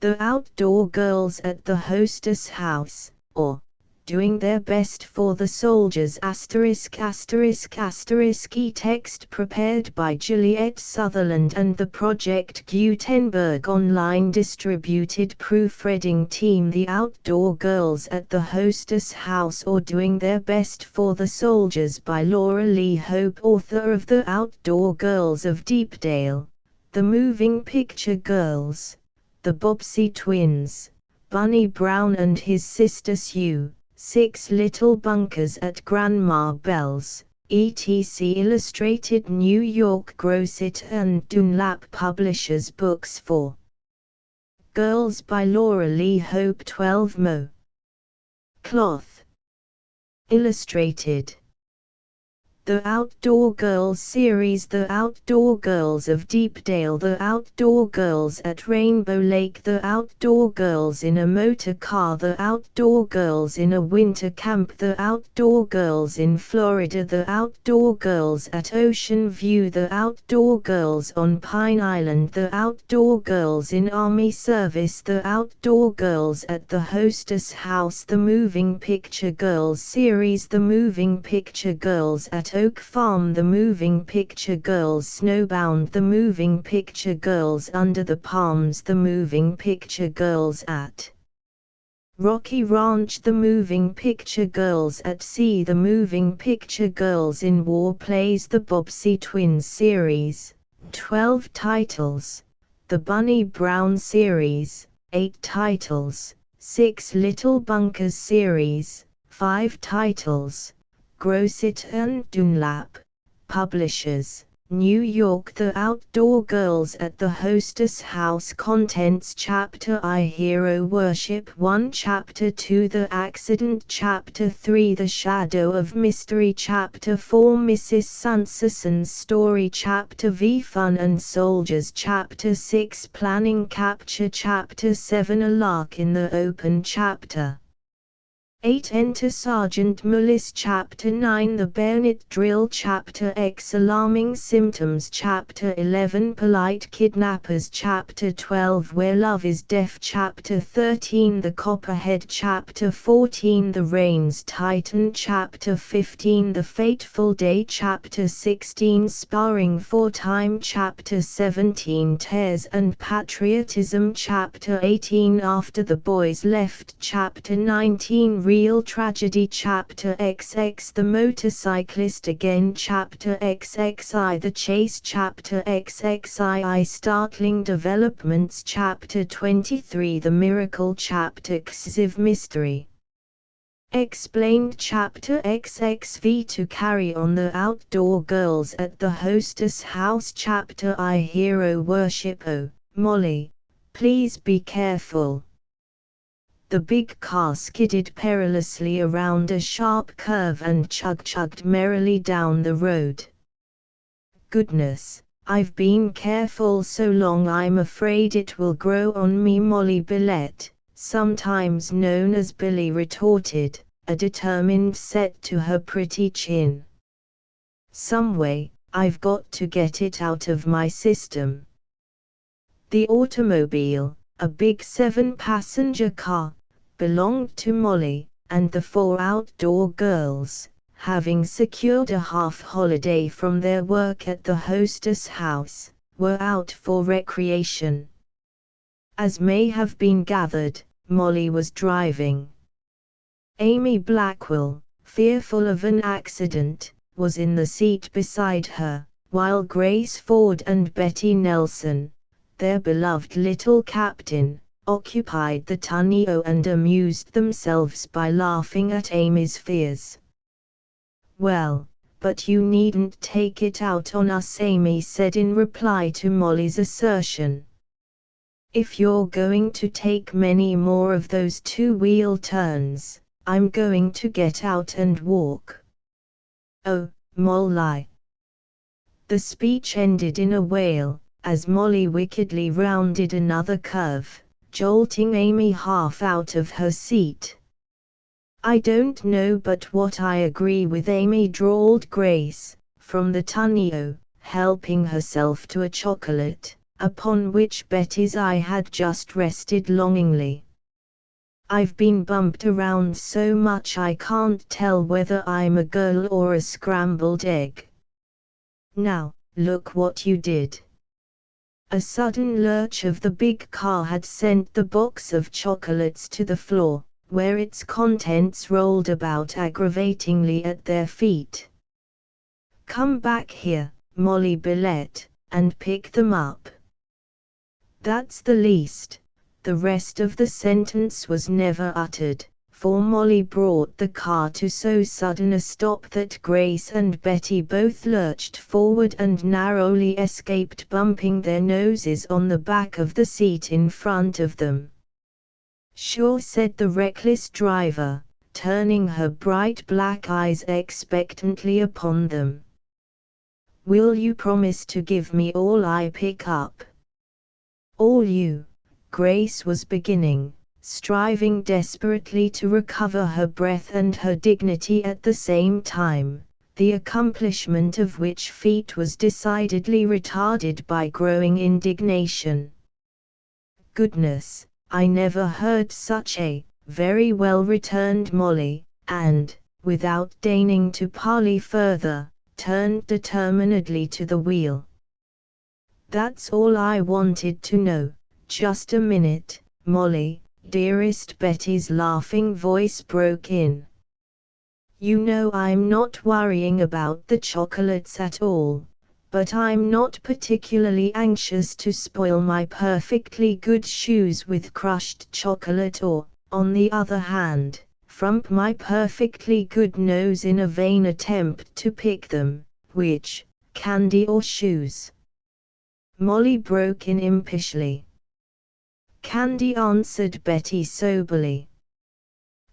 The outdoor girls at the hostess house, or doing their best for the soldiers ******* text prepared by Juliet Sutherland and the Project Gutenberg online distributed proofreading team. The outdoor girls at the hostess house or doing their best for the soldiers by Laura Lee Hope, author of The Outdoor Girls of Deepdale, The Moving Picture Girls, The Bobbsey Twins, Bunny Brown and his sister Sue, Six Little Bunkers at Grandma Bell's, etc. Illustrated New York Grosset and Dunlap Publishers. Books for Girls by Laura Lee Hope. 12 Mo. Cloth. Illustrated. The Outdoor Girls series. The Outdoor Girls of Deepdale, The Outdoor Girls at Rainbow Lake, The Outdoor Girls in a Motor Car, The Outdoor Girls in a Winter Camp, The Outdoor Girls in Florida, The Outdoor Girls at Ocean View, The Outdoor Girls on Pine Island, The Outdoor Girls in Army Service, The Outdoor Girls at the Hostess House, The Moving Picture Girls series, The Moving Picture Girls at Oak Farm, The Moving Picture Girls Snowbound, The Moving Picture Girls Under the Palms, The Moving Picture Girls at Rocky Ranch, The Moving Picture Girls at Sea, The Moving Picture Girls in War Plays, The Bobbsey Twins series, 12 titles, The Bunny Brown series, 8 titles, Six Little Bunkers series, 5 titles, Grosset and Dunlap Publishers, New York. The Outdoor Girls at the Hostess House. Contents: Chapter I, Hero Worship 1, Chapter 2, The Accident, Chapter 3, The Shadow of Mystery, Chapter 4, Mrs. Sunseson's Story, Chapter V, Fun and Soldiers, Chapter 6, Planning Capture, Chapter 7, A Lark in the Open, Chapter 8, Enter Sergeant Mullis, Chapter 9, The Bayonet Drill, Chapter X, Alarming Symptoms, Chapter 11, Polite Kidnappers, Chapter 12, Where Love is Deaf, Chapter 13, The Copperhead, Chapter 14, The Rains Titan, Chapter 15, The Fateful Day, Chapter 16, Sparring for Time, Chapter 17, Tears and Patriotism, Chapter 18, After the Boys Left, Chapter 19, Real Tragedy, Chapter XX, The Motorcyclist Again, Chapter XXI, The Chase, Chapter XXII, Startling Developments, Chapter 23, The Miracle, Chapter XXV, Mystery Explained, Chapter XXV, To Carry On. The Outdoor Girls at the Hostess House, Chapter I, Hero Worship. Oh, Molly, please be careful. The big car skidded perilously around a sharp curve and chugged merrily down the road. Goodness, I've been careful so long I'm afraid it will grow on me, Molly Billette, sometimes known as Billy, retorted, a determined set to her pretty chin. Someway, I've got to get it out of my system. The automobile, a big 7-passenger car, belonged to Molly, and the 4 outdoor girls, having secured a half-holiday from their work at the Hostess House, were out for recreation. As may have been gathered, Molly was driving. Amy Blackwell, fearful of an accident, was in the seat beside her, while Grace Ford and Betty Nelson, their beloved little captain, occupied the tonneau and amused themselves by laughing at Amy's fears. "Well, but you needn't take it out on us," Amy said in reply to Molly's assertion. "If you're going to take many more of those 2-wheel turns, I'm going to get out and walk." "Oh, Molly." The speech ended in a wail, as Molly wickedly rounded another curve, jolting Amy half out of her seat. "I don't know but what I agree with Amy," drawled Grace, from the tonneau, helping herself to a chocolate, upon which Betty's eye had just rested longingly. "I've been bumped around so much I can't tell whether I'm a girl or a scrambled egg. Now, look what you did." A sudden lurch of the big car had sent the box of chocolates to the floor, where its contents rolled about aggravatingly at their feet. "Come back here, Molly Billette, and pick them up." "That's the least." The rest of the sentence was never uttered, for Molly brought the car to so sudden a stop that Grace and Betty both lurched forward and narrowly escaped bumping their noses on the back of the seat in front of them. "Sure," said the reckless driver, turning her bright black eyes expectantly upon them. "Will you promise to give me all I pick up?" "All you," Grace was beginning, striving desperately to recover her breath and her dignity at the same time, the accomplishment of which feat was decidedly retarded by growing indignation. "Goodness, I never heard such a—" "Very well," returned Molly, and, without deigning to parley further, turned determinedly to the wheel. "That's all I wanted to know. Just a minute, Molly, dearest," Betty's laughing voice broke in. "You know I'm not worrying about the chocolates at all, but I'm not particularly anxious to spoil my perfectly good shoes with crushed chocolate or, on the other hand, frump my perfectly good nose in a vain attempt to pick them. Which, candy or shoes?" Molly broke in impishly. "Candy," answered Betty soberly.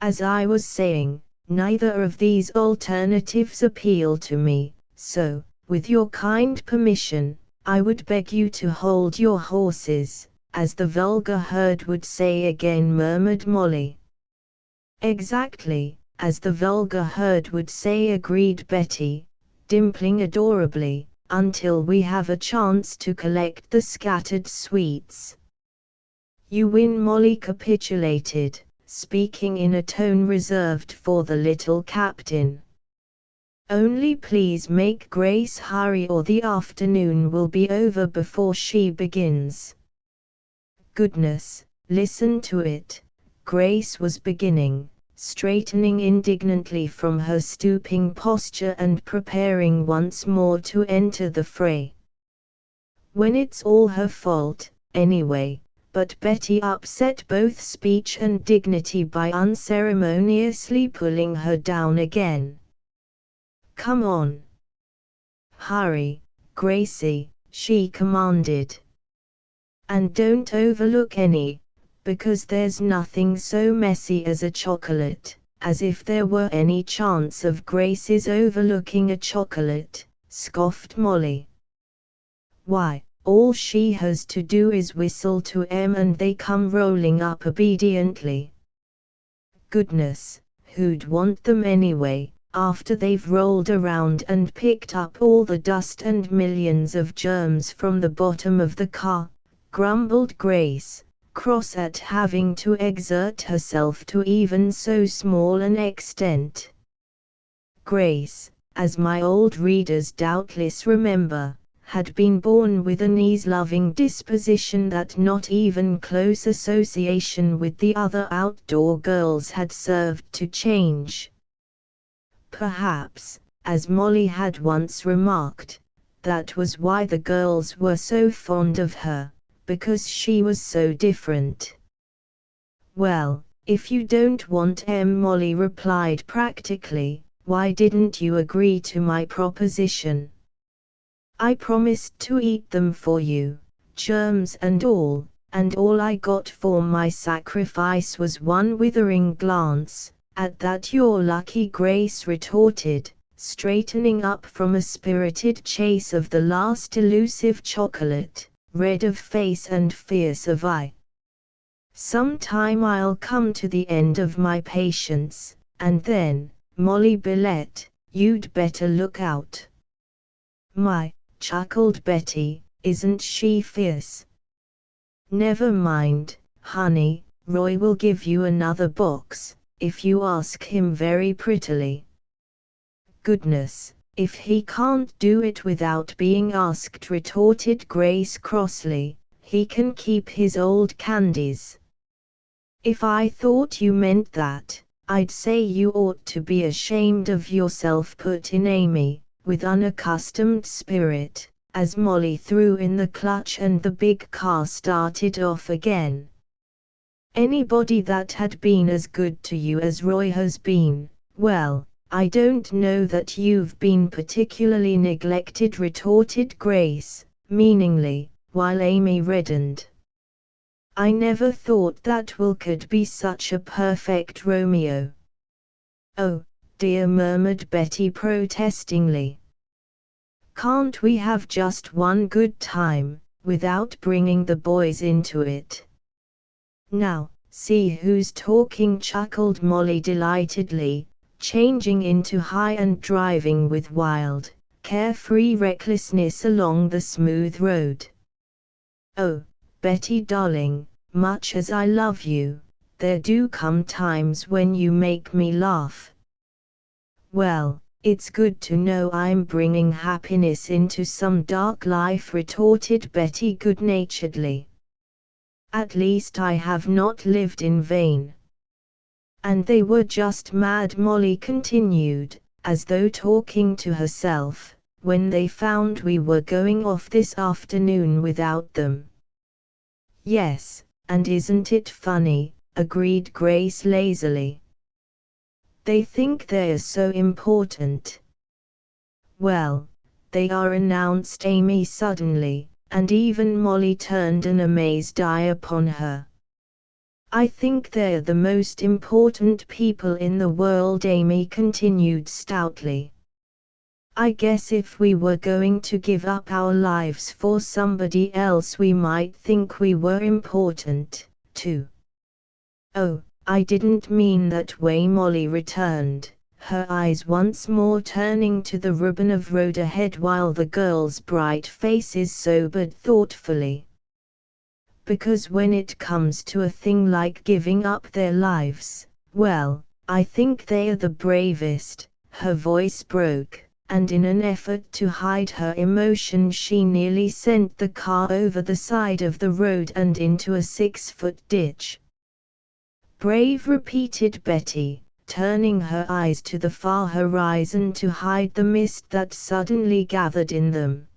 "As I was saying, neither of these alternatives appeal to me, so, with your kind permission, I would beg you to hold your horses, as the vulgar herd would say again," murmured Molly. "Exactly, as the vulgar herd would say," agreed Betty, dimpling adorably, "until we have a chance to collect the scattered sweets." "You win," Molly capitulated, speaking in a tone reserved for the little captain. "Only please make Grace hurry or the afternoon will be over before she begins." "Goodness, listen to it," Grace was beginning, straightening indignantly from her stooping posture and preparing once more to enter the fray. "When it's all her fault, anyway," but Betty upset both speech and dignity by unceremoniously pulling her down again. "Come on. Hurry, Gracie," she commanded. "And don't overlook any, because there's nothing so messy as a chocolate," as if there were any chance of Grace's overlooking a chocolate, scoffed Molly. "Why, all she has to do is whistle to 'em and they come rolling up obediently." "Goodness, who'd want them anyway, after they've rolled around and picked up all the dust and millions of germs from the bottom of the car," grumbled Grace, cross at having to exert herself to even so small an extent. Grace, as my old readers doubtless remember, had been born with an ease-loving disposition that not even close association with the other outdoor girls had served to change. Perhaps, as Molly had once remarked, that was why the girls were so fond of her, because she was so different. "Well, if you don't want 'em," Molly replied practically, "why didn't you agree to my proposition? I promised to eat them for you, germs and all I got for my sacrifice was one withering glance." "At that you're lucky," Grace retorted, straightening up from a spirited chase of the last elusive chocolate, red of face and fierce of eye. "Sometime I'll come to the end of my patience, and then, Molly Billette, you'd better look out." "My," chuckled Betty, "isn't she fierce?" Never mind, honey, Roy will give you another box, if you ask him very prettily. Goodness, if he can't do it without being asked, retorted Grace crossly, he can keep his old candies. If I thought you meant that, I'd say you ought to be ashamed of yourself, put in Amy, with unaccustomed spirit, as Molly threw in the clutch and the big car started off again. Anybody that had been as good to you as Roy has been, well, I don't know that you've been particularly neglected, retorted Grace, meaningly, while Amy reddened. I never thought that Will could be such a perfect Romeo. Oh, dear, murmured Betty protestingly. Can't we have just one good time, without bringing the boys into it? Now, see who's talking, chuckled Molly delightedly, changing into high and driving with wild, carefree recklessness along the smooth road. Oh, Betty darling, much as I love you, there do come times when you make me laugh. Well, it's good to know I'm bringing happiness into some dark life, retorted Betty good-naturedly. At least I have not lived in vain. And they were just mad, Molly continued, as though talking to herself, when they found we were going off this afternoon without them. Yes, and isn't it funny, agreed Grace lazily. They think they're so important. Well, they are, announced Amy suddenly, and even Molly turned an amazed eye upon her. I think they're the most important people in the world, Amy continued stoutly. I guess if we were going to give up our lives for somebody else, we might think we were important, too. Oh, I didn't mean that way, Molly returned, her eyes once more turning to the ribbon of road ahead while the girls' bright faces sobered thoughtfully. Because when it comes to a thing like giving up their lives, well, I think they're the bravest. Her voice broke, and in an effort to hide her emotion she nearly sent the car over the side of the road and into a 6-foot ditch. Brave, repeated Betty, turning her eyes to the far horizon to hide the mist that suddenly gathered in them.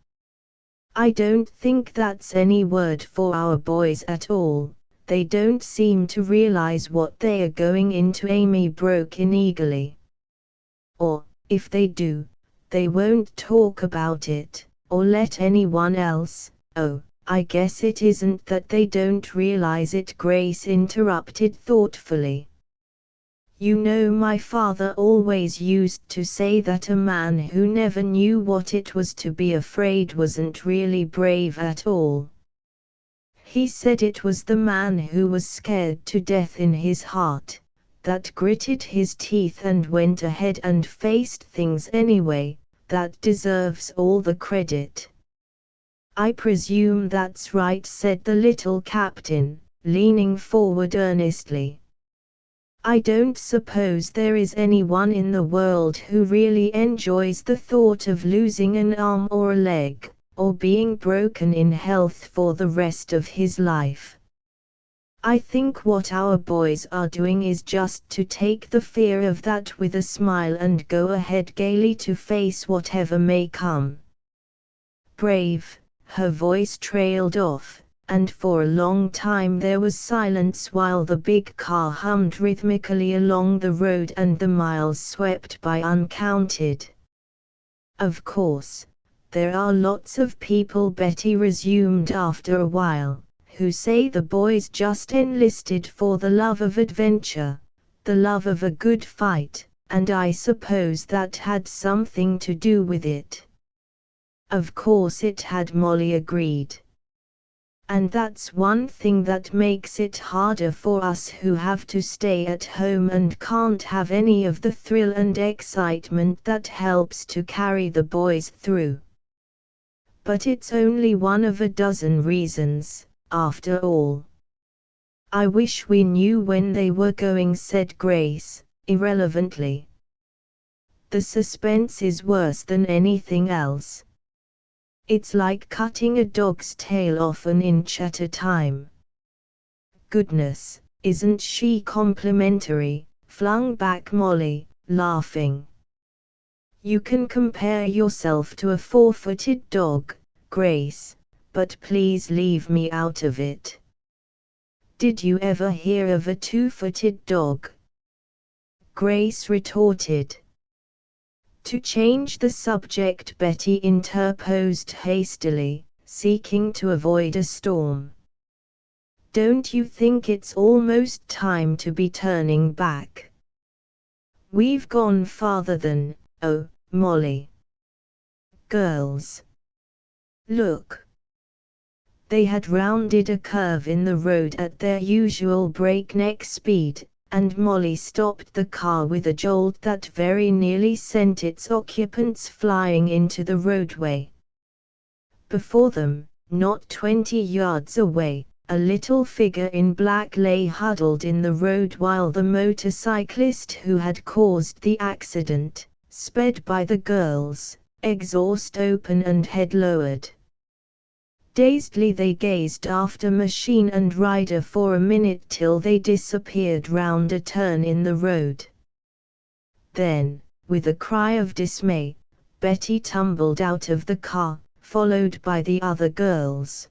I don't think that's any word for our boys at all. They don't seem to realize what they are going into, Amy broke in eagerly. Or, if they do, they won't talk about it, or let anyone else. Oh, I guess it isn't that they don't realize it, Grace interrupted thoughtfully. You know, my father always used to say that a man who never knew what it was to be afraid wasn't really brave at all. He said it was the man who was scared to death in his heart, that gritted his teeth and went ahead and faced things anyway, that deserves all the credit. I presume that's right, said the little captain, leaning forward earnestly. I don't suppose there is anyone in the world who really enjoys the thought of losing an arm or a leg, or being broken in health for the rest of his life. I think what our boys are doing is just to take the fear of that with a smile and go ahead gaily to face whatever may come. Brave, her voice trailed off, and for a long time there was silence while the big car hummed rhythmically along the road and the miles swept by uncounted. Of course, there are lots of people, Betty resumed after a while, who say the boys just enlisted for the love of adventure, the love of a good fight, and I suppose that had something to do with it. Of course it had, Molly agreed. And that's one thing that makes it harder for us who have to stay at home and can't have any of the thrill and excitement that helps to carry the boys through. But it's only one of a dozen reasons, after all. "I wish we knew when they were going," said Grace, irrelevantly. "The suspense is worse than anything else. It's like cutting a dog's tail off an inch at a time." "Goodness, isn't she complimentary?" flung back Molly, laughing. "You can compare yourself to a four-footed dog, Grace, but please leave me out of it." "Did you ever hear of a two-footed dog?" Grace retorted. To change the subject, Betty interposed hastily, seeking to avoid a storm. "Don't you think it's almost time to be turning back? We've gone farther than, oh, Molly. Girls. Look." They had rounded a curve in the road at their usual breakneck speed, and Molly stopped the car with a jolt that very nearly sent its occupants flying into the roadway. Before them, not 20 yards away, a little figure in black lay huddled in the road while the motorcyclist who had caused the accident sped by the girls, exhaust open and head lowered. Dazedly they gazed after machine and rider for a minute till they disappeared round a turn in the road. Then, with a cry of dismay, Betty tumbled out of the car, followed by the other girls.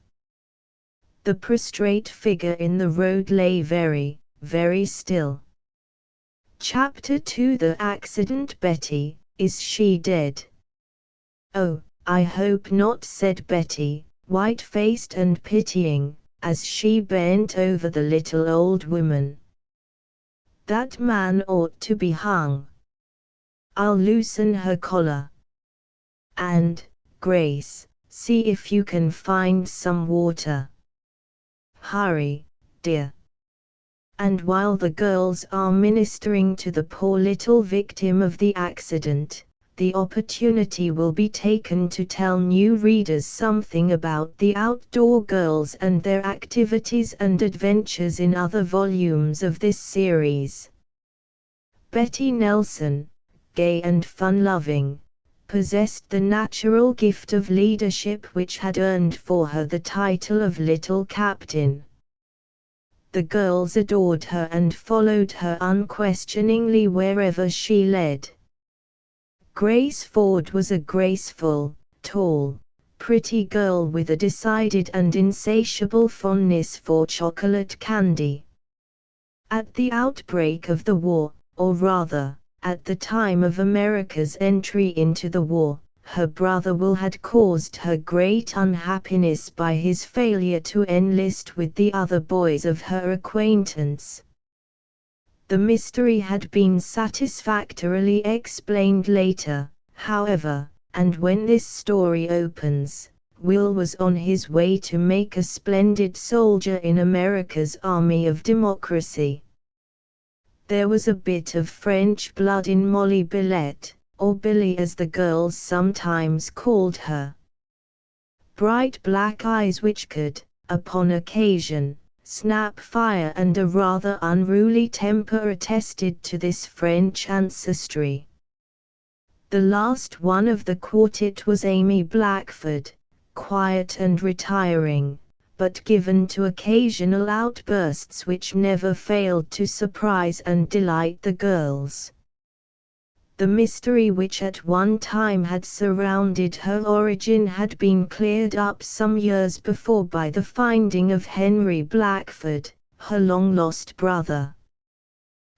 The prostrate figure in the road lay very, very still. Chapter 2: The Accident. "Betty, is she dead?" "Oh, I hope not," said Betty, white-faced and pitying, as she bent over the little old woman. "That man ought to be hung. I'll loosen her collar. And, Grace, see if you can find some water. Hurry, dear." And while the girls are ministering to the poor little victim of the accident, the opportunity will be taken to tell new readers something about the outdoor girls and their activities and adventures in other volumes of this series. Betty Nelson, gay and fun-loving, possessed the natural gift of leadership which had earned for her the title of Little Captain. The girls adored her and followed her unquestioningly wherever she led. Grace Ford was a graceful, tall, pretty girl with a decided and insatiable fondness for chocolate candy. At the outbreak of the war, or rather, at the time of America's entry into the war, her brother Will had caused her great unhappiness by his failure to enlist with the other boys of her acquaintance. The mystery had been satisfactorily explained later, however, and when this story opens, Will was on his way to make a splendid soldier in America's Army of Democracy. There was a bit of French blood in Molly Billette, or Billy as the girls sometimes called her. Bright black eyes which could, upon occasion, snap fire, and a rather unruly temper attested to this French ancestry. The last one of the quartet was Amy Blackford, quiet and retiring, but given to occasional outbursts which never failed to surprise and delight the girls. The mystery which at one time had surrounded her origin had been cleared up some years before by the finding of Henry Blackford, her long-lost brother.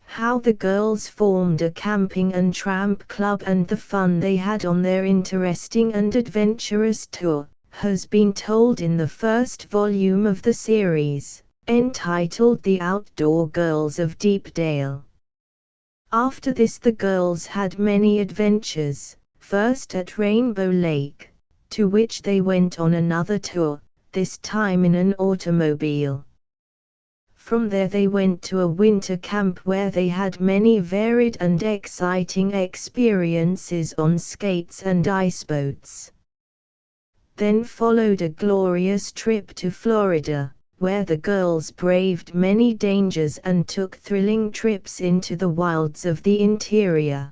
How the girls formed a camping and tramp club and the fun they had on their interesting and adventurous tour, has been told in the first volume of the series, entitled The Outdoor Girls of Deepdale. After this the girls had many adventures, first at Rainbow Lake, to which they went on another tour, this time in an automobile. From there they went to a winter camp where they had many varied and exciting experiences on skates and iceboats. Then followed a glorious trip to Florida, where the girls braved many dangers and took thrilling trips into the wilds of the interior.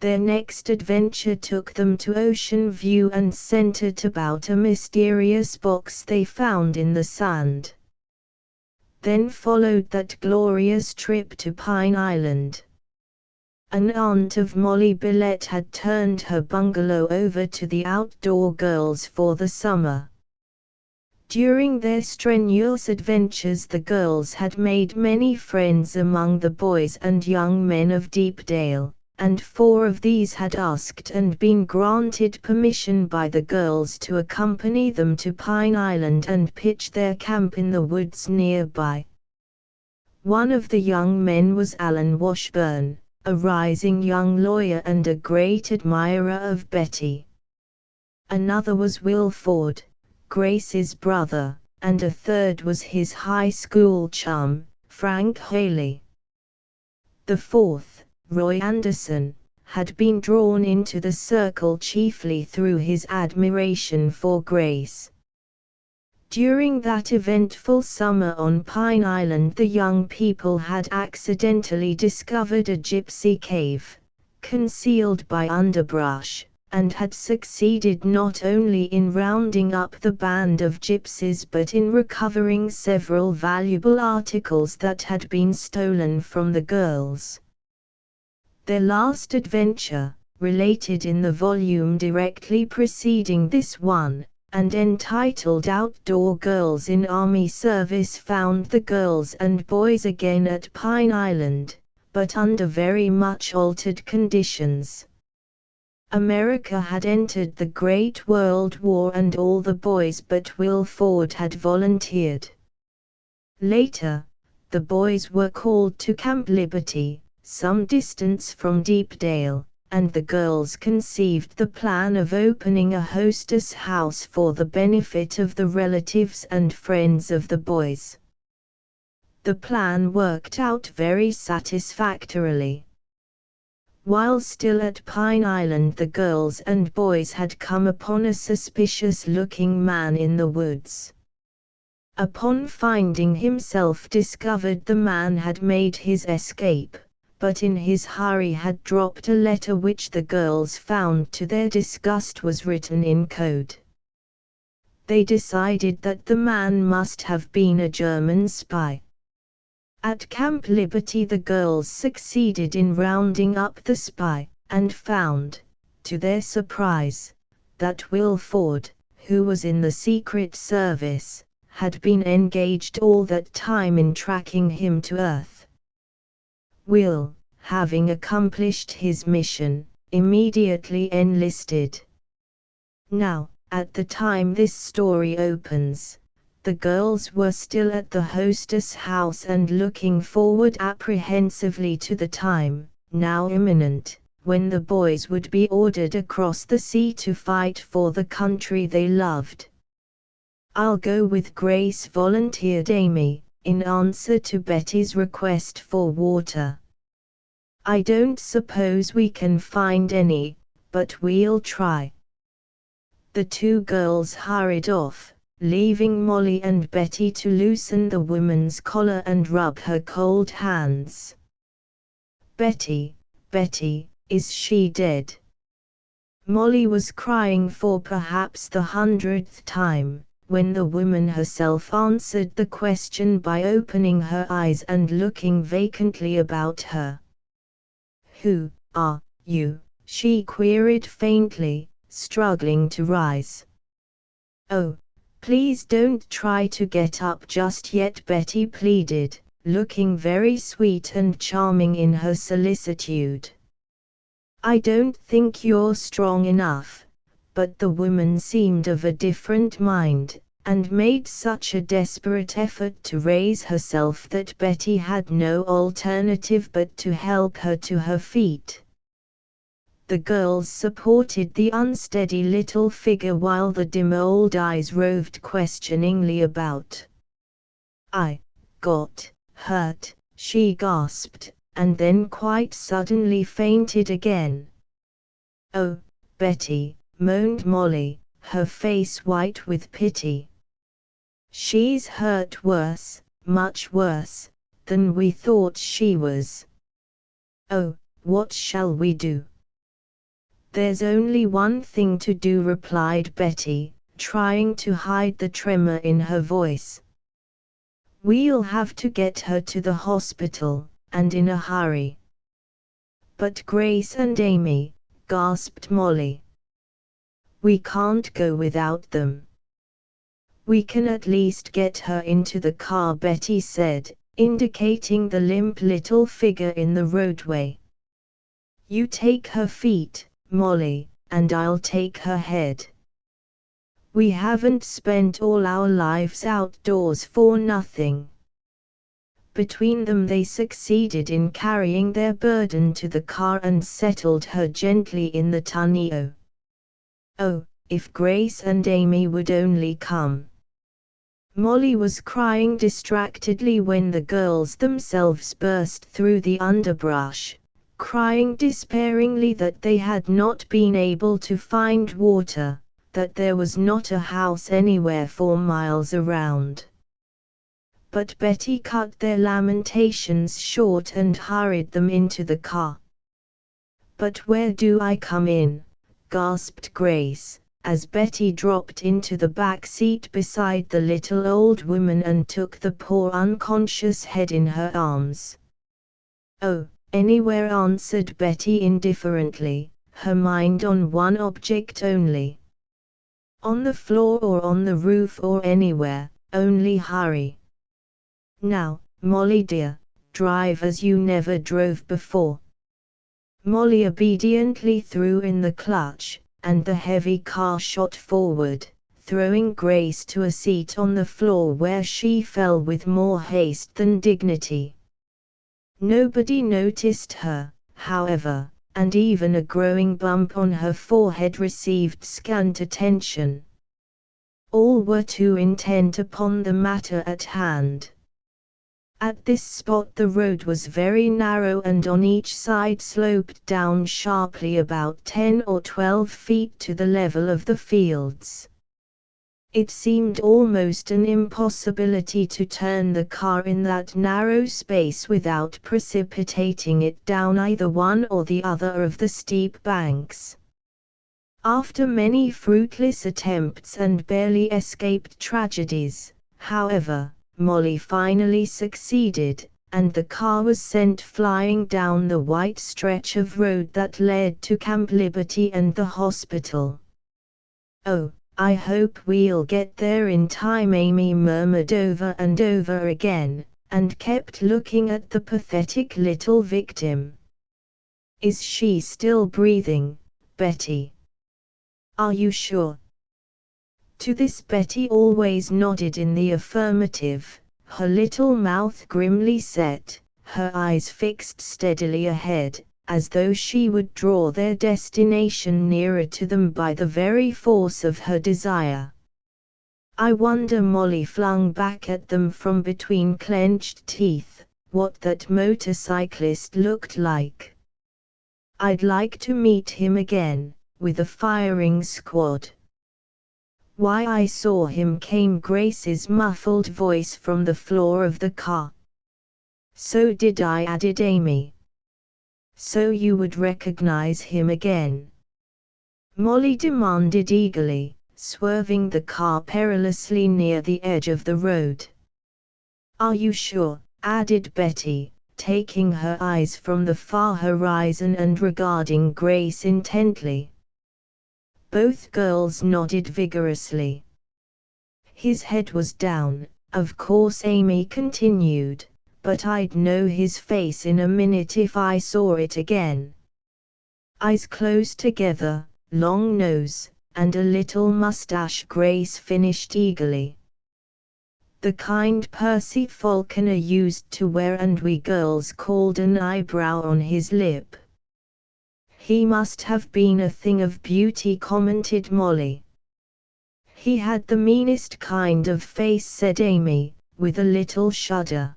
Their next adventure took them to Ocean View and centered about a mysterious box they found in the sand. Then followed that glorious trip to Pine Island. An aunt of Molly Billette had turned her bungalow over to the outdoor girls for the summer. During their strenuous adventures, the girls had made many friends among the boys and young men of Deepdale, and 4 of these had asked and been granted permission by the girls to accompany them to Pine Island and pitch their camp in the woods nearby. One of the young men was Alan Washburn, a rising young lawyer and a great admirer of Betty. Another was Will Ford, Grace's brother, and a third was his high school chum, Frank Haley. The fourth, Roy Anderson, had been drawn into the circle chiefly through his admiration for Grace. During that eventful summer on Pine Island, the young people had accidentally discovered a gypsy cave, concealed by underbrush, and had succeeded not only in rounding up the band of gypsies but in recovering several valuable articles that had been stolen from the girls. Their last adventure, related in the volume directly preceding this one, and entitled Outdoor Girls in Army Service, found the girls and boys again at Pine Island, but under very much altered conditions. America had entered the Great World War and all the boys but Will Ford had volunteered. Later, the boys were called to Camp Liberty, some distance from Deepdale, and the girls conceived the plan of opening a hostess house for the benefit of the relatives and friends of the boys. The plan worked out very satisfactorily. While still at Pine Island, the girls and boys had come upon a suspicious-looking man in the woods. Upon finding himself discovered, the man had made his escape, but in his hurry had dropped a letter which the girls found to their disgust was written in code. They decided that the man must have been a German spy. At Camp Liberty, the girls succeeded in rounding up the spy, and found, to their surprise, that Will Ford, who was in the Secret Service, had been engaged all that time in tracking him to Earth. Will, having accomplished his mission, immediately enlisted. Now, at the time this story opens, the girls were still at the hostess house and looking forward apprehensively to the time, now imminent, when the boys would be ordered across the sea to fight for the country they loved. "I'll go with Grace," volunteered Amy, in answer to Betty's request for water. "I don't suppose we can find any, but we'll try." The 2 girls hurried off, leaving Molly and Betty to loosen the woman's collar and rub her cold hands. "Betty, Betty, is she dead?" Molly was crying for perhaps the 100th time, when the woman herself answered the question by opening her eyes and looking vacantly about her. "Who are you?" she queried faintly, struggling to rise. "Oh, please don't try to get up just yet," Betty pleaded, looking very sweet and charming in her solicitude. "I don't think you're strong enough." But the woman seemed of a different mind, and made such a desperate effort to raise herself that Betty had no alternative but to help her to her feet. The girls supported the unsteady little figure while the dim old eyes roved questioningly about. "I got hurt," she gasped, and then quite suddenly fainted again. "Oh, Betty," moaned Molly, her face white with pity. She's hurt worse, much worse, than we thought she was. Oh, what shall we do? There's only one thing to do, replied Betty, trying to hide the tremor in her voice. We'll have to get her to the hospital, and in a hurry. But Grace and Amy, gasped Molly. We can't go without them. We can at least get her into the car, Betty said, indicating the limp little figure in the roadway. You take her feet, Molly, and I'll take her head. We haven't spent all our lives outdoors for nothing. Between them they succeeded in carrying their burden to the car and settled her gently in the tonneau. Oh, if Grace and Amy would only come. Molly was crying distractedly when the girls themselves burst through the underbrush, crying despairingly that they had not been able to find water, that there was not a house anywhere for miles around. But Betty cut their lamentations short and hurried them into the car. But where do I come in? Gasped Grace, as Betty dropped into the back seat beside the little old woman and took the poor unconscious head in her arms. Oh, anywhere, answered Betty indifferently, her mind on one object only. On the floor or on the roof or anywhere, only hurry. Now, Molly dear, drive as you never drove before. Molly obediently threw in the clutch, and the heavy car shot forward, throwing Grace to a seat on the floor where she fell with more haste than dignity. Nobody noticed her, however, and even a growing bump on her forehead received scant attention. All were too intent upon the matter at hand. At this spot the road was very narrow and on each side sloped down sharply about 10 or 12 feet to the level of the fields. It seemed almost an impossibility to turn the car in that narrow space without precipitating it down either one or the other of the steep banks. After many fruitless attempts and barely escaped tragedies, however, Molly finally succeeded, and the car was sent flying down the white stretch of road that led to Camp Liberty and the hospital. Oh, I hope we'll get there in time, Amy murmured over and over again, and kept looking at the pathetic little victim. Is she still breathing, Betty? Are you sure? To this Betty always nodded in the affirmative, her little mouth grimly set, her eyes fixed steadily ahead, as though she would draw their destination nearer to them by the very force of her desire. I wonder, Molly flung back at them from between clenched teeth, what that motorcyclist looked like. I'd like to meet him again, with a firing squad. Why, I saw him, came Grace's muffled voice from the floor of the car. So did I, added Amy. So you would recognize him again? Molly demanded eagerly, swerving the car perilously near the edge of the road. Are you sure? Added Betty, taking her eyes from the far horizon and regarding Grace intently. Both girls nodded vigorously. His head was down, of course, Amy continued, but I'd know his face in a minute if I saw it again. Eyes close together, long nose, and a little mustache, Grace finished eagerly. The kind Percy Falconer used to wear and we girls called an eyebrow on his lip. He must have been a thing of beauty, commented Molly. He had the meanest kind of face, said Amy, with a little shudder.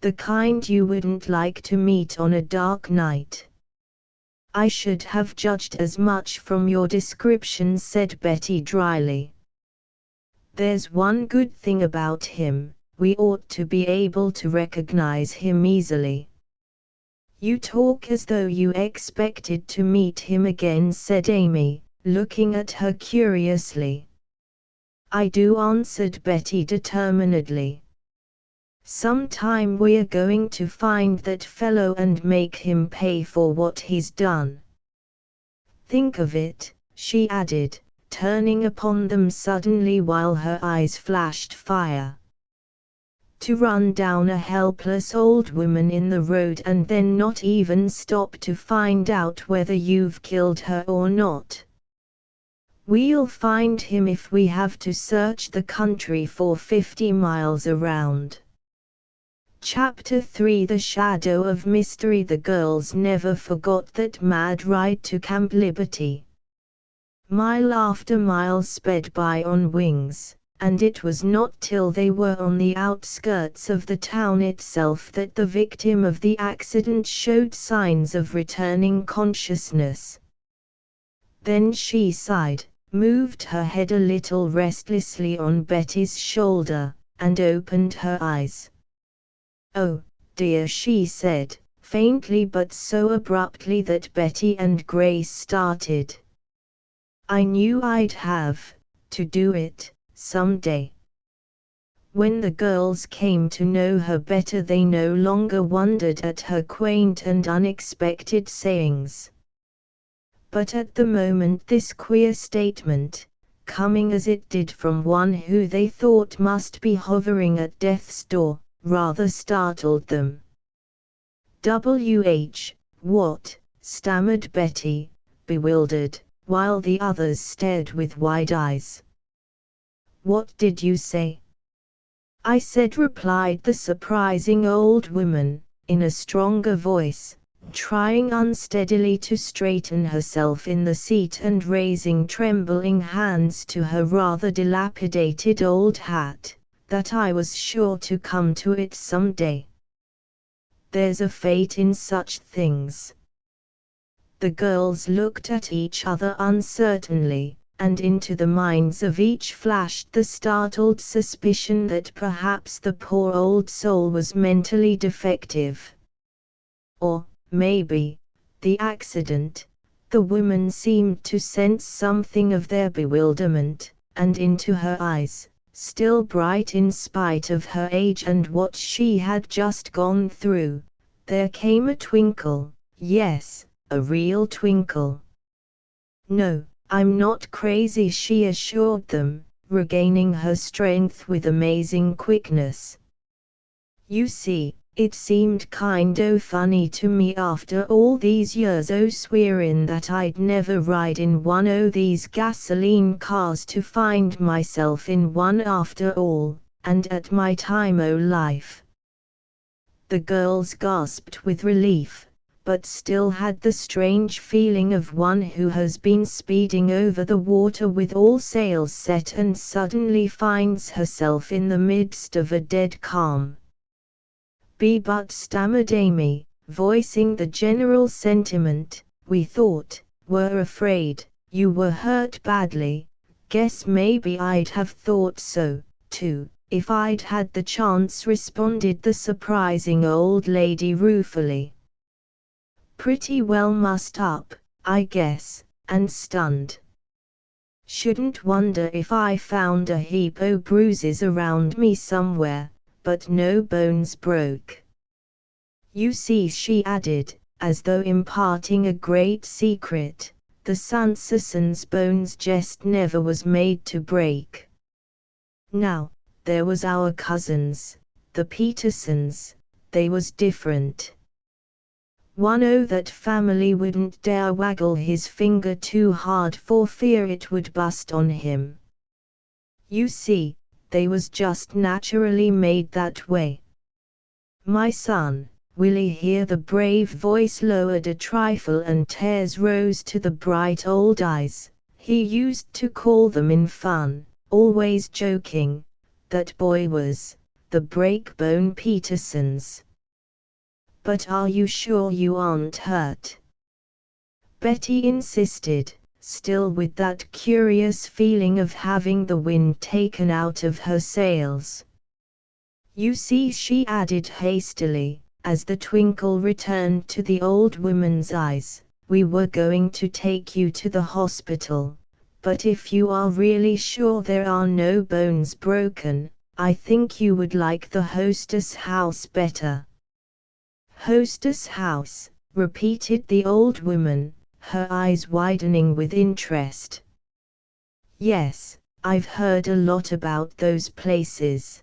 The kind you wouldn't like to meet on a dark night. I should have judged as much from your description, said Betty dryly. There's one good thing about him, we ought to be able to recognize him easily. You talk as though you expected to meet him again, said Amy, looking at her curiously. I do, answered Betty determinedly. Sometime we're going to find that fellow and make him pay for what he's done. Think of it, she added, turning upon them suddenly while her eyes flashed fire. To run down a helpless old woman in the road and then not even stop to find out whether you've killed her or not. We'll find him if we have to search the country for 50 miles around. Chapter 3 The Shadow of Mystery. The girls never forgot that mad ride to Camp Liberty. Mile after mile sped by on wings, and it was not till they were on the outskirts of the town itself that the victim of the accident showed signs of returning consciousness. Then she sighed, moved her head a little restlessly on Betty's shoulder, and opened her eyes. Oh, dear, she said, faintly but so abruptly that Betty and Grace started. I knew I'd have to do it someday. When the girls came to know her better, they no longer wondered at her quaint and unexpected sayings. But at the moment this queer statement, coming as it did from one who they thought must be hovering at death's door, rather startled them. What? Stammered Betty, bewildered, while the others stared with wide eyes. What did you say? I said, replied the surprising old woman, in a stronger voice, trying unsteadily to straighten herself in the seat and raising trembling hands to her rather dilapidated old hat, that I was sure to come to it some day. There's a fate in such things. The girls looked at each other uncertainly, and into the minds of each flashed the startled suspicion that perhaps the poor old soul was mentally defective. Or, maybe, the accident. The woman seemed to sense something of their bewilderment, and into her eyes, still bright in spite of her age and what she had just gone through, there came a twinkle, yes, a real twinkle. No, I'm not crazy, she assured them, regaining her strength with amazing quickness. You see, it seemed kind o' funny to me after all these years o' swearin' that I'd never ride in one o' these gasoline cars to find myself in one after all, and at my time o' life. The girls gasped with relief, but still had the strange feeling of one who has been speeding over the water with all sails set and suddenly finds herself in the midst of a dead calm. But stammered Amy, voicing the general sentiment, we thought, were afraid, you were hurt badly. Guess maybe I'd have thought so, too, if I'd had the chance, responded the surprising old lady ruefully. Pretty well mussed up, I guess, and stunned. Shouldn't wonder if I found a heap o' bruises around me somewhere, but no bones broke. You see, she added, as though imparting a great secret, the Sansason's bones just never was made to break. Now, there was our cousins, the Petersons, they was different. One o' that family wouldn't dare waggle his finger too hard for fear it would bust on him. You see, they was just naturally made that way. My son, Willie, here the brave voice lowered a trifle and tears rose to the bright old eyes, he used to call them in fun, always joking, that boy was, the Breakbone Petersons. But are you sure you aren't hurt? Betty insisted, still with that curious feeling of having the wind taken out of her sails. "You see," she added hastily, as the twinkle returned to the old woman's eyes, "we were going to take you to the hospital, but if you are really sure there are no bones broken, I think you would like the Hostess house better." "Hostess house," repeated the old woman, her eyes widening with interest. "Yes, I've heard a lot about those places.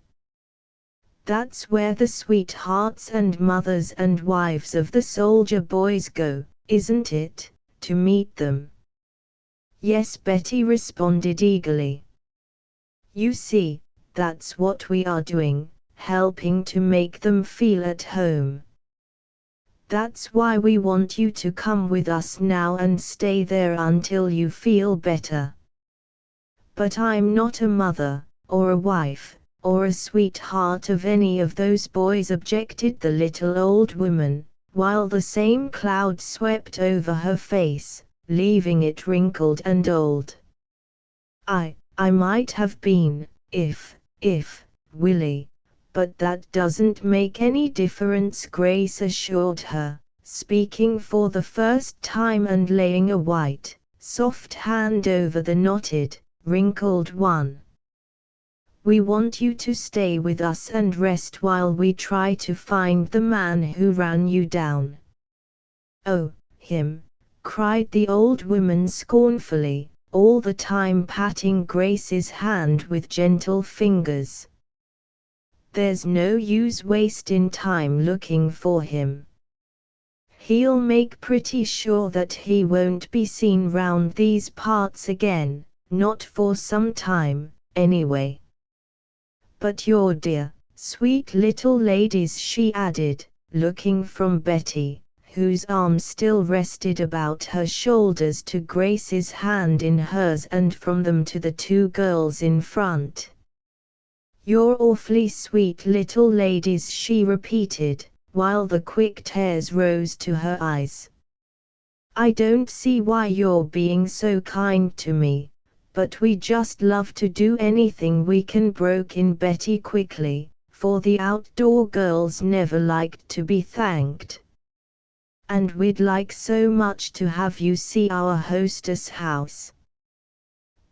That's where the sweethearts and mothers and wives of the soldier boys go, isn't it, to meet them?" "Yes," Betty responded eagerly. "You see, that's what we are doing, helping to make them feel at home. That's why we want you to come with us now and stay there until you feel better." "But I'm not a mother, or a wife, or a sweetheart of any of those boys," objected the little old woman, while the same cloud swept over her face, leaving it wrinkled and old. I might have been, if, Willie, but that doesn't make any difference," Grace assured her, speaking for the first time and laying a white, soft hand over the knotted, wrinkled one. "We want you to stay with us and rest while we try to find the man who ran you down." "Oh, him!" cried the old woman scornfully, all the time patting Grace's hand with gentle fingers. "There's no use wasting time looking for him. He'll make pretty sure that he won't be seen round these parts again, not for some time, anyway. But your dear, sweet little ladies," she added, looking from Betty, whose arm still rested about her shoulders, to Grace's hand in hers, and from them to the two girls in front. "You're awfully sweet little ladies," she repeated, while the quick tears rose to her eyes. "I don't see why you're being so kind to me, but we just love to do anything we can," broke in Betty quickly, for the outdoor girls never liked to be thanked. "And we'd like so much to have you see our Hostess house.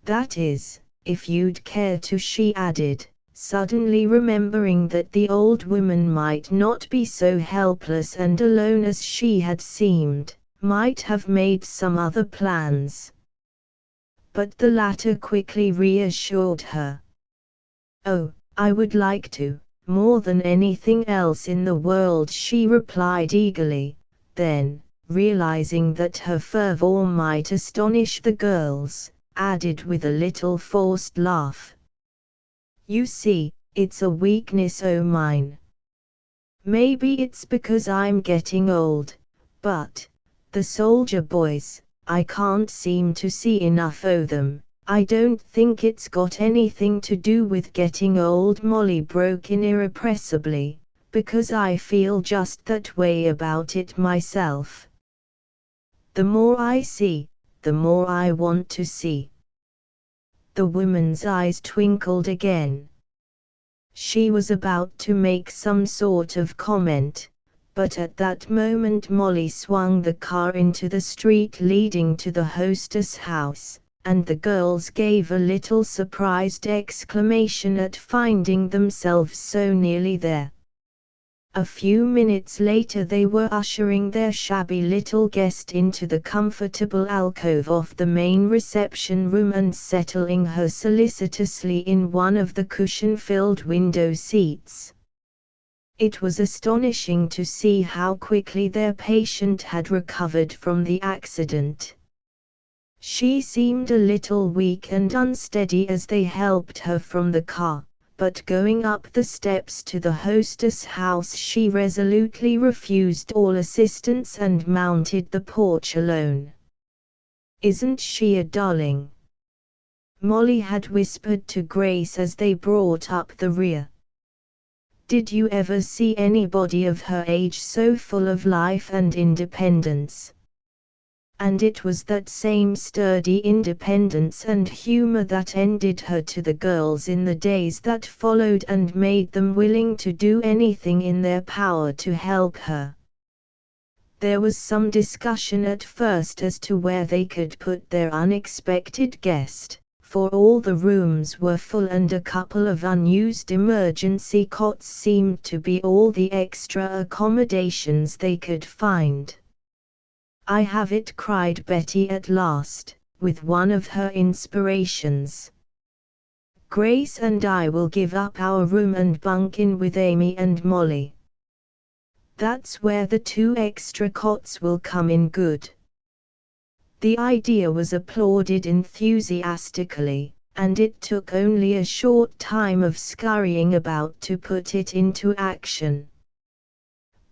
That is, if you'd care to," she added, suddenly remembering that the old woman might not be so helpless and alone as she had seemed, might have made some other plans. But the latter quickly reassured her. "Oh, I would like to, more than anything else in the world," she replied eagerly, then, realizing that her fervor might astonish the girls, added with a little forced laugh, "You see, it's a weakness o' mine. Maybe it's because I'm getting old, but the soldier boys, I can't seem to see enough o' them." "I don't think it's got anything to do with getting old," Molly broke in irrepressibly, "because I feel just that way about it myself. The more I see, the more I want to see." The woman's eyes twinkled again. She was about to make some sort of comment, but at that moment Molly swung the car into the street leading to the Hostess house, and the girls gave a little surprised exclamation at finding themselves so nearly there. A few minutes later they were ushering their shabby little guest into the comfortable alcove of the main reception room and settling her solicitously in one of the cushion-filled window seats. It was astonishing to see how quickly their patient had recovered from the accident. She seemed a little weak and unsteady as they helped her from the car, but going up the steps to the Hostess house she resolutely refused all assistance and mounted the porch alone. "Isn't she a darling?" Molly had whispered to Grace as they brought up the rear. "Did you ever see anybody of her age so full of life and independence? And it was that same sturdy independence and humor that endeared her to the girls in the days that followed and made them willing to do anything in their power to help her. There was some discussion at first as to where they could put their unexpected guest, for all the rooms were full and a couple of unused emergency cots seemed to be all the extra accommodations they could find. "I have it," cried Betty at last, with one of her inspirations. "Grace and I will give up our room and bunk in with Amy and Molly. That's where the 2 extra cots will come in good." The idea was applauded enthusiastically, and it took only a short time of scurrying about to put it into action.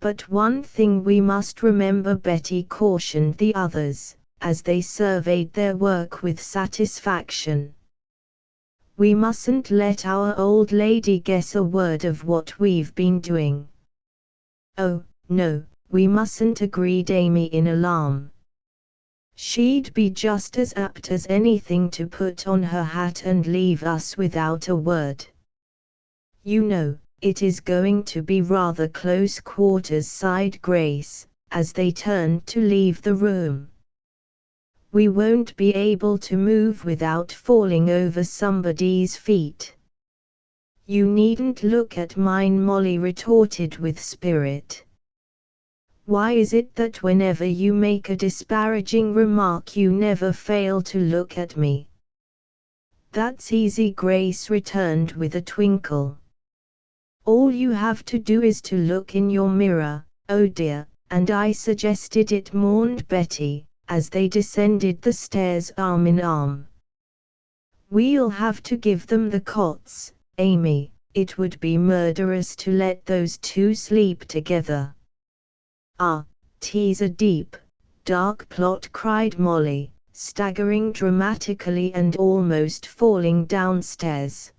"But one thing we must remember," Betty cautioned the others, as they surveyed their work with satisfaction. "We mustn't let our old lady guess a word of what we've been doing." "Oh, no, we mustn't," agreed Amy in alarm. "She'd be just as apt as anything to put on her hat and leave us without a word. You know, it is going to be rather close quarters," sighed Grace, as they turned to leave the room. "We won't be able to move without falling over somebody's feet." "You needn't look at mine," Molly retorted with spirit. "Why is it that whenever you make a disparaging remark you never fail to look at me?" "That's easy," Grace returned with a twinkle. "All you have to do is to look in your mirror." "Oh dear, and I suggested it," mourned Betty, as they descended the stairs arm in arm. "We'll have to give them the cots, Amy. It would be murderous to let those 2 sleep together." "Ah, 'tis a deep, dark plot," cried Molly, staggering dramatically and almost falling downstairs.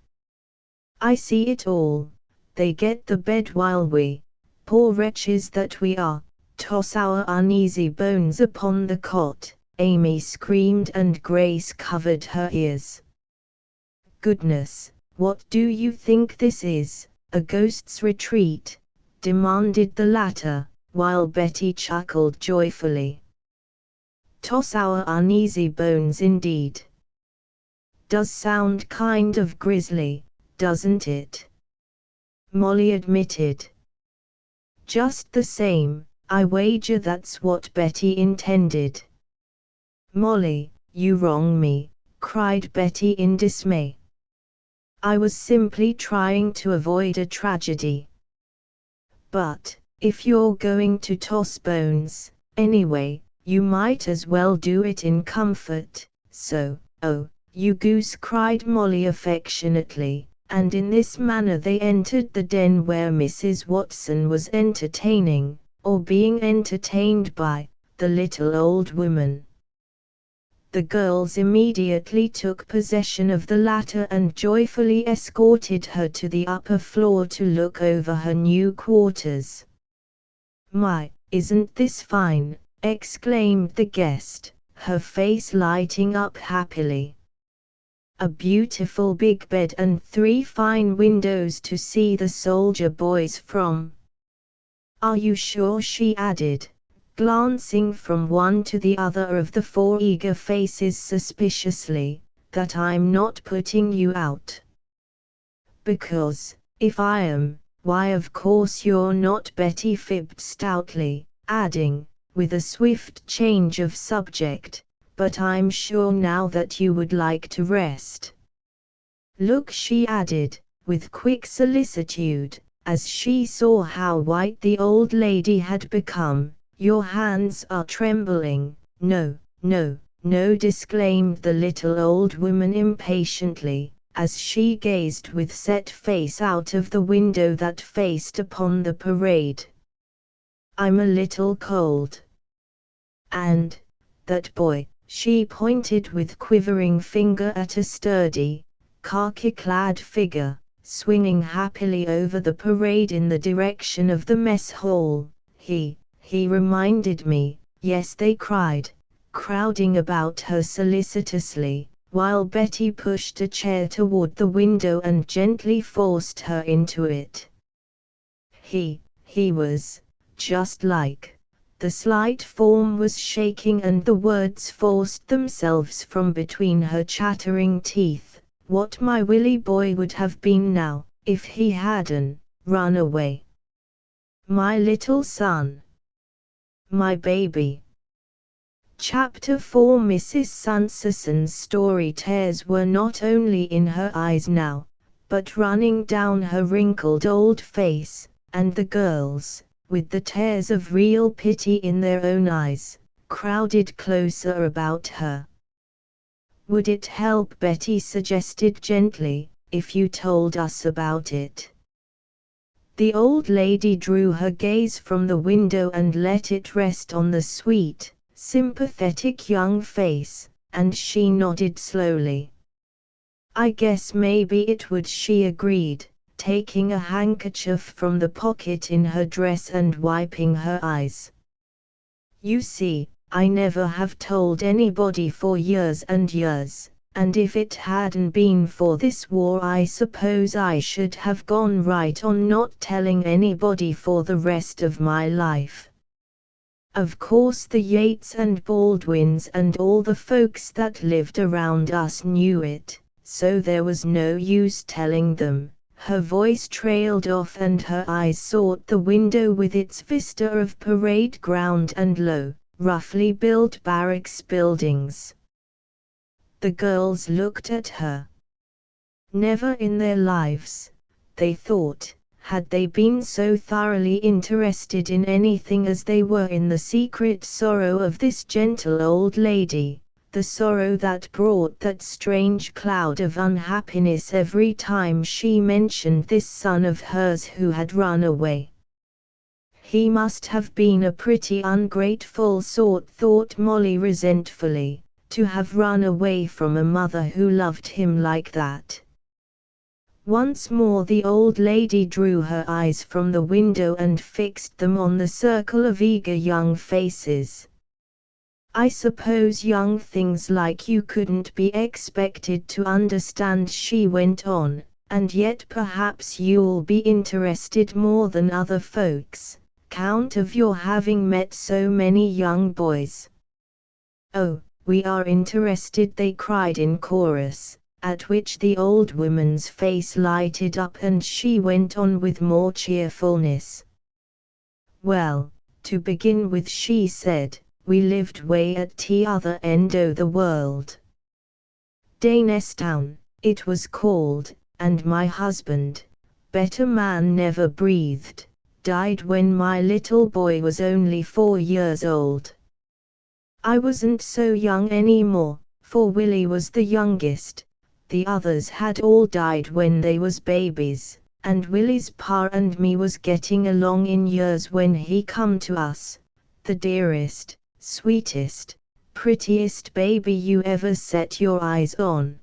"I see it all. They get the bed while we, poor wretches that we are, toss our uneasy bones upon the cot," Amy screamed, and Grace covered her ears. "Goodness, what do you think this is, a ghost's retreat?" demanded the latter, while Betty chuckled joyfully. "Toss our uneasy bones indeed. Does sound kind of grisly, doesn't it?" Molly admitted. "Just the same, I wager that's what Betty intended." "Molly, you wrong me," cried Betty in dismay. "I was simply trying to avoid a tragedy." "But, if you're going to toss bones, anyway, you might as well do it in comfort, so, oh, you goose," cried Molly affectionately, and in this manner they entered the den where Mrs. Watson was entertaining, or being entertained by, the little old woman. The girls immediately took possession of the latter and joyfully escorted her to the upper floor to look over her new quarters. "My, isn't this fine?" exclaimed the guest, her face lighting up happily. "A beautiful big bed and 3 fine windows to see the soldier boys from. Are you sure," she added, glancing from one to the other of the 4 eager faces suspiciously, "that I'm not putting you out?" "Because, if I am, why of course you're not," Betty fibbed stoutly, adding, with a swift change of subject, "but I'm sure now that you would like to rest. Look," she added, with quick solicitude, as she saw how white the old lady had become, "your hands are trembling." "No, no, no," disclaimed the little old woman impatiently, as she gazed with set face out of the window that faced upon the parade. "I'm a little cold. And that boy," she pointed with quivering finger at a sturdy, khaki-clad figure, swinging happily over the parade in the direction of the mess hall, he reminded me." "Yes," they cried, crowding about her solicitously, while Betty pushed a chair toward the window and gently forced her into it. He was, just like. The slight form was shaking and the words forced themselves from between her chattering teeth. What my Willie boy would have been now, if he hadn't run away. My little son. My baby. Chapter 4. Mrs. Sanderson's story tears were not only in her eyes now, but running down her wrinkled old face, and the girls, with the tears of real pity in their own eyes, crowded closer about her. Would it help, Betty suggested gently, if you told us about it? The old lady drew her gaze from the window and let it rest on the sweet, sympathetic young face, and she nodded slowly. I guess maybe it would, she agreed, taking a handkerchief from the pocket in her dress and wiping her eyes. You see, I never have told anybody for years and years, and if it hadn't been for this war I suppose I should have gone right on not telling anybody for the rest of my life. Of course the Yates and Baldwins and all the folks that lived around us knew it, so there was no use telling them. Her voice trailed off and her eyes sought the window with its vista of parade ground and low, roughly built barracks buildings. The girls looked at her. Never in their lives, they thought, had they been so thoroughly interested in anything as they were in the secret sorrow of this gentle old lady, the sorrow that brought that strange cloud of unhappiness every time she mentioned this son of hers who had run away. He must have been a pretty ungrateful sort, thought Molly resentfully, to have run away from a mother who loved him like that. Once more the old lady drew her eyes from the window and fixed them on the circle of eager young faces. I suppose young things like you couldn't be expected to understand, she went on, and yet perhaps you'll be interested more than other folks, count of your having met so many young boys. Oh, we are interested, they cried in chorus, at which the old woman's face lighted up and she went on with more cheerfulness. Well, to begin with, she said, we lived way at the other end o' the world. Danestown, it was called, and my husband, better man never breathed, died when my little boy was only 4 years old. I wasn't so young anymore, for Willie was the youngest. The others had all died when they was babies, and Willie's pa and me was getting along in years when he come to us, the dearest, sweetest, prettiest baby you ever set your eyes on.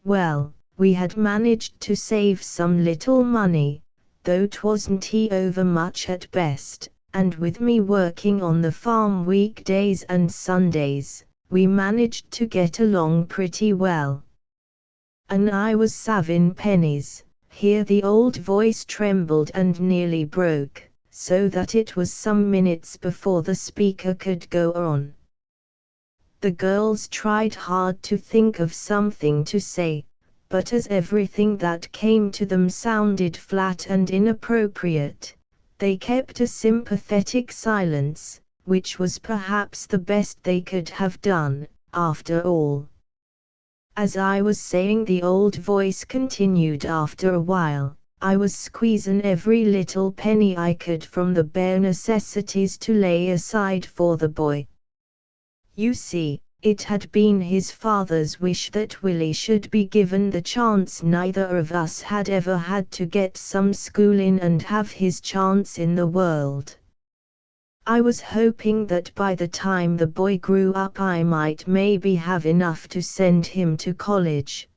Well, we had managed to save some little money, though 'twasn't over much at best, and with me working on the farm weekdays and Sundays, we managed to get along pretty well. And I was savin' pennies. Here the old voice trembled and nearly broke, so that it was some minutes before the speaker could go on. The girls tried hard to think of something to say, but as everything that came to them sounded flat and inappropriate, they kept a sympathetic silence, which was perhaps the best they could have done, after all. As I was saying, the old voice continued after a while, I was squeezin' every little penny I could from the bare necessities to lay aside for the boy. You see, it had been his father's wish that Willie should be given the chance. Neither of us had ever had to get some schoolin' and have his chance in the world. I was hoping that by the time the boy grew up I might maybe have enough to send him to college.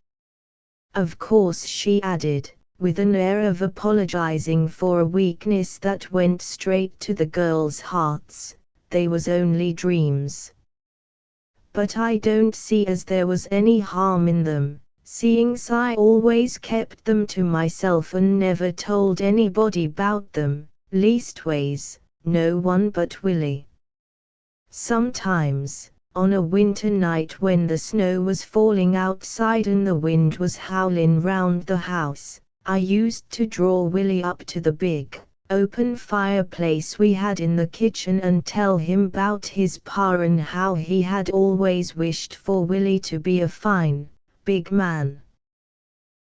Of course, she added, with an air of apologizing for a weakness that went straight to the girls' hearts, they was only dreams. but I don't see as there was any harm in them, seeing's I always kept them to myself and never told anybody 'bout them, leastways, no one but Willie. Sometimes, on a winter night when the snow was falling outside and the wind was howling round the house, I used to draw Willie up to the big, open fireplace we had in the kitchen and tell him 'bout his pa and how he had always wished for Willie to be a fine, big man.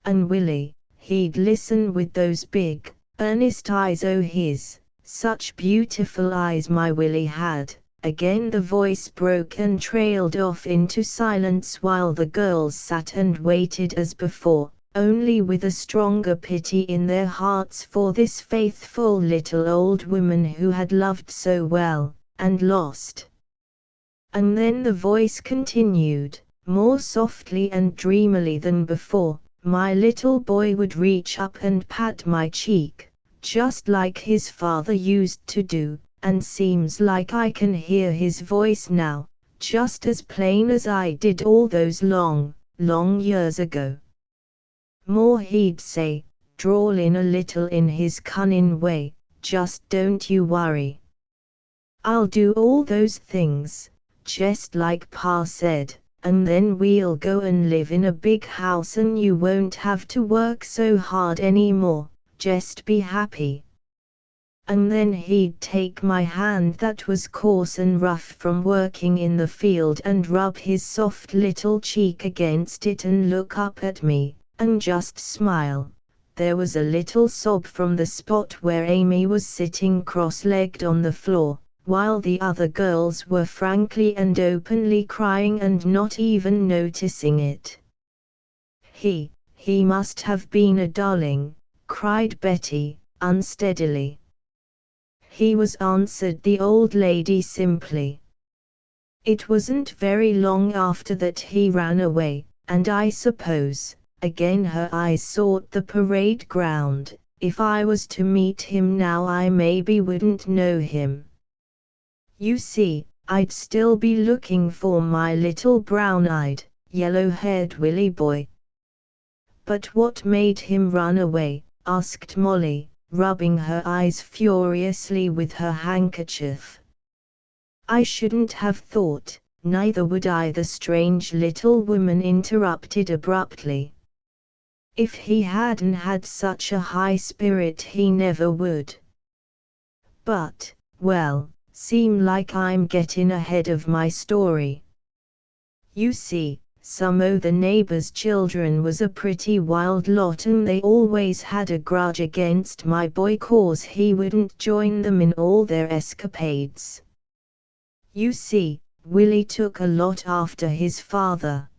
And Willie, he'd listen with those big, earnest eyes o' his, such beautiful eyes my Willie had. Again the voice broke and trailed off into silence while the girls sat and waited as before, only with a stronger pity in their hearts for this faithful little old woman who had loved so well, and lost. And then the voice continued, more softly and dreamily than before, my little boy would reach up and pat my cheek, just like his father used to do. And seems like I can hear his voice now, just as plain as I did all those long, long years ago. More he'd say, drawling a little in his cunning way, just don't you worry. I'll do all those things, just like Pa said, and then we'll go and live in a big house and you won't have to work so hard anymore, just be happy. And then he'd take my hand that was coarse and rough from working in the field and rub his soft little cheek against it and look up at me, and just smile. There was a little sob from the spot where Amy was sitting cross-legged on the floor, while the other girls were frankly and openly crying and not even noticing it. He must have been a darling, cried Betty, unsteadily. He was, answered the old lady simply. It wasn't very long after that he ran away, and I suppose, again her eyes sought the parade ground, if I was to meet him now I maybe wouldn't know him. You see, I'd still be looking for my little brown-eyed, yellow-haired Willie boy. But what made him run away? Asked Molly, rubbing her eyes furiously with her handkerchief. I shouldn't have thought, neither would I, the strange little woman interrupted abruptly. If he hadn't had such a high spirit he never would. But, well, seem like I'm getting ahead of my story. You see, some o' the neighbors' children was a pretty wild lot and they always had a grudge against my boy 'cause he wouldn't join them in all their escapades. You see, Willie took a lot after his father.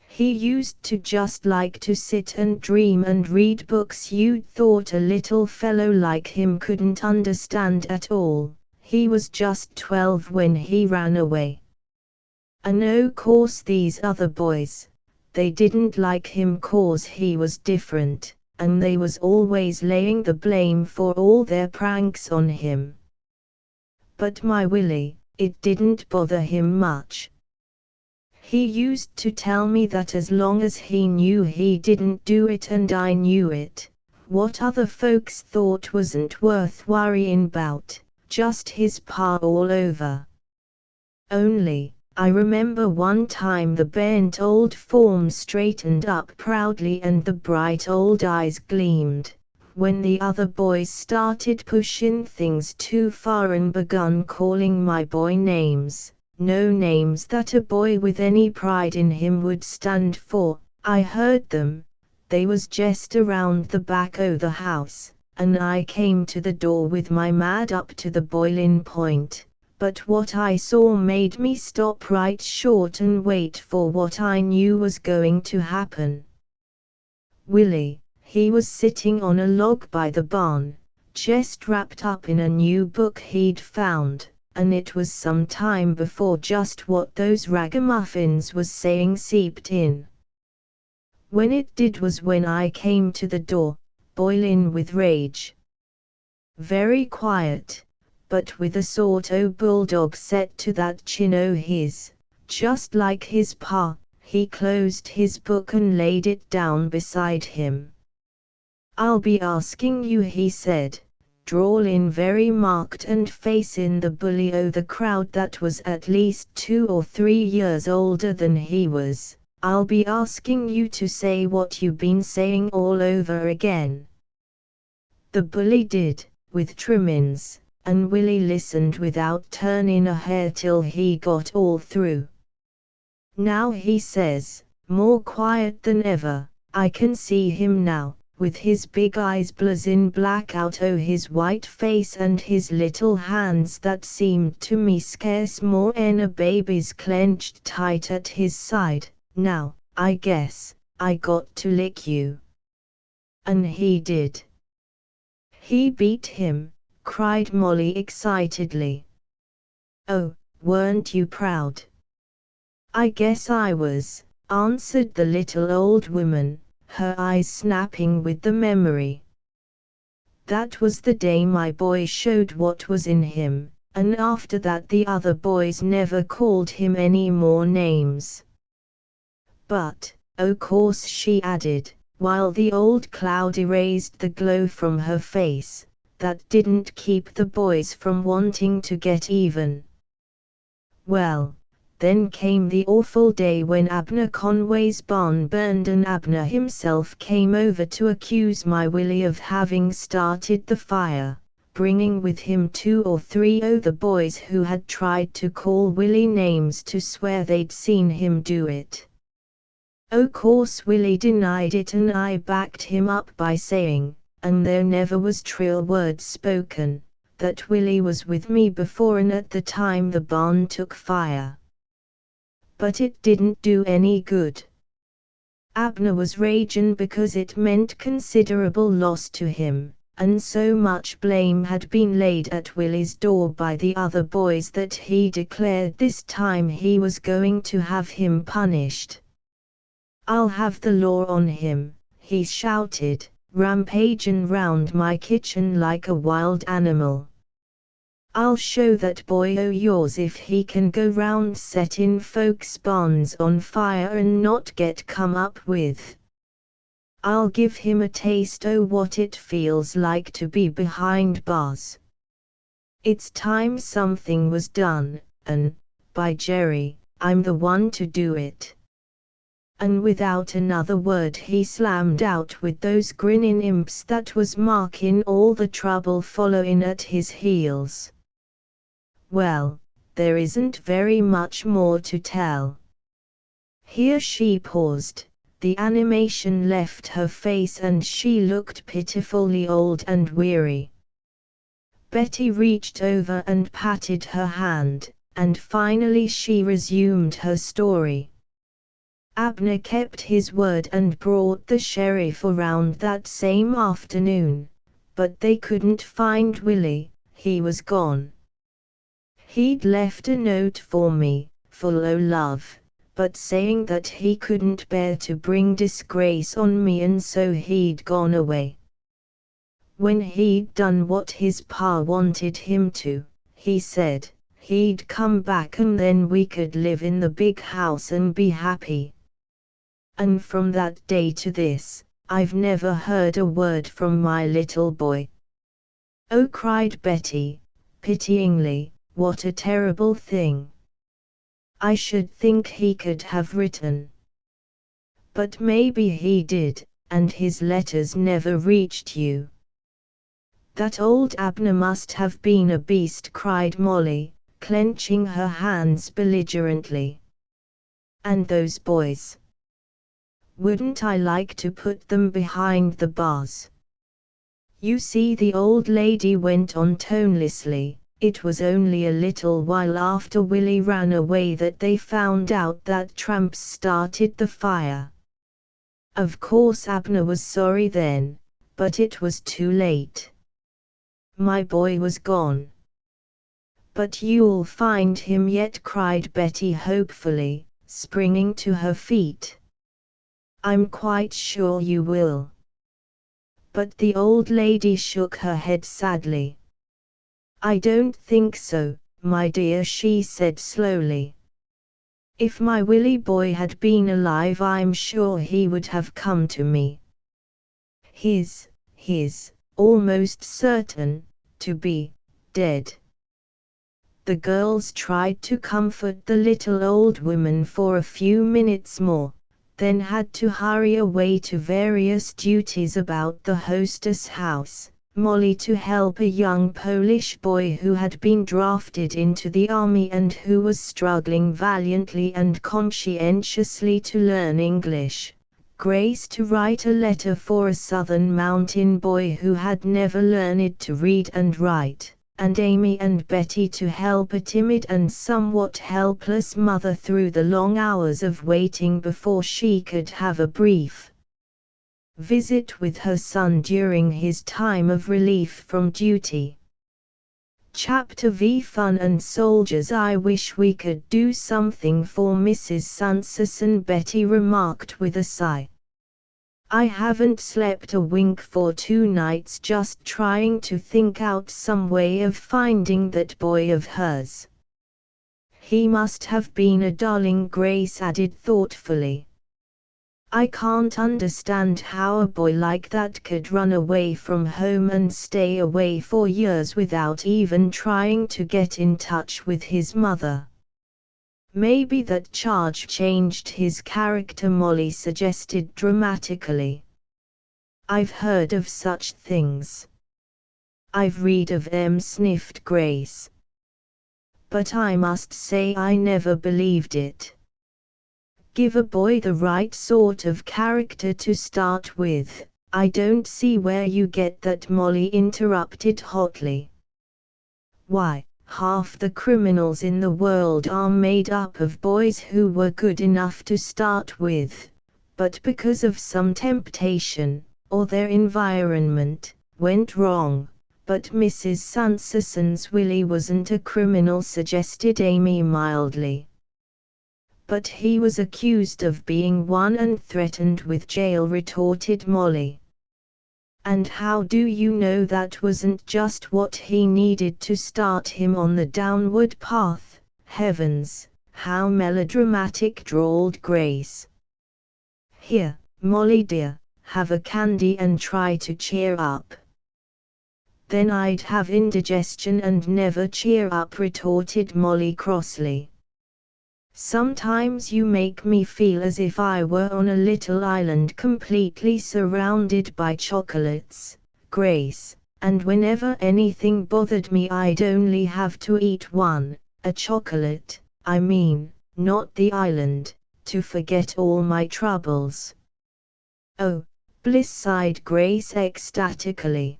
He used to just like to sit and dream and read books you'd thought a little fellow like him couldn't understand at all. He was just 12 when he ran away. And o' course these other boys, they didn't like him 'cause he was different, and they was always laying the blame for all their pranks on him. But my Willie, it didn't bother him much. He used to tell me that as long as he knew he didn't do it and I knew it, what other folks thought wasn't worth worrying 'bout, just his pa all over. Only, I remember one time the bent old form straightened up proudly and the bright old eyes gleamed, when the other boys started pushing things too far and begun calling my boy names, no names that a boy with any pride in him would stand for. I heard them, they was just around the back o' the house, and I came to the door with my mad up to the boiling point. But what I saw made me stop right short and wait for what I knew was going to happen. Willie, he was sitting on a log by the barn, just wrapped up in a new book he'd found, and it was some time before just what those ragamuffins was saying seeped in. When it did was when I came to the door, boiling with rage. Very quiet, but with a sort o' bulldog set to that chin o' his, Just like his pa, he closed his book and laid it down beside him. "I'll be asking you," he said, drawling very marked and facing the bully o' the crowd that was at least 2 or 3 years older than he was. "I'll be asking you to say what you been saying all over again." The bully did, with trimmings, and Willie listened without turning a hair till he got all through. "Now," he says, more quiet than ever, "I can see him now, with his big eyes blazing black out o' his white face and his little hands that seemed to me scarce more 'en a baby's clenched tight at his side. Now, I guess, I got to lick you." And he did. "He beat him," cried Molly excitedly. "Oh, weren't you proud?" "I guess I was," answered the little old woman, her eyes snapping with the memory. "That was the day my boy showed what was in him, and after that the other boys never called him any more names. But, o' course," she added, while the old cloud erased the glow from her face, "that didn't keep the boys from wanting to get even. Well, then came the awful day when Abner Conway's barn burned and Abner himself came over to accuse my Willie of having started the fire, bringing with him 2 or 3 o' the boys who had tried to call Willie names to swear they'd seen him do it. O' course Willie denied it and I backed him up by saying, and there never was trill words spoken, that Willie was with me before and at the time the barn took fire. But it didn't do any good. Abner was ragin' because it meant considerable loss to him, and so much blame had been laid at Willie's door by the other boys that he declared this time he was going to have him punished. "I'll have the law on him," he shouted, rampagin' round my kitchen like a wild animal. "I'll show that boy o' yours if he can go round settin' folks' barns on fire and not get come up with. I'll give him a taste o' what it feels like to be behind bars. It's time something was done, and, by Jerry, I'm the one to do it." And without another word he slammed out with those grinning imps that was marking all the trouble following at his heels. Well, there isn't very much more to tell. Here she paused, the animation left her face and she looked pitifully old and weary. Betty reached over and patted her hand, and finally she resumed her story. Abner kept his word and brought the sheriff around that same afternoon, but they couldn't find Willie, he was gone. He'd left a note for me, full o' love, but saying that he couldn't bear to bring disgrace on me and so he'd gone away. When he'd done what his pa wanted him to, he said, he'd come back and then we could live in the big house and be happy. And from that day to this, I've never heard a word from my little boy." "Oh," cried Betty, pityingly, "what a terrible thing. I should think he could have written." "But maybe he did, and his letters never reached you." "That old Abner must have been a beast," cried Molly, clenching her hands belligerently. "And those boys. Wouldn't I like to put them behind the bars?" "You see," the old lady went on tonelessly, "it was only a little while after Willie ran away that they found out that tramps started the fire. Of course Abner was sorry then, but it was too late. My boy was gone." "But you'll find him yet," cried Betty hopefully, springing to her feet. "I'm quite sure you will." But the old lady shook her head sadly. "I don't think so, my dear," she said slowly. If my Willie boy had been alive, I'm sure he would have come to me. He's almost certain to be dead. The girls tried to comfort the little old woman for a few minutes more, then had to hurry away to various duties about the hostess house. Molly to help a young Polish boy who had been drafted into the army and who was struggling valiantly and conscientiously to learn English. Grace to write a letter for a southern mountain boy who had never learned to read and write, and Amy and Betty to help a timid and somewhat helpless mother through the long hours of waiting before she could have a brief visit with her son during his time of relief from duty. Chapter V Fun and Soldiers. I wish we could do something for Mrs. Sanderson, Betty remarked with a sigh. I haven't slept a wink for 2 nights just trying to think out some way of finding that boy of hers. He must have been a darling, Grace added thoughtfully. I can't understand how a boy like that could run away from home and stay away for years without even trying to get in touch with his mother. Maybe that charge changed his character, Molly suggested dramatically. I've heard of such things. I've read of them, sniffed Grace. But I must say I never believed it. Give a boy the right sort of character to start with. I don't see where you get that, Molly interrupted hotly. Why, half the criminals in the world are made up of boys who were good enough to start with, but because of some temptation, or their environment, went wrong. But Mrs. Sanderson's Willie wasn't a criminal, suggested Amy mildly. But he was accused of being one and threatened with jail, retorted Molly. And how do you know that wasn't just what he needed to start him on the downward path? Heavens, how melodramatic, drawled Grace. Here, Molly dear, have a candy and try to cheer up. Then I'd have indigestion and never cheer up, retorted Molly crossly. Sometimes you make me feel as if I were on a little island completely surrounded by chocolates, Grace, and whenever anything bothered me I'd only have to eat one, a chocolate, I mean, not the island, to forget all my troubles. Oh, bliss, sighed Grace ecstatically.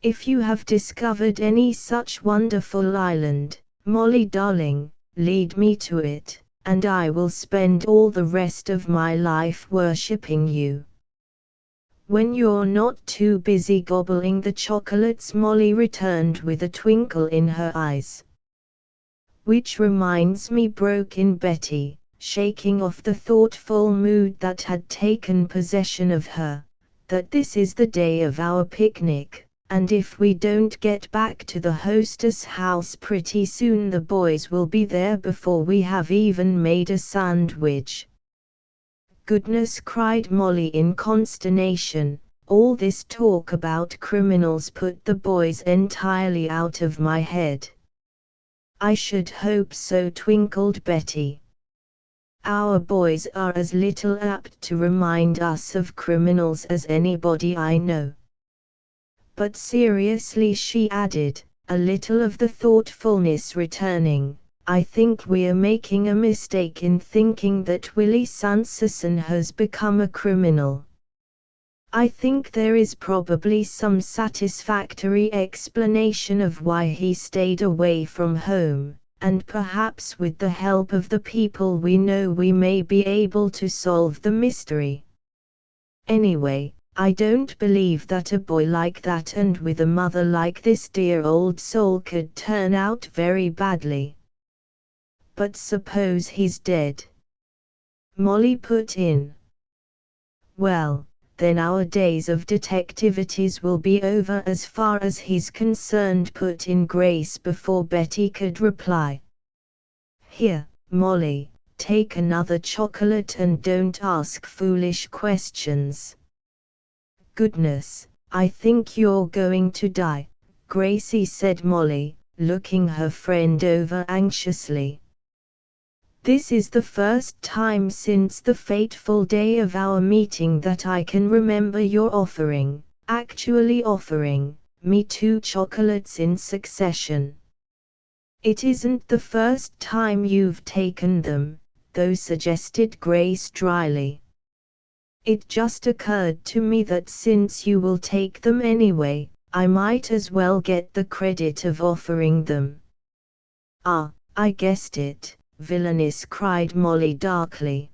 If you have discovered any such wonderful island, Molly darling, lead me to it, and I will spend all the rest of my life worshipping you. When you're not too busy gobbling the chocolates, Molly returned with a twinkle in her eyes. Which reminds me, broke in Betty, shaking off the thoughtful mood that had taken possession of her, that this is the day of our picnic. And if we don't get back to the hostess house pretty soon, the boys will be there before we have even made a sandwich. Goodness, cried Molly in consternation, all this talk about criminals put the boys entirely out of my head. I should hope so, twinkled Betty. Our boys are as little apt to remind us of criminals as anybody I know. But seriously, she added, a little of the thoughtfulness returning, I think we're making a mistake in thinking that Willie Sanderson has become a criminal. I think there is probably some satisfactory explanation of why he stayed away from home, and perhaps with the help of the people we know we may be able to solve the mystery. Anyway, I don't believe that a boy like that and with a mother like this dear old soul could turn out very badly. But suppose he's dead? Molly put in. Well, then our days of detectivities will be over as far as he's concerned, put in Grace before Betty could reply. Here, Molly, take another chocolate and don't ask foolish questions. Goodness, I think you're going to die, Gracie said Molly, looking her friend over anxiously. This is the first time since the fateful day of our meeting that I can remember your actually offering, me 2 chocolates in succession. It isn't the first time you've taken them, though, suggested Grace dryly. It just occurred to me that since you will take them anyway, I might as well get the credit of offering them. Ah, I guessed it, villainess, cried Molly darkly.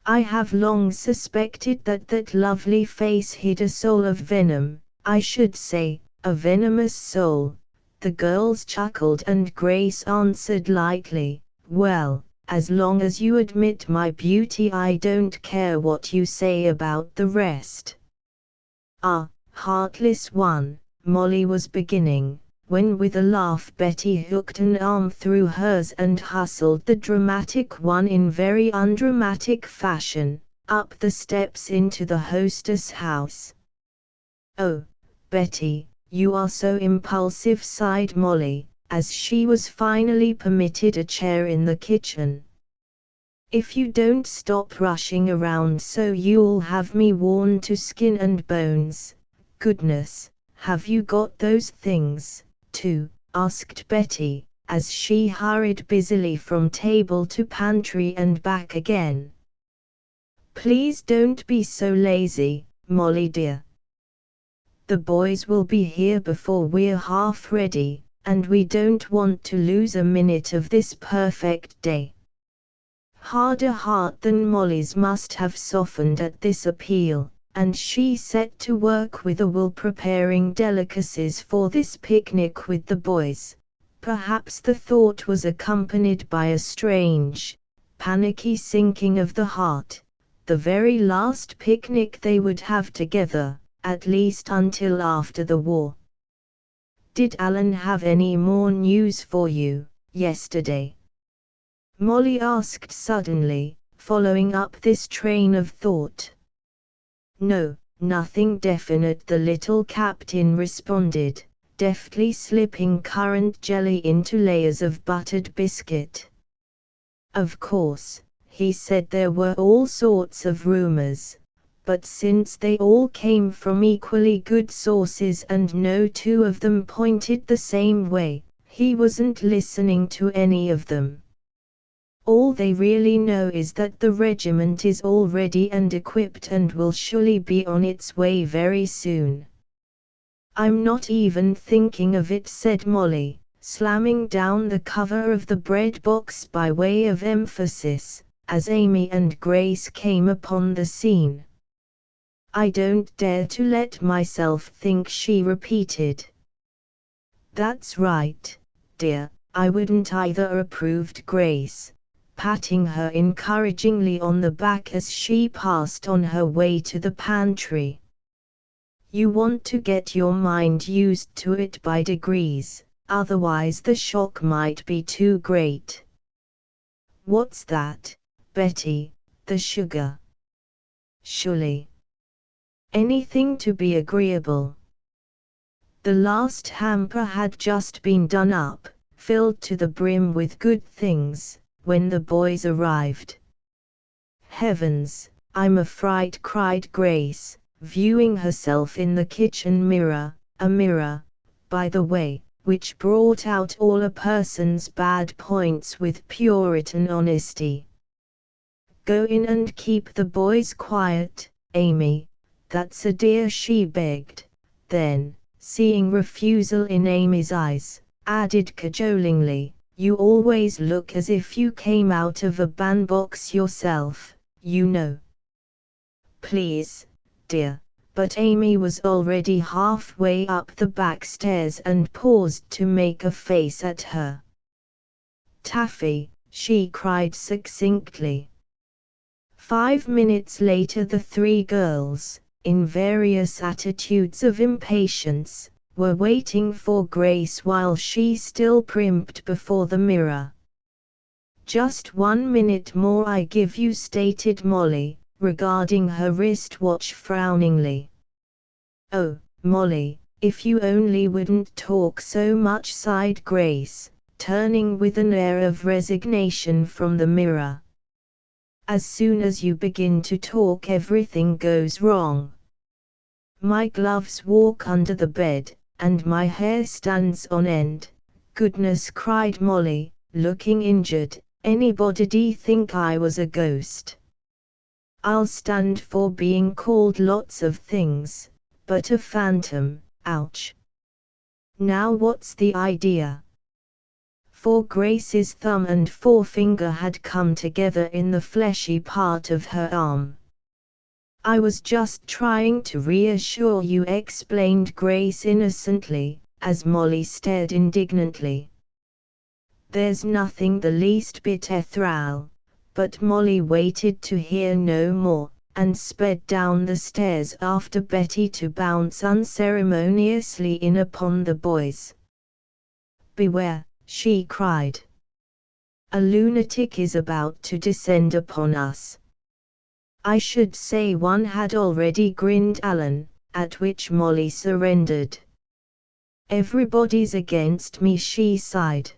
I have long suspected that that lovely face hid a soul of venom, I should say, a venomous soul. The girls chuckled and Grace answered lightly, well, as long as you admit my beauty I don't care what you say about the rest. Ah, heartless one, Molly was beginning, when with a laugh Betty hooked an arm through hers and hustled the dramatic one in very undramatic fashion, up the steps into the hostess house. Oh, Betty, you are so impulsive, sighed Molly, as she was finally permitted a chair in the kitchen. If you don't stop rushing around so you'll have me worn to skin and bones. Goodness, have you got those things, too? Asked Betty, as she hurried busily from table to pantry and back again. Please don't be so lazy, Molly dear. The boys will be here before we're half ready, and we don't want to lose a minute of this perfect day. Harder heart than Molly's must have softened at this appeal, and she set to work with a will preparing delicacies for this picnic with the boys. Perhaps the thought was accompanied by a strange, panicky sinking of the heart, the very last picnic they would have together, at least until after the war. Did Alan have any more news for you yesterday? Molly asked suddenly, following up this train of thought. No, nothing definite, the little captain responded, deftly slipping currant jelly into layers of buttered biscuit. Of course, he said there were all sorts of rumors, but since they all came from equally good sources and no 2 of them pointed the same way, he wasn't listening to any of them. All they really know is that the regiment is all ready and equipped and will surely be on its way very soon. I'm not even thinking of it, said Molly, slamming down the cover of the bread box by way of emphasis, as Amy and Grace came upon the scene. I don't dare to let myself think, she repeated. That's right, dear, I wouldn't either, approved Grace, patting her encouragingly on the back as she passed on her way to the pantry. You want to get your mind used to it by degrees, otherwise the shock might be too great. What's that, Betty? The sugar? Surely. Anything to be agreeable. The last hamper had just been done up, filled to the brim with good things, when the boys arrived. Heavens, I'm a fright, cried Grace, viewing herself in the kitchen mirror, a mirror, by the way, which brought out all a person's bad points with Puritan honesty. Go in and keep the boys quiet, Amy, that's a dear, she begged, then, seeing refusal in Amy's eyes, added cajolingly, you always look as if you came out of a bandbox yourself, you know. Please, dear, but Amy was already halfway up the back stairs and paused to make a face at her. Taffy, she cried succinctly. 5 minutes later the 3 girls, in various attitudes of impatience, were waiting for Grace while she still primped before the mirror. Just 1 minute more I give you, stated Molly, regarding her wristwatch frowningly. Oh, Molly, if you only wouldn't talk so much, sighed Grace, turning with an air of resignation from the mirror. As soon as you begin to talk, everything goes wrong. My gloves walk under the bed, and my hair stands on end. Goodness, cried Molly, looking injured. Anybody'd think I was a ghost. I'll stand for being called lots of things, but a phantom, ouch. Now what's the idea? For Grace's thumb and forefinger had come together in the fleshy part of her arm. I was just trying to reassure you, explained Grace innocently, as Molly stared indignantly. There's nothing the least bit ethereal, but Molly waited to hear no more, and sped down the stairs after Betty to bounce unceremoniously in upon the boys. Beware, she cried. A lunatic is about to descend upon us. I should say one had already, grinned Alan, at which Molly surrendered. Everybody's against me, she sighed.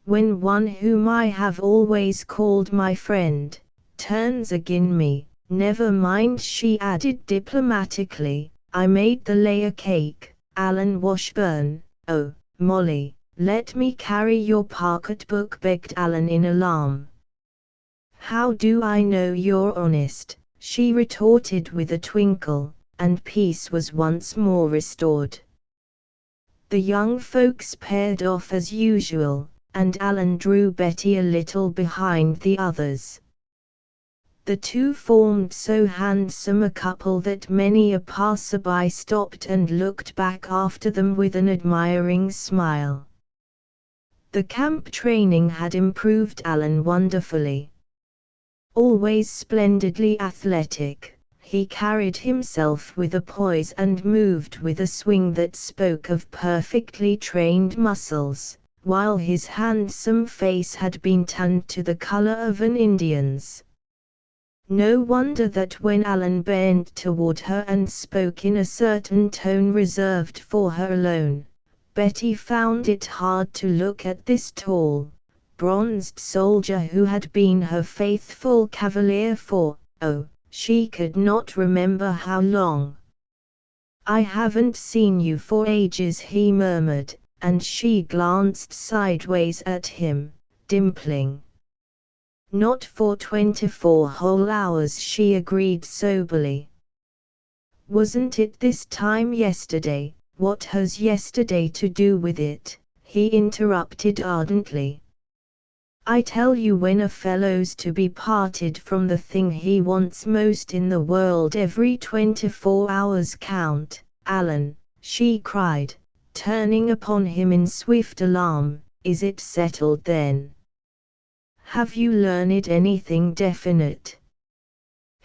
When one whom I have always called my friend, turns agin me, never mind, she added diplomatically, I made the layer cake, Alan Washburn. Oh, Molly, let me carry your pocketbook, begged Alan in alarm. How do I know you're honest? She retorted with a twinkle, and peace was once more restored. The young folks paired off as usual, and Alan drew Betty a little behind the others. The two formed so handsome a couple that many a passerby stopped and looked back after them with an admiring smile. The camp training had improved Alan wonderfully. Always splendidly athletic, he carried himself with a poise and moved with a swing that spoke of perfectly trained muscles, while his handsome face had been tanned to the color of an Indian's. No wonder that when Alan bent toward her and spoke in a certain tone reserved for her alone, Betty found it hard to look at this tall, bronzed soldier who had been her faithful cavalier for, she could not remember how long. I haven't seen you for ages, he murmured, and she glanced sideways at him, dimpling. Not for 24 whole hours, she agreed soberly. Wasn't it this time yesterday? What has yesterday to do with it? He interrupted ardently. I tell you, when a fellow's to be parted from the thing he wants most in the world, every 24 hours count. Alan, she cried, turning upon him in swift alarm, is it settled then? Have you learned anything definite?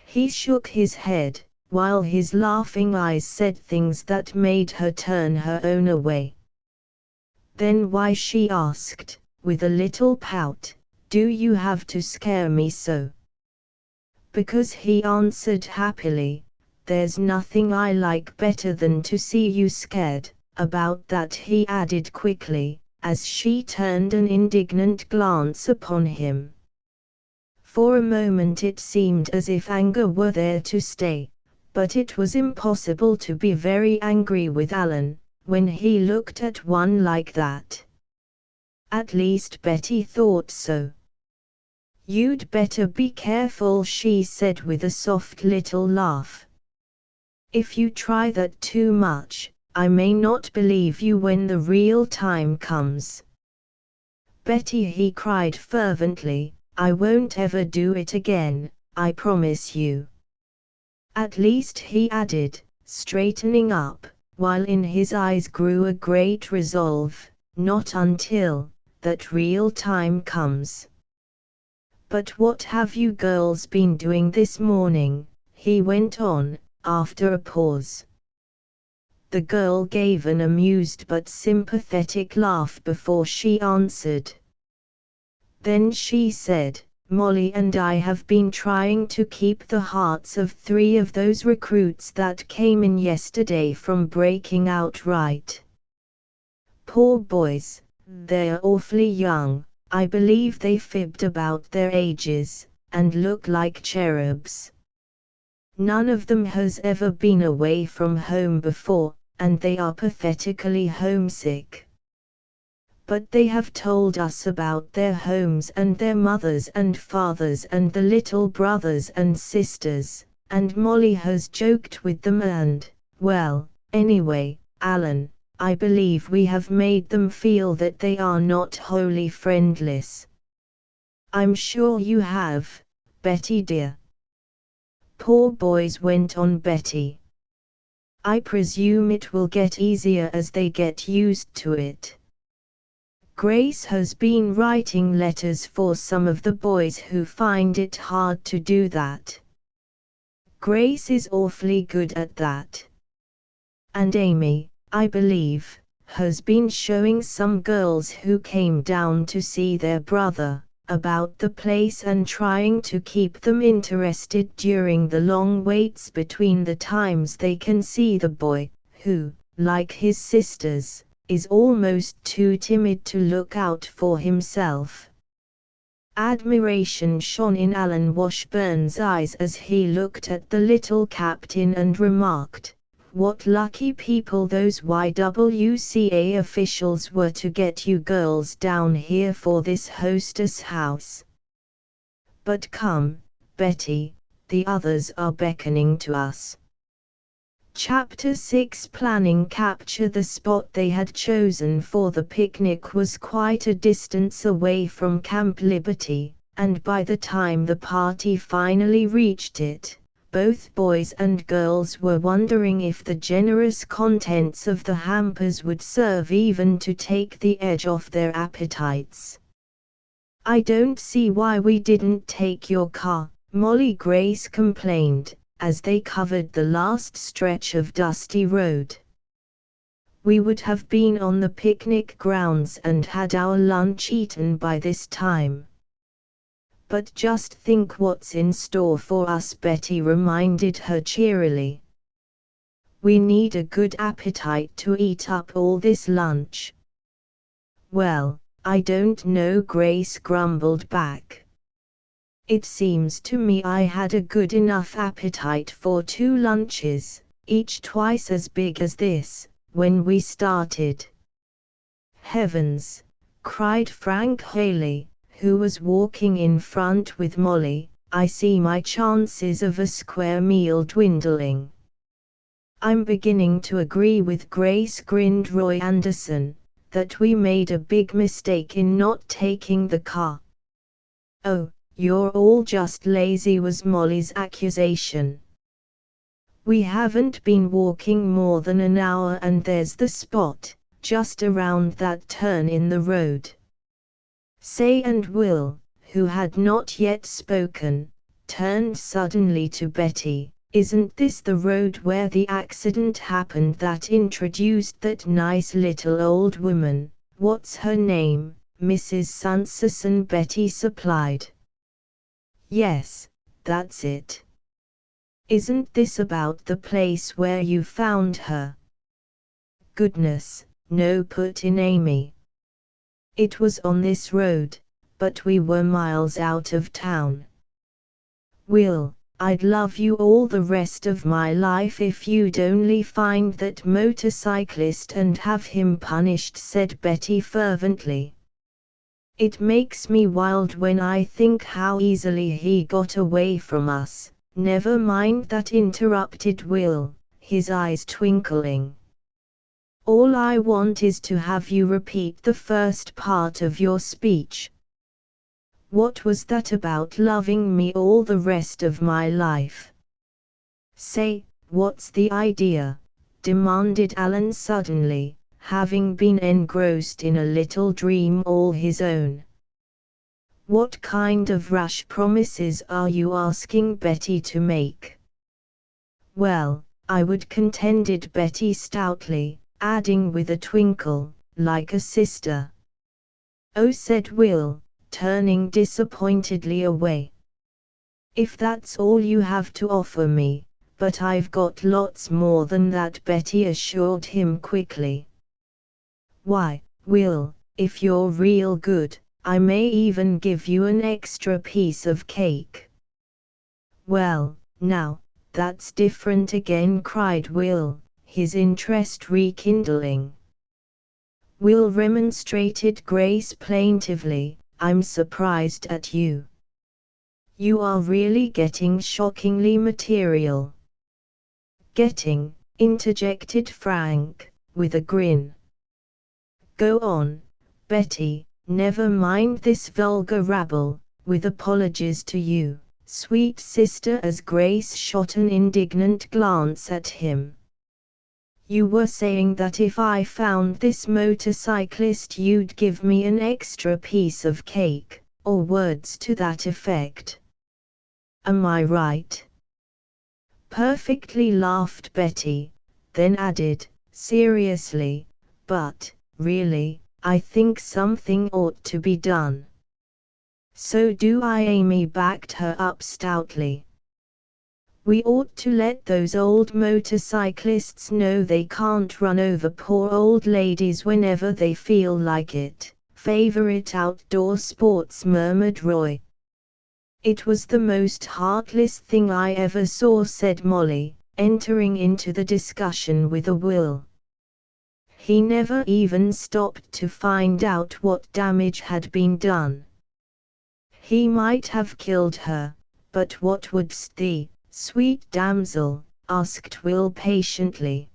He shook his head, while his laughing eyes said things that made her turn her own away. Then why, she asked, with a little pout, do you have to scare me so? Because, he answered happily, there's nothing I like better than to see you scared. About that, he added quickly, as she turned an indignant glance upon him. For a moment it seemed as if anger were there to stay, but it was impossible to be very angry with Alan, when he looked at one like that. At least Betty thought so. You'd better be careful, she said with a soft little laugh. If you try that too much, I may not believe you when the real time comes. Betty, he cried fervently, I won't ever do it again, I promise you. At least, he added, straightening up, while in his eyes grew a great resolve, not until that real time comes. But what have you girls been doing this morning? He went on, after a pause. The girl gave an amused but sympathetic laugh before she answered. Then she said, "Molly and I have been trying to keep the hearts of 3 of those recruits that came in yesterday from breaking out right. Poor boys, they're awfully young. I believe they fibbed about their ages, and look like cherubs. None of them has ever been away from home before, and they are pathetically homesick. But they have told us about their homes and their mothers and fathers and the little brothers and sisters, and Molly has joked with them and, well, anyway, Alan, I believe we have made them feel that they are not wholly friendless. I'm sure you have, Betty dear." "Poor boys," went on Betty. "I presume it will get easier as they get used to it. Grace has been writing letters for some of the boys who find it hard to do that. Grace is awfully good at that. And Amy, I believe, has been showing some girls who came down to see their brother about the place and trying to keep them interested during the long waits between the times they can see the boy, who, like his sisters, is almost too timid to look out for himself." Admiration shone in Alan Washburn's eyes as he looked at the little captain and remarked, "What lucky people those YWCA officials were to get you girls down here for this hostess house. But come, Betty, the others are beckoning to us." Chapter 6. Planning. Capture. The spot they had chosen for the picnic was quite a distance away from Camp Liberty, and by the time the party finally reached it, both boys and girls were wondering if the generous contents of the hampers would serve even to take the edge off their appetites. "I don't see why we didn't take your car," Molly Grace complained, as they covered the last stretch of dusty road. "We would have been on the picnic grounds and had our lunch eaten by this time." "But just think what's in store for us," Betty reminded her cheerily. "We need a good appetite to eat up all this lunch." "Well, I don't know," Grace grumbled back. "It seems to me I had a good enough appetite for 2 lunches, each twice as big as this, when we started." "Heavens!" cried Frank Haley, who was walking in front with Molly, "I see my chances of a square meal dwindling." "I'm beginning to agree with Grace," grinned Roy Anderson, "that we made a big mistake in not taking the car." "Oh, you're all just lazy," was Molly's accusation. "We haven't been walking more than an hour and there's the spot, just around that turn in the road." Say and Will, who had not yet spoken, turned suddenly to Betty. "Isn't this the road where the accident happened that introduced that nice little old woman, what's her name, Mrs. Sanderson?" Betty supplied. "Yes, that's it." "Isn't this about the place where you found her?" "Goodness, no," put in Amy. "It was on this road, but we were miles out of town." "Will, I'd love you all the rest of my life if you'd only find that motorcyclist and have him punished," said Betty fervently. "It makes me wild when I think how easily he got away from us." "Never mind that," interrupted Will, his eyes twinkling. "All I want is to have you repeat the first part of your speech." "What was that about loving me all the rest of my life?" "Say, what's the idea?" demanded Alan suddenly, having been engrossed in a little dream all his own. "What kind of rash promises are you asking Betty to make?" "Well, I would," contended Betty stoutly, adding with a twinkle, "like a sister." "Oh," said Will, turning disappointedly away. If that's all you have to offer me, but I've got lots more than that, Betty assured him quickly. Why, Will, if you're real good, I may even give you an extra piece of cake. Well, now, that's different again, cried Will, his interest rekindling. Will remonstrated Grace plaintively, I'm surprised at you. You are really getting shockingly material. Getting, interjected Frank, with a grin. Go on, Betty, never mind this vulgar rabble, with apologies to you, sweet sister, as Grace shot an indignant glance at him. You were saying that if I found this motorcyclist you'd give me an extra piece of cake, or words to that effect. Am I right? Perfectly, laughed Betty, then added, seriously, but, really, I think something ought to be done. So do I, Amy backed her up stoutly. We ought to let those old motorcyclists know they can't run over poor old ladies whenever they feel like it. Favorite outdoor sports, murmured Roy. It was the most heartless thing I ever saw, said Molly, entering into the discussion with a will. He never even stopped to find out what damage had been done. He might have killed her, but what wouldst thee, sweet damsel? Asked Will patiently.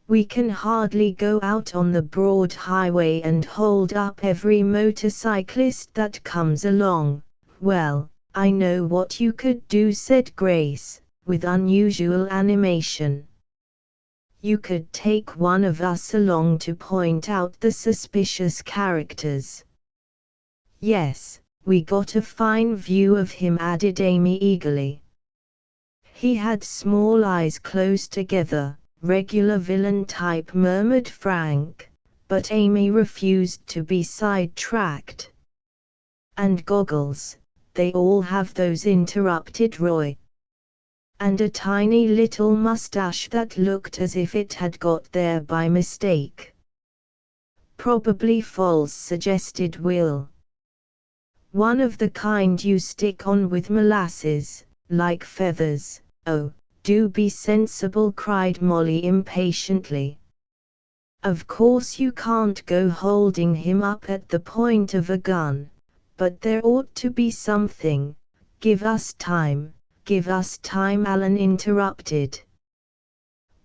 We can hardly go out on the broad highway and hold up every motorcyclist that comes along. Well, I know what you could do, said Grace, with unusual animation. You could take one of us along to point out the suspicious characters. Yes, we got a fine view of him, added Amy eagerly. He had small eyes close together, regular villain type, murmured Frank, but Amy refused to be sidetracked. And goggles, they all have those, interrupted Roy. And a tiny little mustache that looked as if it had got there by mistake. Probably false, suggested Will. One of the kind you stick on with molasses, like feathers. Oh, do be sensible, cried Molly impatiently. Of course you can't go holding him up at the point of a gun, but there ought to be something. Give us time, Alan interrupted.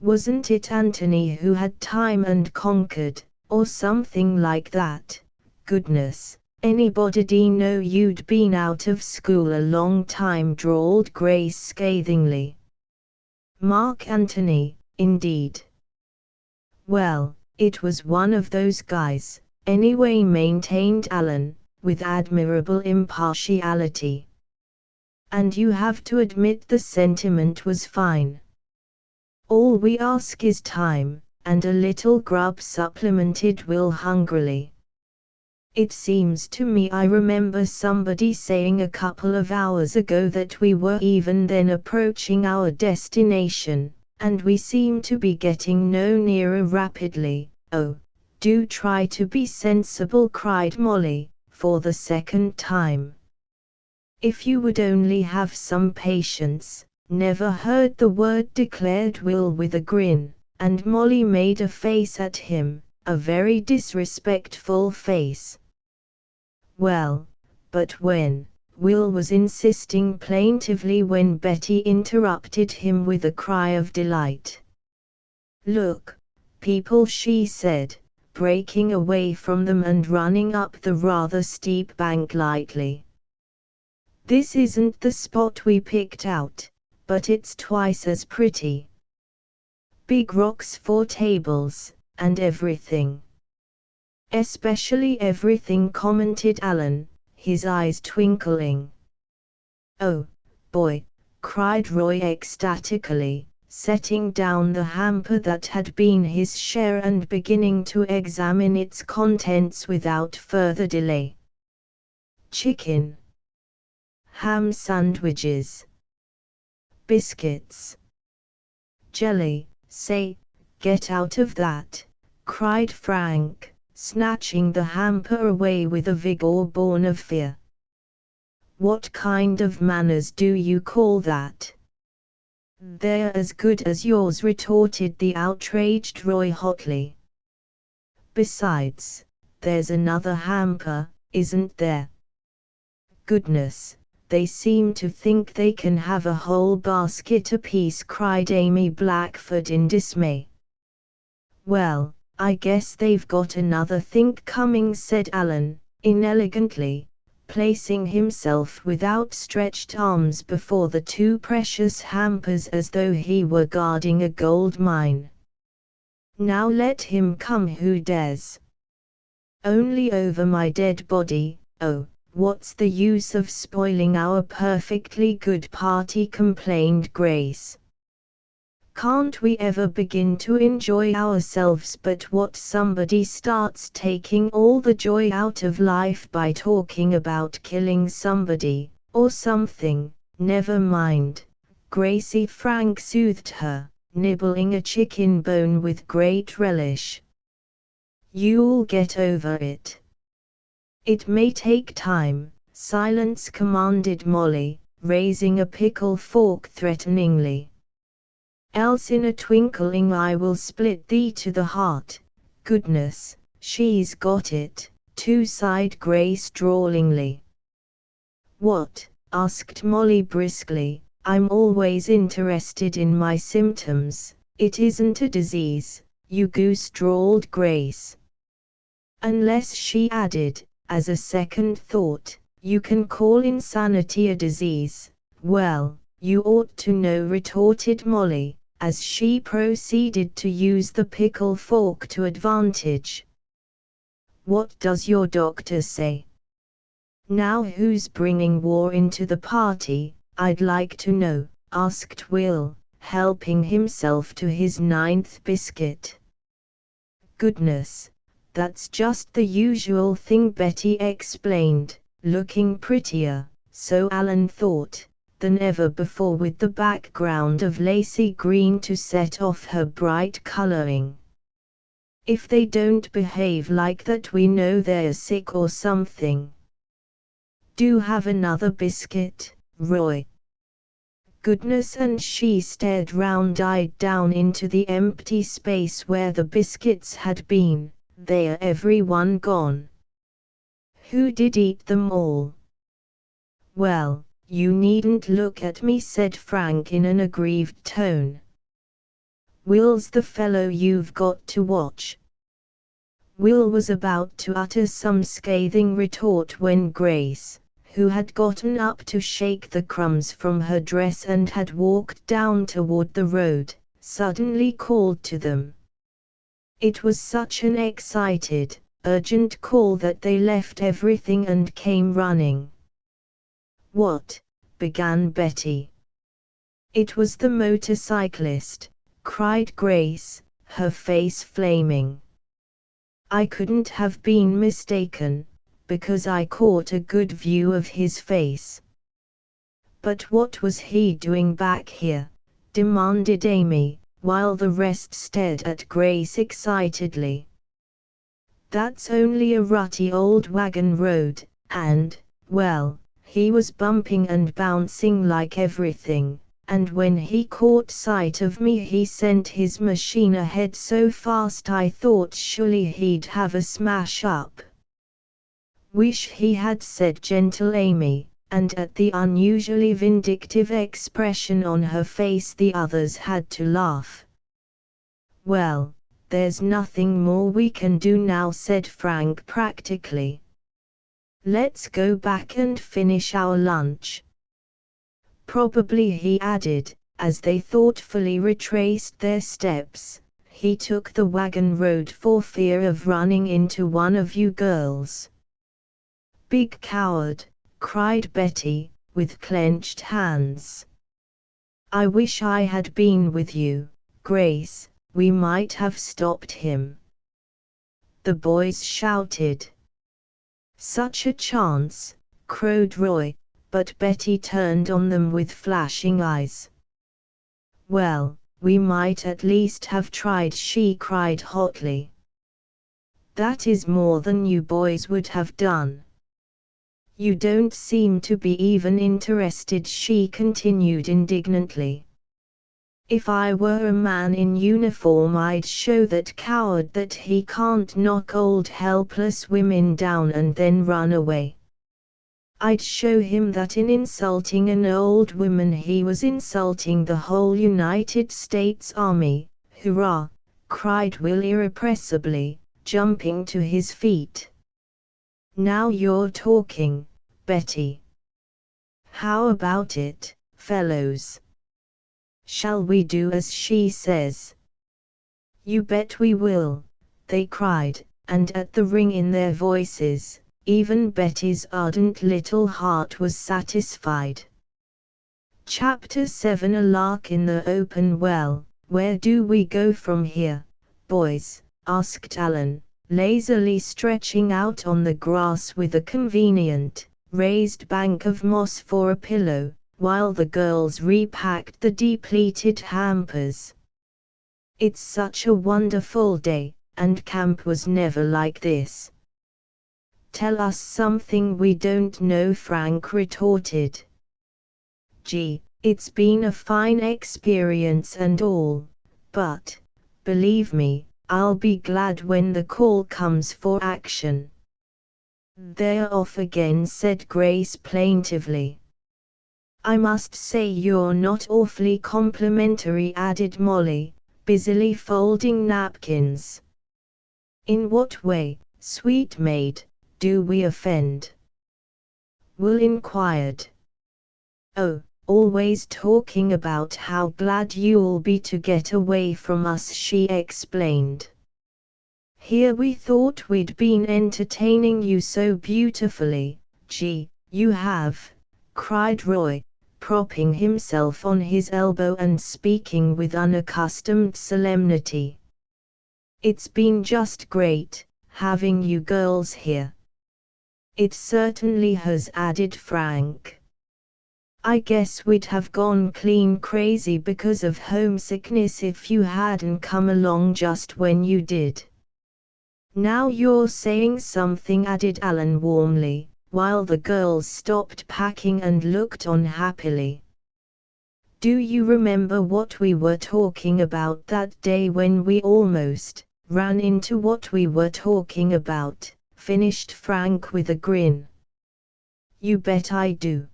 Wasn't it Anthony who had time and conquered, or something like that? Goodness, anybody'd know you'd been out of school a long time, drawled Grace scathingly. Mark Antony, indeed. Well, it was one of those guys, anyway, maintained Alan, with admirable impartiality. And you have to admit the sentiment was fine. All we ask is time, and a little grub, supplemented Will hungrily. It seems to me I remember somebody saying a couple of hours ago that we were even then approaching our destination, and we seem to be getting no nearer rapidly. Oh, do try to be sensible, cried Molly, for the second time. If you would only have some patience. Never heard the word, declared Will with a grin, and Molly made a face at him, a very disrespectful face. Well, but when, Will was insisting plaintively when Betty interrupted him with a cry of delight. Look, people, she said, breaking away from them and running up the rather steep bank lightly. This isn't the spot we picked out, but it's twice as pretty. Big rocks for tables, and everything. Especially everything, commented Alan, his eyes twinkling. Oh, boy, cried Roy ecstatically, setting down the hamper that had been his share and beginning to examine its contents without further delay. chicken, ham sandwiches, biscuits, jelly. Say, get out of that, cried Frank, snatching the hamper away with a vigor born of fear. What kind of manners do you call that? They're as good as yours, retorted the outraged Roy hotly. Besides, there's another hamper, isn't there? Goodness, they seem to think they can have a whole basket apiece, cried Amy Blackford in dismay. Well, I guess they've got another think coming, said Alan, inelegantly, placing himself with outstretched arms before the two precious hampers as though he were guarding a gold mine. Now let him come who dares. Only over my dead body. Oh, what's the use of spoiling our perfectly good party, complained Grace. Can't we ever begin to enjoy ourselves? But what, somebody starts taking all the joy out of life by talking about killing somebody, or something. Never mind, Gracie, Frank soothed her, nibbling a chicken bone with great relish. You'll get over it. It may take time. Silence, commanded Molly, raising a pickle fork threateningly. Else in a twinkling I will split thee to the heart. Goodness, she's got it, too, sighed Grace drawlingly. What? Asked Molly briskly. I'm always interested in my symptoms. It isn't a disease, you goose, drawled Grace. Unless, she added, as a second thought, you can call insanity a disease. Well, you ought to know, retorted Molly, as she proceeded to use the pickle fork to advantage. What does your doctor say? Now who's bringing war into the party, I'd like to know, asked Will, helping himself to his 9th biscuit. Goodness, that's just the usual thing, Betty explained, looking prettier, so Alan thought, than ever before, with the background of lacy green to set off her bright coloring. If they don't behave like that, we know they're sick or something. Do have another biscuit, Roy. Goodness, and she stared round-eyed down into the empty space where the biscuits had been. They're every one gone. Who did eat them all? Well, you needn't look at me, said Frank in an aggrieved tone. Will's the fellow you've got to watch. Will was about to utter some scathing retort when Grace, who had gotten up to shake the crumbs from her dress and had walked down toward the road, suddenly called to them. It was such an excited, urgent call that they left everything and came running. What? Began Betty. It was the motorcyclist, cried Grace, her face flaming. I couldn't have been mistaken, because I caught a good view of his face. But what was he doing back here? Demanded Amy, while the rest stared at Grace excitedly. That's only a rutty old wagon road, and, well, he was bumping and bouncing like everything, and when he caught sight of me he sent his machine ahead so fast I thought surely he'd have a smash up. Wish he had, said gentle Amy, and at the unusually vindictive expression on her face the others had to laugh. Well, there's nothing more we can do now, said Frank practically. Let's go back and finish our lunch. Probably, he added, as they thoughtfully retraced their steps, he took the wagon road for fear of running into one of you girls. Big coward, cried Betty, with clenched hands. I wish I had been with you, Grace, we might have stopped him. The boys shouted. Such a chance, crowed Roy, but Betty turned on them with flashing eyes. "Well, we might at least have tried," she cried hotly. "That is more than you boys would have done. You don't seem to be even interested," she continued indignantly. "If I were a man in uniform I'd show that coward that he can't knock old helpless women down and then run away. I'd show him that in insulting an old woman he was insulting the whole United States Army." "Hurrah!" cried Will irrepressibly, jumping to his feet. "Now you're talking, Betty. How about it, fellows? Shall we do as she says?" "You bet we will," they cried, and at the ring in their voices, even Betty's ardent little heart was satisfied. Chapter 7 A Lark in the Open. "Well, where do we go from here, boys?" asked Alan, lazily stretching out on the grass with a convenient, raised bank of moss for a pillow, while the girls repacked the depleted hampers. "It's such a wonderful day, and camp was never like this." "Tell us something we don't know," Frank retorted. "Gee, it's been a fine experience and all, but, believe me, I'll be glad when the call comes for action." "They're off again," said Grace plaintively. "I must say you're not awfully complimentary," added Molly, busily folding napkins. "In what way, sweet maid, do we offend?" Will inquired. "Oh, always talking about how glad you'll be to get away from us," she explained. "Here we thought we'd been entertaining you so beautifully." "Gee, you have," cried Roy, propping himself on his elbow and speaking with unaccustomed solemnity. "It's been just great, having you girls here." "It certainly has," added Frank. "I guess we'd have gone clean crazy because of homesickness if you hadn't come along just when you did." "Now you're saying something," added Alan warmly, while the girls stopped packing and looked on happily. "Do you remember what we were talking about that day when we almost ran into what we were talking about?" finished Frank with a grin. "You bet I do."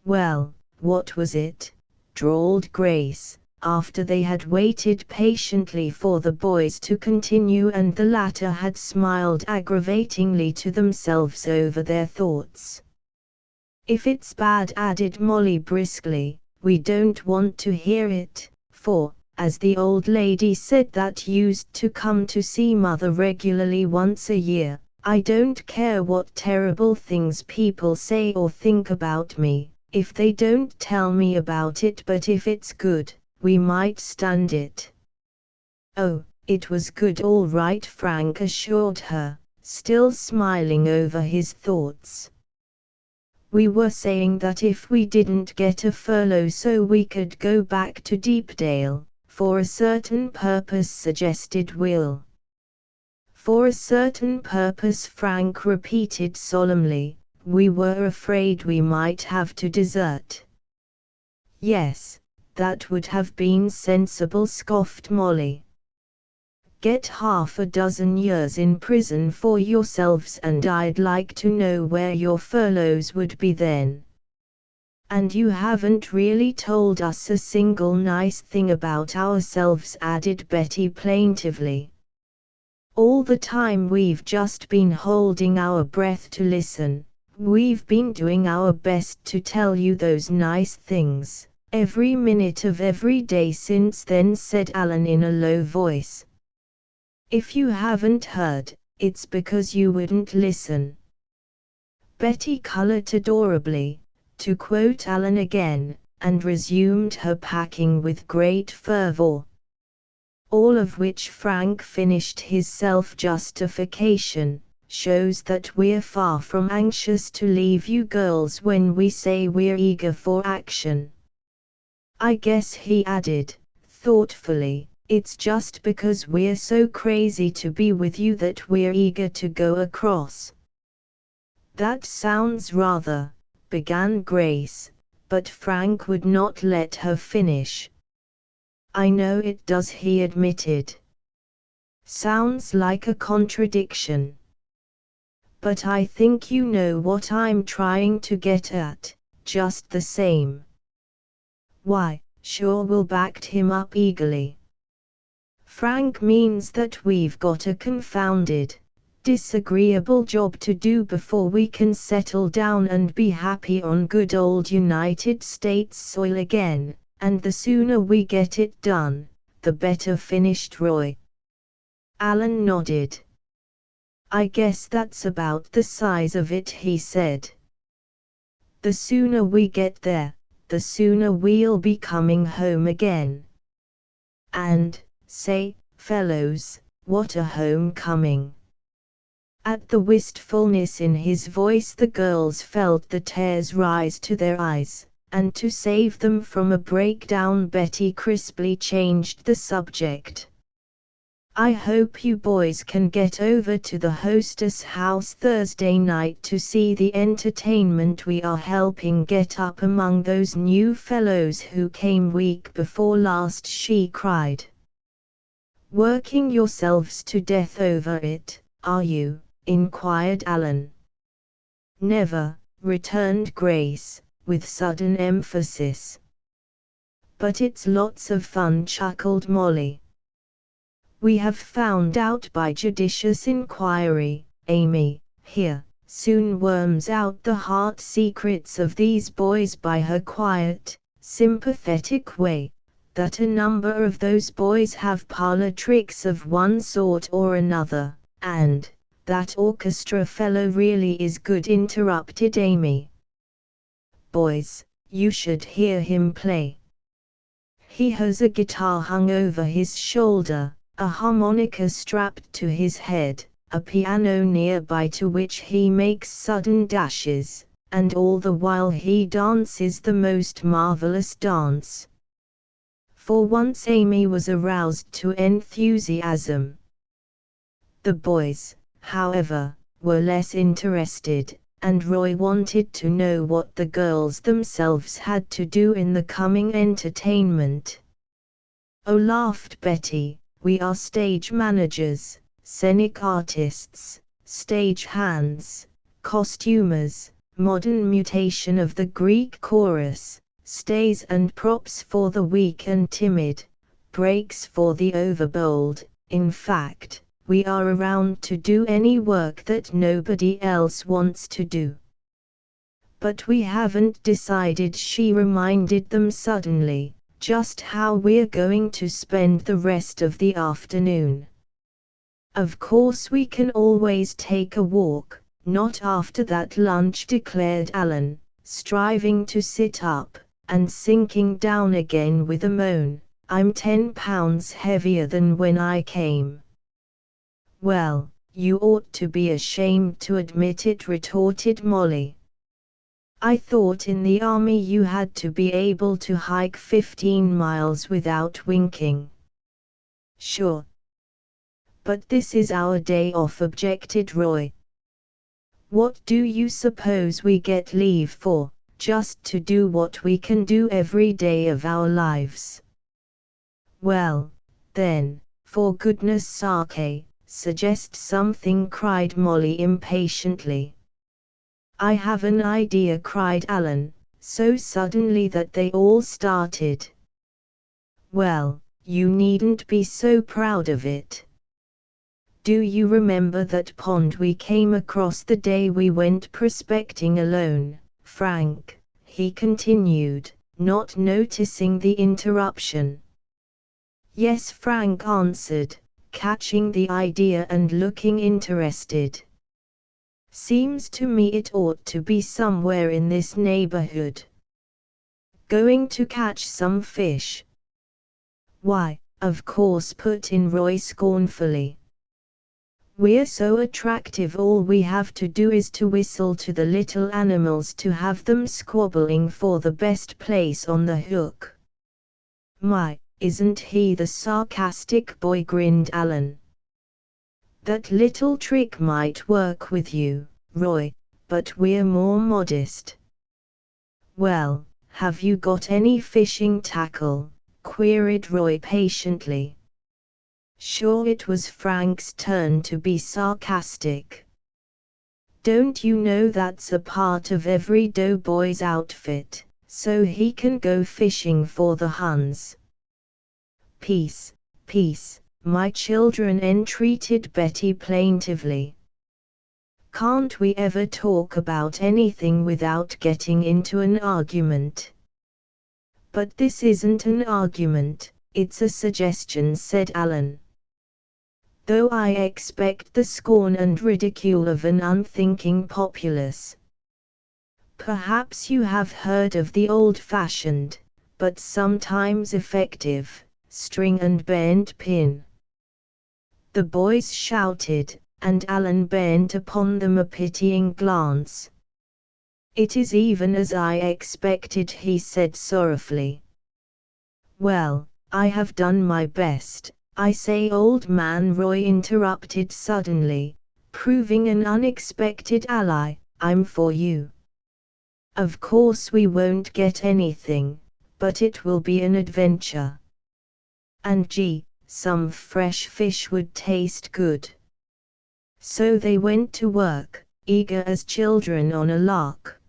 "Well, what was it?" drawled Grace, after they had waited patiently for the boys to continue and the latter had smiled aggravatingly to themselves over their thoughts. "If it's bad," added Molly briskly, "we don't want to hear it, for, as the old lady said that used to come to see Mother regularly once a year, I don't care what terrible things people say or think about me, if they don't tell me about it, but if it's good, we might stand it." "Oh, it was good all right," Frank assured her, still smiling over his thoughts. "We were saying that if we didn't get a furlough so we could go back to Deepdale, for a certain purpose," suggested Will. "For a certain purpose," Frank repeated solemnly. "We were afraid we might have to desert." "Yes, that would have been sensible," scoffed Molly. "Get half a dozen years in prison for yourselves and I'd like to know where your furloughs would be then." "And you haven't really told us a single nice thing about ourselves," added Betty plaintively. "All the time we've just been holding our breath to listen. We've been doing our best to tell you those nice things, every minute of every day since then," said Alan in a low voice. "If you haven't heard, it's because you wouldn't listen." Betty colored adorably, to quote Alan again, and resumed her packing with great fervor. All of which Frank finished his self-justification. shows that we're far from anxious to leave you girls when we say we're eager for action. I guess, he added, thoughtfully, it's just because we're so crazy to be with you that we're eager to go across. That sounds rather, began Grace, but Frank would not let her finish. I know it does, he admitted. Sounds like a contradiction. But I think you know what I'm trying to get at, just the same. Why, sure, Will backed him up eagerly. Frank means that we've got a confounded, disagreeable job to do before we can settle down and be happy on good old United States soil again, and the sooner we get it done, the better, finished Roy. Alan nodded. I guess that's about the size of it, he said. The sooner we get there, the sooner we'll be coming home again. And, say, fellows, what a homecoming! At the wistfulness in his voice the girls felt the tears rise to their eyes, and to save them from a breakdown Betty crisply changed the subject. I hope you boys can get over to the Hostess house Thursday night to see the entertainment we are helping get up among those new fellows who came week before last, she cried. Working yourselves to death over it, are you? Inquired Alan. Never, returned Grace, with sudden emphasis. But it's lots of fun, chuckled Molly. We have found out by judicious inquiry, Amy, here, soon worms out the heart secrets of these boys by her quiet, sympathetic way, that a number of those boys have parlor tricks of one sort or another, and that orchestra fellow really is good, interrupted Amy. Boys, you should hear him play. He has a guitar hung over his shoulder, a harmonica strapped to his head, a piano nearby to which he makes sudden dashes, and all the while he dances the most marvelous dance. For once Amy was aroused to enthusiasm. The boys, however, were less interested, and Roy wanted to know what the girls themselves had to do in the coming entertainment. Oh, laughed Betty, we are stage managers, scenic artists, stage hands, costumers, modern mutation of the Greek chorus, stays and props for the weak and timid, breaks for the overbold. In fact, we are around to do any work that nobody else wants to do. But we haven't decided, she reminded them suddenly, just how we're going to spend the rest of the afternoon. Of course we can always take a walk, not after that lunch, declared Alan, striving to sit up, and sinking down again with a moan. I'm 10 pounds heavier than when I came. Well, you ought to be ashamed to admit it, retorted Molly. I thought in the army you had to be able to hike 15 miles without winking. Sure. But this is our day off, objected Roy. What do you suppose we get leave for, just to do what we can do every day of our lives? Well, then, for goodness sake, suggest something, cried Molly impatiently. I have an idea, cried Alan, so suddenly that they all started. Well, you needn't be so proud of it. Do you remember that pond we came across the day we went prospecting alone, Frank? He continued, not noticing the interruption. Yes, Frank answered, catching the idea and looking interested. Seems to me it ought to be somewhere in this neighborhood. Going to catch some fish? Why, of course, put in Roy scornfully. We're so attractive, all we have to do is to whistle to the little animals to have them squabbling for the best place on the hook. My, isn't he the sarcastic boy, grinned Alan. That little trick might work with you, Roy, but we're more modest. Well, have you got any fishing tackle? Queried Roy patiently. Sure, it was Frank's turn to be sarcastic. Don't you know that's a part of every doughboy's outfit, so he can go fishing for the Huns? Peace, peace, my children, entreated Betty plaintively. Can't we ever talk about anything without getting into an argument? But this isn't an argument, it's a suggestion, said Alan. Though I expect the scorn and ridicule of an unthinking populace. Perhaps you have heard of the old-fashioned, but sometimes effective, string and bent pin. The boys shouted, and Alan bent upon them a pitying glance. It is even as I expected, he said sorrowfully. Well, I have done my best, I say, old man, Roy interrupted suddenly, proving an unexpected ally. I'm for you. Of course we won't get anything, but it will be an adventure. And gee, some fresh fish would taste good. So they went to work, eager as children on a lark.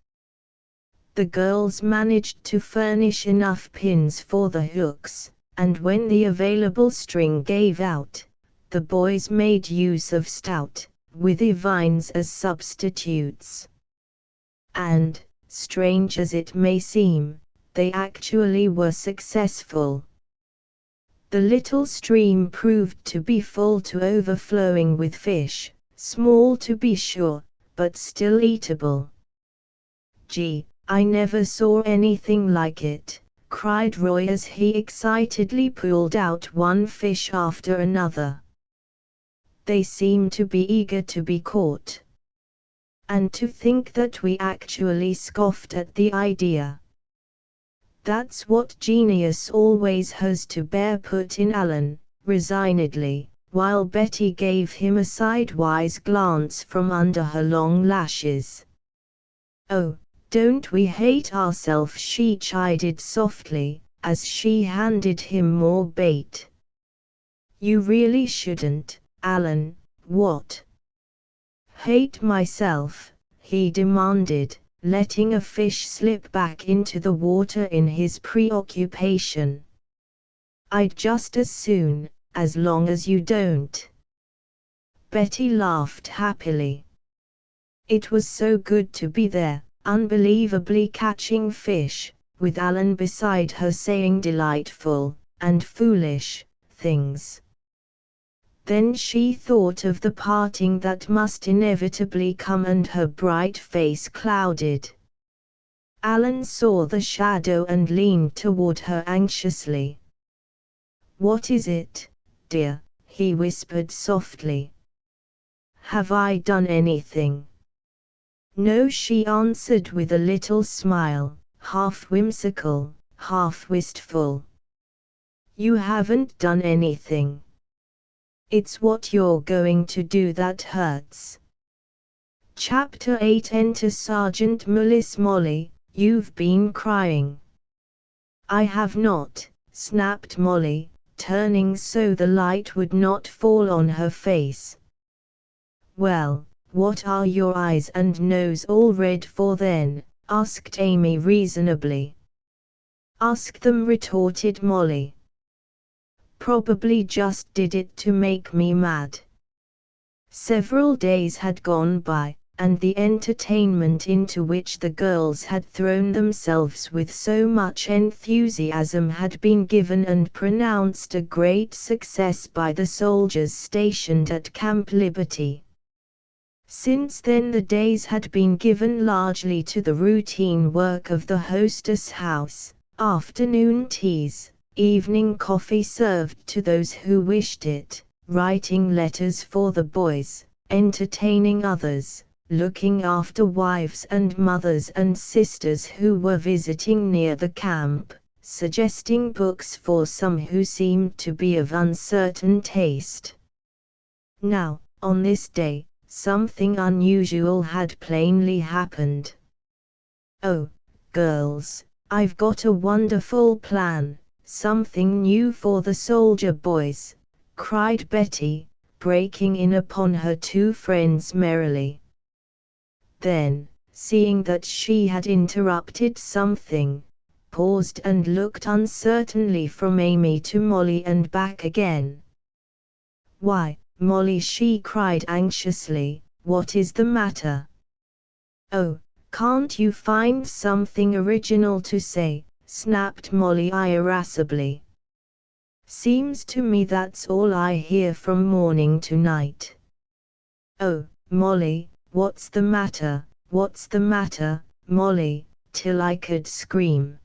The girls managed to furnish enough pins for the hooks, and when the available string gave out, the boys made use of stout, withy vines as substitutes. And, strange as it may seem, they actually were successful. The little stream proved to be full to overflowing with fish, small to be sure, but still eatable. Gee, I never saw anything like it, cried Roy as he excitedly pulled out one fish after another. They seem to be eager to be caught. And to think that we actually scoffed at the idea. That's what genius always has to bear, put in Alan, resignedly, while Betty gave him a sidewise glance from under her long lashes. Oh, don't we hate ourselves, she chided softly, as she handed him more bait. You really shouldn't, Alan. What? Hate myself, he demanded, letting a fish slip back into the water in his preoccupation. I'd just as soon, as long as you don't. Betty laughed happily. It was so good to be there, unbelievably catching fish, with Alan beside her saying delightful, and foolish, things. Then she thought of the parting that must inevitably come, and her bright face clouded. Alan saw the shadow and leaned toward her anxiously. What is it, dear? He whispered softly. Have I done anything? No, she answered with a little smile, half whimsical, half wistful. You haven't done anything. It's what you're going to do that hurts. Chapter 8. Enter Sergeant Mullis. Molly, you've been crying. I have not, snapped Molly, turning so the light would not fall on her face. Well, what are your eyes and nose all red for then? Asked Amy reasonably. Ask them, retorted Molly. Probably just did it to make me mad. Several days had gone by, and the entertainment into which the girls had thrown themselves with so much enthusiasm had been given and pronounced a great success by the soldiers stationed at Camp Liberty. Since then the days had been given largely to the routine work of the hostess house, afternoon teas, evening coffee served to those who wished it, writing letters for the boys, entertaining others, looking after wives and mothers and sisters who were visiting near the camp, suggesting books for some who seemed to be of uncertain taste. Now, on this day, something unusual had plainly happened. "Oh, girls, I've got a wonderful plan, something new for the soldier boys," cried Betty, breaking in upon her two friends merrily. Then, seeing that she had interrupted something, paused and looked uncertainly from Amy to Molly and back again. "Why, Molly," she cried anxiously, "what is the matter?" "Oh, can't you find something original to say?" snapped Molly irascibly. "Seems to me that's all I hear from morning to night." "Oh, Molly, what's the matter, what's the matter, Molly," till I could scream.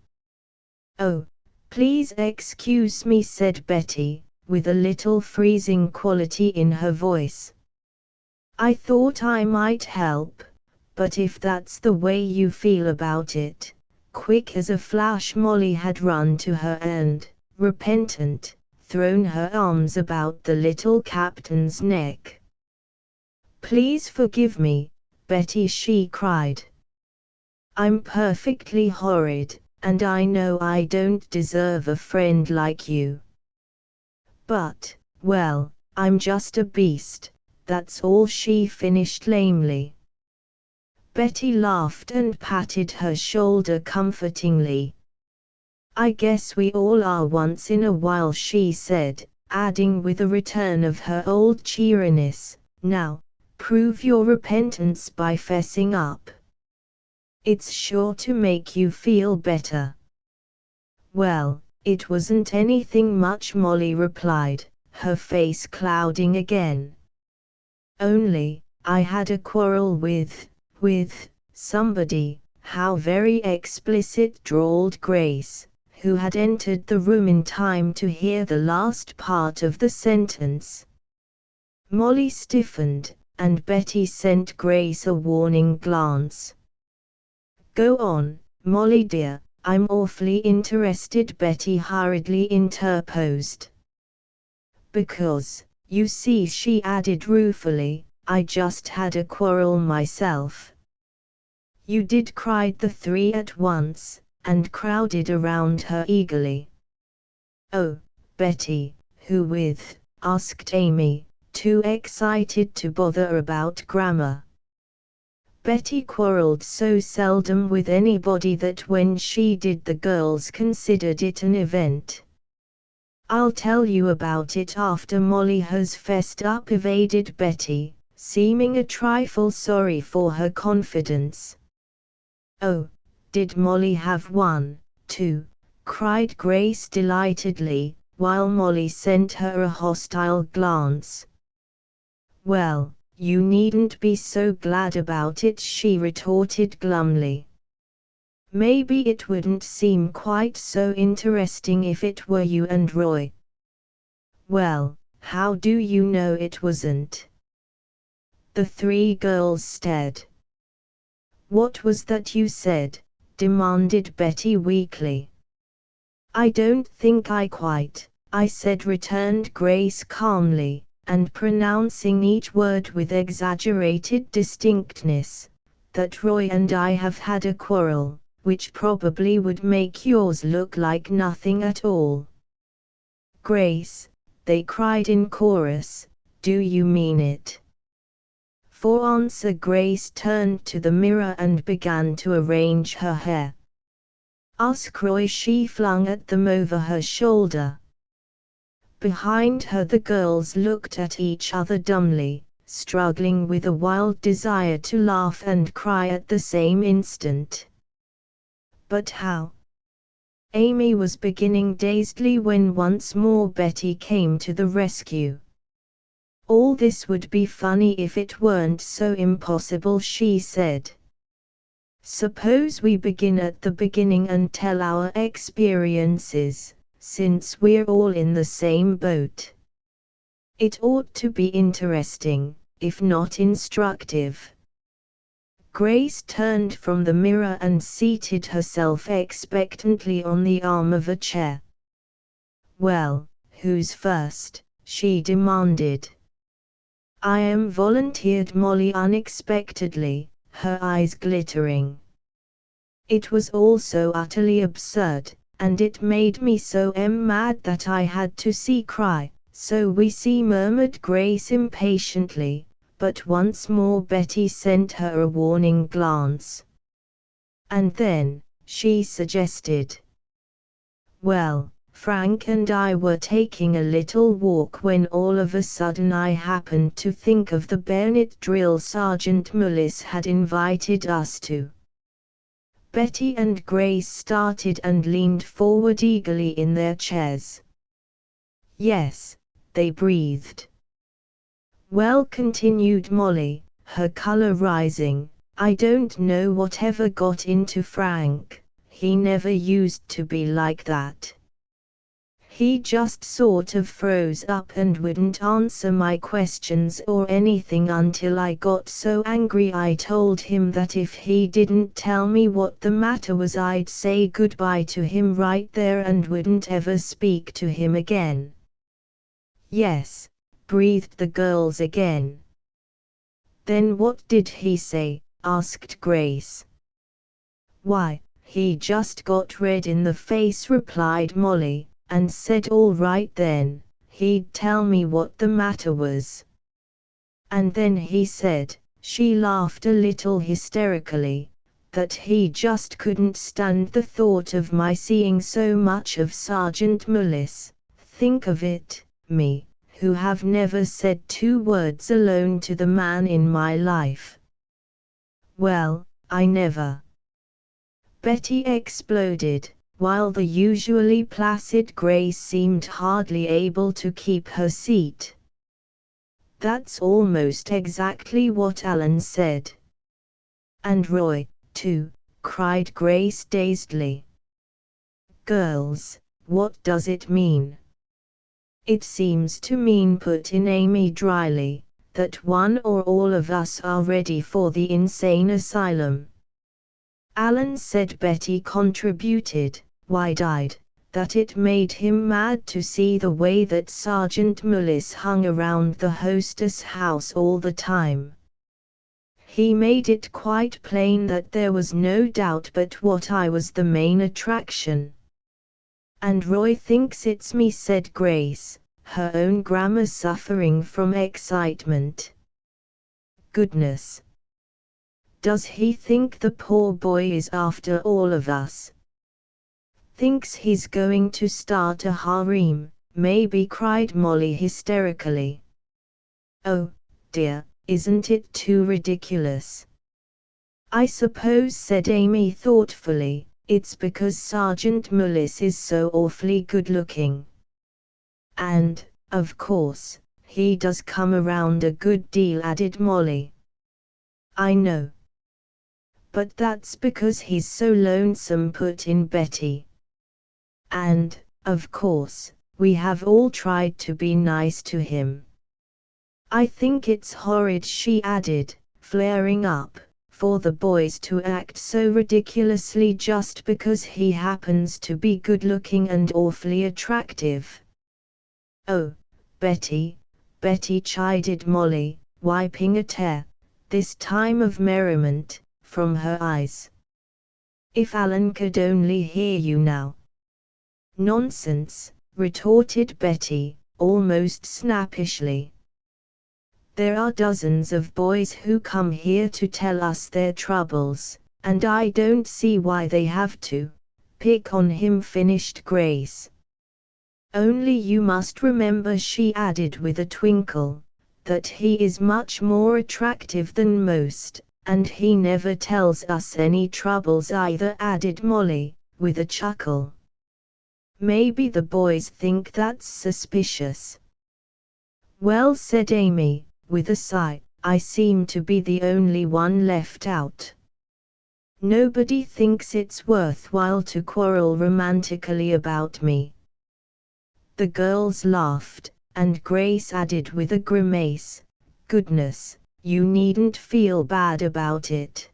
"Oh, please excuse me," said Betty, with a little freezing quality in her voice. "I thought I might help, but if that's the way you feel about it." Quick as a flash Molly had run to her and, repentant, thrown her arms about the little captain's neck. "Please forgive me, Betty," she cried. "I'm perfectly horrid, and I know I don't deserve a friend like you. But, well, I'm just a beast, that's all," she finished lamely. Betty laughed and patted her shoulder comfortingly. "I guess we all are once in a while," she said, adding with a return of her old cheeriness, "Now, prove your repentance by fessing up. It's sure to make you feel better." "Well, it wasn't anything much," Molly replied, her face clouding again. "Only, I had a quarrel with somebody." "How very explicit," drawled Grace, who had entered the room in time to hear the last part of the sentence. Molly stiffened, and Betty sent Grace a warning glance. "Go on, Molly dear, I'm awfully interested," Betty hurriedly interposed. "Because, you see," she added ruefully, "I just had a quarrel myself." "You did?" cried the three at once, and crowded around her eagerly. "Oh, Betty, who with?" asked Amy, too excited to bother about grammar. Betty quarreled so seldom with anybody that when she did the girls considered it an event. "I'll tell you about it after Molly has fessed up," evaded Betty, seeming a trifle sorry for her confidence. "Oh, did Molly have one, too?" cried Grace delightedly, while Molly sent her a hostile glance. "Well, you needn't be so glad about it," she retorted glumly. "Maybe it wouldn't seem quite so interesting if it were you and Roy." "Well, how do you know it wasn't?" The three girls stared. "What was that you said?" demanded Betty weakly. "I don't think I said," returned Grace calmly, and pronouncing each word with exaggerated distinctness, "that Roy and I have had a quarrel, which probably would make yours look like nothing at all." "Grace," they cried in chorus, "do you mean it?" For answer Grace turned to the mirror and began to arrange her hair. "Ask Roy," she flung at them over her shoulder. Behind her the girls looked at each other dumbly, struggling with a wild desire to laugh and cry at the same instant. "But how?" Amy was beginning dazedly when once more Betty came to the rescue. "All this would be funny if it weren't so impossible," she said. "Suppose we begin at the beginning and tell our experiences, since we're all in the same boat." It ought to be interesting, if not instructive. Grace turned from the mirror and seated herself expectantly on the arm of a chair. "Well, who's first?" she demanded. "I am," volunteered Molly unexpectedly, her eyes glittering. It was all so utterly absurd, and it made me so mad that I had to see cry. "So we see," murmured Grace impatiently, but once more Betty sent her a warning glance. "And then," she suggested. "Well, Frank and I were taking a little walk when all of a sudden I happened to think of the bayonet drill Sergeant Mullis had invited us to." Betty and Grace started and leaned forward eagerly in their chairs. "Yes," they breathed. "Well," continued Molly, her color rising, "I don't know whatever got into Frank. He never used to be like that. He just sort of froze up and wouldn't answer my questions or anything until I got so angry I told him that if he didn't tell me what the matter was I'd say goodbye to him right there and wouldn't ever speak to him again." "Yes," breathed the girls again. "Then what did he say?" asked Grace. "Why, he just got red in the face," replied Molly, "and said all right then, he'd tell me what the matter was. And then he said," she laughed a little hysterically, "that he just couldn't stand the thought of my seeing so much of Sergeant Mullis. Think of it, me, who have never said 2 words alone to the man in my life." "Well, I never," Betty exploded, while the usually placid Grace seemed hardly able to keep her seat. "That's almost exactly what Alan said." "And Roy, too," cried Grace dazedly. "Girls, what does it mean?" "It seems to mean," put in Amy dryly, "that one or all of us are ready for the insane asylum." "Alan said," Betty contributed, wide-eyed, "that it made him mad to see the way that Sergeant Mullis hung around the Hostess house all the time. He made it quite plain that there was no doubt but what I was the main attraction." "And Roy thinks it's me," said Grace, her own grammar suffering from excitement. "Goodness! Does he think the poor boy is after all of us? Thinks he's going to start a harem, maybe," cried Molly hysterically. "Oh, dear, isn't it too ridiculous?" "I suppose," said Amy thoughtfully, "it's because Sergeant Mullis is so awfully good-looking. And, of course, he does come around a good deal," added Molly. "I know. But that's because he's so lonesome," put in Betty. "And, of course, we have all tried to be nice to him. I think it's horrid," she added, flaring up, "for the boys to act so ridiculously just because he happens to be good-looking and awfully attractive." "Oh, Betty," chided Molly, wiping a tear, this time of merriment, from her eyes. "If Alan could only hear you now." "Nonsense," retorted Betty, almost snappishly. "There are dozens of boys who come here to tell us their troubles, and I don't see why they have to pick on him," finished Grace. "Only you must remember," she added with a twinkle, "that he is much more attractive than most, and he never tells us any troubles either," added Molly, with a chuckle. "Maybe the boys think that's suspicious." "Well," said Amy, with a sigh, "I seem to be the only one left out. Nobody thinks it's worthwhile to quarrel romantically about me." The girls laughed, and Grace added with a grimace, "Goodness, you needn't feel bad about it.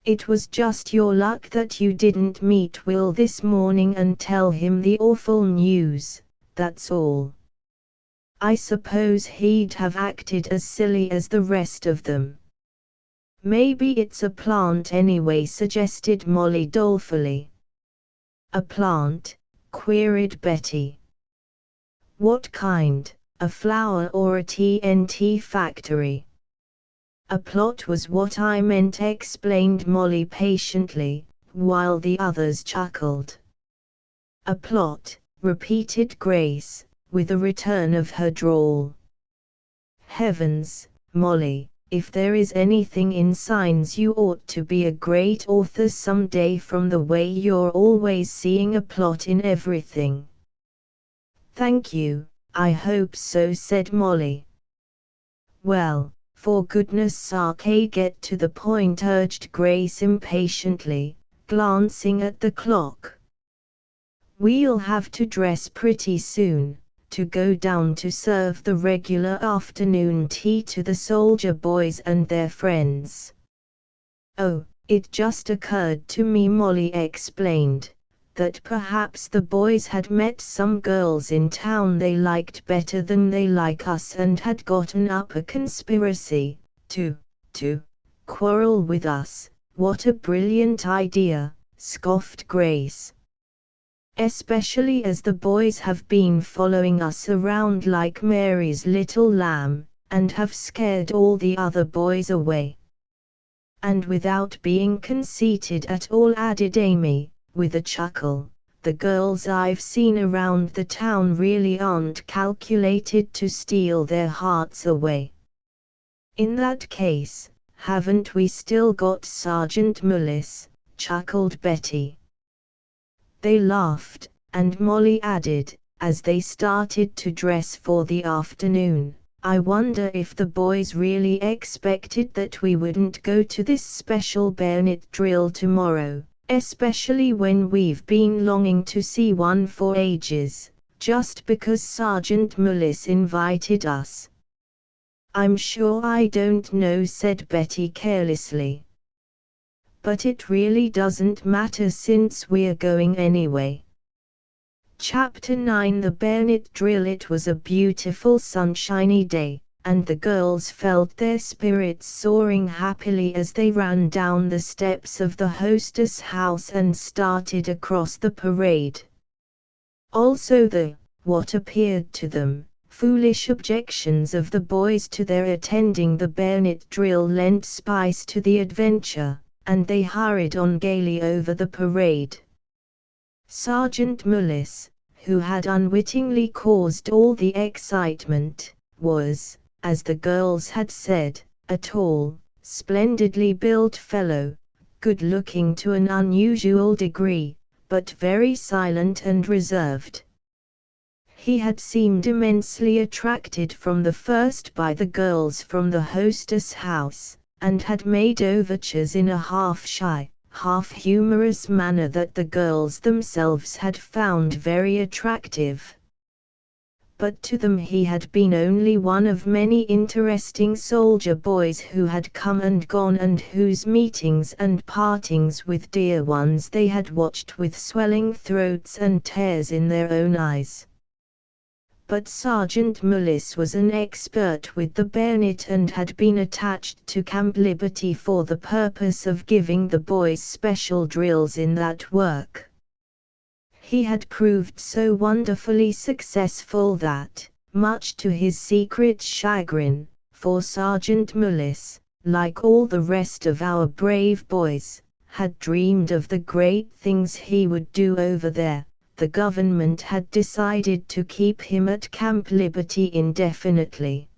It was just your luck that you didn't meet Will this morning and tell him the awful news, that's all. I suppose he'd have acted as silly as the rest of them." "Maybe it's a plant anyway," suggested Molly dolefully. "A plant?" queried Betty. "What kind, a flower or a TNT factory?" "A plot was what I meant," explained Molly patiently, while the others chuckled. "A plot," repeated Grace, with a return of her drawl. "Heavens, Molly, if there is anything in signs you ought to be a great author someday from the way you're always seeing a plot in everything." "Thank you, I hope so," said Molly. "Well, for goodness sake get to the point," urged Grace impatiently, glancing at the clock. "We'll have to dress pretty soon, to go down to serve the regular afternoon tea to the soldier boys and their friends." "Oh, it just occurred to me," Molly explained, "that perhaps the boys had met some girls in town they liked better than they like us and had gotten up a conspiracy to quarrel with us." "What a brilliant idea," scoffed Grace. "Especially as the boys have been following us around like Mary's little lamb, and have scared all the other boys away." "And without being conceited at all," added Amy, with a chuckle, "the girls I've seen around the town really aren't calculated to steal their hearts away." "In that case, haven't we still got Sergeant Mullis?" chuckled Betty. They laughed, and Molly added, as they started to dress for the afternoon, "I wonder if the boys really expected that we wouldn't go to this special bayonet drill tomorrow, especially when we've been longing to see one for ages, just because Sergeant Mullis invited us." "I'm sure I don't know," said Betty carelessly. "But it really doesn't matter since we're going anyway." Chapter 9: The Bayonet Drill. It was a beautiful sunshiny day, and the girls felt their spirits soaring happily as they ran down the steps of the Hostess house and started across the parade. Also what appeared to them, foolish objections of the boys to their attending the bayonet drill lent spice to the adventure, and they hurried on gaily over the parade. Sergeant Mullis, who had unwittingly caused all the excitement, was, as the girls had said, a tall, splendidly built fellow, good-looking to an unusual degree, but very silent and reserved. He had seemed immensely attracted from the first by the girls from the Hostess house, and had made overtures in a half-shy, half-humorous manner that the girls themselves had found very attractive. But to them he had been only one of many interesting soldier boys who had come and gone, and whose meetings and partings with dear ones they had watched with swelling throats and tears in their own eyes. But Sergeant Mullis was an expert with the bayonet and had been attached to Camp Liberty for the purpose of giving the boys special drills in that work. He had proved so wonderfully successful that, much to his secret chagrin, for Sergeant Mullis, like all the rest of our brave boys, had dreamed of the great things he would do over there, the government had decided to keep him at Camp Liberty indefinitely.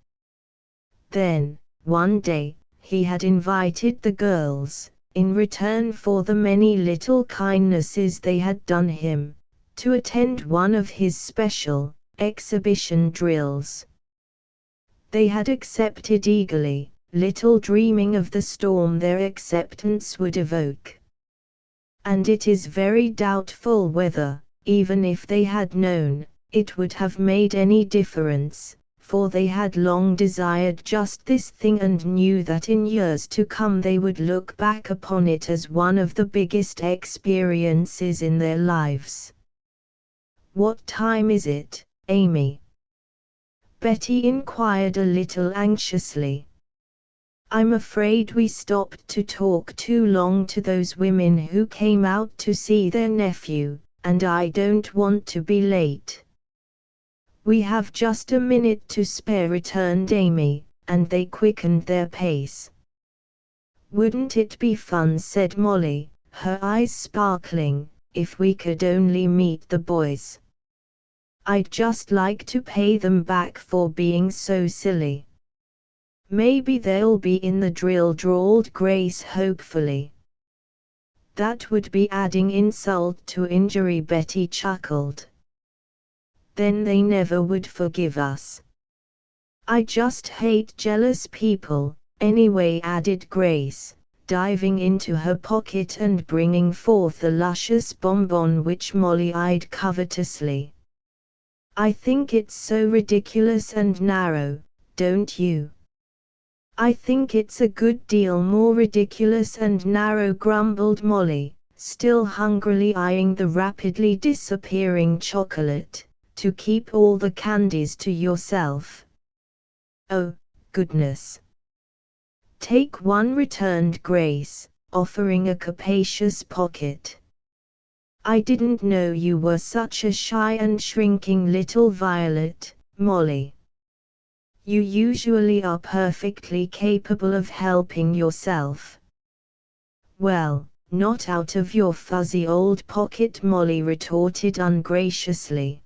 Then, one day, he had invited the girls, in return for the many little kindnesses they had done him, to attend one of his special, exhibition drills. They had accepted eagerly, little dreaming of the storm their acceptance would evoke. And it is very doubtful whether, even if they had known, it would have made any difference, for they had long desired just this thing and knew that in years to come they would look back upon it as one of the biggest experiences in their lives. "What time is it, Amy?" Betty inquired a little anxiously. "I'm afraid we stopped to talk too long to those women who came out to see their nephew, and I don't want to be late." "We have just a minute to spare," returned Amy, and they quickened their pace. "Wouldn't it be fun," said Molly, her eyes sparkling, "if we could only meet the boys? I'd just like to pay them back for being so silly." "Maybe they'll be in the drill," drawled Grace hopefully. "That would be adding insult to injury," Betty chuckled. "Then they never would forgive us. I just hate jealous people, anyway," added Grace, diving into her pocket and bringing forth a luscious bonbon which Molly eyed covetously. "I think it's so ridiculous and narrow, don't you?" "I think it's a good deal more ridiculous and narrow," grumbled Molly, still hungrily eyeing the rapidly disappearing chocolate, "to keep all the candies to yourself." "Oh, goodness. Take one," returned Grace, offering a capacious pocket. "I didn't know you were such a shy and shrinking little violet, Molly. You usually are perfectly capable of helping yourself." "Well, not out of your fuzzy old pocket," Molly retorted ungraciously.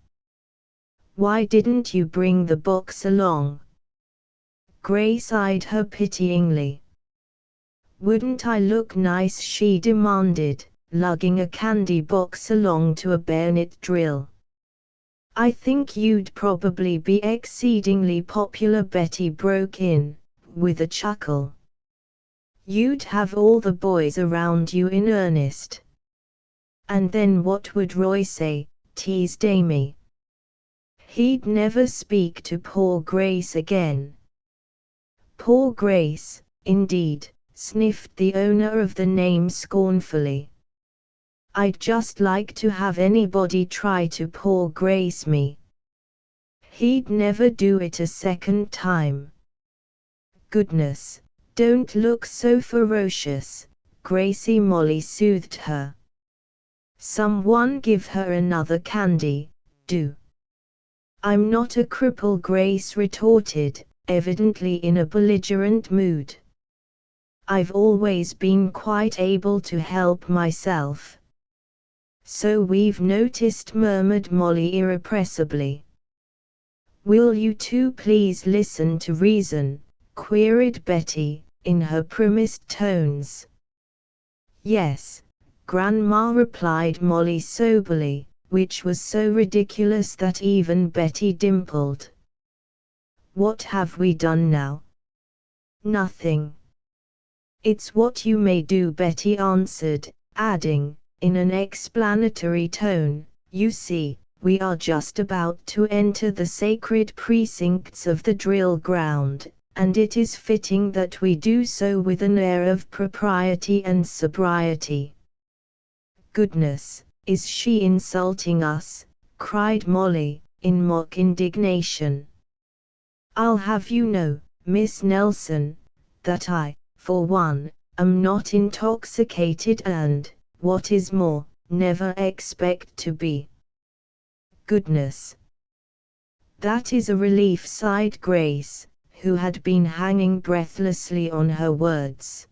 "Why didn't you bring the box along?" Grace eyed her pityingly. "Wouldn't I look nice?" she demanded, lugging a candy box along to a bayonet drill. "I think you'd probably be exceedingly popular," Betty broke in, with a chuckle. "You'd have all the boys around you in earnest." "And then what would Roy say?" teased Amy. "He'd never speak to poor Grace again." "Poor Grace, indeed," sniffed the owner of the name scornfully. "I'd just like to have anybody try to poor Grace me. He'd never do it a second time." "Goodness, don't look so ferocious, Gracie," Molly soothed her. "Someone give her another candy, do." "I'm not a cripple," Grace retorted, evidently in a belligerent mood. "I've always been quite able to help myself." "So we've noticed," murmured Molly irrepressibly. "Will you two please listen to reason?" queried Betty, in her primmest tones. "Yes, Grandma," replied Molly soberly, which was so ridiculous that even Betty dimpled. "What have we done now?" "Nothing." "It's what you may do," Betty answered, adding, in an explanatory tone, "You see, we are just about to enter the sacred precincts of the drill ground, and it is fitting that we do so with an air of propriety and sobriety." "Goodness, is she insulting us?" cried Molly, in mock indignation. "I'll have you know, Miss Nelson, that I, for one, am not intoxicated and, what is more, never expect to be." "Goodness. That is a relief," sighed Grace, who had been hanging breathlessly on her words.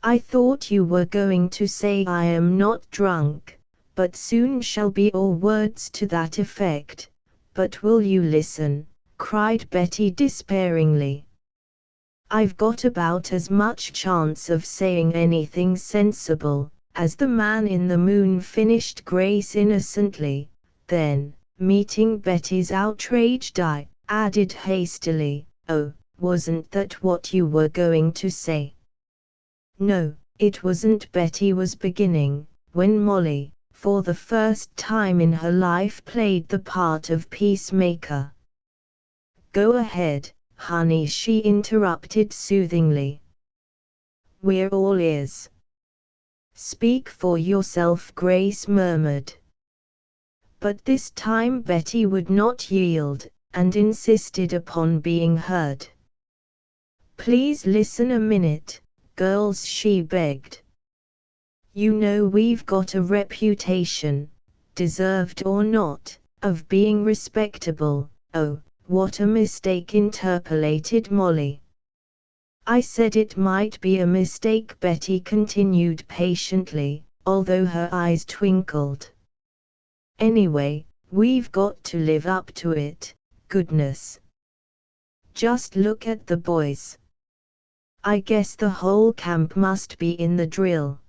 "I thought you were going to say I am not drunk, but soon shall be, or words to that effect. But will you listen?" cried Betty despairingly. "I've got about as much chance of saying anything sensible, as the man in the moon," finished Grace innocently, then, meeting Betty's outraged eye, added hastily, "Oh, wasn't that what you were going to say?" "No, it wasn't," Betty was beginning, when Molly, for the first time in her life played the part of peacemaker. "Go ahead, honey," she interrupted soothingly. "We're all ears." "Speak for yourself," Grace murmured. But this time Betty would not yield, and insisted upon being heard. "Please listen a minute, girls," she begged. "You know we've got a reputation, deserved or not, of being respectable." "Oh, what a mistake," interpolated Molly. "I said it might be a mistake," Betty continued patiently, although her eyes twinkled. "Anyway, we've got to live up to it, goodness. Just look at the boys. I guess the whole camp must be in the drill."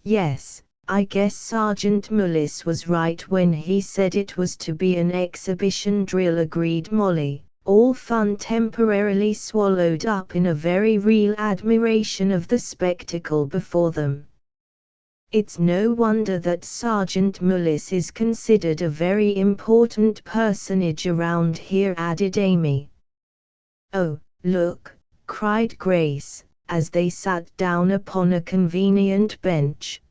"Yes, I guess Sergeant Mullis was right when he said it was to be an exhibition drill," agreed Molly, all fun temporarily swallowed up in a very real admiration of the spectacle before them. "It's no wonder that Sergeant Mullis is considered a very important personage around here," added Amy. "Oh, look," cried Grace, as they sat down upon a convenient bench.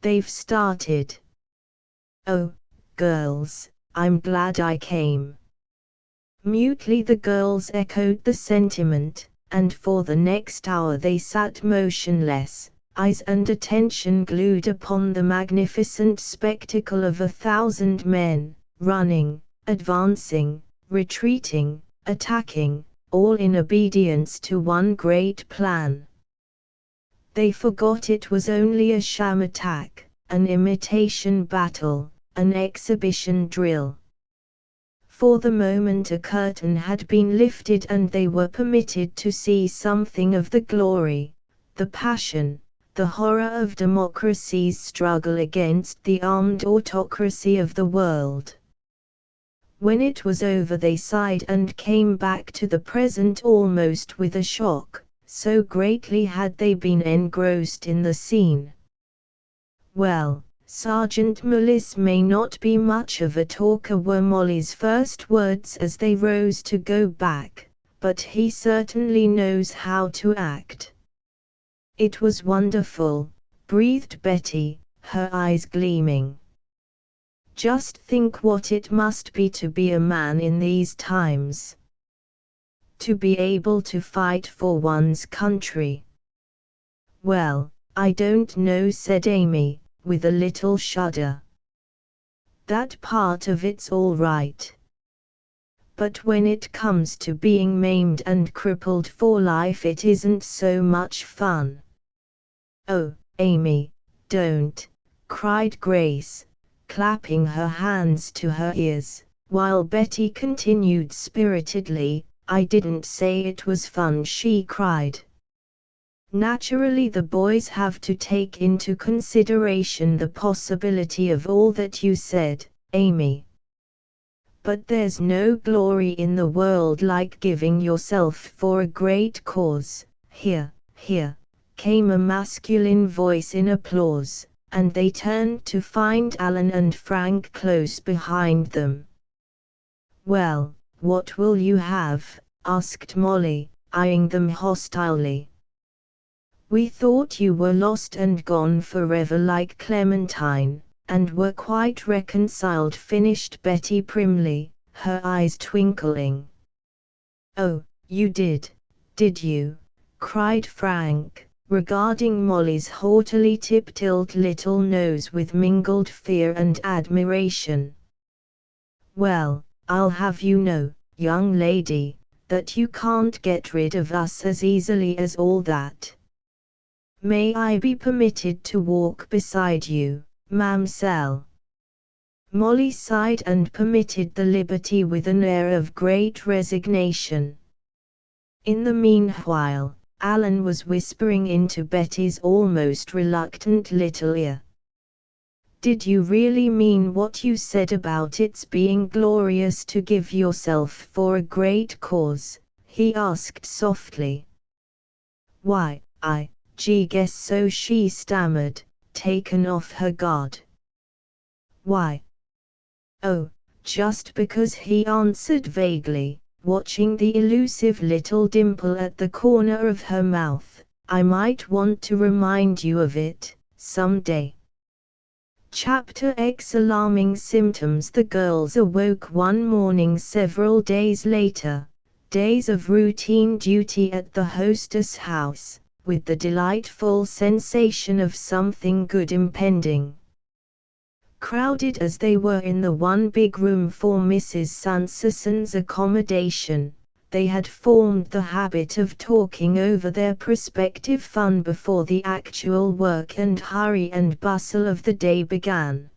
"They've started. Oh, girls, I'm glad I came." Mutely the girls echoed the sentiment, and for the next hour they sat motionless, eyes and attention glued upon the magnificent spectacle of 1,000 men, running, advancing, retreating, attacking, all in obedience to one great plan. They forgot it was only a sham attack, an imitation battle, an exhibition drill. For the moment a curtain had been lifted and they were permitted to see something of the glory, the passion, the horror of democracy's struggle against the armed autocracy of the world. When it was over they sighed and came back to the present almost with a shock, so greatly had they been engrossed in the scene. "Well, Sergeant Mullis may not be much of a talker," were Molly's first words as they rose to go back, "but he certainly knows how to act." "It was wonderful," breathed Betty, her eyes gleaming. "Just think what it must be to be a man in these times. To be able to fight for one's country." "Well, I don't know," said Amy, with a little shudder. "That part of it's all right. But when it comes to being maimed and crippled for life it isn't so much fun." "Oh, Amy, don't," cried Grace, clapping her hands to her ears, while Betty continued spiritedly, "I didn't say it was fun," she cried. "Naturally the boys have to take into consideration the possibility of all that you said, Amy. But there's no glory in the world like giving yourself for a great cause." "Here, here," came a masculine voice in applause, and they turned to find Alan and Frank close behind them. "Well, what will you have?" asked Molly, eyeing them hostilely. "We thought you were lost and gone forever like Clementine, and were quite reconciled," finished Betty primly, her eyes twinkling. "Oh, you did you?" cried Frank, regarding Molly's haughtily tip-tilt little nose with mingled fear and admiration. "Well, I'll have you know, young lady, that you can't get rid of us as easily as all that. May I be permitted to walk beside you, Mamselle?" Molly sighed and permitted the liberty with an air of great resignation. In the meanwhile, Alan was whispering into Betty's almost reluctant little ear. "Did you really mean what you said about its being glorious to give yourself for a great cause?" he asked softly. "Why, I guess so," she stammered, taken off her guard. Why? Oh, just because, he answered vaguely, watching the elusive little dimple at the corner of her mouth. I might want to remind you of it, someday. Chapter X. Alarming symptoms. The girls awoke one morning several days later, days of routine duty at the hostess house, with the delightful sensation of something good impending. Crowded as they were in the one big room for Mrs. Sanderson's accommodation, they had formed the habit of talking over their prospective fun before the actual work and hurry and bustle of the day began.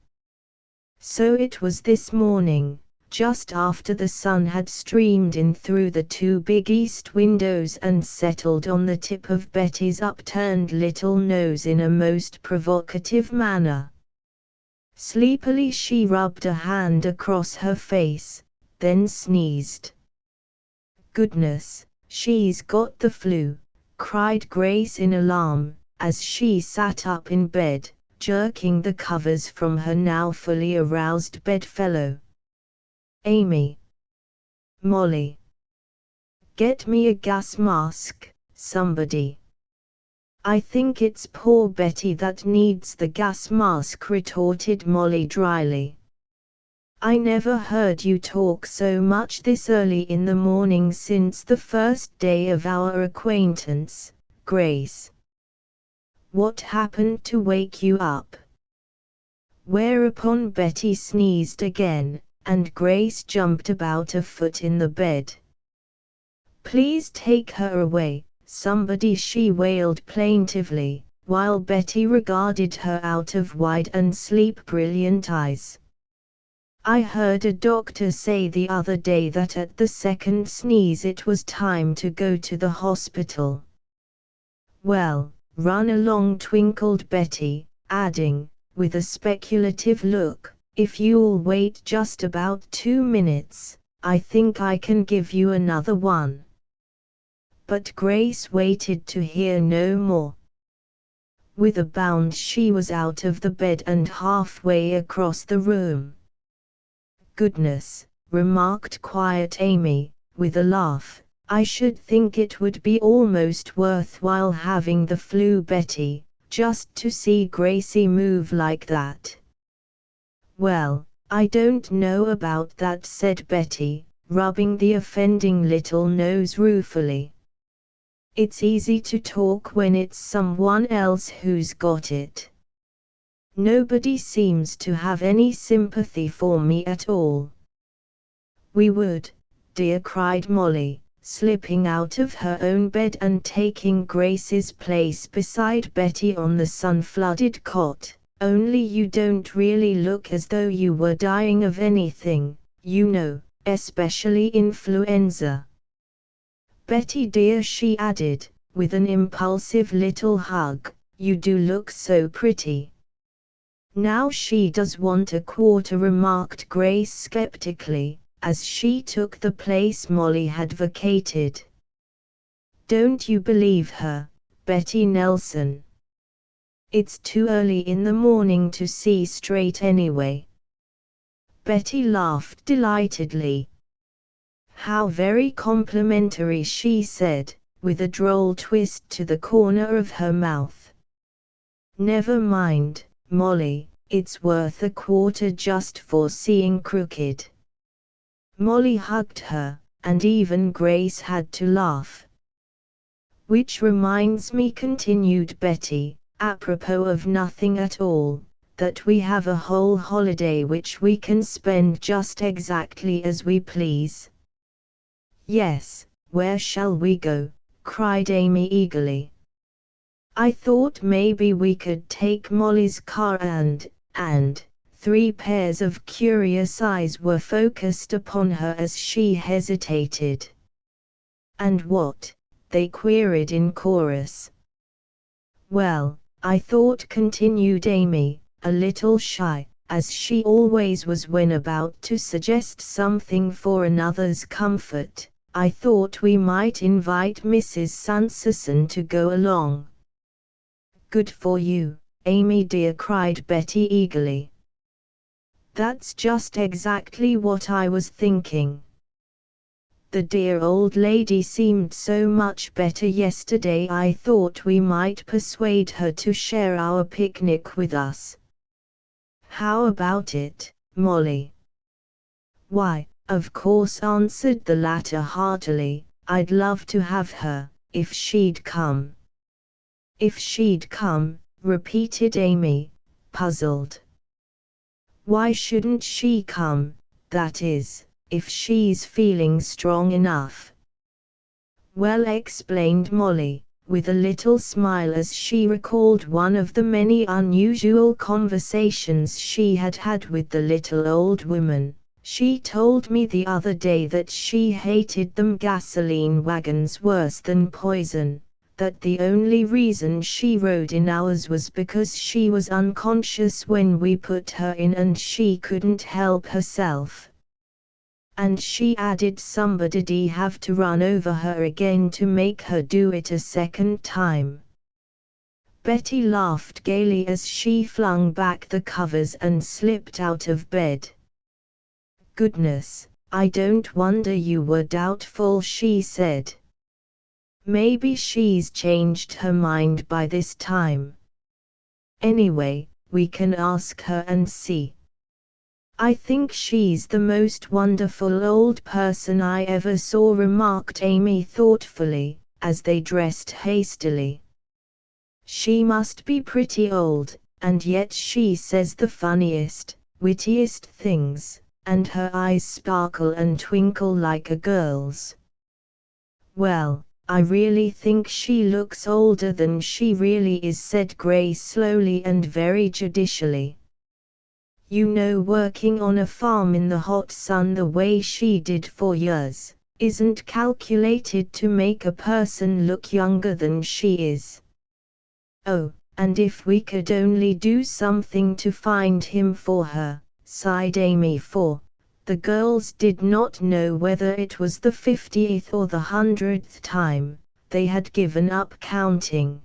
So it was this morning, just after the sun had streamed in through the two big east windows and settled on the tip of Betty's upturned little nose in a most provocative manner. Sleepily she rubbed a hand across her face, then sneezed. "Goodness, she's got the flu," cried Grace in alarm, as she sat up in bed, jerking the covers from her now fully aroused bedfellow. "Amy! Molly! Get me a gas mask, somebody." "I think it's poor Betty that needs the gas mask," retorted Molly dryly. "I never heard you talk so much this early in the morning since the first day of our acquaintance, Grace. What happened to wake you up?" Whereupon Betty sneezed again, and Grace jumped about a foot in the bed. "Please take her away, somebody," she wailed plaintively, while Betty regarded her out of wide and sleep-brilliant eyes. "I heard a doctor say the other day that at the second sneeze it was time to go to the hospital." "Well, run along," twinkled Betty, adding, with a speculative look, "if you'll wait just about 2 minutes, I think I can give you another one." But Grace waited to hear no more. With a bound she was out of the bed and halfway across the room. "Goodness," remarked quiet Amy, with a laugh, "I should think it would be almost worthwhile having the flu, Betty, just to see Gracie move like that." "Well, I don't know about that," said Betty, rubbing the offending little nose ruefully. "It's easy to talk when it's someone else who's got it. Nobody seems to have any sympathy for me at all." "We would, dear," cried Molly, slipping out of her own bed and taking Grace's place beside Betty on the sun-flooded cot, "only you don't really look as though you were dying of anything, you know, especially influenza. Betty dear," she added, with an impulsive little hug, "you do look so pretty." "Now she does want a quarter," remarked Grace skeptically, as she took the place Molly had vacated. "Don't you believe her, Betty Nelson. It's too early in the morning to see straight anyway." Betty laughed delightedly. "How very complimentary," she said, with a droll twist to the corner of her mouth. "Never mind, Molly, it's worth a quarter just for seeing crooked." Molly hugged her, and even Grace had to laugh. "Which reminds me," continued Betty, apropos of nothing at all, "that we have a whole holiday which we can spend just exactly as we please." "Yes, where shall we go?" cried Amy eagerly. "I thought maybe we could take Molly's car and 3 pairs of curious eyes were focused upon her as she hesitated. "And what?" they queried in chorus. "Well, I thought," continued Amy, a little shy, as she always was when about to suggest something for another's comfort, "I thought we might invite Mrs. Sanderson to go along." "Good for you," Amy dear, cried Betty eagerly. That's just exactly what I was thinking. The dear old lady seemed so much better yesterday. I thought we might persuade her to share our picnic with us. How about it, Molly? Why, of course, answered the latter heartily. I'd love to have her, if she'd come. If she'd come, repeated Amy, puzzled. Why shouldn't she come, that is, if she's feeling strong enough? Well, explained Molly, with a little smile as she recalled one of the many unusual conversations she had had with the little old woman. She told me the other day that she hated them gasoline wagons worse than poison, that the only reason she rode in ours was because she was unconscious when we put her in and she couldn't help herself. And she added somebody'd have to run over her again to make her do it a second time. Betty laughed gaily as she flung back the covers and slipped out of bed. Goodness, I don't wonder you were doubtful, she said. Maybe she's changed her mind by this time. Anyway, we can ask her and see. I think she's the most wonderful old person I ever saw, remarked Amy thoughtfully, as they dressed hastily. She must be pretty old, and yet she says the funniest, wittiest things, and her eyes sparkle and twinkle like a girl's. Well, I really think she looks older than she really is, said Grace slowly and very judicially. You know, working on a farm in the hot sun the way she did for years, isn't calculated to make a person look younger than she is. Oh, and if we could only do something to find him for her, sighed Amy, for the girls did not know whether it was the 50th or the 100th time they had given up counting.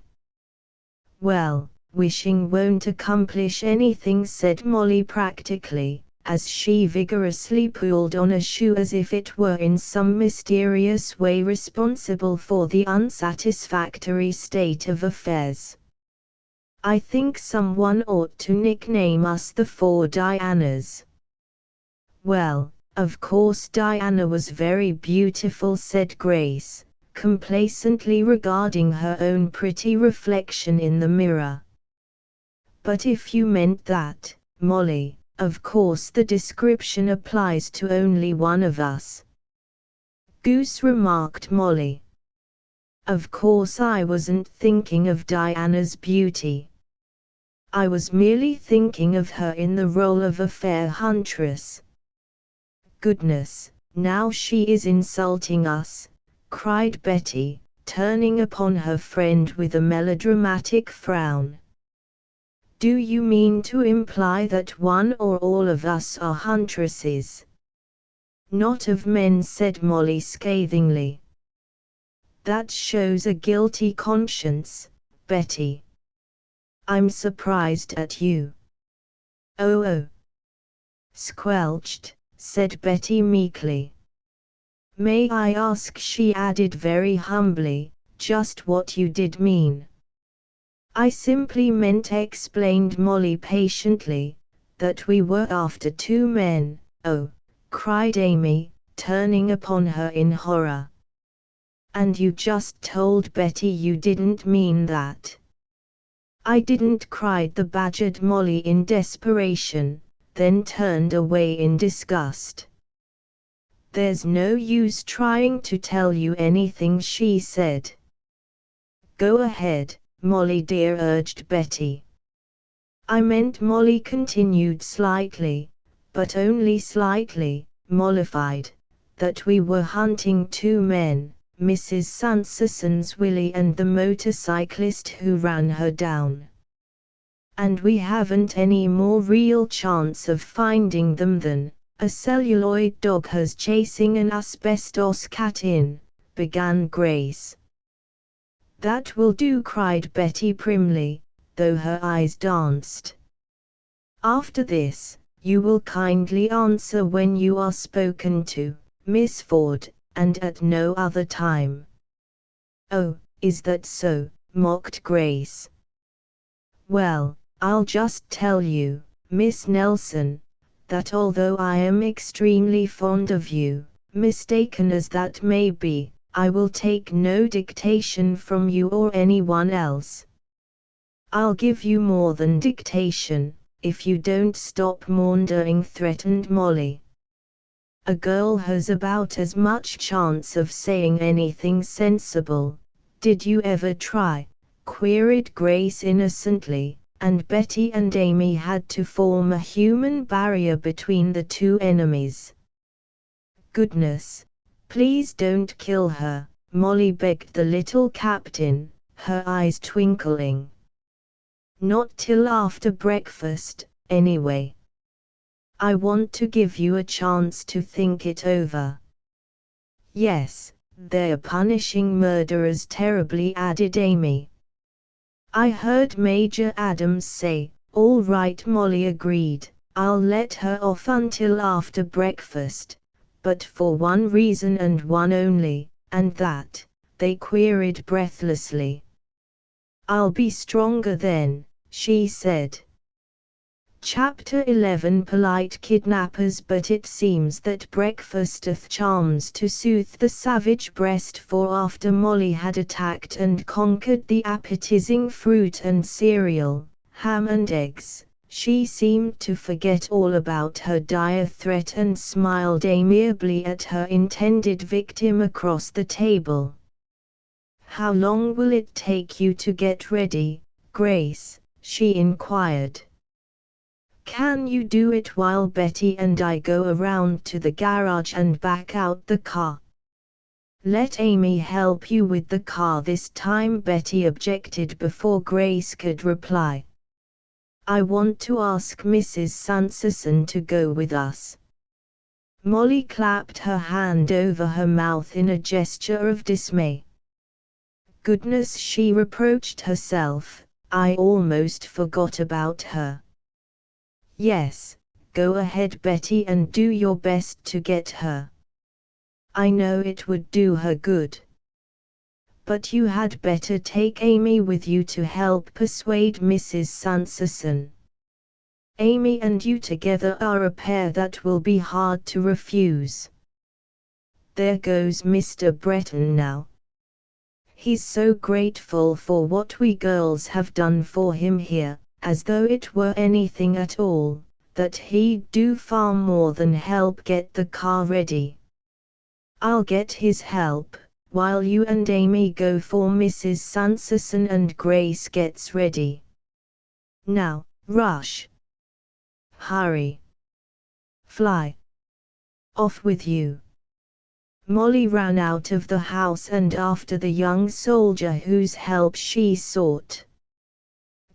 Well, wishing won't accomplish anything, said Molly practically, as she vigorously pulled on a shoe as if it were in some mysterious way responsible for the unsatisfactory state of affairs. I think someone ought to nickname us the Four Dianas. Well, of course Diana was very beautiful, said Grace, complacently regarding her own pretty reflection in the mirror. But if you meant that, Molly, of course the description applies to only one of us. Goose, remarked Molly. Of course I wasn't thinking of Diana's beauty. I was merely thinking of her in the role of a fair huntress. Goodness, now she is insulting us, cried Betty, turning upon her friend with a melodramatic frown. Do you mean to imply that one or all of us are huntresses? Not of men, said Molly scathingly. That shows a guilty conscience, Betty. I'm surprised at you. Oh, squelched, said Betty meekly. May I ask, she added very humbly, just what you did mean? I simply meant, explained Molly patiently, that we were after two men. Oh, cried Amy, turning upon her in horror. And you just told Betty you didn't mean that? I didn't, cried the badgered Molly in desperation, then turned away in disgust. There's no use trying to tell you anything, she said. Go ahead, Molly dear, urged Betty. I meant, Molly continued slightly, but only slightly, mollified, that we were hunting two men, Mrs. Sunseson's Willie and the motorcyclist who ran her down. And we haven't any more real chance of finding them than a celluloid dog has chasing an asbestos cat in, began Grace. That will do, cried Betty primly, though her eyes danced. "After this, you will kindly answer when you are spoken to, Miss Ford, and at no other time." "Oh, is that so?" mocked Grace. "Well, I'll just tell you, Miss Nelson, that although I am extremely fond of you, mistaken as that may be, I will take no dictation from you or anyone else. I'll give you more than dictation, if you don't stop maundering," threatened Molly. "A girl has about as much chance of saying anything sensible." "Did you ever try?" queried Grace innocently, and Betty and Amy had to form a human barrier between the two enemies. "Goodness, please don't kill her," Molly begged the little captain, her eyes twinkling. "Not till after breakfast, anyway. I want to give you a chance to think it over." "Yes, they're punishing murderers terribly," added Amy. "I heard Major Adams say." "All right," Molly agreed, "I'll let her off until after breakfast, but for one reason and one only." "And that?" they queried breathlessly. "I'll be stronger then," she said. Chapter 11 Polite Kidnappers. But it seems that breakfasteth charms to soothe the savage breast, for after Molly had attacked and conquered the appetizing fruit and cereal, ham and eggs, she seemed to forget all about her dire threat and smiled amiably at her intended victim across the table. "How long will it take you to get ready, Grace?" she inquired. "Can you do it while Betty and I go around to the garage and back out the car?" "Let Amy help you with the car this time," Betty objected before Grace could reply. "I want to ask Mrs. Sanderson to go with us." Molly clapped her hand over her mouth in a gesture of dismay. "Goodness," she reproached herself, "I almost forgot about her." "Yes, go ahead, Betty, and do your best to get her. I know it would do her good. But you had better take Amy with you to help persuade Mrs. Sanderson. Amy and you together are a pair that will be hard to refuse." "There goes Mr. Breton now. He's so grateful for what we girls have done for him here, as though it were anything at all, that he'd do far more than help get the car ready. I'll get his help, while you and Amy go for Mrs. Sanderson and Grace gets ready. Now, rush. Hurry. Fly. Off with you." Molly ran out of the house and after the young soldier whose help she sought.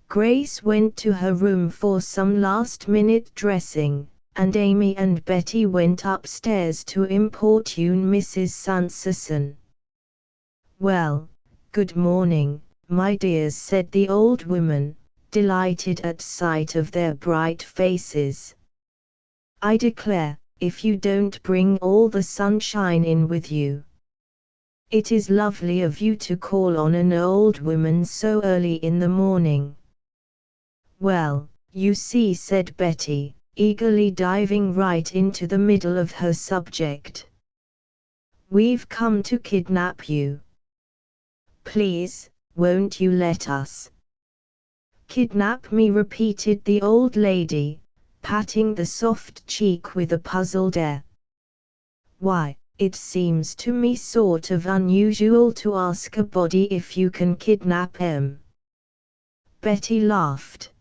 Grace went to her room for some last-minute dressing, and Amy and Betty went upstairs to importune Mrs. Sanderson. "Well, good morning, my dears," said the old woman, delighted at sight of their bright faces. "I declare, if you don't bring all the sunshine in with you. It is lovely of you to call on an old woman so early in the morning." "Well, you see," said Betty, eagerly diving right into the middle of her subject. "We've come to kidnap you. Please, won't you let us?" "Kidnap me?" repeated the old lady, patting the soft cheek with a puzzled air. "Why, it seems to me sort of unusual to ask a body if you can kidnap 'em." Betty laughed.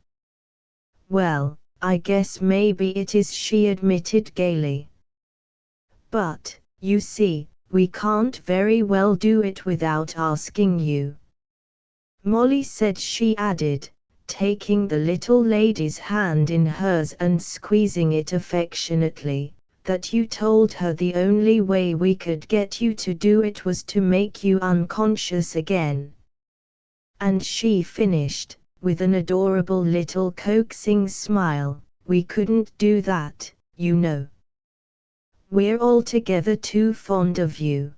"Well, I guess maybe it is," she admitted gaily. "But, you see, we can't very well do it without asking you. Molly said," she added, taking the little lady's hand in hers and squeezing it affectionately, "that you told her the only way we could get you to do it was to make you unconscious again." And she finished, with an adorable little coaxing smile. "We couldn't do that, you know. We're altogether too fond of you."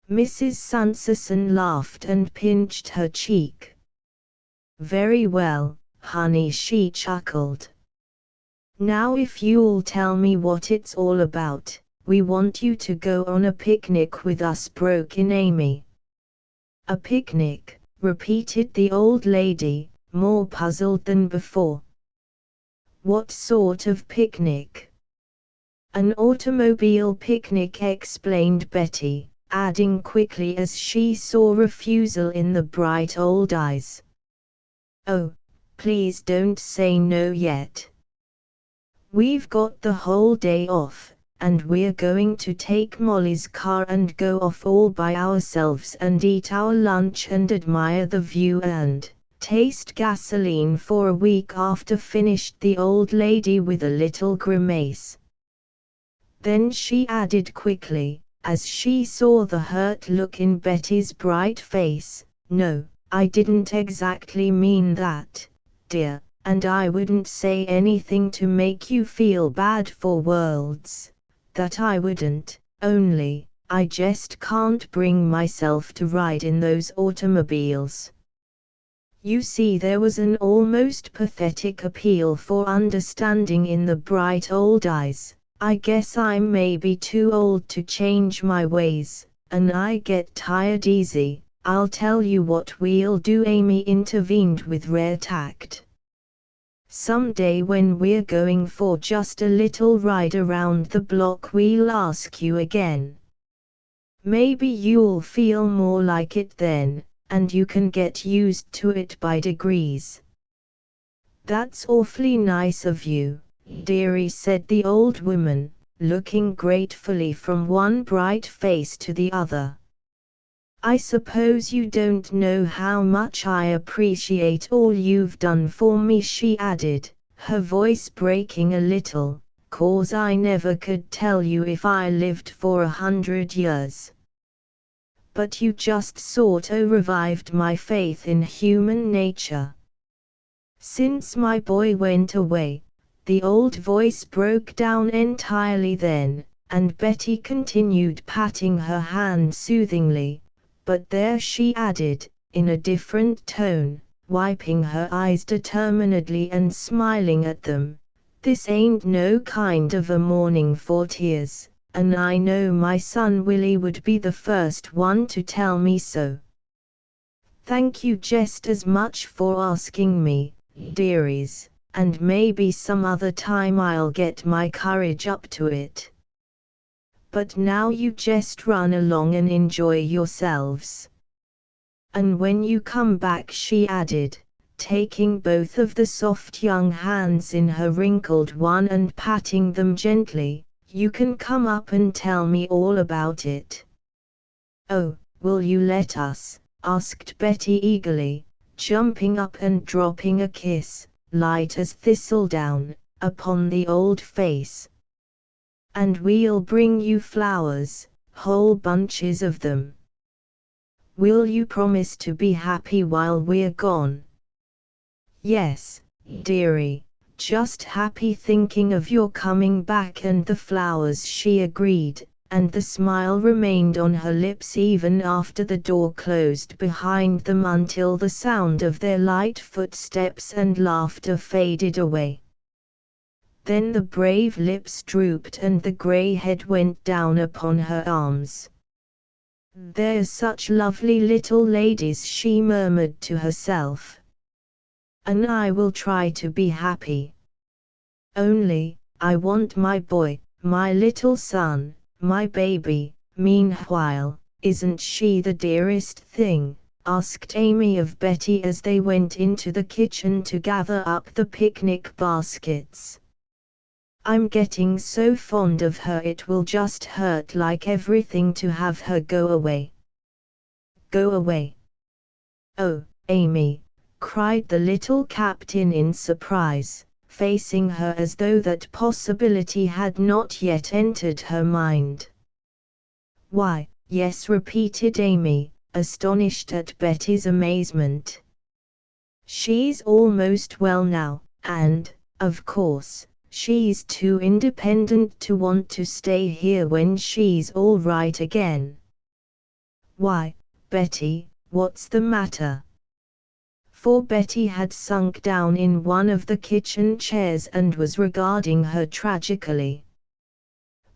Mrs. Sanderson laughed and pinched her cheek. "Very well, honey," she chuckled. "Now if you'll tell me what it's all about, we want you to go on a picnic with us," broke in Amy. "A picnic," repeated the old lady, more puzzled than before. "What sort of picnic?" "An automobile picnic," explained Betty, adding quickly as she saw refusal in the bright old eyes. "Oh, please don't say no yet. We've got the whole day off, and we're going to take Molly's car and go off all by ourselves and eat our lunch and admire the view and taste gasoline for a week after," finished the old lady with a little grimace. Then she added quickly, as she saw the hurt look in Betty's bright face, "No, I didn't exactly mean that, dear, and I wouldn't say anything to make you feel bad for worlds, that I wouldn't, only, I just can't bring myself to ride in those automobiles." You see, there was an almost pathetic appeal for understanding in the bright old eyes. "I guess I'm maybe too old to change my ways, and I get tired easy. I'll tell you what we'll do," Amy intervened with rare tact. "Someday when we're going for just a little ride around the block, we'll ask you again. Maybe you'll feel more like it then, and you can get used to it by degrees." "That's awfully nice of you, dearie," said the old woman, looking gratefully from one bright face to the other. "I suppose you don't know how much I appreciate all you've done for me," she added, her voice breaking a little, "'cause I never could tell you if I lived for 100 years. But you just sorta revived my faith in human nature. Since my boy went away." The old voice broke down entirely then, and Betty continued patting her hand soothingly, "But there," she added, in a different tone, wiping her eyes determinedly and smiling at them, "this ain't no kind of a morning for tears, and I know my son Willie would be the first one to tell me so. Thank you just as much for asking me, dearies, and maybe some other time I'll get my courage up to it. But now you just run along and enjoy yourselves. And when you come back," she added, taking both of the soft young hands in her wrinkled one and patting them gently, "you can come up and tell me all about it." "Oh, will you let us?" asked Betty eagerly, jumping up and dropping a kiss, light as thistledown, upon the old face. "And we'll bring you flowers, whole bunches of them. Will you promise to be happy while we're gone?" "Yes, dearie, just happy thinking of your coming back and the flowers," she agreed, and the smile remained on her lips even after the door closed behind them until the sound of their light footsteps and laughter faded away. Then the brave lips drooped and the grey head went down upon her arms. "They're such lovely little ladies," she murmured to herself. "And I will try to be happy. Only, I want my boy, my little son, my baby." "Meanwhile, isn't she the dearest thing?" asked Amy of Betty as they went into the kitchen to gather up the picnic baskets. "I'm getting so fond of her it will just hurt like everything to have her go away." "Go away? Oh, Amy," cried the little captain in surprise, facing her as though that possibility had not yet entered her mind. "Why, yes," repeated Amy, astonished at Betty's amazement. She's almost well now, and, of course, she's too independent to want to stay here when she's all right again. Why, Betty, what's the matter? For Betty had sunk down in one of the kitchen chairs and was regarding her tragically.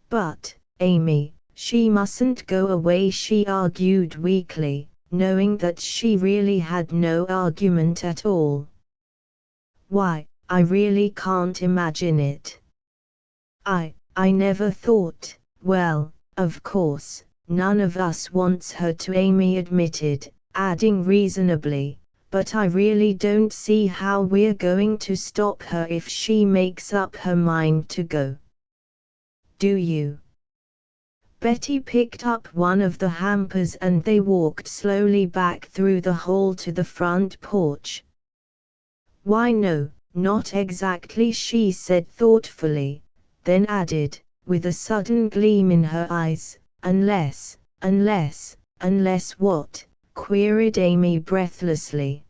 But, Amy, she mustn't go away, she argued weakly, knowing that she really had no argument at all. Why, I really can't imagine it. I never thought, well, of course, none of us wants her to, Amy admitted, adding reasonably, but I really don't see how we're going to stop her if she makes up her mind to go. Do you? Betty picked up one of the hampers and they walked slowly back through the hall to the front porch. Why no, not exactly, she said thoughtfully, then added, with a sudden gleam in her eyes, unless what? Queried Amy breathlessly.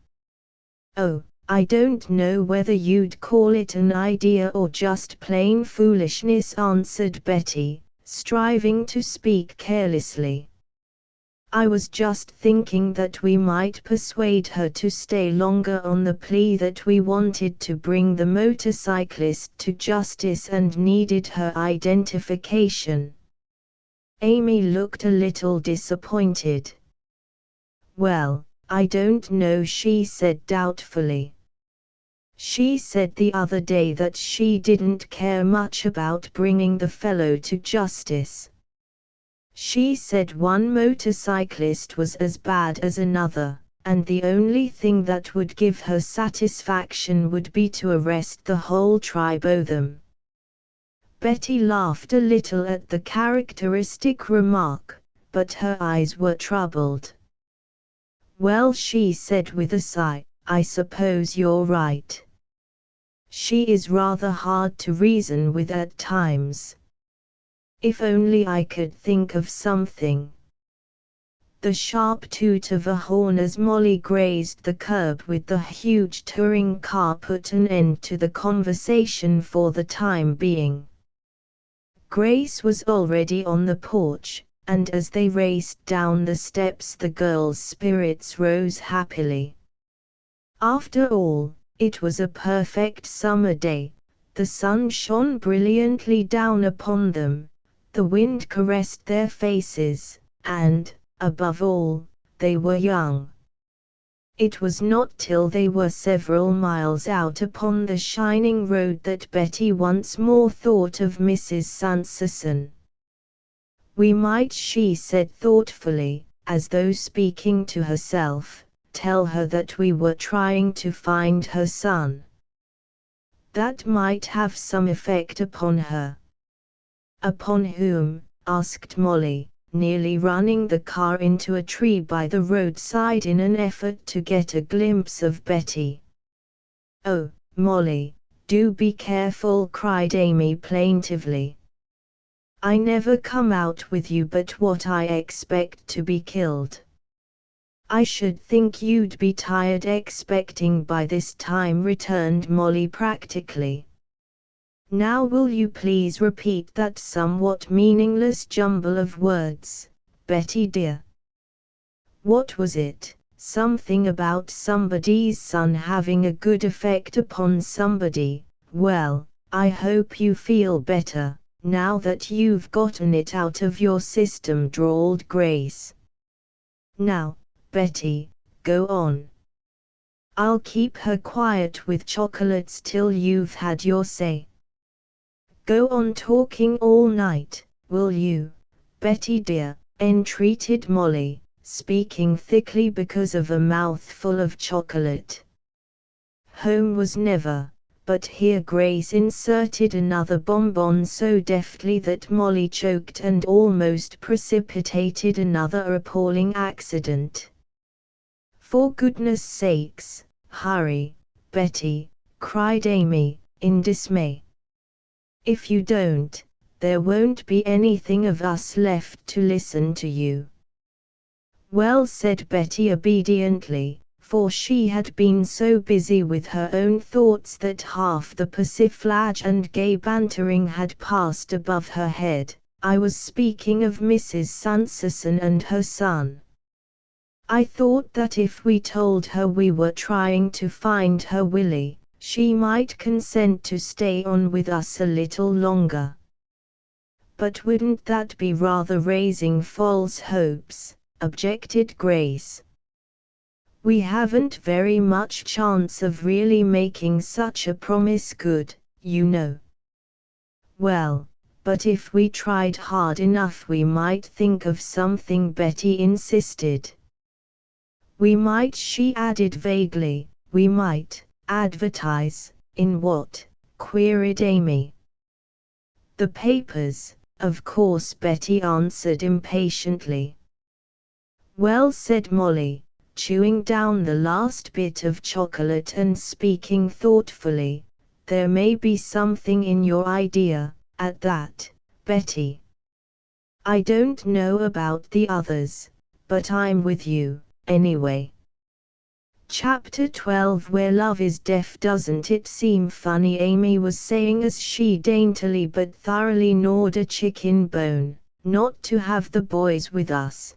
Oh, I don't know whether you'd call it an idea or just plain foolishness, answered Betty, striving to speak carelessly. I was just thinking that we might persuade her to stay longer on the plea that we wanted to bring the motorcyclist to justice and needed her identification. Amy looked a little disappointed. Well, I don't know, she said doubtfully. She said the other day that she didn't care much about bringing the fellow to justice. She said one motorcyclist was as bad as another, and the only thing that would give her satisfaction would be to arrest the whole tribe of them. Betty laughed a little at the characteristic remark, but her eyes were troubled. Well, she said with a sigh, I suppose you're right. She is rather hard to reason with at times. If only I could think of something. The sharp toot of a horn as Molly grazed the curb with the huge touring car put an end to the conversation for the time being. Grace was already on the porch, and as they raced down the steps the girls' spirits rose happily. After all, it was a perfect summer day, the sun shone brilliantly down upon them, the wind caressed their faces, and, above all, they were young. It was not till they were several miles out upon the shining road that Betty once more thought of Mrs. Sanderson. We might, she said thoughtfully, as though speaking to herself, tell her that we were trying to find her son. That might have some effect upon her. Upon whom? Asked Molly, nearly running the car into a tree by the roadside in an effort to get a glimpse of Betty. Oh, Molly, do be careful, cried Amy plaintively. I never come out with you but what I expect to be killed. I should think you'd be tired expecting by this time, returned Molly practically. Now will you please repeat that somewhat meaningless jumble of words, Betty dear? What was it? Something about somebody's son having a good effect upon somebody. Well, I hope you feel better, now that you've gotten it out of your system, drawled Grace. Now, Betty, go on. I'll keep her quiet with chocolates till you've had your say. Go on talking all night, will you, Betty dear, entreated Molly, speaking thickly because of a mouthful of chocolate. Home was never, but here Grace inserted another bonbon so deftly that Molly choked and almost precipitated another appalling accident. For goodness sakes, hurry, Betty, cried Amy, in dismay. If you don't, there won't be anything of us left to listen to you. Well, said Betty obediently, for she had been so busy with her own thoughts that half the persiflage and gay bantering had passed above her head. I was speaking of Mrs. Sanderson and her son. I thought that if we told her we were trying to find her Willie, she might consent to stay on with us a little longer. But wouldn't that be rather raising false hopes, objected Grace. We haven't very much chance of really making such a promise good, you know. Well, but if we tried hard enough we might think of something, Betty insisted. We might, she added vaguely. We might advertise. In what? Queried Amy. The papers, of course, Betty answered impatiently. Well, said Molly, chewing down the last bit of chocolate and speaking thoughtfully, there may be something in your idea, at that, Betty. I don't know about the others, but I'm with you, anyway. Chapter 12. Where love is deaf. Doesn't it seem funny, Amy was saying as she daintily but thoroughly gnawed a chicken bone, not to have the boys with us.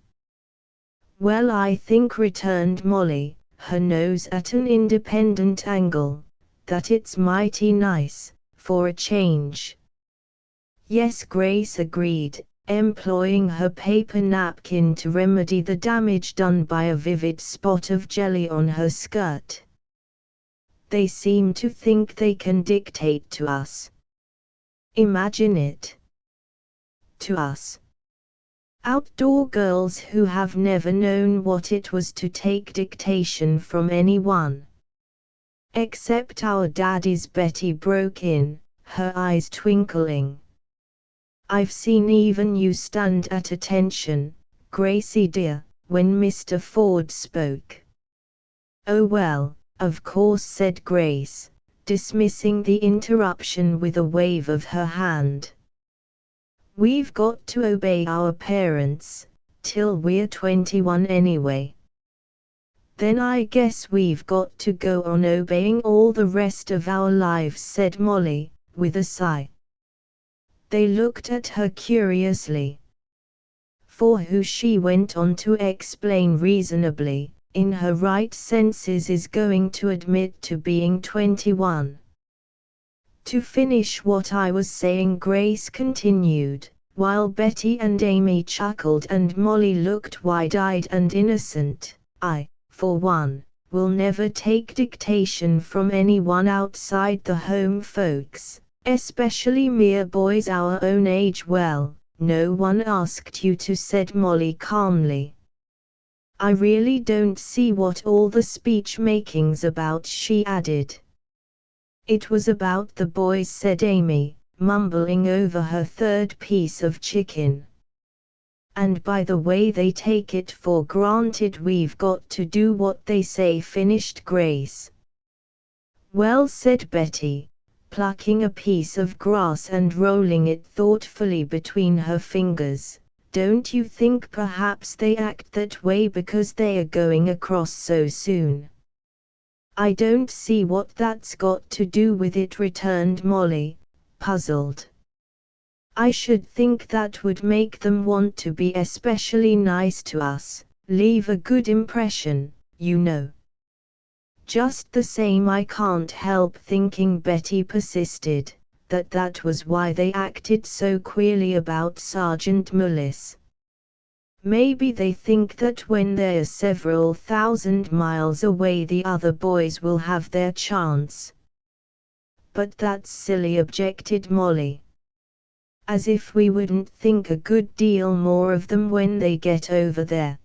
Well, I think, returned Molly, her nose at an independent angle, that it's mighty nice, for a change. Yes, Grace agreed, employing her paper napkin to remedy the damage done by a vivid spot of jelly on her skirt. They seem to think they can dictate to us. Imagine it. To us. Outdoor girls who have never known what it was to take dictation from anyone. Except our daddies, Betty broke in, her eyes twinkling. I've seen even you stand at attention, Gracie dear, when Mr. Ford spoke. Oh well, of course, said Grace, dismissing the interruption with a wave of her hand. We've got to obey our parents, till we're 21 anyway. Then I guess we've got to go on obeying all the rest of our lives, said Molly, with a sigh. They looked at her curiously. For who, she went on to explain reasonably, in her right senses is going to admit to being 21. To finish what I was saying, Grace continued, while Betty and Amy chuckled and Molly looked wide-eyed and innocent, I, for one, will never take dictation from anyone outside the home folks, especially mere boys our own age. Well, no one asked you to, said Molly calmly. I really don't see what all the speech-making's about, she added. It was about the boys, said Amy, mumbling over her third piece of chicken. And by the way, they take it for granted we've got to do what they say, finished Grace. Well, said Betty, plucking a piece of grass and rolling it thoughtfully between her fingers, don't you think perhaps they act that way because they are going across so soon? I don't see what that's got to do with it, returned Molly, puzzled. I should think that would make them want to be especially nice to us, leave a good impression, you know. Just the same, I can't help thinking, Betty persisted, that was why they acted so queerly about Sergeant Mullis. Maybe they think that when they're several thousand miles away the other boys will have their chance. But that's silly, objected Molly. As if we wouldn't think a good deal more of them when they get over there.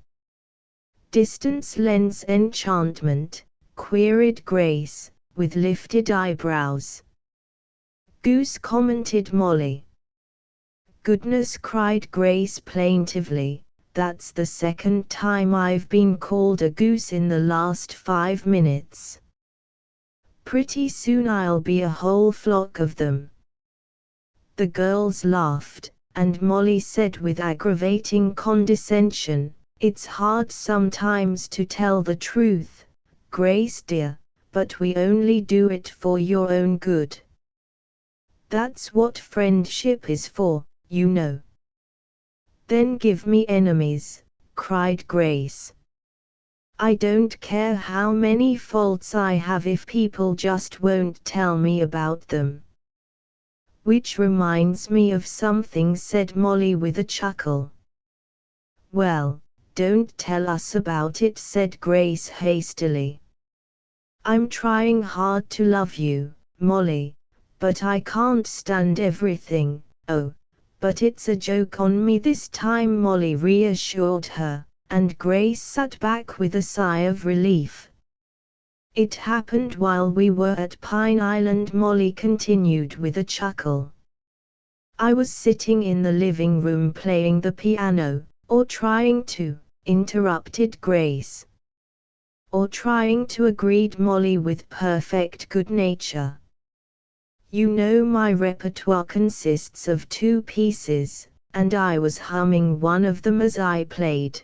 Distance lends enchantment, queried Grace, with lifted eyebrows. Goose, commented Molly. Goodness, cried Grace plaintively, that's the second time I've been called a goose in the last 5 minutes. Pretty soon I'll be a whole flock of them. The girls laughed, and Molly said with aggravating condescension, it's hard sometimes to tell the truth, Grace dear, but we only do it for your own good. That's what friendship is for, you know. Then give me enemies, cried Grace. I don't care how many faults I have if people just won't tell me about them. Which reminds me of something, said Molly with a chuckle. Well, don't tell us about it, said Grace hastily. I'm trying hard to love you, Molly, but I can't stand everything. Oh, but it's a joke on me this time, Molly reassured her, and Grace sat back with a sigh of relief. It happened while we were at Pine Island, Molly continued with a chuckle. I was sitting in the living room playing the piano, or trying to, interrupted Grace. Or trying to, agreed Molly with perfect good nature. You know my repertoire consists of 2 pieces, and I was humming one of them as I played.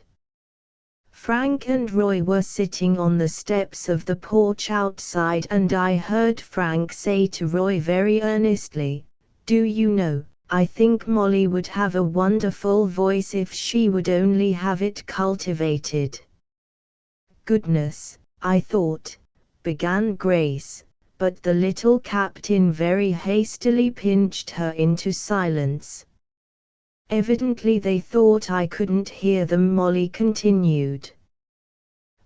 Frank and Roy were sitting on the steps of the porch outside, and I heard Frank say to Roy very earnestly, "Do you know, I think Molly would have a wonderful voice if she would only have it cultivated." Goodness, I thought, began Grace, but the little captain very hastily pinched her into silence. Evidently they thought I couldn't hear them, Molly continued.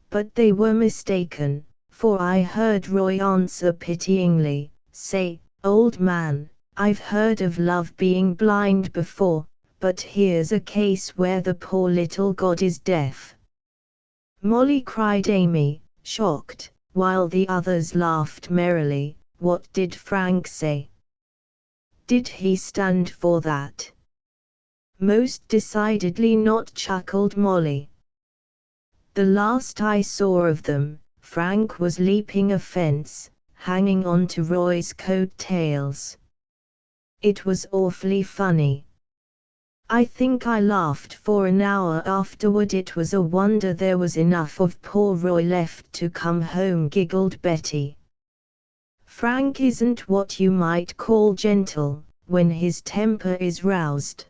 But they were mistaken, for I heard Roy answer pityingly, "Say, old man, I've heard of love being blind before, but here's a case where the poor little god is deaf." Molly, cried Amy, shocked, while the others laughed merrily. What did Frank say? Did he stand for that? Most decidedly not, chuckled Molly. The last I saw of them, Frank was leaping a fence, hanging on to Roy's coat tails. It was awfully funny. I think I laughed for an hour afterward. It was a wonder there was enough of poor Roy left to come home, giggled Betty. Frank isn't what you might call gentle, when his temper is roused.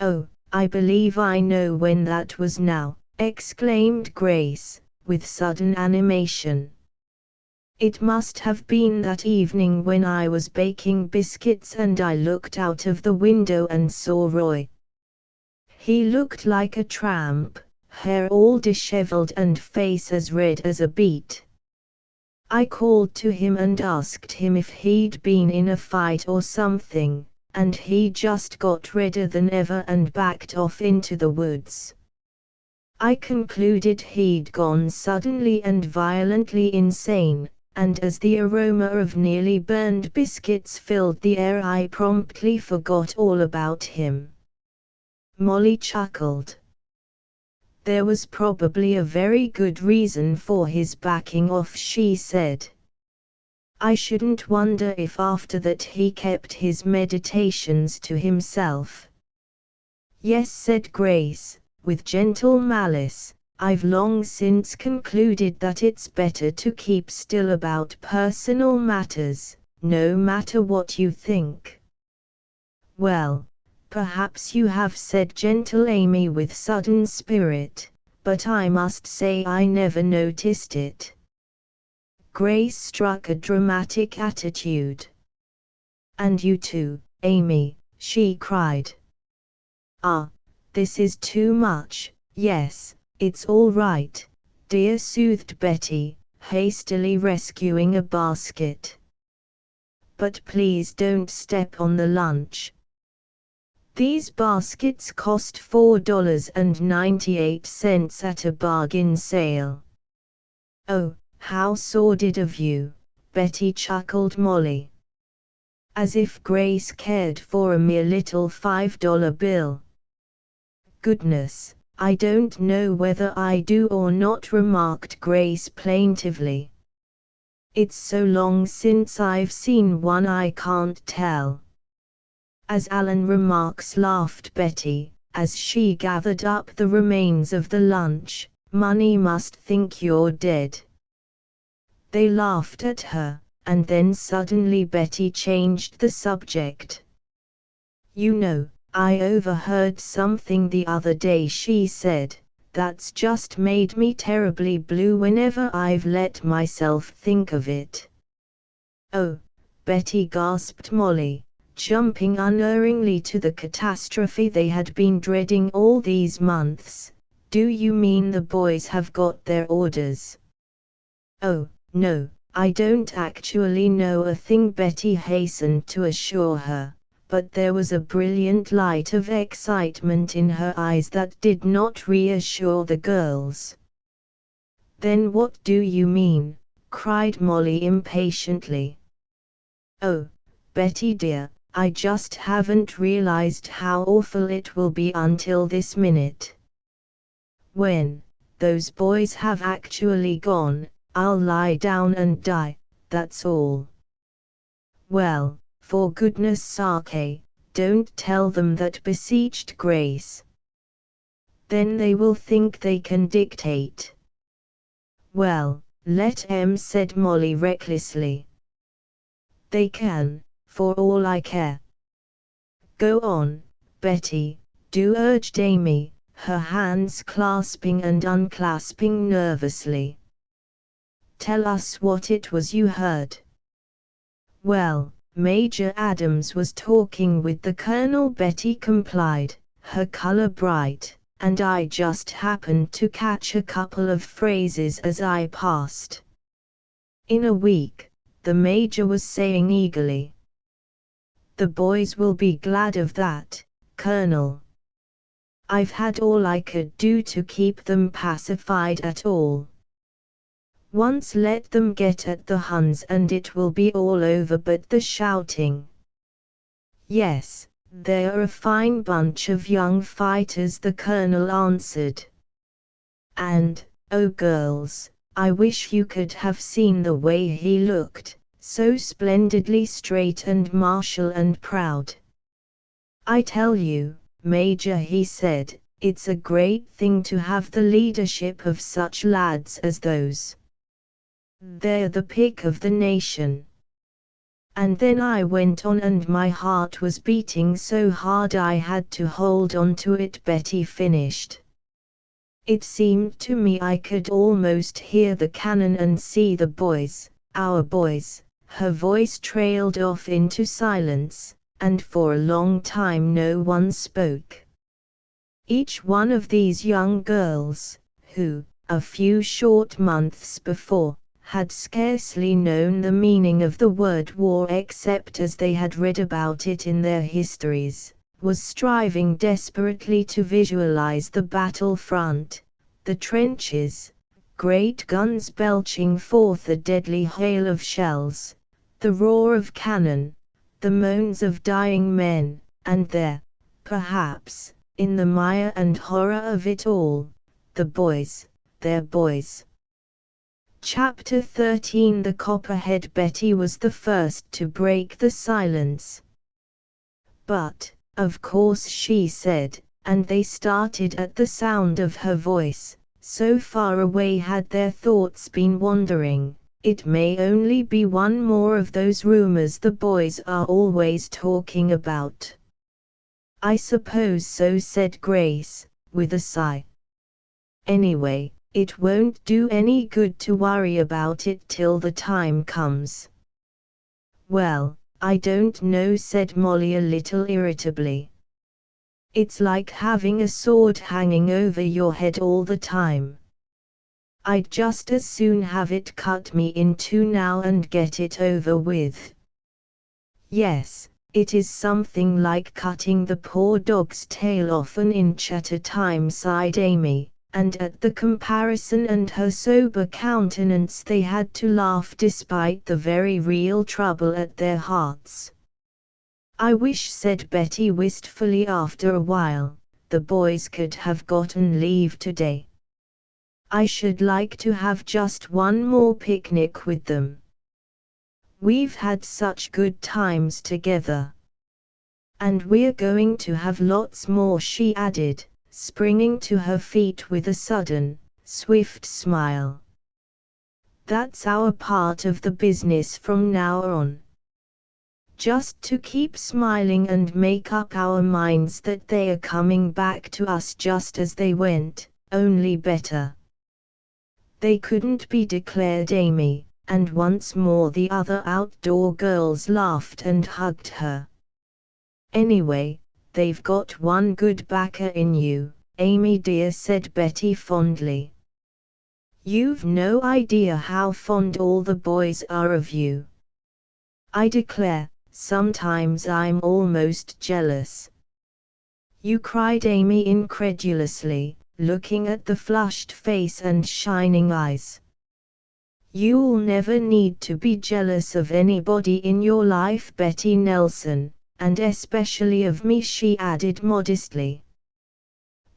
Oh, I believe I know when that was now, exclaimed Grace, with sudden animation. It must have been that evening when I was baking biscuits and I looked out of the window and saw Roy. He looked like a tramp, hair all disheveled and face as red as a beet. I called to him and asked him if he'd been in a fight or something, and he just got redder than ever and backed off into the woods. I concluded he'd gone suddenly and violently insane, and as the aroma of nearly burned biscuits filled the air I promptly forgot all about him. Molly chuckled. There was probably a very good reason for his backing off, she said. I shouldn't wonder if after that he kept his meditations to himself. Yes, said Grace, with gentle malice, I've long since concluded that it's better to keep still about personal matters, no matter what you think. Well, perhaps you have, said gentle Amy with sudden spirit, but I must say I never noticed it. Grace struck a dramatic attitude. And you too, Amy, she cried. Ah, this is too much. Yes, it's all right, dear, soothed Betty, hastily rescuing a basket. But please don't step on the lunch. These baskets cost $4.98 at a bargain sale. Oh, how sordid of you, Betty, chuckled Molly. As if Grace cared for a mere little $5 bill. Goodness, I don't know whether I do or not, remarked Grace plaintively. It's so long since I've seen one I can't tell. As Alan remarks, laughed Betty, as she gathered up the remains of the lunch, money must think you're dead. They laughed at her, and then suddenly Betty changed the subject. "You know, I overheard something the other day," she said, "that's just made me terribly blue whenever I've let myself think of it." "Oh," Betty gasped Molly, jumping unerringly to the catastrophe they had been dreading all these months. "Do you mean the boys have got their orders?" "Oh, no, I don't actually know a thing," Betty hastened to assure her, but there was a brilliant light of excitement in her eyes that did not reassure the girls. "Then what do you mean?" cried Molly impatiently. "Oh, Betty dear, I just haven't realized how awful it will be until this minute. When those boys have actually gone, I'll lie down and die, that's all." "Well, for goodness sake, don't tell them that," beseeched Grace. "Then they will think they can dictate." "Well, let 'em," said Molly recklessly. "They can, for all I care." "Go on, Betty, do," urged Amy, her hands clasping and unclasping nervously. "Tell us what it was you heard." "Well, Major Adams was talking with the Colonel," Betty complied, her color bright, "and I just happened to catch a couple of phrases as I passed. In a week, the Major was saying eagerly. The boys will be glad of that, Colonel. I've had all I could do to keep them pacified at all. Once let them get at the Huns and it will be all over. But the shouting. Yes, they're a fine bunch of young fighters," the Colonel answered. "And, oh girls, I wish you could have seen the way he looked, so splendidly straight and martial and proud. I tell you, Major," he said, "it's a great thing to have the leadership of such lads as those. They're the pick of the nation." "And then I went on and my heart was beating so hard I had to hold on to it," Betty finished. "It seemed to me I could almost hear the cannon and see the boys, our boys." Her voice trailed off into silence, and for a long time no one spoke. Each one of these young girls, who, a few short months before, had scarcely known the meaning of the word war except as they had read about it in their histories, was striving desperately to visualize the battlefront, the trenches, great guns belching forth a deadly hail of shells, the roar of cannon, the moans of dying men, and there, perhaps, in the mire and horror of it all, the boys, their boys. Chapter 13. The Copperhead. Betty was the first to break the silence. "But, of course," she said, and they started at the sound of her voice. So far away had their thoughts been wandering, "it may only be one more of those rumors the boys are always talking about." "I suppose so," said Grace, with a sigh. "Anyway, it won't do any good to worry about it till the time comes." "Well, I don't know," said Molly a little irritably. "It's like having a sword hanging over your head all the time. I'd just as soon have it cut me in two now and get it over with." "Yes, it is something like cutting the poor dog's tail off an inch at a time," sighed Amy, and at the comparison and her sober countenance they had to laugh despite the very real trouble at their hearts. "I wish," said Betty wistfully after a while, "the boys could have gotten leave today. I should like to have just one more picnic with them. We've had such good times together. And we're going to have lots more," she added, springing to her feet with a sudden, swift smile. That's our part of the business from now on. Just to keep smiling and make up our minds that they are coming back to us just as they went, only better. They couldn't be, declared Amy, and once more the other outdoor girls laughed and hugged her. Anyway, they've got one good backer in you, Amy dear, said Betty fondly. You've no idea how fond all the boys are of you. I declare, sometimes I'm almost jealous. You, cried Amy incredulously, looking at the flushed face and shining eyes. You'll never need to be jealous of anybody in your life, Betty Nelson, and especially of me, she added modestly.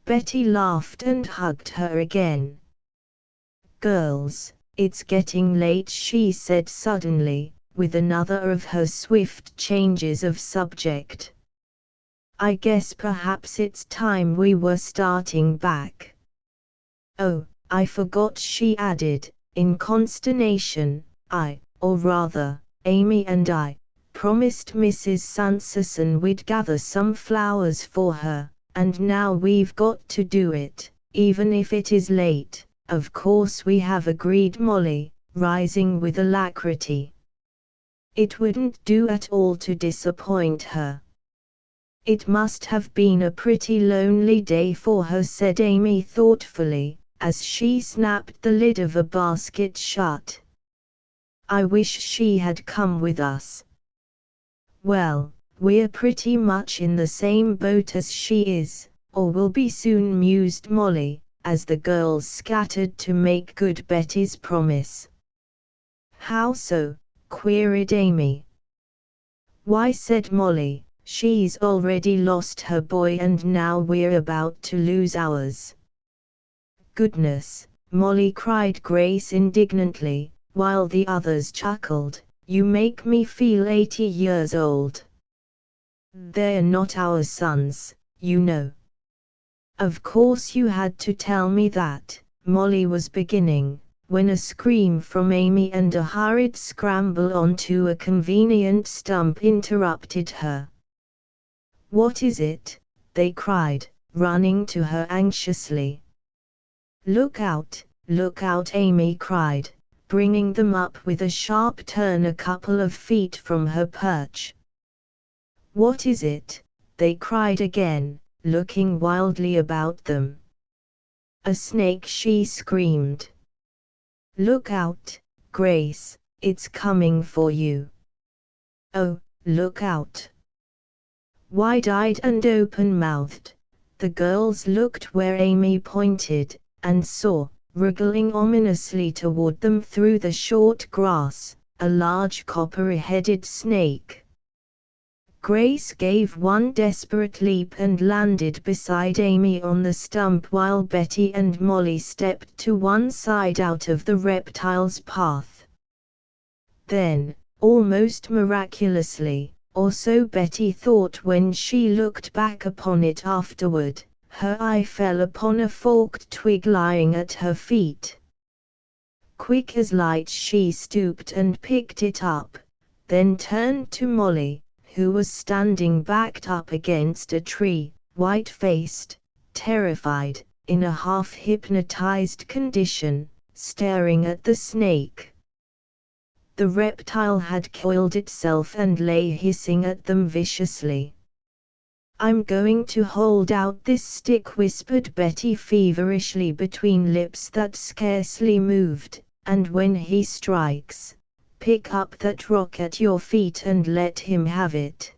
Betty laughed and hugged her again. Girls, it's getting late, she said suddenly, with another of her swift changes of subject. I guess perhaps it's time we were starting back. Oh, I forgot, she added, in consternation. Or rather, Amy and I, promised Mrs. Sanderson we'd gather some flowers for her, and now we've got to do it, even if it is late. Of course we have, agreed Molly, rising with alacrity. It wouldn't do at all to disappoint her. It must have been a pretty lonely day for her, said Amy thoughtfully, as she snapped the lid of a basket shut. I wish she had come with us. Well, we're pretty much in the same boat as she is, or will be soon, mused Molly, as the girls scattered to make good Betty's promise. How so? queried Amy. Why, said Molly, she's already lost her boy and now we're about to lose ours. Goodness, Molly, cried Grace indignantly, while the others chuckled, you make me feel 80 years old. They're not our sons, you know. Of course you had to tell me that, Molly was beginning, when a scream from Amy and a hurried scramble onto a convenient stump interrupted her. What is it? They cried, running to her anxiously. Look out, Amy cried, bringing them up with a sharp turn a couple of feet from her perch. What is it? They cried again, looking wildly about them. A snake, she screamed. Look out, Grace, it's coming for you. Oh, look out. Wide-eyed and open-mouthed, the girls looked where Amy pointed, and saw, wriggling ominously toward them through the short grass, a large coppery-headed snake. Grace gave one desperate leap and landed beside Amy on the stump while Betty and Molly stepped to one side out of the reptile's path. Then, almost miraculously, or so Betty thought when she looked back upon it afterward, her eye fell upon a forked twig lying at her feet. Quick as light she stooped and picked it up, then turned to Molly, who was standing backed up against a tree, white-faced, terrified, in a half-hypnotized condition, staring at the snake. The reptile had coiled itself and lay hissing at them viciously. I'm going to hold out this stick, whispered Betty feverishly between lips that scarcely moved, and when he strikes, pick up that rock at your feet and let him have it.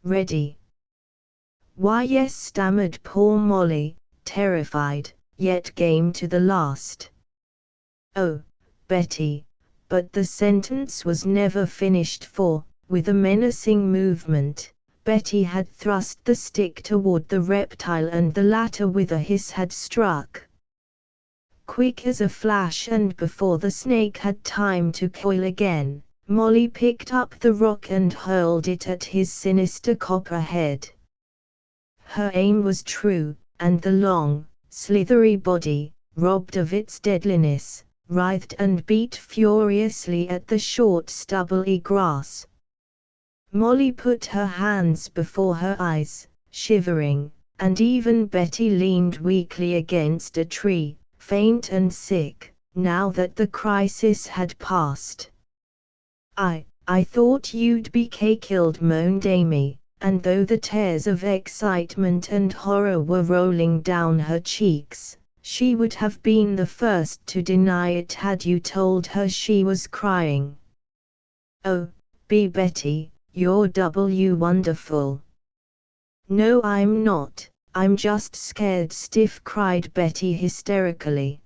Ready? Why, yes, stammered poor Molly, terrified, yet game to the last. Oh, Betty, but the sentence was never finished, for, with a menacing movement, Betty had thrust the stick toward the reptile and the latter with a hiss had struck. Quick as a flash and before the snake had time to coil again, Molly picked up the rock and hurled it at his sinister copper head. Her aim was true, and the long, slithery body, robbed of its deadliness, writhed and beat furiously at the short stubbly grass. Molly put her hands before her eyes, shivering, and even Betty leaned weakly against a tree, faint and sick, now that the crisis had passed. I thought you'd be killed, moaned Amy, and though the tears of excitement and horror were rolling down her cheeks, she would have been the first to deny it had you told her she was crying. Oh, Betty, you're wonderful. No, I'm not, I'm just scared stiff, cried Betty hysterically.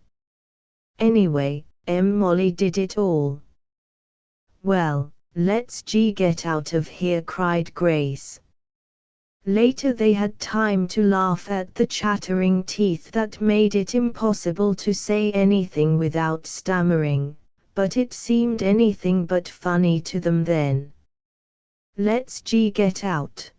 Anyway, Molly did it all. Well, let's get out of here, cried Grace. Later they had time to laugh at the chattering teeth that made it impossible to say anything without stammering, but it seemed anything but funny to them then. Let's get out.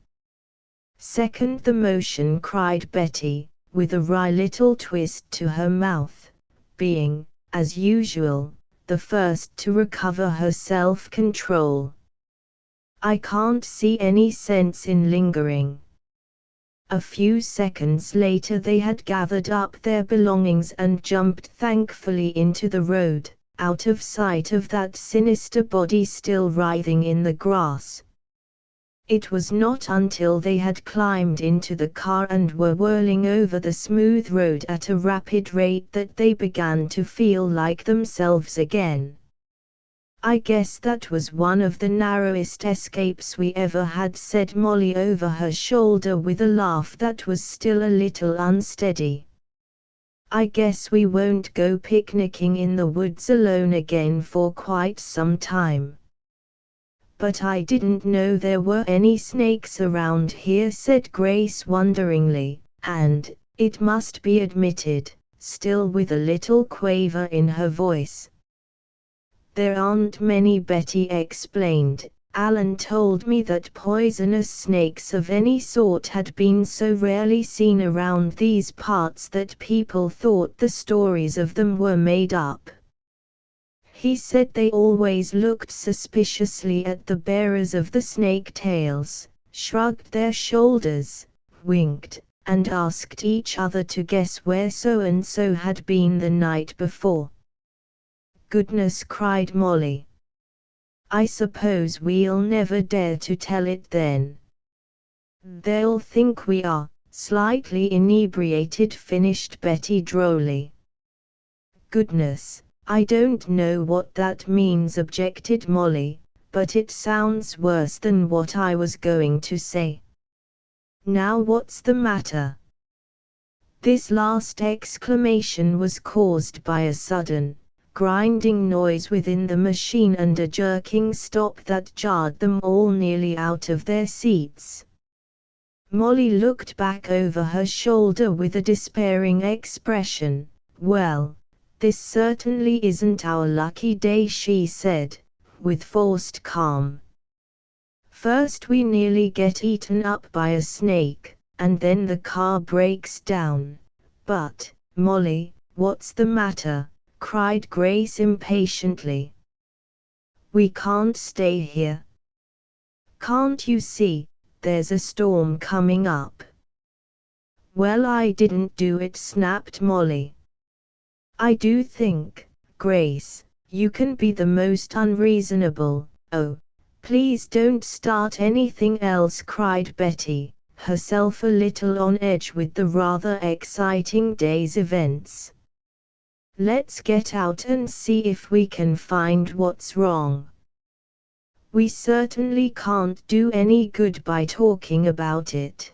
Second the motion, cried Betty, with a wry little twist to her mouth, being, as usual, the first to recover her self-control. I can't see any sense in lingering. A few seconds later they had gathered up their belongings and jumped thankfully into the road, out of sight of that sinister body still writhing in the grass. It was not until they had climbed into the car and were whirling over the smooth road at a rapid rate that they began to feel like themselves again. I guess that was one of the narrowest escapes we ever had, said Molly over her shoulder with a laugh that was still a little unsteady. I guess we won't go picnicking in the woods alone again for quite some time. But I didn't know there were any snakes around here, said Grace wonderingly, and, it must be admitted, still with a little quaver in her voice. There aren't many, Betty explained. Alan told me that poisonous snakes of any sort had been so rarely seen around these parts that people thought the stories of them were made up. He said they always looked suspiciously at the bearers of the snake tails, shrugged their shoulders, winked, and asked each other to guess where so-and-so had been the night before. Goodness, cried Molly. I suppose we'll never dare to tell it then. They'll think we are, slightly inebriated, finished Betty drolly. Goodness, I don't know what that means, objected Molly, but it sounds worse than what I was going to say. Now what's the matter? This last exclamation was caused by a sudden, grinding noise within the machine and a jerking stop that jarred them all nearly out of their seats. Molly looked back over her shoulder with a despairing expression. Well, this certainly isn't our lucky day, she said, with forced calm. First we nearly get eaten up by a snake, and then the car breaks down. But, Molly, what's the matter? Cried Grace impatiently. We can't stay here. Can't you see, there's a storm coming up? Well, I didn't do it, snapped Molly. I do think, Grace, you can be the most unreasonable. Oh, please don't start anything else, cried Betty, herself a little on edge with the rather exciting day's events. Let's get out and see if we can find what's wrong. We certainly can't do any good by talking about it.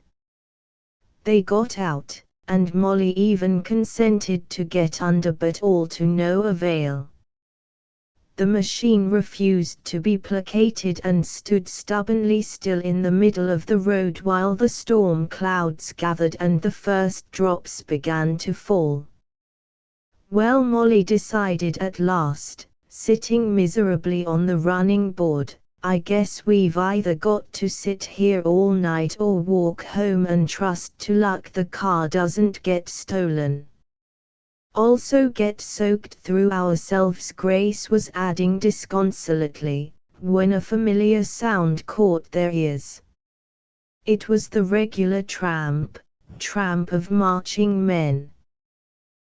They got out, and Molly even consented to get under, but all to no avail. The machine refused to be placated and stood stubbornly still in the middle of the road while the storm clouds gathered and the first drops began to fall. Well, Molly decided at last, sitting miserably on the running board, I guess we've either got to sit here all night or walk home and trust to luck the car doesn't get stolen. also get soaked through ourselves, Grace was adding disconsolately, when a familiar sound caught their ears. It was the regular tramp of marching men.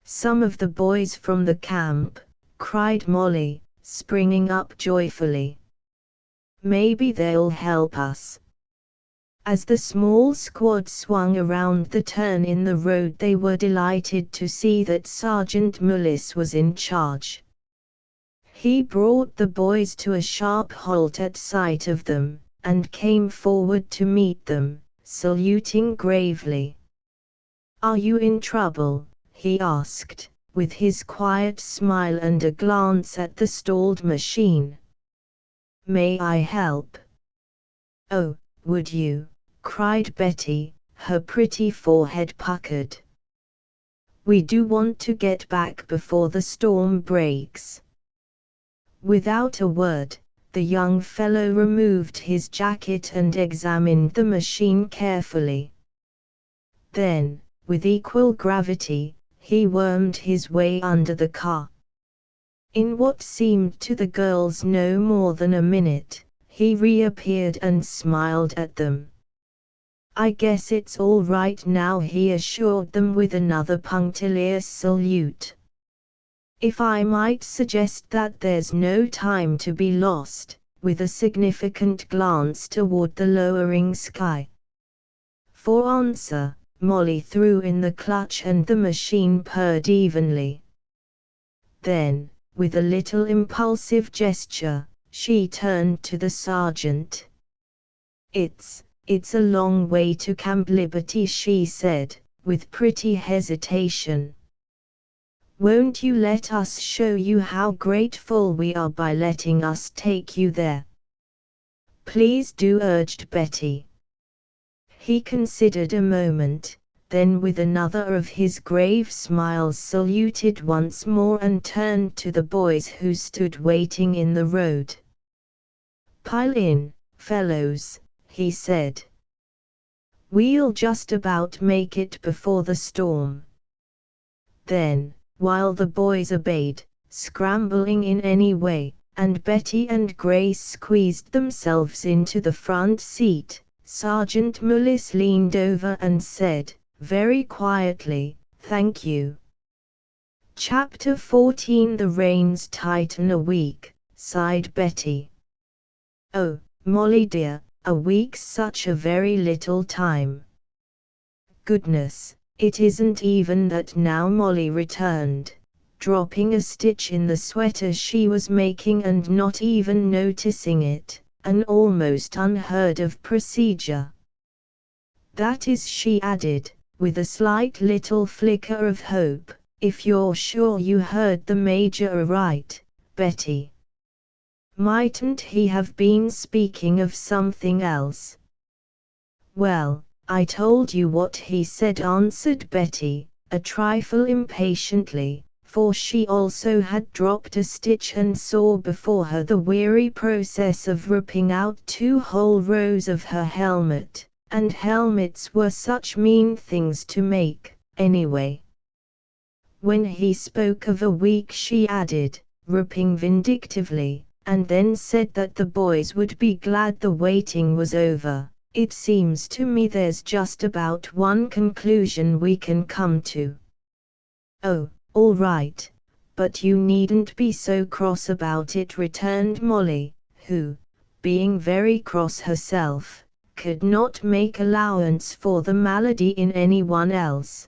Some of the boys from the camp, cried Molly, springing up joyfully. Maybe they'll help us. As the small squad swung around the turn in the road, they were delighted to see that Sergeant Mullis was in charge. He brought the boys to a sharp halt at sight of them, and came forward to meet them, saluting gravely. "Are you in trouble?" he asked, with his quiet smile and a glance at the stalled machine. "May I help?" "Oh, would you?" cried Betty, her pretty forehead puckered. "We do want to get back before the storm breaks." Without a word, the young fellow removed his jacket and examined the machine carefully. Then, with equal gravity, he wormed his way under the car. In what seemed to the girls no more than a minute, he reappeared and smiled at them. "I guess it's all right now," he assured them with another punctilious salute. "If I might suggest that there's no time to be lost," with a significant glance toward the lowering sky. For answer, Molly threw in the clutch and the machine purred evenly. Then, with a little impulsive gesture, she turned to the sergeant. It's a long way to Camp Liberty," she said, with pretty hesitation. "Won't you let us show you how grateful we are by letting us take you there?" "Please do," urged Betty. He considered a moment, then with another of his grave smiles saluted once more and turned to the boys who stood waiting in the road. "Pile in, fellows," he said. "We'll just about make it before the storm." Then, while the boys obeyed, scrambling in any way, and Betty and Grace squeezed themselves into the front seat, Sergeant Mullis leaned over and said, very quietly, "Thank you." Chapter 14. The rains tighten. "A week," sighed Betty. "Oh, Molly dear, a week's such a very little time." "Goodness, it isn't even that now," Molly returned, dropping a stitch in the sweater she was making and not even noticing it, an almost unheard of procedure. "That is," she added, with a slight little flicker of hope, "if you're sure you heard the Major aright, Betty. Mightn't he have been speaking of something else?" "Well, I told you what he said," answered Betty, a trifle impatiently, for she also had dropped a stitch and saw before her the weary process of ripping out 2 whole rows of her helmet, and helmets were such mean things to make, anyway. When he spoke of a week, she added, ripping vindictively, and then said that the boys would be glad the waiting was over. "It seems to me there's just about one conclusion we can come to." "Oh, all right, but you needn't be so cross about it," returned Molly, who, being very cross herself, could not make allowance for the malady in anyone else.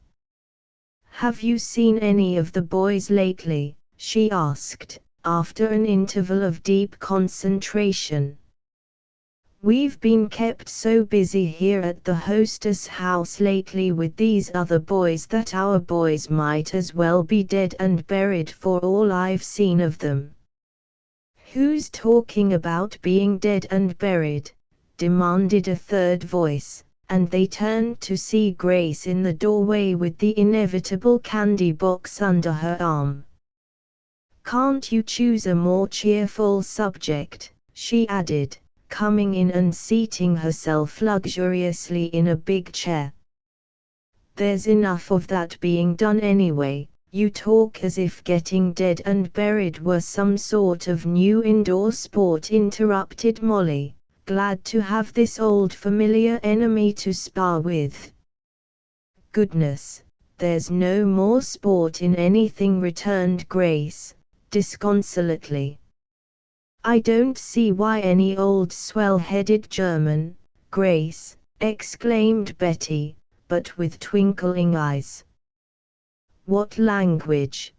"Have you seen any of the boys lately?" she asked, after an interval of deep concentration. "We've been kept so busy here at the Hostess house lately with these other boys that our boys might as well be dead and buried for all I've seen of them." "Who's talking about being dead and buried?" demanded a third voice, and they turned to see Grace in the doorway with the inevitable candy box under her arm. "Can't you choose a more cheerful subject?" she added, coming in and seating herself luxuriously in a big chair. "There's enough of that being done anyway," You talk as if getting dead and buried were some sort of new indoor sport, interrupted Molly, glad to have this old familiar enemy to spar with. Goodness, there's no more sport in anything, returned Grace, disconsolately. I don't see why any old swell-headed German, Grace, exclaimed Betty, but with twinkling eyes. What language?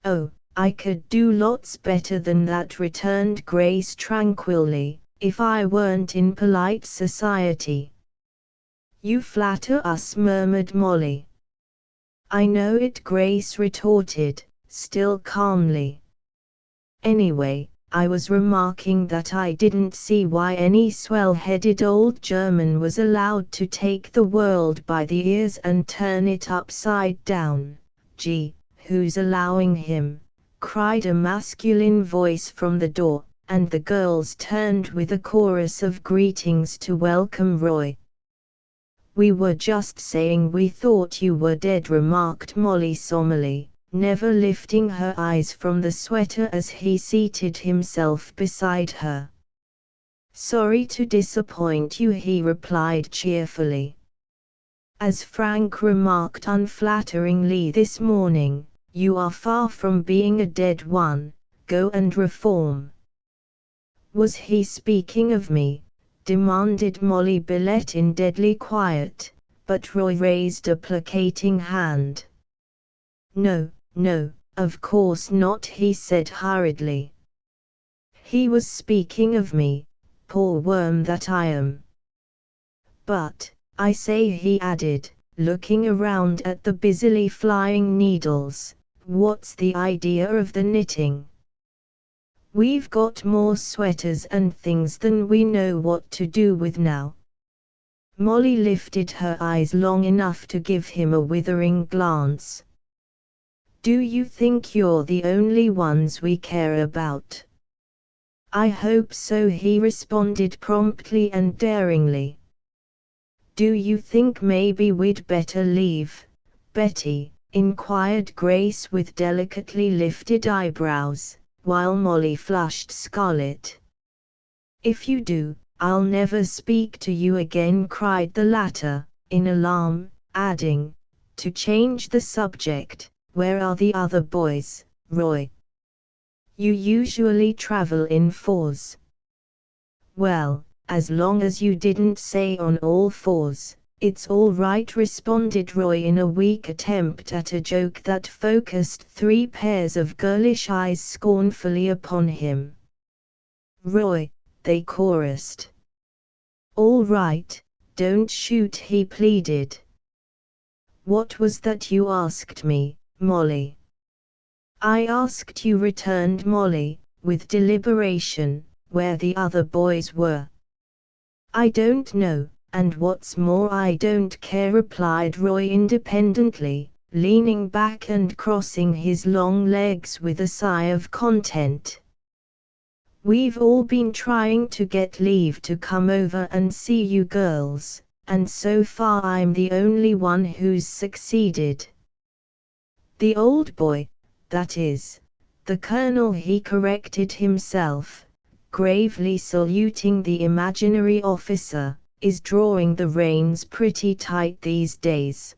Oh, I could do lots better than that, returned Grace tranquilly, if I weren't in polite society. You flatter us, murmured Molly. I know it, Grace retorted, still calmly. Anyway, I was remarking that I didn't see why any swell-headed old German was allowed to take the world by the ears and turn it upside down. Gee, who's allowing him? Cried a masculine voice from the door, and the girls turned with a chorus of greetings to welcome Roy. We were just saying we thought you were dead, remarked Molly somberly, never lifting her eyes from the sweater as he seated himself beside her. Sorry to disappoint you, he replied cheerfully. As Frank remarked unflatteringly this morning, you are far from being a dead one. Go and reform. Was he speaking of me? Demanded Molly Billette in deadly quiet, but Roy raised a placating hand. No, no, of course not, he said hurriedly. He was speaking of me, poor worm that I am. But, I say, he added, looking around at the busily flying needles, what's the idea of the knitting? We've got more sweaters and things than we know what to do with now. Molly lifted her eyes long enough to give him a withering glance. Do you think you're the only ones we care about? I hope so, he responded promptly and daringly. Do you think maybe we'd better leave, Betty? Inquired Grace with delicately lifted eyebrows, while Molly flushed scarlet. If you do, I'll never speak to you again, cried the latter, in alarm, adding, to change the subject, where are the other boys, Roy? You usually travel in fours. Well, as long as you didn't say on all fours, it's all right, responded Roy in a weak attempt at a joke that focused 3 pairs of girlish eyes scornfully upon him. Roy, they chorused. All right, don't shoot, he pleaded. What was that you asked me, Molly? I asked you, returned Molly, with deliberation, where the other boys were. I don't know. And what's more, I don't care, replied Roy independently, leaning back and crossing his long legs with a sigh of content. We've all been trying to get leave to come over and see you girls, and so far I'm the only one who's succeeded. The old boy, that is, the colonel, he corrected himself, gravely saluting the imaginary officer, is drawing the reins pretty tight these days.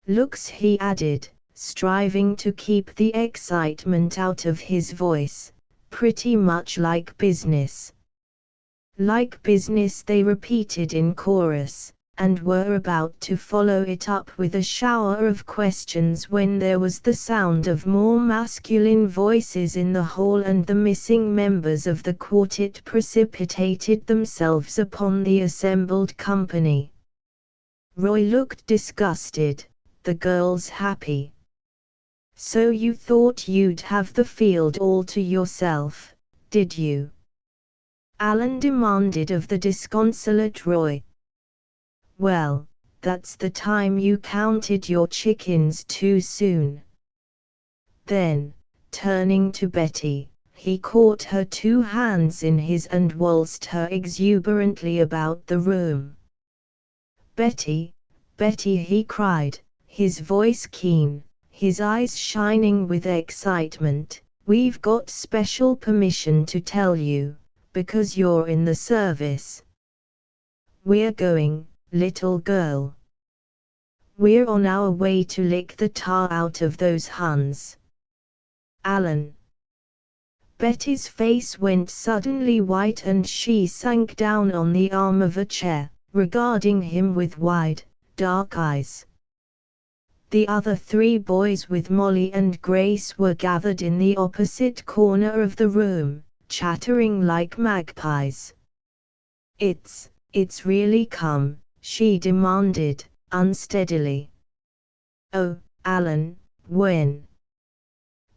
Looks, he added, striving to keep the excitement out of his voice, pretty much like business. Like business, they repeated in chorus, and were about to follow it up with a shower of questions when there was the sound of more masculine voices in the hall, and the missing members of the quartet precipitated themselves upon the assembled company. Roy looked disgusted, the girls happy. So you thought you'd have the field all to yourself, did you? Alan demanded of the disconsolate Roy. Well, that's the time you counted your chickens too soon. Then, turning to Betty, he caught her 2 hands in his and waltzed her exuberantly about the room. Betty, Betty, he cried, his voice keen, his eyes shining with excitement. "We've got special permission to tell you, because you're in the service. We're going, little girl. We're on our way to lick the tar out of those Huns." "Alan." Betty's face went suddenly white and she sank down on the arm of a chair, regarding him with wide, dark eyes. The other three boys with Molly and Grace were gathered in the opposite corner of the room, chattering like magpies. It's really come," she demanded, unsteadily. "Oh, Alan, when?"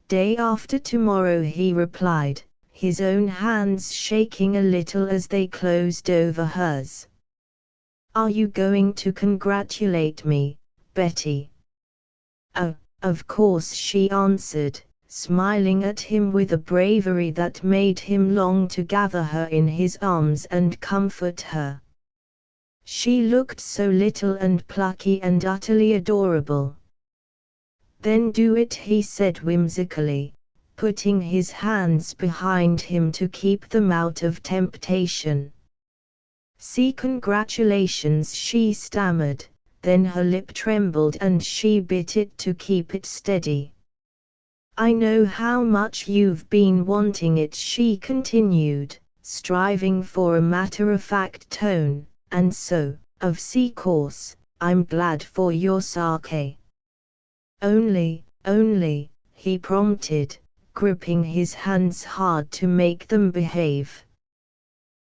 "Day after tomorrow," he replied, his own hands shaking a little as they closed over hers. "Are you going to congratulate me, Betty?" "Oh, of course," she answered, smiling at him with a bravery that made him long to gather her in his arms and comfort her. She looked so little and plucky and utterly adorable. "Then do it," he said whimsically, putting his hands behind him to keep them out of temptation. "See, congratulations," she stammered, then her lip trembled and she bit it to keep it steady. "I know how much you've been wanting it," she continued, striving for a matter-of-fact tone, "and so, of course, I'm glad for your sake." Only, he prompted, gripping his hands hard to make them behave.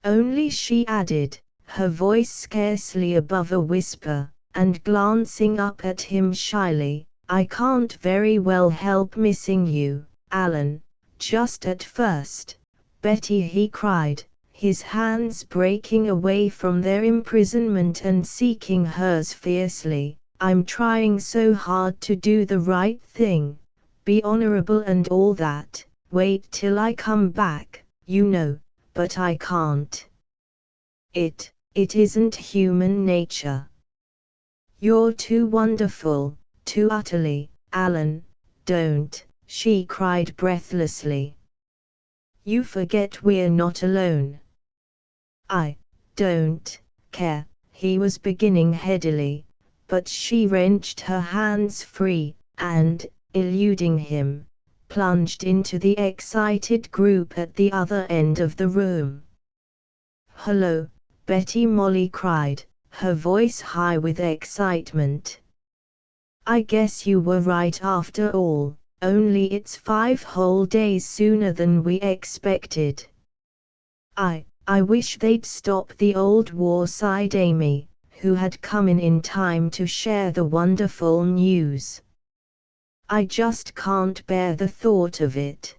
"Only," she added, her voice scarcely above a whisper, and glancing up at him shyly, "I can't very well help missing you, Alan, just at first." "Betty," he cried, his hands breaking away from their imprisonment and seeking hers fiercely, "I'm trying so hard to do the right thing, be honorable and all that, wait till I come back, you know, but I can't. It isn't human nature. You're too wonderful, too utterly, Alan, don't," she cried breathlessly. "You forget we're not alone." "I don't care," he was beginning headily, but she wrenched her hands free, and, eluding him, plunged into the excited group at the other end of the room. "Hello, Betty," Molly cried, her voice high with excitement. "I guess you were right after all, only it's 5 whole days sooner than we expected." I wish they'd stop the old war," sighed Amy, who had come in time to share the wonderful news. "I just can't bear the thought of it."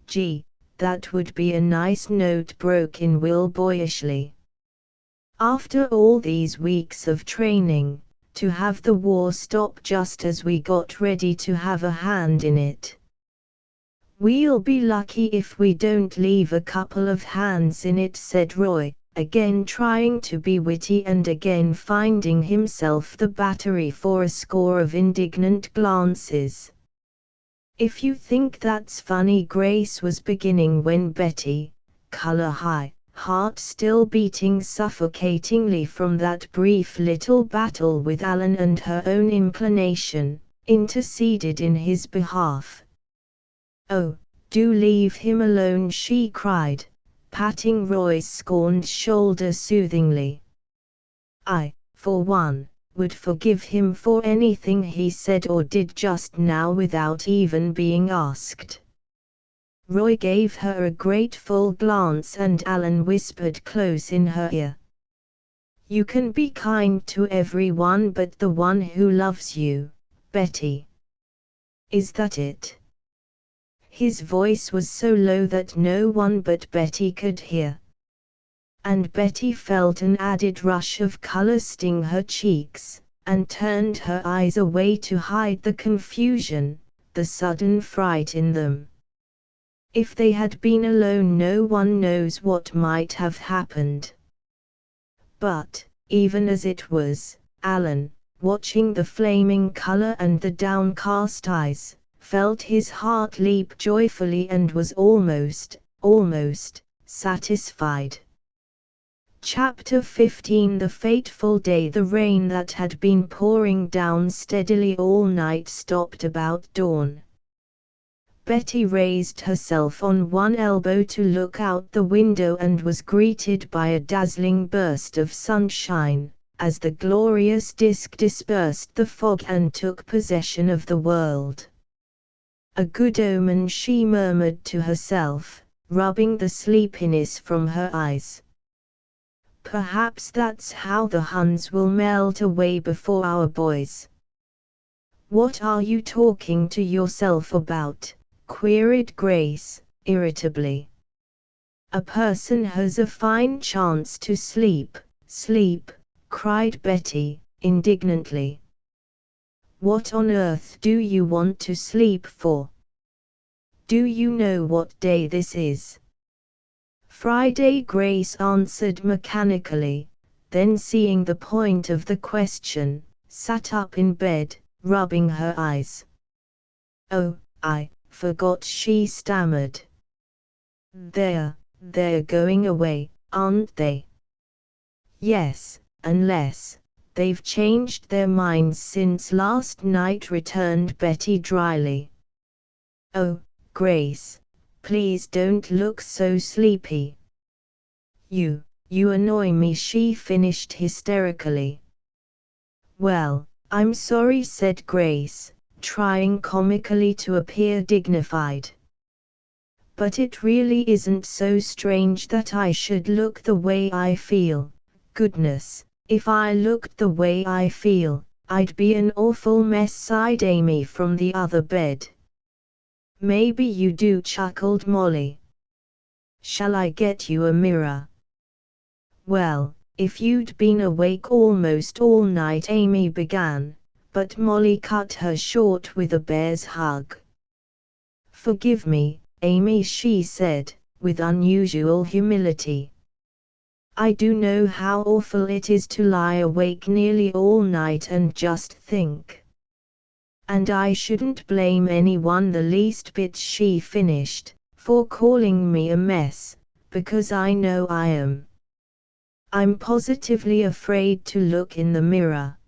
"Gee, that would be a nice note," broke in Will boyishly. "After all these weeks of training, to have the war stop just as we got ready to have a hand in it. We'll be lucky if we don't leave a couple of hands in it," said Roy, again trying to be witty and again finding himself the battery for a score of indignant glances. "If you think that's funny," Grace was beginning when Betty, color high, heart still beating suffocatingly from that brief little battle with Alan and her own inclination, interceded in his behalf. "Oh, do leave him alone," she cried, patting Roy's scorned shoulder soothingly. "I, for one, would forgive him for anything he said or did just now without even being asked." Roy gave her a grateful glance and Alan whispered close in her ear. "You can be kind to everyone but the one who loves you, Betty. Is that it?" His voice was so low that no one but Betty could hear. And Betty felt an added rush of color sting her cheeks, and turned her eyes away to hide the confusion, the sudden fright in them. If they had been alone, no one knows what might have happened. But, even as it was, Alan, watching the flaming color and the downcast eyes, felt his heart leap joyfully and was almost satisfied. Chapter 15. The fateful day. The rain that had been pouring down steadily all night stopped about dawn. Betty raised herself on one elbow to look out the window and was greeted by a dazzling burst of sunshine, as the glorious disk dispersed the fog and took possession of the world. A good omen, she murmured to herself, rubbing the sleepiness from her eyes. Perhaps that's how the Huns will melt away before our boys. What are you talking to yourself about? Queried Grace, irritably. A person has a fine chance to sleep, cried Betty, indignantly. What on earth do you want to sleep for? Do you know what day this is? Friday, Grace answered mechanically, then seeing the point of the question, sat up in bed, rubbing her eyes. Oh, I forgot, she stammered. They're going away, aren't they? Yes, unless they've changed their minds since last night, returned Betty dryly. Oh, Grace, please don't look so sleepy. You annoy me, she finished hysterically. Well, I'm sorry, said Grace, trying comically to appear dignified. But it really isn't so strange that I should look the way I feel. Goodness, if I looked the way I feel, I'd be an awful mess, sighed Amy from the other bed. Maybe you do, chuckled Molly. Shall I get you a mirror? Well, if you'd been awake almost all night, Amy began, but Molly cut her short with a bear's hug. Forgive me, Amy, she said, with unusual humility. I do know how awful it is to lie awake nearly all night and just think. And I shouldn't blame anyone the least bit, she finished, for calling me a mess, because I know I am. I'm positively afraid to look in the mirror.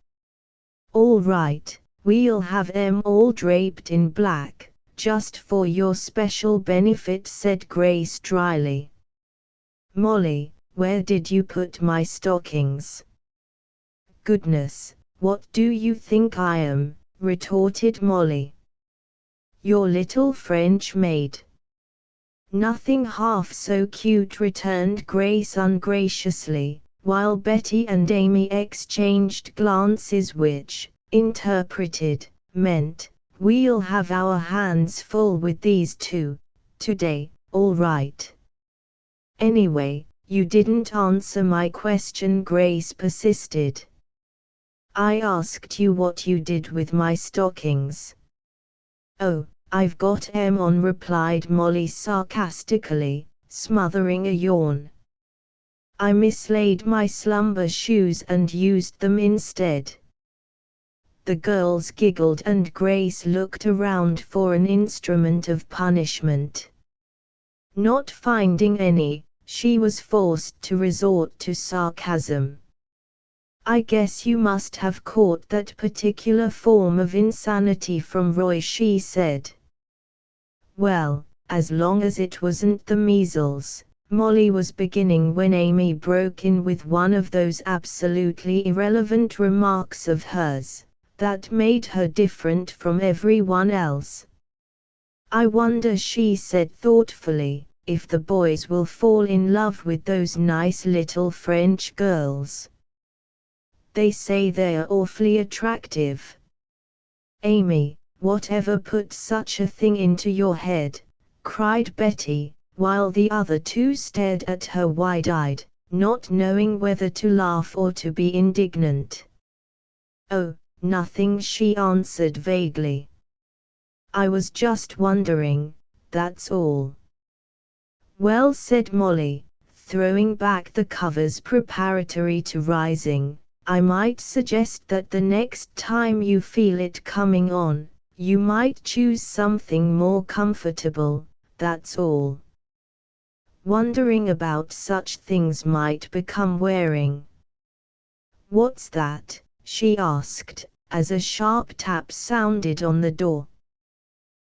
All right, we'll have them all draped in black, just for your special benefit, said Grace dryly. Molly, where did you put my stockings? Goodness, what do you think I am? Retorted Molly. Your little French maid. Nothing half so cute, returned Grace ungraciously, while Betty and Amy exchanged glances which, interpreted, meant, we'll have our hands full with these two today, all right. Anyway, you didn't answer my question, Grace persisted. I asked you what you did with my stockings. Oh, I've got 'em on, replied Molly sarcastically, smothering a yawn. I mislaid my slumber shoes and used them instead. The girls giggled and Grace looked around for an instrument of punishment. Not finding any, she was forced to resort to sarcasm. I guess you must have caught that particular form of insanity from Roy, she said. Well, as long as it wasn't the measles, Molly was beginning when Amy broke in with one of those absolutely irrelevant remarks of hers, that made her different from everyone else. I wonder, she said thoughtfully, if the boys will fall in love with those nice little French girls. They say they're awfully attractive. Amy, whatever put such a thing into your head? Cried Betty, while the other two stared at her wide-eyed, not knowing whether to laugh or to be indignant. Oh, nothing, she answered vaguely. I was just wondering, that's all. Well, said Molly, throwing back the covers preparatory to rising, I might suggest that the next time you feel it coming on, you might choose something more comfortable, that's all. Wondering about such things might become wearing. What's that? She asked, as a sharp tap sounded on the door.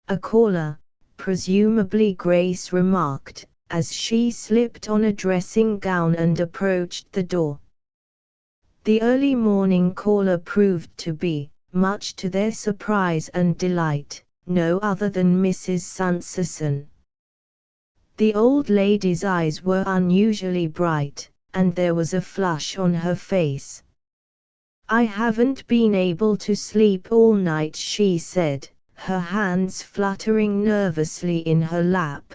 A caller, presumably Grace remarked, as she slipped on a dressing gown and approached the door. The early morning caller proved to be, much to their surprise and delight, no other than Mrs. Sanderson. The old lady's eyes were unusually bright, and there was a flush on her face. "I haven't been able to sleep all night," she said, her hands fluttering nervously in her lap.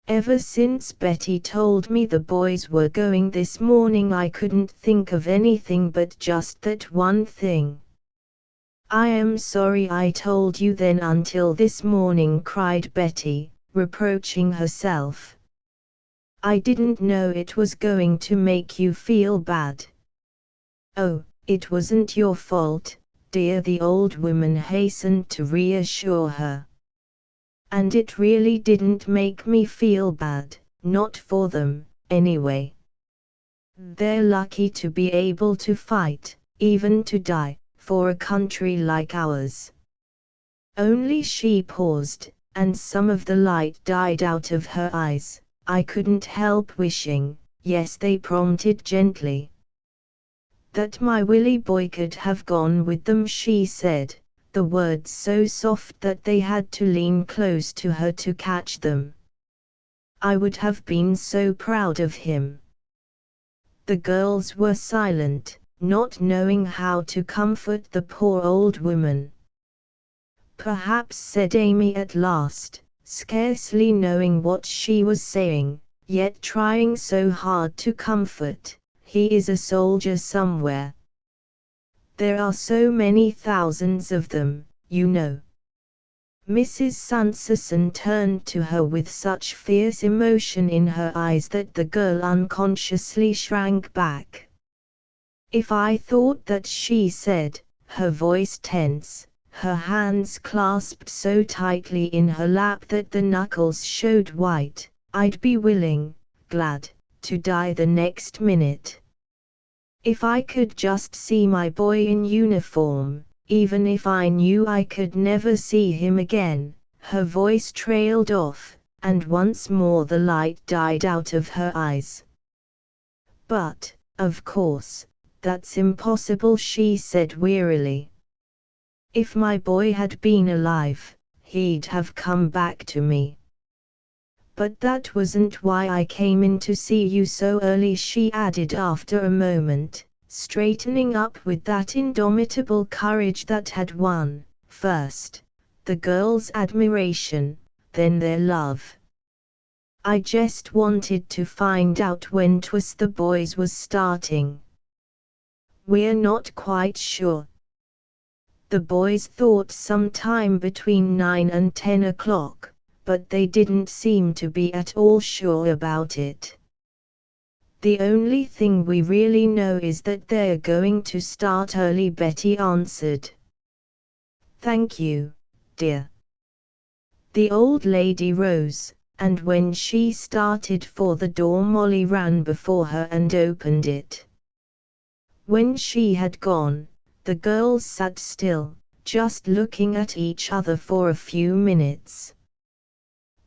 "Ever since Betty told me the boys were going this morning, I couldn't think of anything but just that one thing." "I am sorry I told you then until this morning," cried Betty, reproaching herself. "I didn't know it was going to make you feel bad." "Oh, it wasn't your fault, dear," the old woman hastened to reassure her. "And it really didn't make me feel bad, not for them, anyway. They're lucky to be able to fight, even to die, for a country like ours." Only she paused, and some of the light died out of her eyes. "I couldn't help wishing," "Yes," they prompted gently. "That my Willie boy could have gone with them," she said, the words so soft that they had to lean close to her to catch them. "I would have been so proud of him." The girls were silent, not knowing how to comfort the poor old woman. "Perhaps," said Amy at last, scarcely knowing what she was saying, yet trying so hard to comfort, "he is a soldier somewhere. There are so many thousands of them, you know." Mrs. Sanderson turned to her with such fierce emotion in her eyes that the girl unconsciously shrank back. "If I thought that," she said, her voice tense, her hands clasped so tightly in her lap that the knuckles showed white, "I'd be willing, glad, to die the next minute. If I could just see my boy in uniform, even if I knew I could never see him again." Her voice trailed off, and once more the light died out of her eyes. "But, of course, that's impossible," she said wearily. "If my boy had been alive, he'd have come back to me. But that wasn't why I came in to see you so early," she added after a moment, straightening up with that indomitable courage that had won, first, the girls' admiration, then their love. "I just wanted to find out when 'twas the boys was starting." "We're not quite sure. The boys thought sometime between 9 and 10 o'clock, but they didn't seem to be at all sure about it. The only thing we really know is that they're going to start early," Betty answered. "Thank you, dear." The old lady rose, and when she started for the door, Molly ran before her and opened it. When she had gone, the girls sat still, just looking at each other for a few minutes.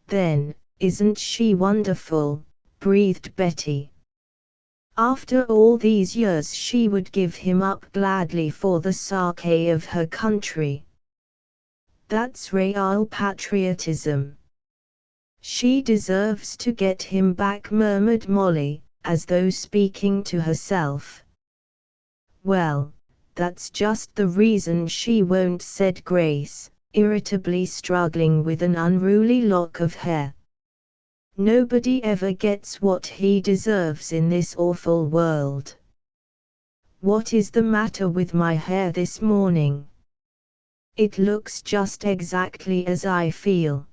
"Then, isn't she wonderful?" breathed Betty. "After all these years she would give him up gladly for the sake of her country. That's real patriotism. She deserves to get him back," murmured Molly, as though speaking to herself. "Well, that's just the reason she won't," said Grace, irritably struggling with an unruly lock of hair. "Nobody ever gets what he deserves in this awful world. What is the matter with my hair this morning? It looks just exactly as I feel."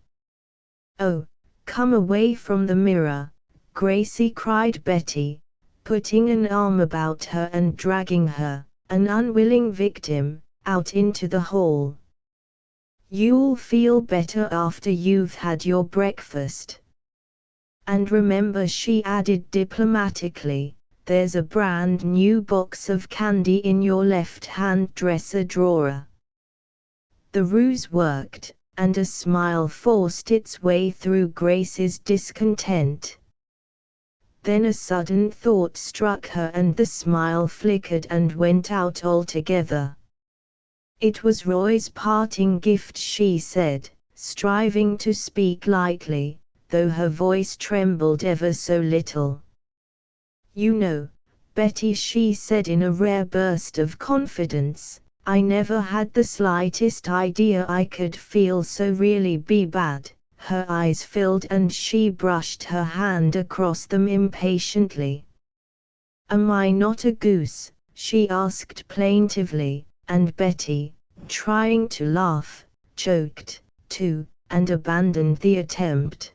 "Oh, come away from the mirror," Gracie cried Betty, putting an arm about her and dragging her, an unwilling victim, out into the hall. "You'll feel better after you've had your breakfast. And remember," she added diplomatically, "there's a brand new box of candy in your left-hand dresser drawer." The ruse worked, and a smile forced its way through Grace's discontent. Then a sudden thought struck her and the smile flickered and went out altogether. "It was Roy's parting gift," she said, striving to speak lightly, though her voice trembled ever so little. "You know, Betty," she said in a rare burst of confidence, "I never had the slightest idea I could feel so really be bad." Her eyes filled and she brushed her hand across them impatiently. "Am I not a goose?" she asked plaintively, and Betty, trying to laugh, choked, too, and abandoned the attempt.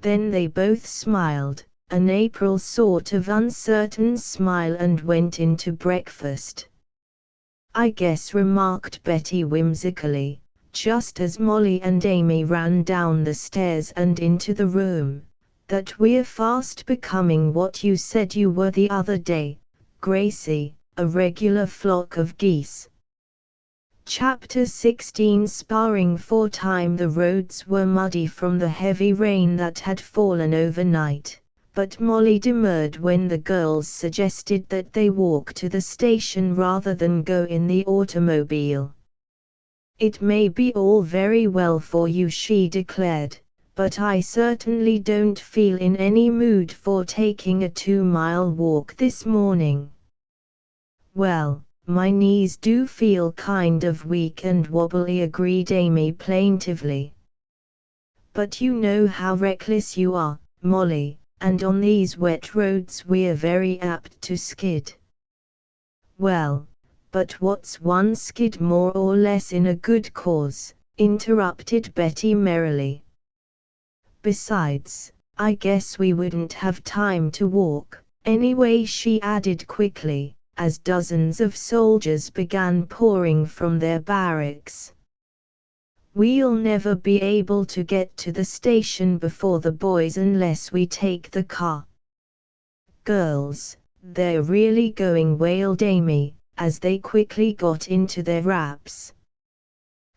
Then they both smiled, an April sort of uncertain smile, and went into breakfast. "I guess," remarked Betty whimsically, just as Molly and Amy ran down the stairs and into the room, "that we're fast becoming what you said you were the other day, Gracie, a regular flock of geese." Chapter 16. Sparring for time. The roads were muddy from the heavy rain that had fallen overnight, but Molly demurred when the girls suggested that they walk to the station rather than go in the automobile. "It may be all very well for you," she declared, "but I certainly don't feel in any mood for taking a 2-mile walk this morning." "Well, my knees do feel kind of weak and wobbly," agreed Amy plaintively. "But you know how reckless you are, Molly, and on these wet roads we're very apt to skid." "Well, but what's one skid more or less in a good cause?" interrupted Betty merrily. "Besides, I guess we wouldn't have time to walk, anyway," she added quickly, as dozens of soldiers began pouring from their barracks. "We'll never be able to get to the station before the boys unless we take the car." "Girls, they're really going," wailed Amy, as they quickly got into their wraps.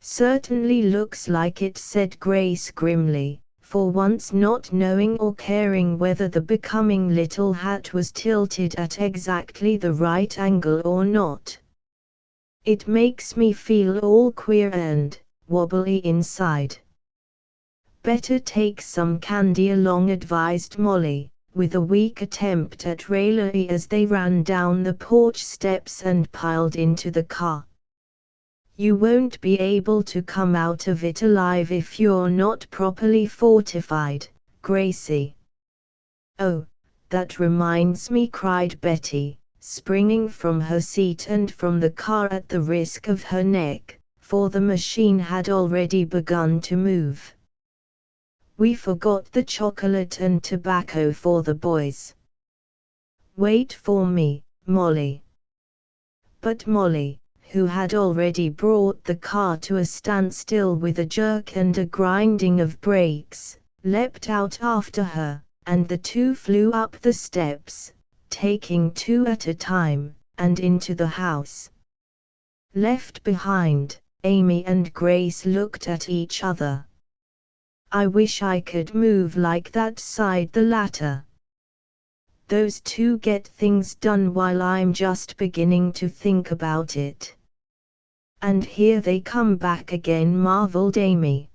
"Certainly looks like it," said Grace grimly, for once not knowing or caring whether the becoming little hat was tilted at exactly the right angle or not. "It makes me feel all queer and wobbly inside." "Better take some candy along," advised Molly, with a weak attempt at raillery as they ran down the porch steps and piled into the car. "You won't be able to come out of it alive if you're not properly fortified, Gracie." "Oh, that reminds me," cried Betty, springing from her seat and from the car at the risk of her neck, for the machine had already begun to move. "We forgot the chocolate and tobacco for the boys." "Wait for me, Molly." But Molly, who had already brought the car to a standstill with a jerk and a grinding of brakes, leapt out after her, and the two flew up the steps, taking two at a time, and into the house. Left behind, Amy and Grace looked at each other. "I wish I could move like that," sighed the latter. "Those two get things done while I'm just beginning to think about it." "And here they come back again," marveled Amy.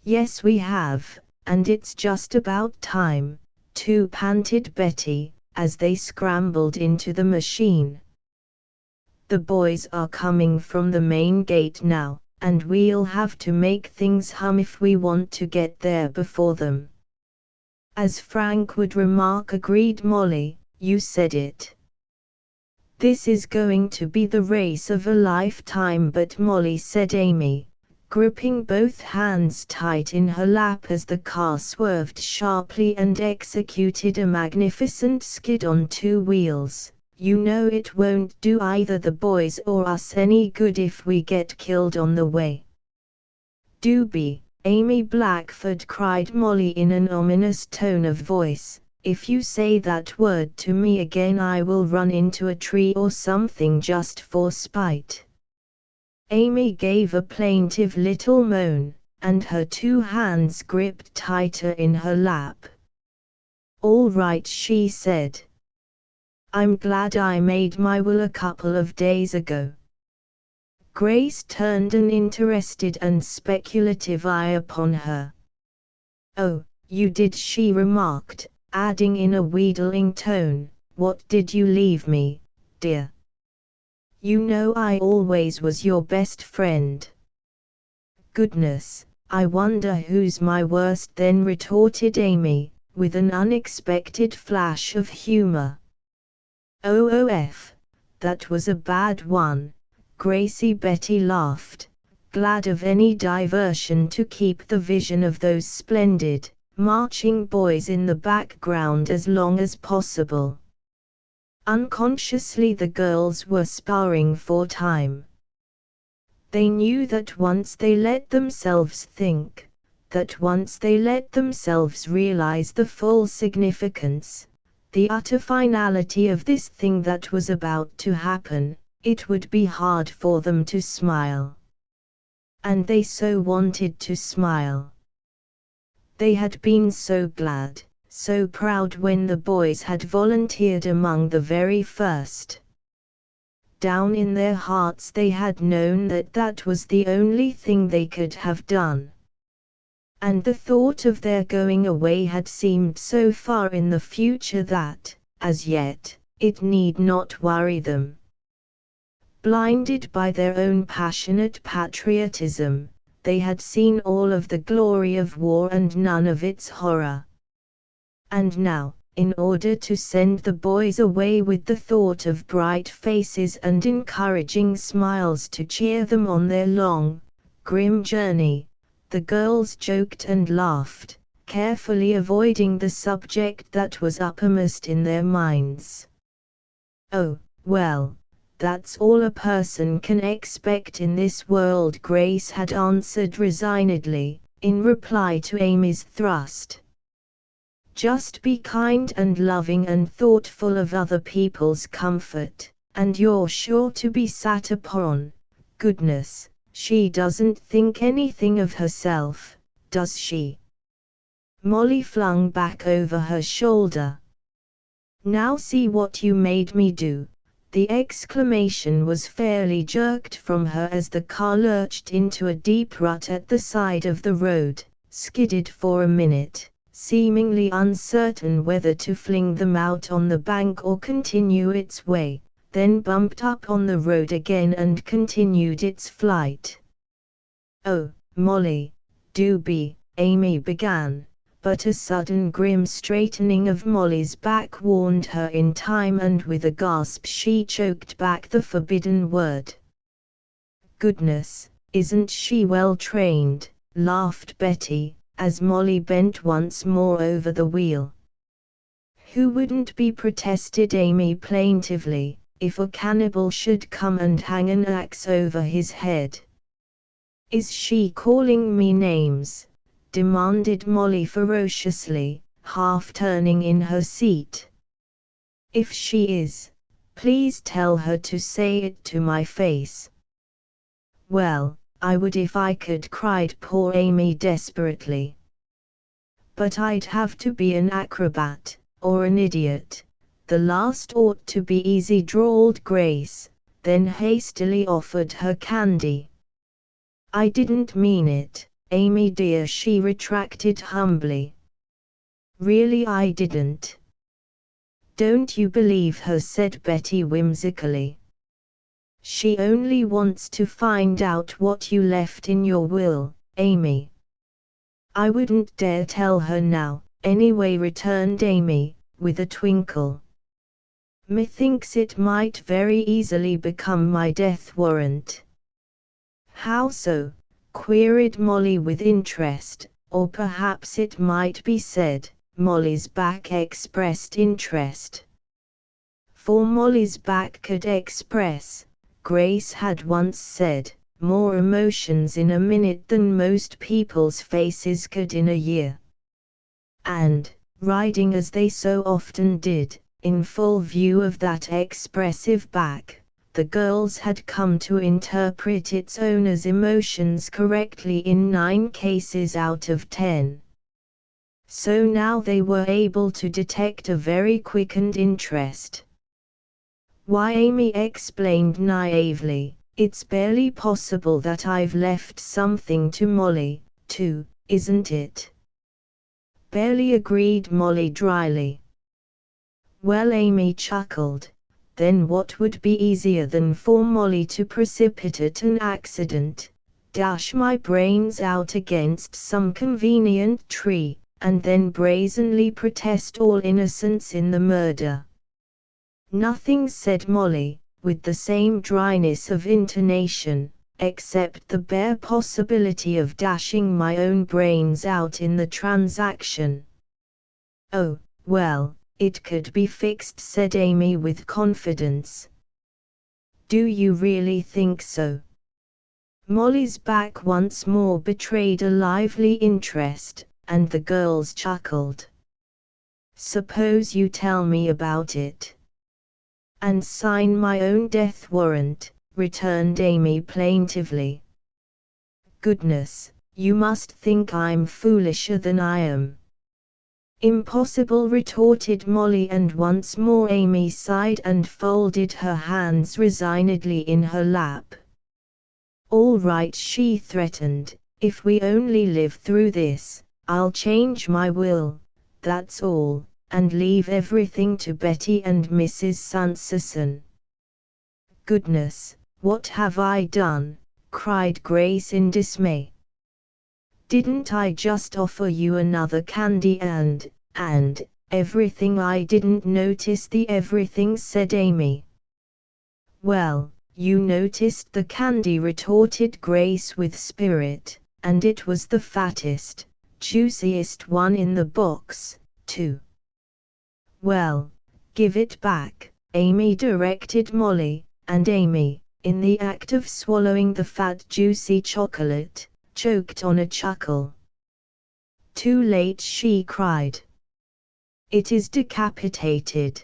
"Yes, we have, and it's just about time, too," panted Betty, as they scrambled into the machine. "The boys are coming from the main gate now, and we'll have to make things hum if we want to get there before them." "As Frank would remark," agreed Molly, "you said it. This is going to be the race of a lifetime." "But Molly," said Amy, gripping both hands tight in her lap as the car swerved sharply and executed a magnificent skid on two wheels. "You know it won't do either the boys or us any good if we get killed on the way." "Doobie," Amy Blackford cried Molly in an ominous tone of voice, "if you say that word to me again I will run into a tree or something just for spite." Amy gave a plaintive little moan, and her two hands gripped tighter in her lap. "All right," she said. "I'm glad I made my will a couple of days ago." Grace turned an interested and speculative eye upon her. "Oh, you did," she remarked, adding in a wheedling tone, "What did you leave me, dear? You know I always was your best friend." "Goodness, I wonder who's my worst then," retorted Amy, with an unexpected flash of humor. "OOF, that was a bad one." Gracie Betty laughed, glad of any diversion to keep the vision of those splendid, marching boys in the background as long as possible. Unconsciously the girls were sparring for time. They knew that once they let themselves think, that once they let themselves realize the full significance, the utter finality of this thing that was about to happen, it would be hard for them to smile. And they so wanted to smile. They had been so glad, so proud when the boys had volunteered among the very first. Down in their hearts they had known that that was the only thing they could have done. And the thought of their going away had seemed so far in the future that, as yet, it need not worry them. Blinded by their own passionate patriotism, they had seen all of the glory of war and none of its horror. And now, in order to send the boys away with the thought of bright faces and encouraging smiles to cheer them on their long, grim journey, the girls joked and laughed, carefully avoiding the subject that was uppermost in their minds. "Oh, well, that's all a person can expect in this world," Grace had answered resignedly, in reply to Amy's thrust. "Just be kind and loving and thoughtful of other people's comfort, and you're sure to be sat upon. Goodness, she doesn't think anything of herself, does she?" Molly flung back over her shoulder. "Now see what you made me do." The exclamation was fairly jerked from her as the car lurched into a deep rut at the side of the road, skidded for a minute, seemingly uncertain whether to fling them out on the bank or continue its way, then bumped up on the road again and continued its flight. "Oh, Molly, do be," Amy began, but a sudden grim straightening of Molly's back warned her in time, and with a gasp she choked back the forbidden word. "Goodness, isn't she well trained?" laughed Betty, as Molly bent once more over the wheel. "Who wouldn't be?" protested Amy plaintively, "if a cannibal should come and hang an axe over his head." "Is she calling me names?" demanded Molly ferociously, half turning in her seat. "If she is, please tell her to say it to my face." "Well, I would if I could," cried poor Amy desperately. "But I'd have to be an acrobat, or an idiot. The last ought to be easy," drawled Grace, then hastily offered her candy. "I didn't mean it, Amy dear," she retracted humbly. "Really I didn't." "Don't you believe her?" said Betty whimsically. "She only wants to find out what you left in your will, Amy." "I wouldn't dare tell her now, anyway," returned Amy, with a twinkle. "Methinks it might very easily become my death warrant." "How so?" queried Molly with interest, or perhaps it might be said, Molly's back expressed interest. For Molly's back could express, Grace had once said, more emotions in a minute than most people's faces could in a year. And, riding as they so often did, in full view of that expressive back, the girls had come to interpret its owner's emotions correctly in 9 cases out of 10. So now they were able to detect a very quickened interest. "Why," Amy explained naively, "it's barely possible that I've left something to Molly, too, isn't it?" "Barely," agreed Molly dryly. "Well," Amy chuckled, "then what would be easier than for Molly to precipitate an accident, dash my brains out against some convenient tree, and then brazenly protest all innocence in the murder?" "Nothing," said Molly, with the same dryness of intonation, "except the bare possibility of dashing my own brains out in the transaction." "Oh, well, it could be fixed," said Amy with confidence. "Do you really think so?" Molly's back once more betrayed a lively interest, and the girls chuckled. "Suppose you tell me about it." "And sign my own death warrant," returned Amy plaintively. "Goodness, you must think I'm foolisher than I am." "Impossible," retorted Molly, and once more Amy sighed and folded her hands resignedly in her lap. "All right," she threatened, "if we only live through this, I'll change my will, that's all, and leave everything to Betty and Mrs. Sanderson." "Goodness, what have I done?" cried Grace in dismay. "Didn't I just offer you another candy and everything?" "I didn't notice the everything," said Amy. "Well, you noticed the candy," retorted Grace with spirit, "and it was the fattest, juiciest one in the box, too." "Well, give it back," Amy directed Molly, and Amy, in the act of swallowing the fat juicy chocolate, choked on a chuckle. "Too late," she cried. "It is decapitated."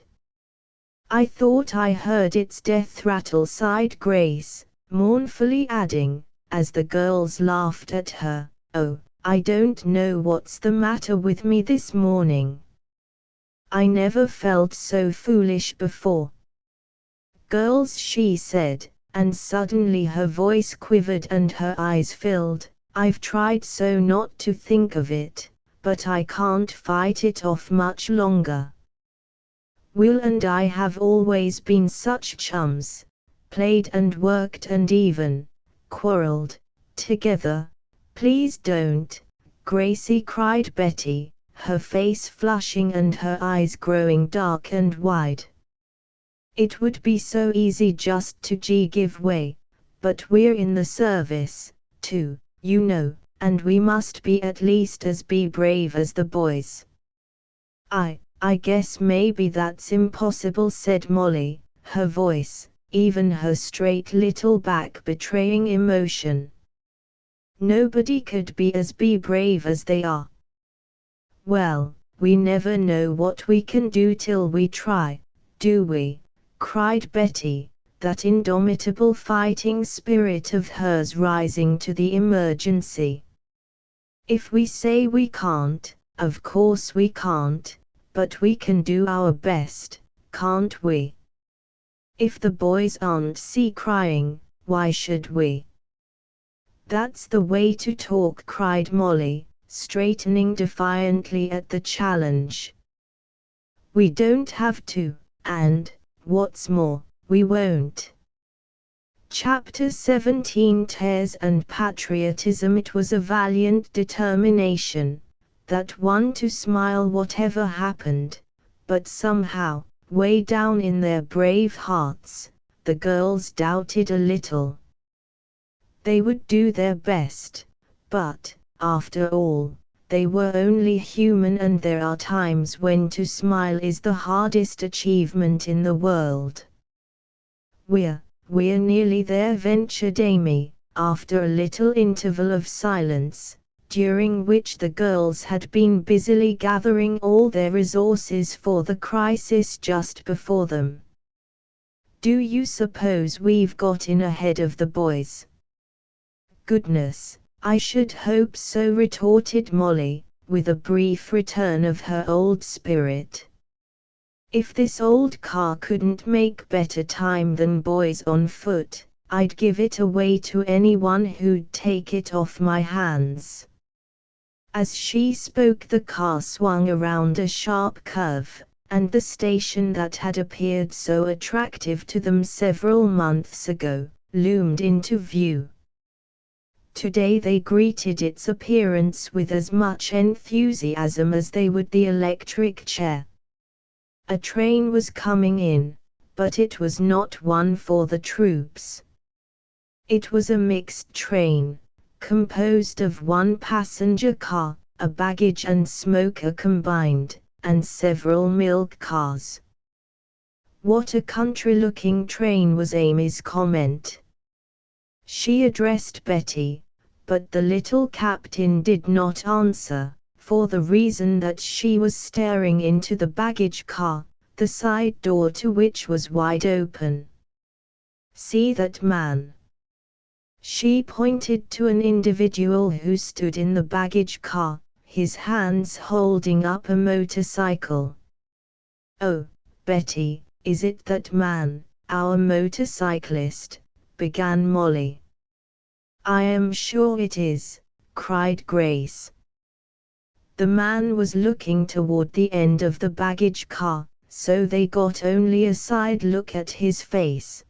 "I thought I heard its death rattle," sighed Grace, mournfully adding, as the girls laughed at her, "Oh, I don't know what's the matter with me this morning. I never felt so foolish before." "Girls," she said, and suddenly her voice quivered and her eyes filled, "I've tried so not to think of it, but I can't fight it off much longer. Will and I have always been such chums, played and worked and even quarreled together." "Please don't, Gracie," cried Betty, her face flushing and her eyes growing dark and wide. "It would be so easy just to give way, but we're in the service, too, you know, and we must be at least as brave as the boys." I guess maybe that's impossible," said Molly, her voice, even her straight little back, betraying emotion. "Nobody could be as brave as they are." "Well, we never know what we can do till we try, do we?" cried Betty, that indomitable fighting spirit of hers rising to the emergency. "If we say we can't, of course we can't, but we can do our best, can't we? If the boys aren't crying, why should we?" "That's the way to talk," cried Molly, straightening defiantly at the challenge. "We don't have to, and, what's more, we won't." Chapter 17 Tears and Patriotism. It was a valiant determination, that one, to smile whatever happened, but somehow, way down in their brave hearts, the girls doubted a little. They would do their best, but, after all, they were only human, and there are times when to smile is the hardest achievement in the world. We're nearly there, ventured Amy, after a little interval of silence, during which the girls had been busily gathering all their resources for the crisis just before them. Do you suppose we've got in ahead of the boys? Goodness, I should hope so, retorted Molly, with a brief return of her old spirit. If this old car couldn't make better time than boys on foot, I'd give it away to anyone who'd take it off my hands. As she spoke, the car swung around a sharp curve, and the station that had appeared so attractive to them several months ago loomed into view. Today they greeted its appearance with as much enthusiasm as they would the electric chair. A train was coming in, but it was not one for the troops. It was a mixed train, composed of one passenger car, a baggage and smoker combined, and several milk cars. What a country-looking train, was Amy's comment. She addressed Betty, but the little captain did not answer, for the reason that she was staring into the baggage car, the side door to which was wide open. See that man? She pointed to an individual who stood in the baggage car, his hands holding up a motorcycle. Oh, Betty, is it that man, our motorcyclist? Began Molly. I am sure it is, cried Grace. The man was looking toward the end of the baggage car, so they got only a side look at his face.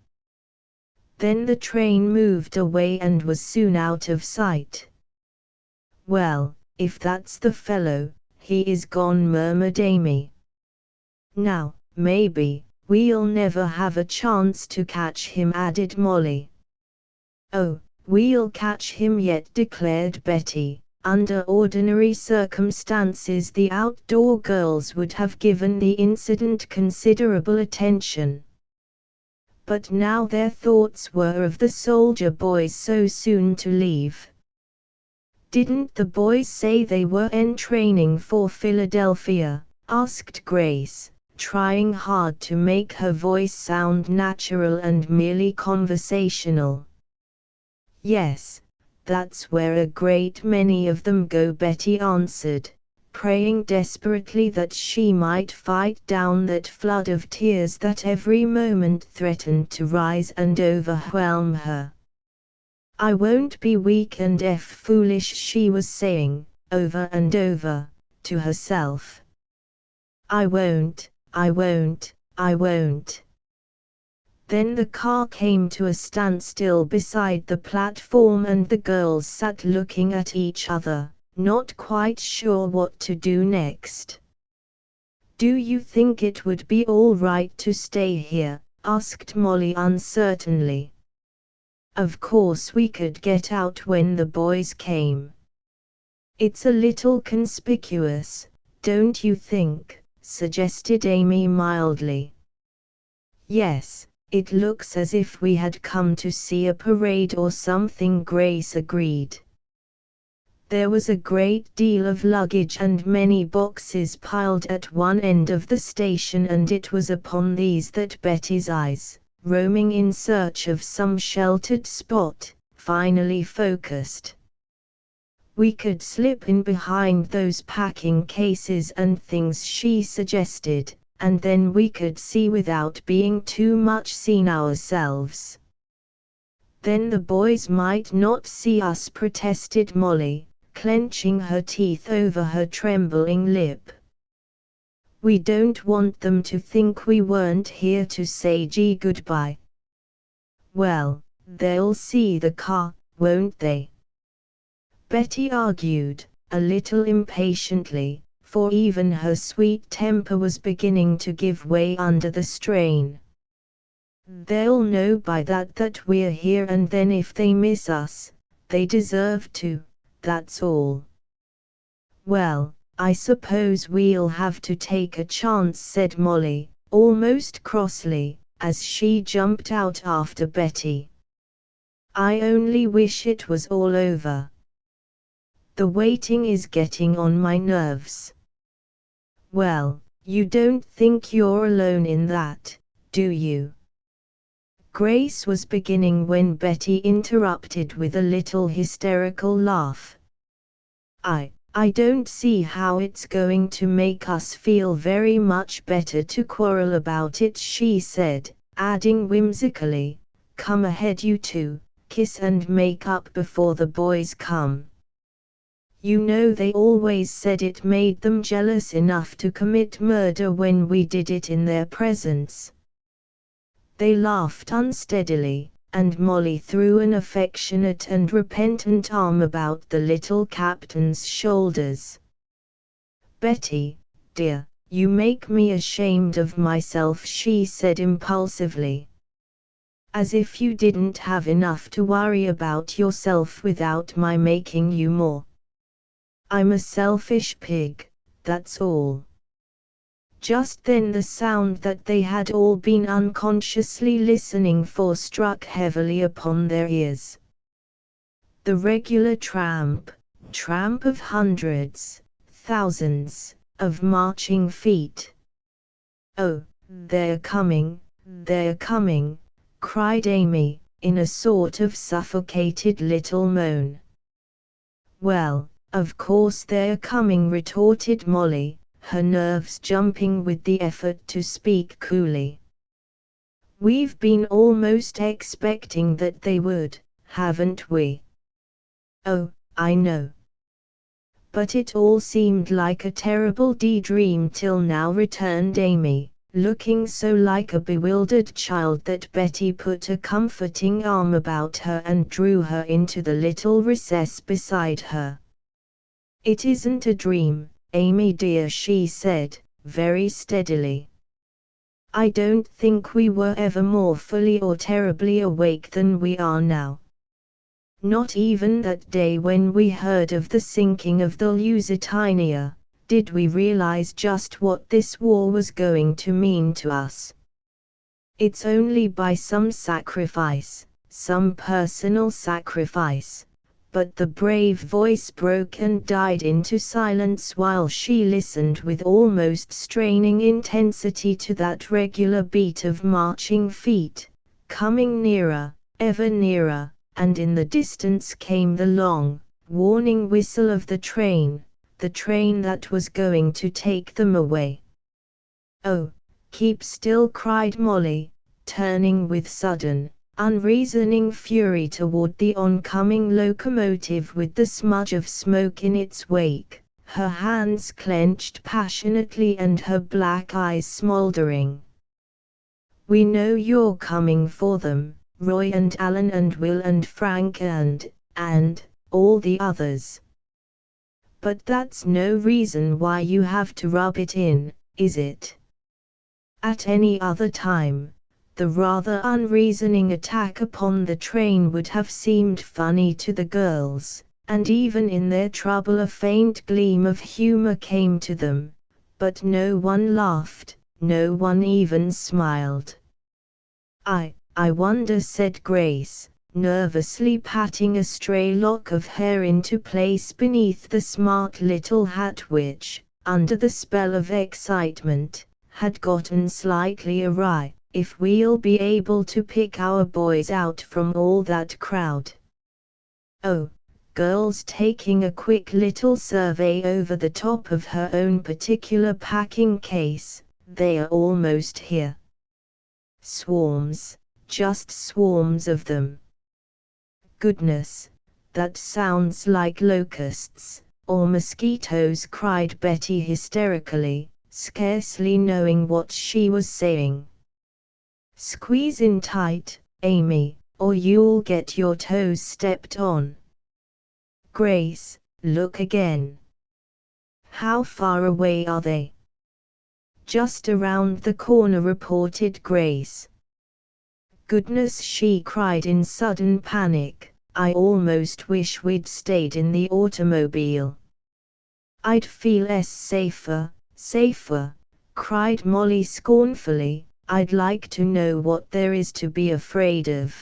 Then the train moved away and was soon out of sight. Well, if that's the fellow, he is gone, murmured Amy. Now, maybe, we'll never have a chance to catch him, added Molly. Oh, we'll catch him yet, declared Betty. Under ordinary circumstances the outdoor girls would have given the incident considerable attention. But now their thoughts were of the soldier boys so soon to leave. Didn't the boys say they were entraining for Philadelphia? Asked Grace, trying hard to make her voice sound natural and merely conversational. Yes, that's where a great many of them go, Betty answered, praying desperately that she might fight down that flood of tears that every moment threatened to rise and overwhelm her. I won't be weak and foolish, she was saying, over and over, to herself. I won't, I won't, I won't. Then the car came to a standstill beside the platform and the girls sat looking at each other, not quite sure what to do next. Do you think it would be all right to stay here? Asked Molly uncertainly. Of course we could get out when the boys came. It's a little conspicuous, don't you think? Suggested Amy mildly. Yes. It looks as if we had come to see a parade or something, Grace agreed. There was a great deal of luggage and many boxes piled at one end of the station, and it was upon these that Betty's eyes, roaming in search of some sheltered spot, finally focused. We could slip in behind those packing cases and things, she suggested, and then we could see without being too much seen ourselves. Then the boys might not see us, protested Molly, clenching her teeth over her trembling lip. We don't want them to think we weren't here to say goodbye. Well, they'll see the car, won't they? Betty argued, a little impatiently, for even her sweet temper was beginning to give way under the strain. They'll know by that we're here, and then if they miss us, they deserve to, that's all. Well, I suppose we'll have to take a chance, said Molly, almost crossly, as she jumped out after Betty. I only wish it was all over. The waiting is getting on my nerves. Well, you don't think you're alone in that, do you? Grace was beginning when Betty interrupted with a little hysterical laugh. I don't see how it's going to make us feel very much better to quarrel about it, she said, adding whimsically, come ahead you two, kiss and make up before the boys come. You know they always said it made them jealous enough to commit murder when we did it in their presence. They laughed unsteadily, and Molly threw an affectionate and repentant arm about the little captain's shoulders. Betty, dear, you make me ashamed of myself, she said impulsively. As if you didn't have enough to worry about yourself without my making you more. I'm a selfish pig, that's all. Just then the sound that they had all been unconsciously listening for struck heavily upon their ears. The regular tramp of hundreds, thousands, of marching feet. Oh, they're coming, cried Amy, in a sort of suffocated little moan. Well, of course they're coming, retorted Molly, her nerves jumping with the effort to speak coolly. We've been almost expecting that they would, haven't we? Oh, I know. But it all seemed like a terrible daydream till now, returned Amy, looking so like a bewildered child that Betty put a comforting arm about her and drew her into the little recess beside her. It isn't a dream, Amy dear, she said, very steadily. I don't think we were ever more fully or terribly awake than we are now. Not even that day when we heard of the sinking of the Lusitania, did we realize just what this war was going to mean to us. It's only by some sacrifice, some personal sacrifice. But the brave voice broke and died into silence while she listened with almost straining intensity to that regular beat of marching feet, coming nearer, ever nearer, and in the distance came the long, warning whistle of the train that was going to take them away. Oh, keep still, cried Molly, turning with sudden, unreasoning fury toward the oncoming locomotive with the smudge of smoke in its wake, her hands clenched passionately and her black eyes smoldering. We know you're coming for them, Roy and Alan and Will and Frank and all the others. But that's no reason why you have to rub it in, is it? At any other time, the rather unreasoning attack upon the train would have seemed funny to the girls, and even in their trouble a faint gleam of humor came to them, but no one laughed, no one even smiled. I wonder, said Grace, nervously patting a stray lock of hair into place beneath the smart little hat which, under the spell of excitement, had gotten slightly awry, if we'll be able to pick our boys out from all that crowd. Oh, girls, taking a quick little survey over the top of her own particular packing case, they are almost here. Swarms, just swarms of them. Goodness, that sounds like locusts, or mosquitoes, cried Betty hysterically, scarcely knowing what she was saying. Squeeze in tight, Amy, or you'll get your toes stepped on. Grace, look again. How far away are they? Just around the corner, reported Grace. Goodness, she cried in sudden panic, I almost wish we'd stayed in the automobile. I'd feel less safer, cried Molly scornfully. I'd like to know what there is to be afraid of.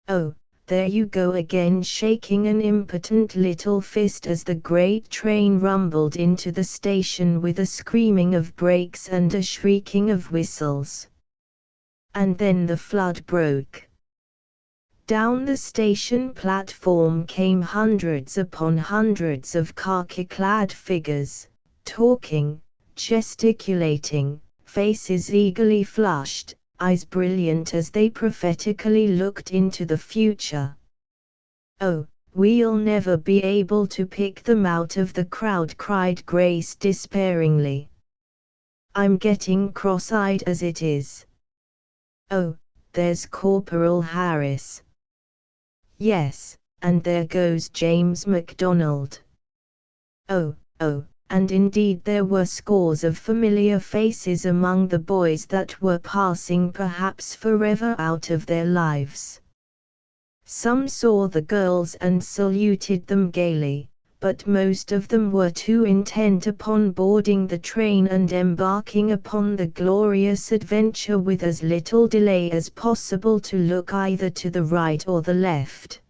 Oh, there you go again, shaking an impotent little fist as the great train rumbled into the station with a screaming of brakes and a shrieking of whistles. And then the flood broke. Down the station platform came hundreds upon hundreds of khaki-clad figures, talking, gesticulating, faces eagerly flushed, eyes brilliant as they prophetically looked into the future. Oh, we'll never be able to pick them out of the crowd, cried Grace despairingly. I'm getting cross-eyed as it is. Oh, there's Corporal Harris. Yes, and there goes James MacDonald. Oh, and indeed there were scores of familiar faces among the boys that were passing perhaps forever out of their lives. Some saw the girls and saluted them gaily, but most of them were too intent upon boarding the train and embarking upon the glorious adventure with as little delay as possible to look either to the right or the left.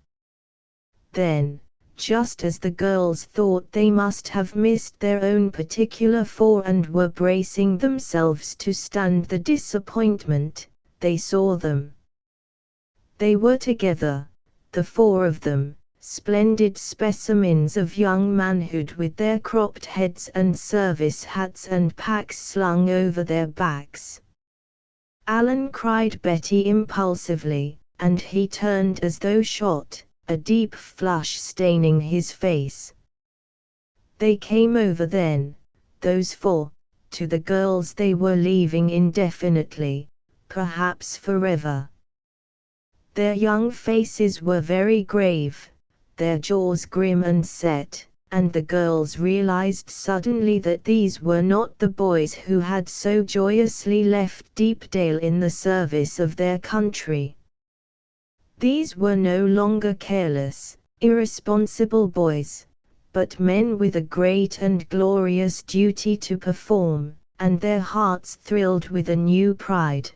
Then, just as the girls thought they must have missed their own particular four and were bracing themselves to stand the disappointment, they saw them. They were together, the four of them, splendid specimens of young manhood with their cropped heads and service hats and packs slung over their backs. Alan, cried Betty impulsively, and he turned as though shot, a deep flush staining his face. They came over then, those four, to the girls they were leaving indefinitely, perhaps forever. Their young faces were very grave, their jaws grim and set, and the girls realized suddenly that these were not the boys who had so joyously left Deepdale in the service of their country. These were no longer careless, irresponsible boys, but men with a great and glorious duty to perform, and their hearts thrilled with a new pride.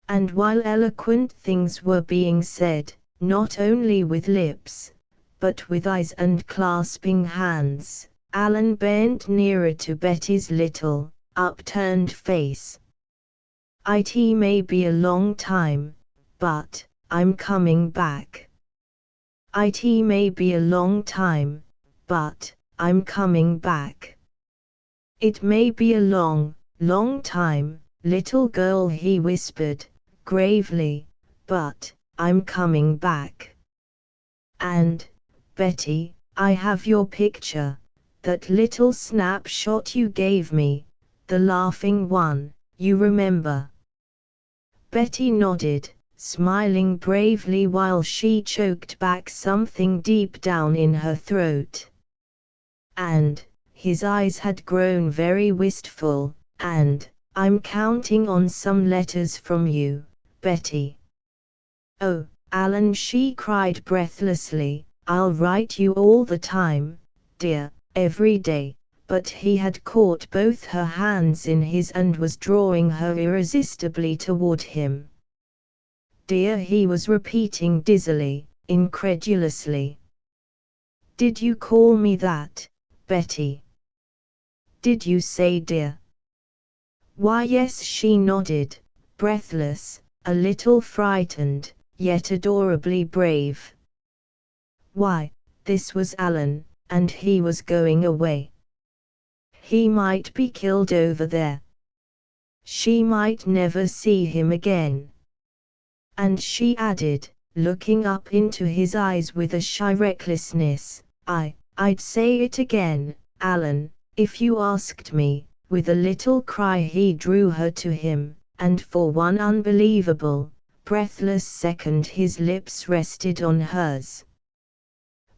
And while eloquent things were being said, not only with lips, but with eyes and clasping hands, Alan bent nearer to Betty's little, upturned face. It may be a long time, but I'm coming back. It may be a long time, but I'm coming back. It may be a long, long time, little girl, he whispered, gravely, but I'm coming back. And, Betty, I have your picture, that little snapshot you gave me, the laughing one, you remember. Betty nodded, smiling bravely while she choked back something deep down in her throat. And his eyes had grown very wistful, and I'm counting on some letters from you, Betty. Oh, Alan, she cried breathlessly, I'll write you all the time, dear, every day. But he had caught both her hands in his and was drawing her irresistibly toward him. Dear, he was repeating dizzily, incredulously. Did you call me that, Betty? Did you say dear? Why, yes, she nodded, breathless, a little frightened, yet adorably brave. Why, this was Alan, and he was going away. He might be killed over there. She might never see him again. And she added, looking up into his eyes with a shy recklessness, I'd say it again, Alan, if you asked me. With a little cry he drew her to him, and for one unbelievable, breathless second his lips rested on hers.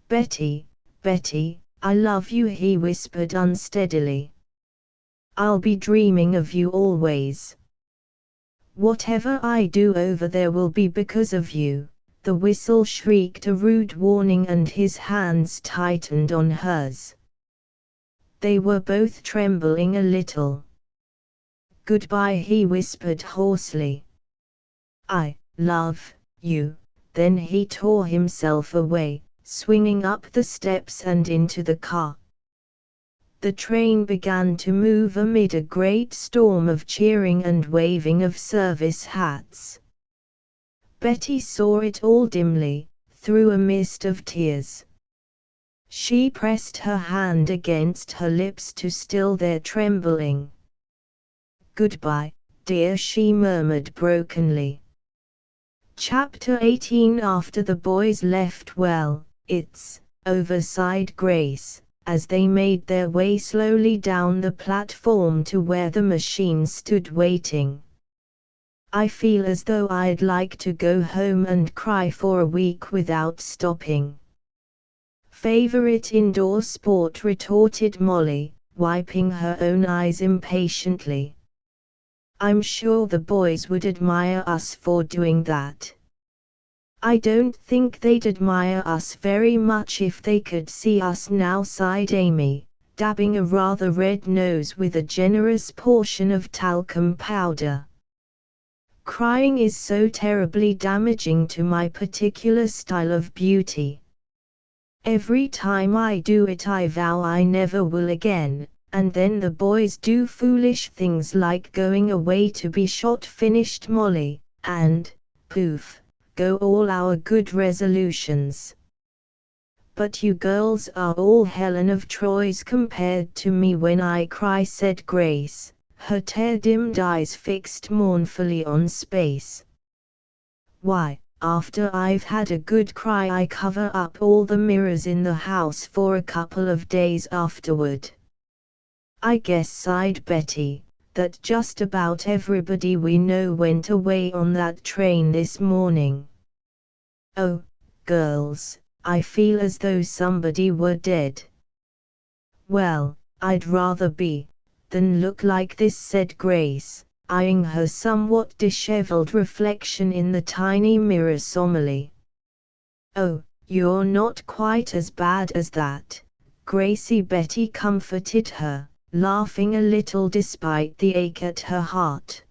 Betty, Betty, I love you, he whispered unsteadily. I'll be dreaming of you always. Whatever I do over there will be because of you. The whistle shrieked a rude warning and his hands tightened on hers. They were both trembling a little. Goodbye, he whispered hoarsely. I love you. Then he tore himself away, swinging up the steps and into the car. The train began to move amid a great storm of cheering and waving of service hats. Betty saw it all dimly, through a mist of tears. She pressed her hand against her lips to still their trembling. Goodbye, dear, she murmured brokenly. Chapter 18. After the boys left, well, it's over, sighed Grace, as they made their way slowly down the platform to where the machine stood waiting. I feel as though I'd like to go home and cry for a week without stopping. Favorite indoor sport, retorted Molly, wiping her own eyes impatiently. I'm sure the boys would admire us for doing that. I don't think they'd admire us very much if they could see us now, sighed Amy, dabbing a rather red nose with a generous portion of talcum powder. Crying is so terribly damaging to my particular style of beauty. Every time I do it I vow I never will again, and then the boys do foolish things like going away to be shot, finished Molly, and, poof, go all our good resolutions. But you girls are all Helen of Troy's compared to me when I cry, said Grace, her tear-dimmed eyes fixed mournfully on space. Why, after I've had a good cry I cover up all the mirrors in the house for a couple of days afterward. I guess, sighed Betty, that just about everybody we know went away on that train this morning. Oh, girls, I feel as though somebody were dead. Well, I'd rather be than look like this, said Grace, eyeing her somewhat disheveled reflection in the tiny mirror somberly. Oh, you're not quite as bad as that, Gracie, Betty comforted her, laughing a little despite the ache at her heart.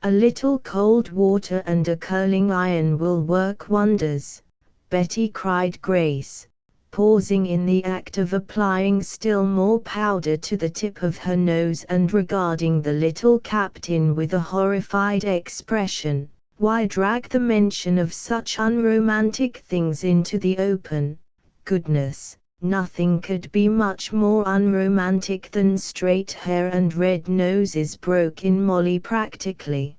A little cold water and a curling iron will work wonders, Betty, cried Grace, pausing in the act of applying still more powder to the tip of her nose and regarding the little captain with a horrified expression. Why drag the mention of such unromantic things into the open? Goodness, nothing could be much more unromantic than straight hair and red noses, broke in Molly practically.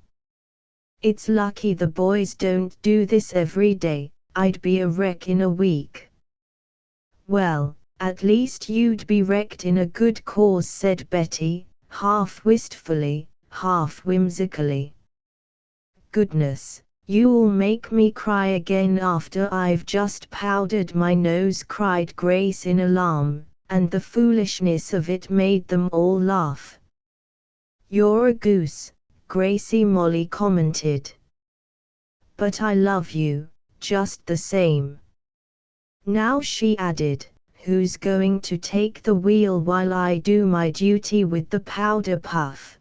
It's lucky the boys don't do this every day, I'd be a wreck in a week. Well, at least you'd be wrecked in a good cause, said Betty, half wistfully, half whimsically. Goodness, you'll make me cry again after I've just powdered my nose, cried Grace in alarm, and the foolishness of it made them all laugh. You're a goose, Gracie, Molly commented. But I love you, just the same. Now, she added, who's going to take the wheel while I do my duty with the powder puff?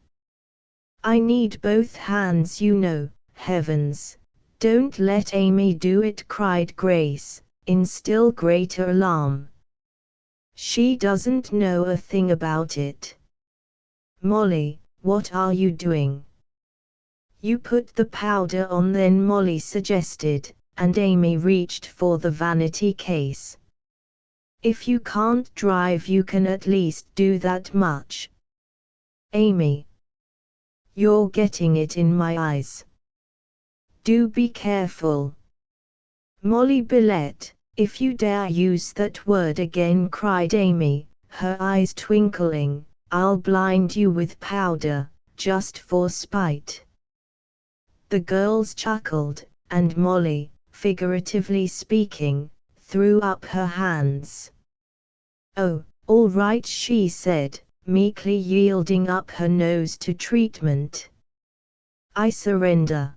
I need both hands, you know. Heavens, don't let Amy do it, cried Grace, in still greater alarm. She doesn't know a thing about it. Molly, what are you doing? You put the powder on then, Molly suggested, and Amy reached for the vanity case. If you can't drive you can at least do that much. Amy, you're getting it in my eyes. Do be careful. Molly Billette, if you dare use that word again, cried Amy, her eyes twinkling, I'll blind you with powder, just for spite. The girls chuckled, and Molly, figuratively speaking, threw up her hands. Oh, all right, she said, meekly yielding up her nose to treatment. I surrender.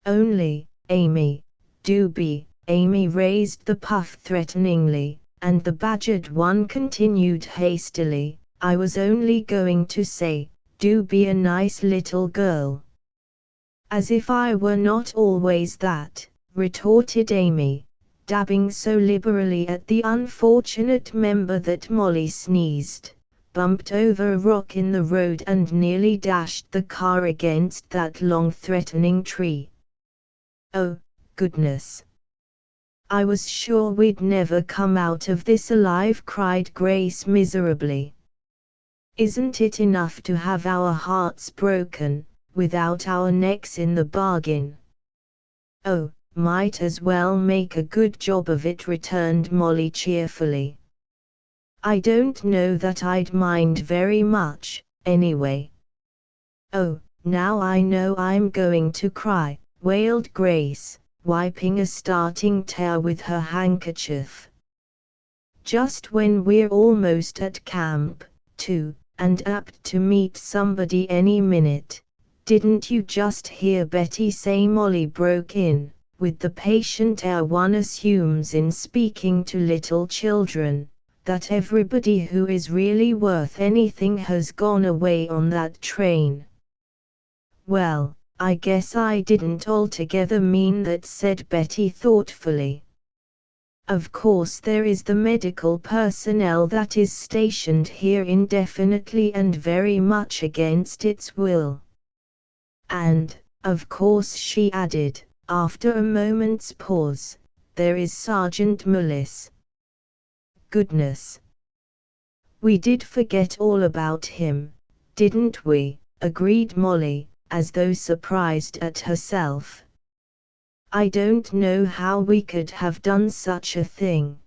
Only, Amy, do be. Amy raised the puff threateningly, and the badgered one continued hastily, I was only going to say, do be a nice little girl. As if I were not always that, retorted Amy, dabbing so liberally at the unfortunate member that Molly sneezed, bumped over a rock in the road and nearly dashed the car against that long threatening tree. Oh, goodness. I was sure we'd never come out of this alive, cried Grace miserably. Isn't it enough to have our hearts broken, without our necks in the bargain? Oh, might as well make a good job of it, returned Molly cheerfully. I don't know that I'd mind very much, anyway. Oh, now I know I'm going to cry, wailed Grace, wiping a starting tear with her handkerchief. Just when we're almost at camp, too, and apt to meet somebody any minute. Didn't you just hear Betty say? Molly broke in, with the patient air one assumes in speaking to little children, that everybody who is really worth anything has gone away on that train. Well, I guess I didn't altogether mean that, said Betty thoughtfully. Of course there is the medical personnel that is stationed here indefinitely and very much against its will. And, of course, she added, after a moment's pause, there is Sergeant Mullis. Goodness! We did forget all about him, didn't we? Agreed Molly, as though surprised at herself. I don't know how we could have done such a thing.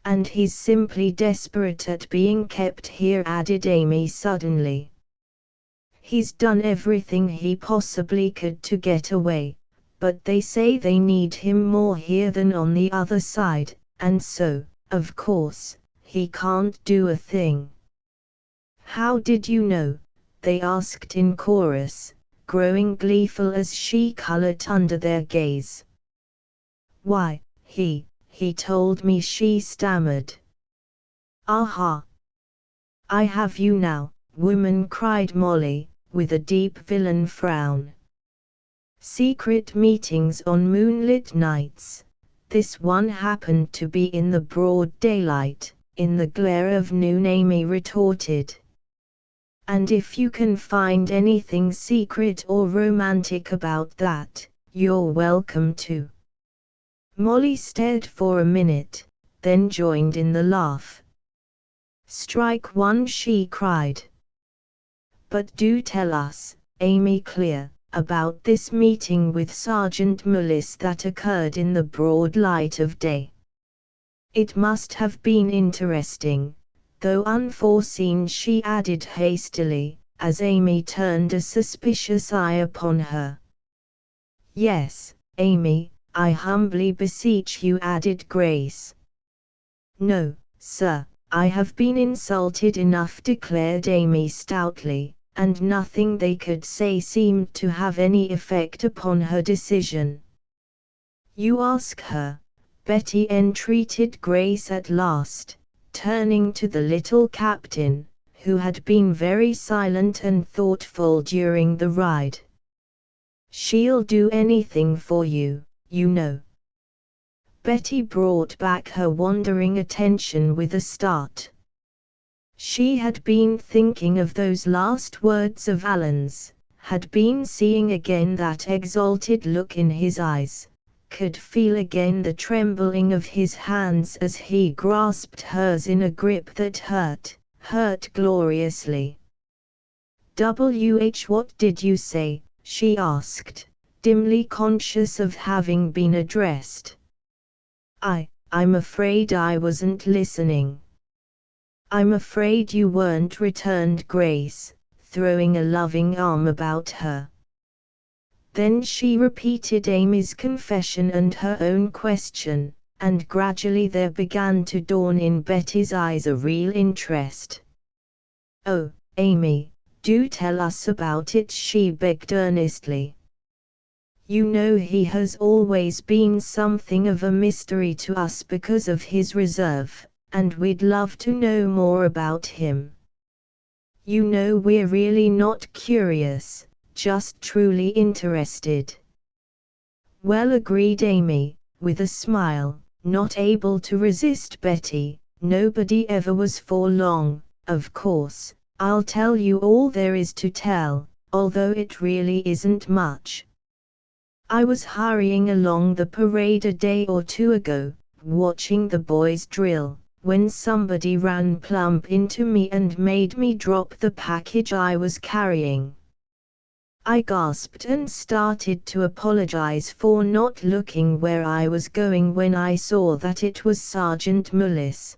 And he's simply desperate at being kept here, added Amy suddenly. He's done everything he possibly could to get away, but they say they need him more here than on the other side, and so, of course, he can't do a thing. How did you know? They asked in chorus, growing gleeful as she colored under their gaze. Why, he told me, she stammered. Aha! I have you now, woman, cried Molly, with a deep villain frown. Secret meetings on moonlit nights. This one happened to be in the broad daylight, in the glare of noon, Amy retorted. And if you can find anything secret or romantic about that, you're welcome to. Molly stared for a minute, then joined in the laugh. Strike one, she cried. But do tell us, Amy Clear, about this meeting with Sergeant Mullis that occurred in the broad light of day. It must have been interesting. Though unforeseen, she added hastily, as Amy turned a suspicious eye upon her. Yes, Amy, I humbly beseech you, added Grace. No, sir, I have been insulted enough, declared Amy stoutly, and nothing they could say seemed to have any effect upon her decision. You ask her, Betty entreated Grace at last, turning to the little captain, who had been very silent and thoughtful during the ride. She'll do anything for you, you know. Betty brought back her wandering attention with a start. She had been thinking of those last words of Alan's, had been seeing again that exalted look in his eyes, could feel again the trembling of his hands as he grasped hers in a grip that hurt gloriously. What did you say? She asked, dimly conscious of having been addressed. I'm afraid I wasn't listening. I'm afraid you weren't, returned Grace, throwing a loving arm about her. Then she repeated Amy's confession and her own question, and gradually there began to dawn in Betty's eyes a real interest. Oh, Amy, Do tell us about it, she begged earnestly. You know he has always been something of a mystery to us because of his reserve, and we'd love to know more about him. You know we're really not curious, just truly interested. Well, agreed Amy, with a smile, not able to resist Betty. Nobody ever was for long. Of course, I'll tell you all there is to tell, although it really isn't much. I was hurrying along the parade a day or two ago, watching the boys drill, when somebody ran plump into me and made me drop the package I was carrying. I gasped and started to apologize for not looking where I was going when I saw that it was Sergeant Mullis.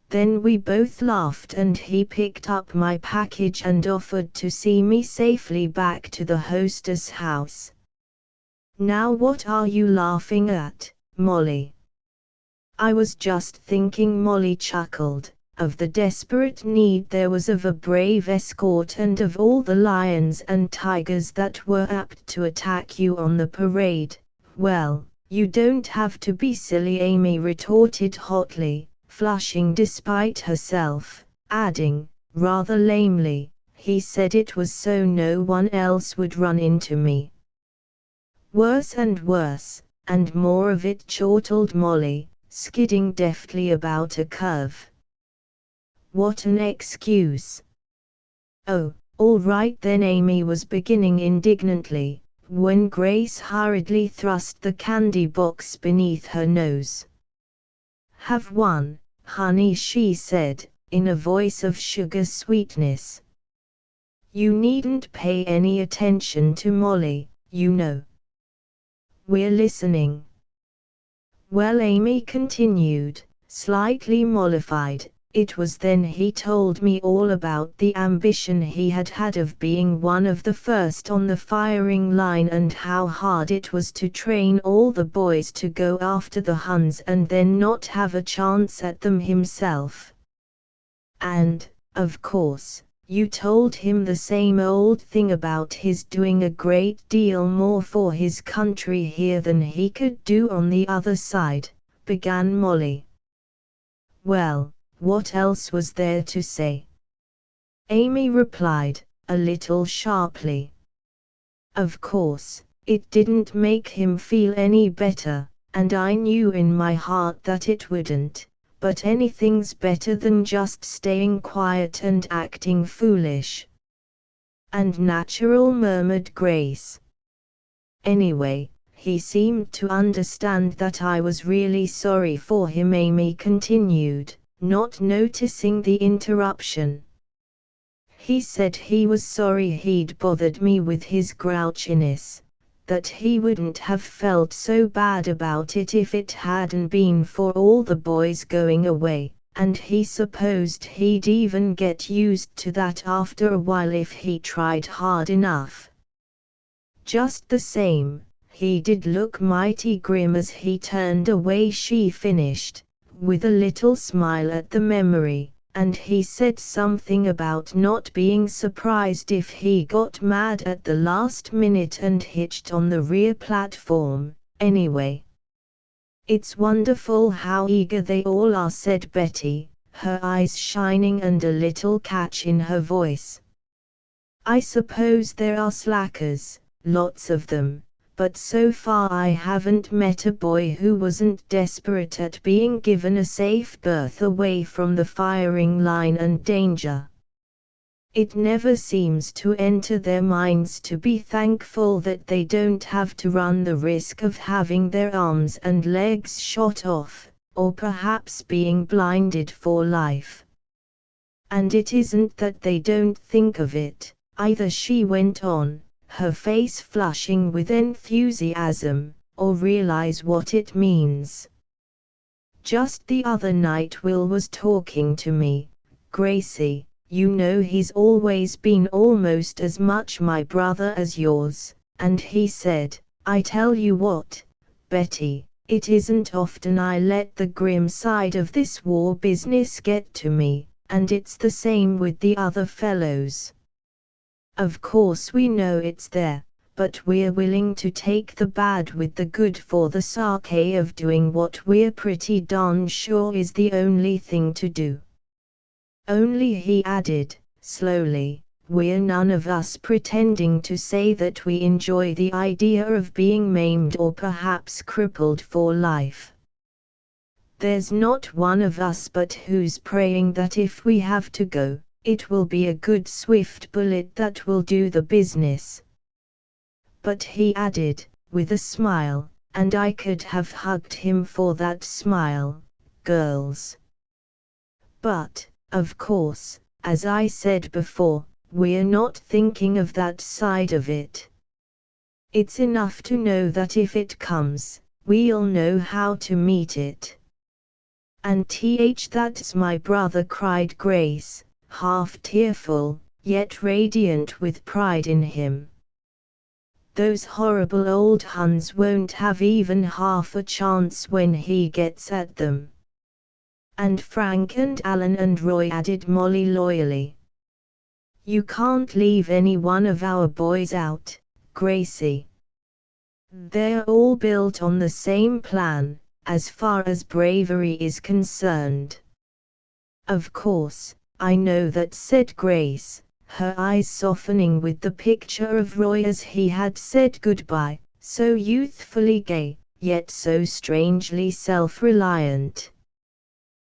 Then we both laughed and he picked up my package and offered to see me safely back to the hostess house. Now what are you laughing at, Molly? I was just thinking, Molly chuckled, of the desperate need there was of a brave escort and of all the lions and tigers that were apt to attack you on the parade. Well, you don't have to be silly, Amy retorted hotly, flushing despite herself, adding, rather lamely, he said it was so no one else would run into me. Worse and worse, and more of it, chortled Molly, skidding deftly about a curve. What an excuse! Oh, all right then, Amy was beginning indignantly, when Grace hurriedly thrust the candy box beneath her nose. Have one, honey, she said, in a voice of sugar sweetness. You needn't pay any attention to Molly, you know. We're listening. Well, Amy continued, slightly mollified, it was then he told me all about the ambition he had had of being one of the first on the firing line and how hard it was to train all the boys to go after the Huns and then not have a chance at them himself. And, of course, you told him the same old thing about his doing a great deal more for his country here than he could do on the other side, began Molly. Well, what else was there to say? Amy replied, a little sharply. Of course, it didn't make him feel any better, and I knew in my heart that it wouldn't. But anything's better than just staying quiet and acting foolish. And natural, murmured Grace. Anyway, he seemed to understand that I was really sorry for him, Amy continued, not noticing the interruption. He said he was sorry he'd bothered me with his grouchiness, that he wouldn't have felt so bad about it if it hadn't been for all the boys going away, and he supposed he'd even get used to that after a while if he tried hard enough. Just the same, he did look mighty grim as he turned away, she finished, with a little smile at the memory. And he said something about not being surprised if he got mad at the last minute and hitched on the rear platform, anyway. It's wonderful how eager they all are, said Betty, her eyes shining and a little catch in her voice. I suppose there are slackers, lots of them. But so far I haven't met a boy who wasn't desperate at being given a safe berth away from the firing line and danger. It never seems to enter their minds to be thankful that they don't have to run the risk of having their arms and legs shot off, or perhaps being blinded for life. And it isn't that they don't think of it, either, she went on, her face flushing with enthusiasm, or realize what it means. Just the other night Will was talking to me, Gracie, you know he's always been almost as much my brother as yours, and he said, I tell you what, Betty, it isn't often I let the grim side of this war business get to me, and it's the same with the other fellows. Of course we know it's there, but we're willing to take the bad with the good for the sake of doing what we're pretty darn sure is the only thing to do. Only, he added, slowly, we're none of us pretending to say that we enjoy the idea of being maimed or perhaps crippled for life. There's not one of us but who's praying that if we have to go, it will be a good swift bullet that will do the business. But he added, with a smile, and I could have hugged him for that smile, girls. But, of course, as I said before, we're not thinking of that side of it. It's enough to know that if it comes, we'll know how to meet it. And that's my brother, cried Grace, half tearful, yet radiant with pride in him. Those horrible old Huns won't have even half a chance when he gets at them. And Frank and Alan and Roy, added Molly loyally. You can't leave any one of our boys out, Gracie. They're all built on the same plan, as far as bravery is concerned. Of course, I know that, said Grace, her eyes softening with the picture of Roy as he had said goodbye, so youthfully gay, yet so strangely self-reliant.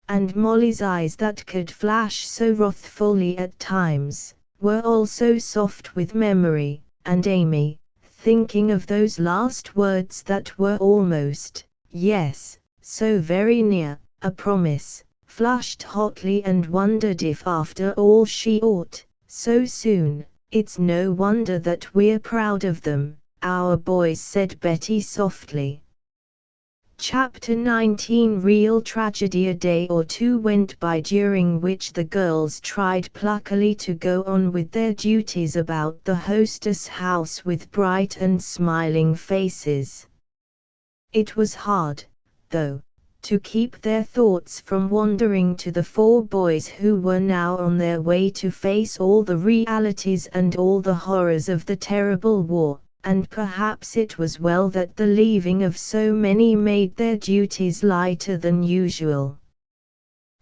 And Molly's eyes, that could flash so wrathfully at times, were also soft with memory, and Amy, thinking of those last words that were almost, yes, so very near, a promise, flushed hotly and wondered if after all she ought, so soon. It's no wonder that we're proud of them, our boys, said Betty softly. Chapter 19. Real tragedy. A day or two went by during which the girls tried pluckily to go on with their duties about the Hostess house with bright and smiling faces. It was hard, though, to keep their thoughts from wandering to the four boys who were now on their way to face all the realities and all the horrors of the terrible war. And perhaps it was well that the leaving of so many made their duties lighter than usual.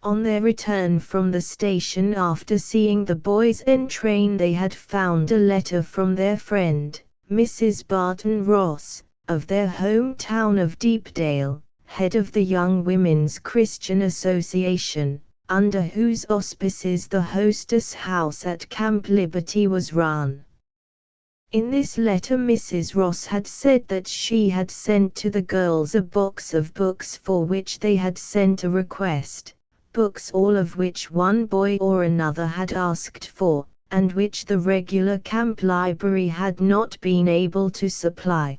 On their return from the station after seeing the boys entrain, they had found a letter from their friend, Mrs. Barton Ross, of their hometown of Deepdale, head of the Young Women's Christian Association, under whose auspices the Hostess house at Camp Liberty was run. In this letter Mrs. Ross had said that she had sent to the girls a box of books for which they had sent a request, books all of which one boy or another had asked for, and which the regular camp library had not been able to supply.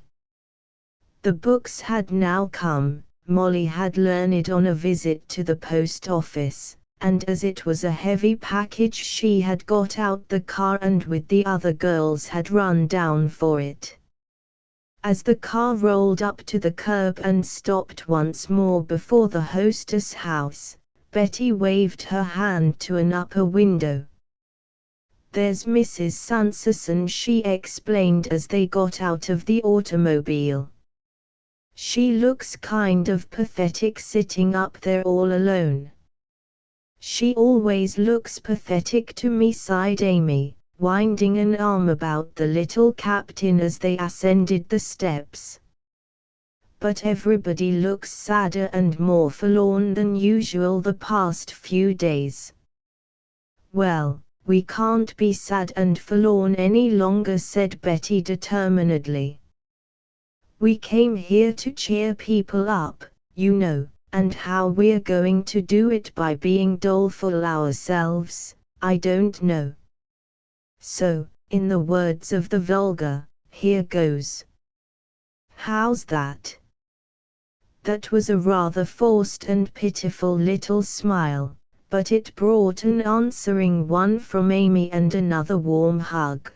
The books had now come. Molly had learned on a visit to the post office, and as it was a heavy package she had got out the car and with the other girls had run down for it. As the car rolled up to the curb and stopped once more before the Hostess house, Betty waved her hand to an upper window. "There's Mrs. Sanderson," she explained as they got out of the automobile. "She looks kind of pathetic sitting up there all alone." "She always looks pathetic to me," sighed Amy, winding an arm about the little captain as they ascended the steps. "But everybody looks sadder and more forlorn than usual the past few days." "Well, we can't be sad and forlorn any longer," said Betty determinedly. "We came here to cheer people up, you know. And how we're going to do it by being doleful ourselves, I don't know. So, in the words of the vulgar, here goes." "How's that?" That was a rather forced and pitiful little smile, but it brought an answering one from Amy and another warm hug.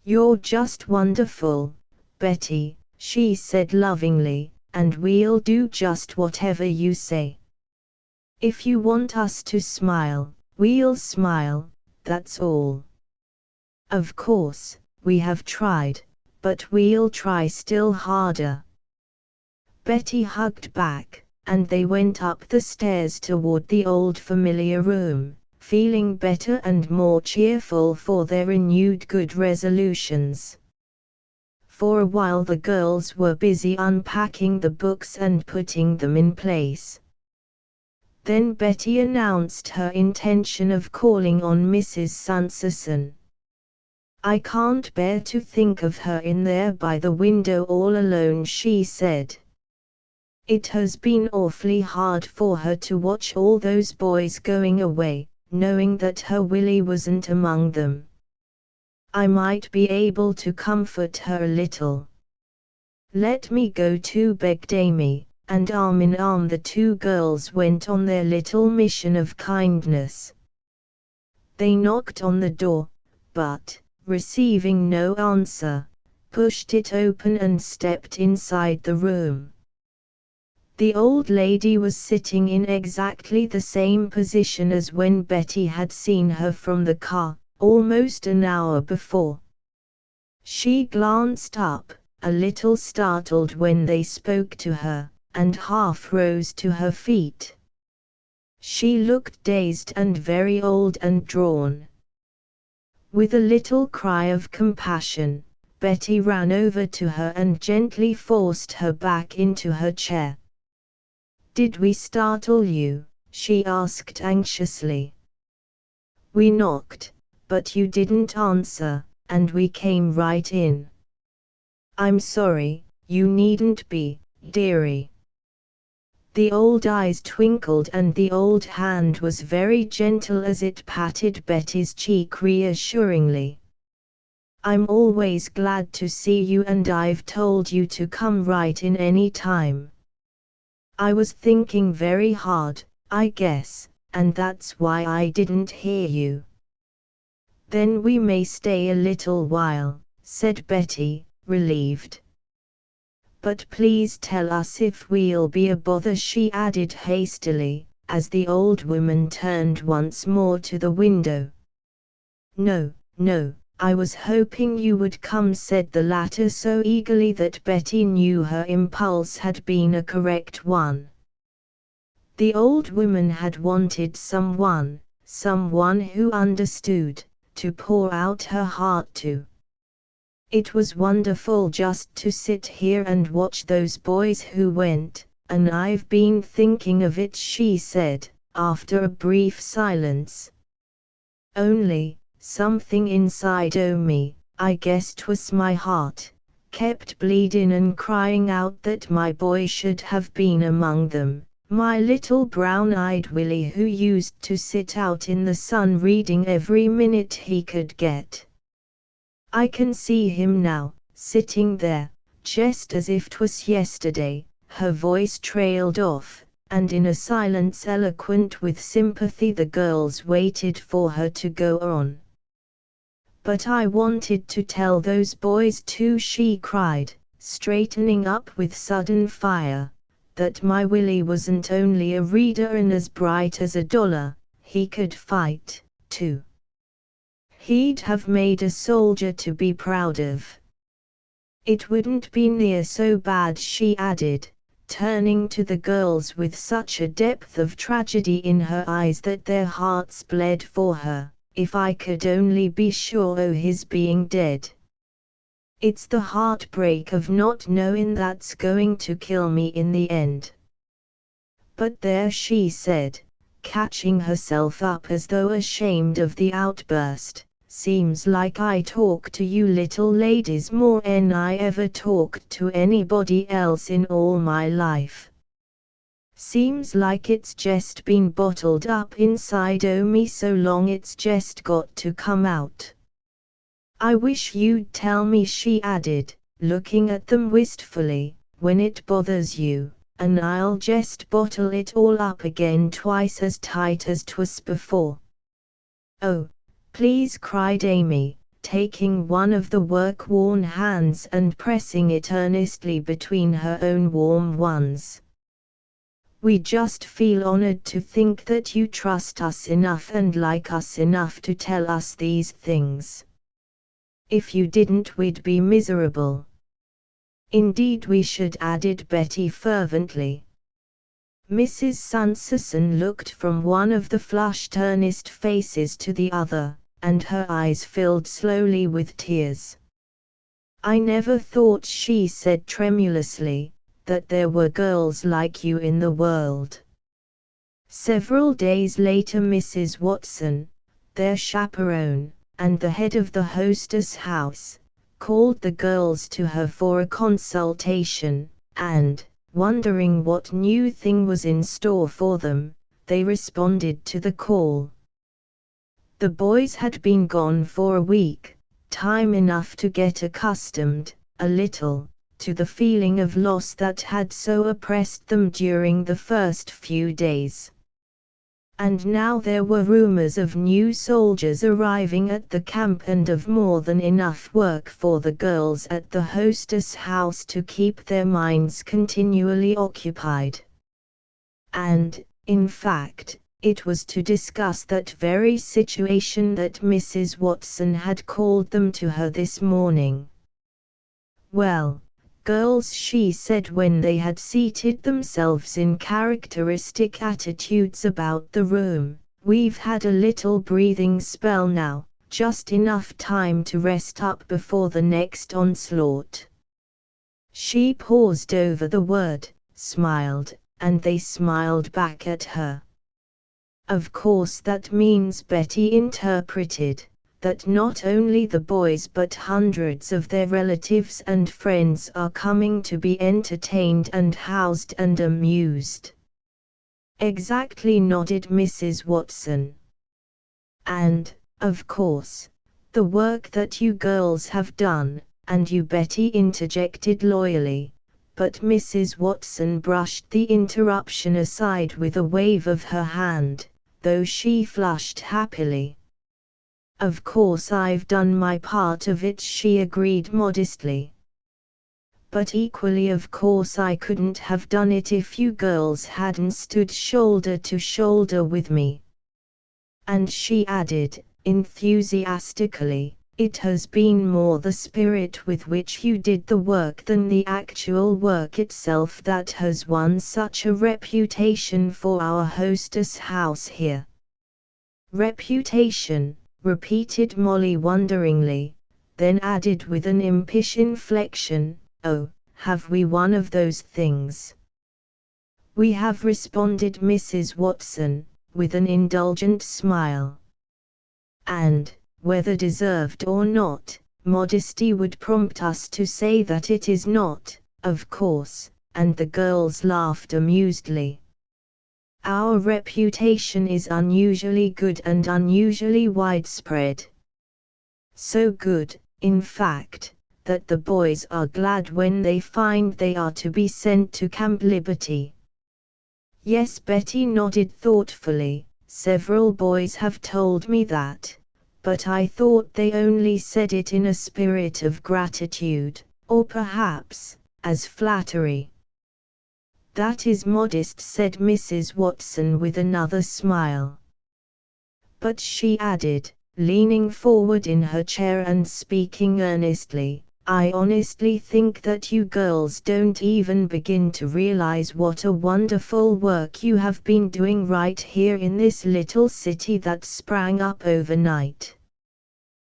"You're just wonderful, Betty," she said lovingly, "and we'll do just whatever you say. If you want us to smile, we'll smile, that's all." Of course, we have tried, but we'll try still harder. Betty hugged back, and they went up the stairs toward the old familiar room, feeling better and more cheerful for their renewed good resolutions. For a while the girls were busy unpacking the books and putting them in place. Then Betty announced her intention of calling on Mrs. Sunderson. "I can't bear to think of her in there by the window all alone," she said. "It has been awfully hard for her to watch all those boys going away, knowing that her Willie wasn't among them. I might be able to comfort her a little." "Let me go too," begged Amy, and arm in arm the two girls went on their little mission of kindness. They knocked on the door, but, receiving no answer, pushed it open and stepped inside the room. The old lady was sitting in exactly the same position as when Betty had seen her from the car, almost an hour before. She glanced up, a little startled when they spoke to her, and half rose to her feet. She looked dazed and very old and drawn. With a little cry of compassion, Betty ran over to her and gently forced her back into her chair. "Did we startle you?" she asked anxiously. "We knocked, but you didn't answer, and we came right in." "I'm sorry, you needn't be, dearie." The old eyes twinkled and the old hand was very gentle as it patted Betty's cheek reassuringly. "I'm always glad to see you, and I've told you to come right in any time. I was thinking very hard, I guess, and that's why I didn't hear you." "Then we may stay a little while," said Betty, relieved. "But please tell us if we'll be a bother," she added hastily, as the old woman turned once more to the window. "No, no, I was hoping you would come," said the latter so eagerly that Betty knew her impulse had been a correct one. The old woman had wanted someone who understood, to pour out her heart to. "It was wonderful just to sit here and watch those boys who went, and I've been thinking of it," she said, after a brief silence. "Only, something inside o' me, I guess 'twas my heart, kept bleedin' and crying out that my boy should have been among them, my little brown-eyed Willie who used to sit out in the sun reading every minute he could get. I can see him now, sitting there, just as if 'twas yesterday." Her voice trailed off, and in a silence eloquent with sympathy the girls waited for her to go on. "But I wanted to tell those boys too," she cried, straightening up with sudden fire, "that my Willie wasn't only a reader and as bright as a dollar, he could fight, too. He'd have made a soldier to be proud of. It wouldn't be near so bad," she added, turning to the girls with such a depth of tragedy in her eyes that their hearts bled for her, "if I could only be sure o' his being dead. It's the heartbreak of not knowin' that's going to kill me in the end. But there," she said, catching herself up as though ashamed of the outburst, "seems like I talk to you little ladies more'n I ever talked to anybody else in all my life. Seems like it's jest been bottled up inside o' me so long it's jest got to come out. I wish you'd tell me," she added, looking at them wistfully, "when it bothers you, and I'll jest bottle it all up again twice as tight as 'twas before." "Oh, please," cried Amy, taking one of the work-worn hands and pressing it earnestly between her own warm ones. "We just feel honored to think that you trust us enough and like us enough to tell us these things. If you didn't, we'd be miserable." "Indeed we should," added Betty fervently. Mrs. Sanderson looked from one of the flushed earnest faces to the other, and her eyes filled slowly with tears. "I never thought," she said tremulously, "that there were girls like you in the world." Several days later Mrs. Watson, their chaperone, and the head of the Hostess house, called the girls to her for a consultation, and, wondering what new thing was in store for them, they responded to the call. The boys had been gone for a week, time enough to get accustomed, a little, to the feeling of loss that had so oppressed them during the first few days. And now there were rumors of new soldiers arriving at the camp and of more than enough work for the girls at the Hostess house to keep their minds continually occupied. And, in fact, it was to discuss that very situation that Mrs. Watson had called them to her this morning. "Well, girls," she said when they had seated themselves in characteristic attitudes about the room, "we've had a little breathing spell now, just enough time to rest up before the next onslaught." She paused over the word, smiled, and they smiled back at her. Of course that means, Betty interpreted, that not only the boys but hundreds of their relatives and friends are coming to be entertained and housed and amused. "Exactly," nodded Mrs. Watson. "And, of course, the work that you girls have done," and you, Betty interjected loyally, but Mrs. Watson brushed the interruption aside with a wave of her hand, though she flushed happily. "Of course I've done my part of it," she agreed modestly. "But equally of course I couldn't have done it if you girls hadn't stood shoulder to shoulder with me." And she added, enthusiastically, "It has been more the spirit with which you did the work than the actual work itself that has won such a reputation for our Hostess house here." "Reputation?" repeated Molly wonderingly, then added with an impish inflection, "Oh, have we one of those things?" "We have," responded Mrs. Watson, with an indulgent smile. "And, whether deserved or not, modesty would prompt us to say that it is not, of course," and the girls laughed amusedly. "Our reputation is unusually good and unusually widespread. So good, in fact, that the boys are glad when they find they are to be sent to Camp Liberty." "Yes," Betty nodded thoughtfully, "several boys have told me that, but I thought they only said it in a spirit of gratitude, or perhaps, as flattery." "That is modest," said Mrs. Watson with another smile. "But," she added, leaning forward in her chair and speaking earnestly, "I honestly think that you girls don't even begin to realize what a wonderful work you have been doing right here in this little city that sprang up overnight.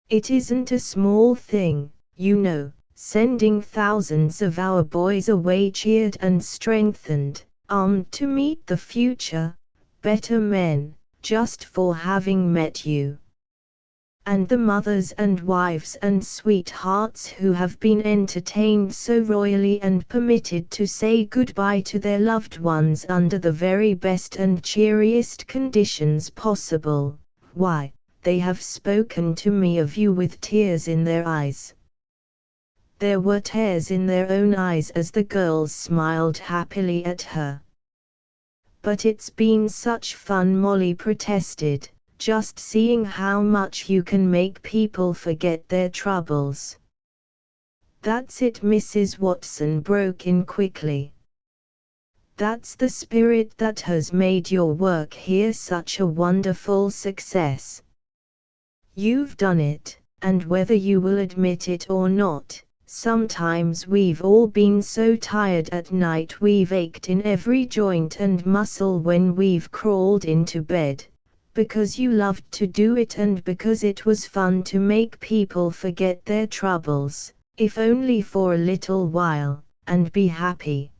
It isn't a small thing, you know, sending thousands of our boys away cheered and strengthened, armed to meet the future, better men, just for having met you. And the mothers and wives and sweethearts who have been entertained so royally and permitted to say goodbye to their loved ones under the very best and cheeriest conditions possible, why, they have spoken to me of you with tears in their eyes." There were tears in their own eyes as the girls smiled happily at her. "But it's been such fun," Molly protested, "just seeing how much you can make people forget their troubles." "That's it," Mrs. Watson broke in quickly. "That's the spirit that has made your work here such a wonderful success. You've done it, and whether you will admit it or not, sometimes we've all been so tired at night we've ached in every joint and muscle when we've crawled into bed, because you loved to do it and because it was fun to make people forget their troubles, if only for a little while, and be happy.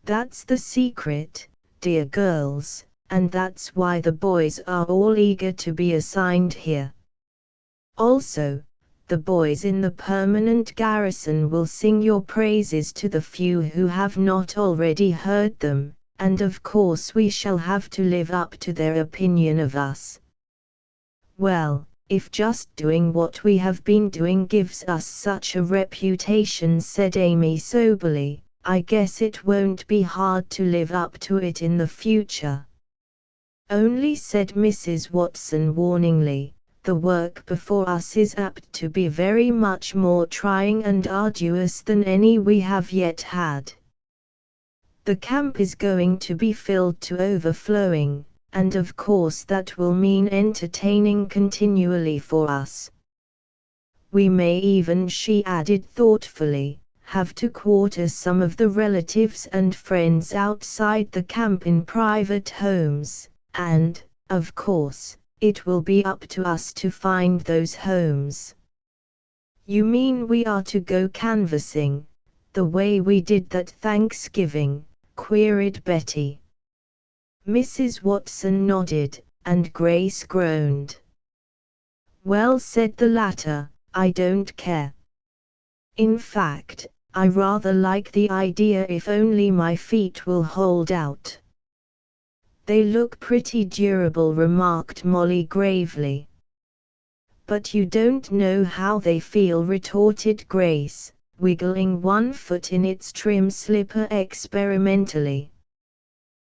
That's the secret, dear girls, and that's why the boys are all eager to be assigned here. Also, the boys in the permanent garrison will sing your praises to the few who have not already heard them, and of course we shall have to live up to their opinion of us. Well, if just doing what we have been doing gives us such a reputation, said Amy soberly, I guess it won't be hard to live up to it in the future. Only, said Mrs. Watson warningly, the work before us is apt to be very much more trying and arduous than any we have yet had. The camp is going to be filled to overflowing, and of course that will mean entertaining continually for us. We may even, she added thoughtfully, have to quarter some of the relatives and friends outside the camp in private homes, and, of course, it will be up to us to find those homes. You mean we are to go canvassing, the way we did that Thanksgiving? Queried Betty. Mrs. Watson nodded, and Grace groaned. Well, said the latter, I don't care. In fact, I rather like the idea if only my feet will hold out. They look pretty durable, remarked Molly gravely. But you don't know how they feel, retorted Grace, wiggling one foot in its trim slipper experimentally.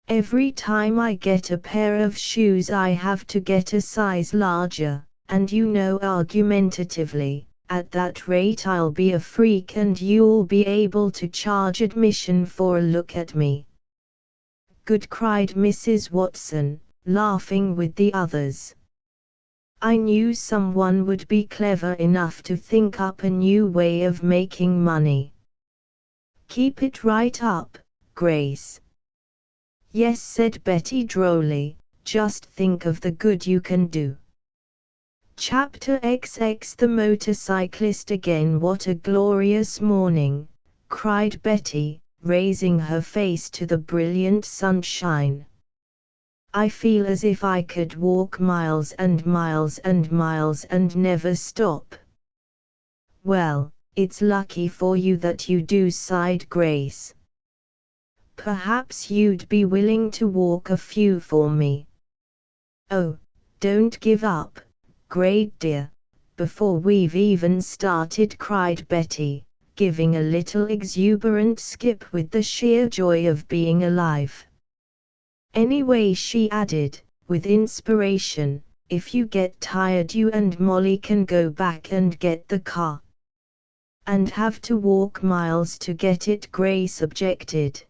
Every time I get a pair of shoes I have to get a size larger, and you know, argumentatively, at that rate I'll be a freak and you'll be able to charge admission for a look at me. Good, cried Mrs. Watson, laughing with the others. I knew someone would be clever enough to think up a new way of making money. Keep it right up, Grace. Yes, said Betty drolly, just think of the good you can do. Chapter XX. The motorcyclist again. What a glorious morning, cried Betty, raising her face to the brilliant sunshine. I feel as if I could walk miles and miles and miles and never stop. Well, it's lucky for you that you do, sighed Grace. Perhaps you'd be willing to walk a few for me. Oh, don't give up, Grade dear, before we've even started, cried Betty, giving a little exuberant skip with the sheer joy of being alive. Anyway, she added, with inspiration, if you get tired you and Molly can go back and get the car. And have to walk miles to get it, Grace objected.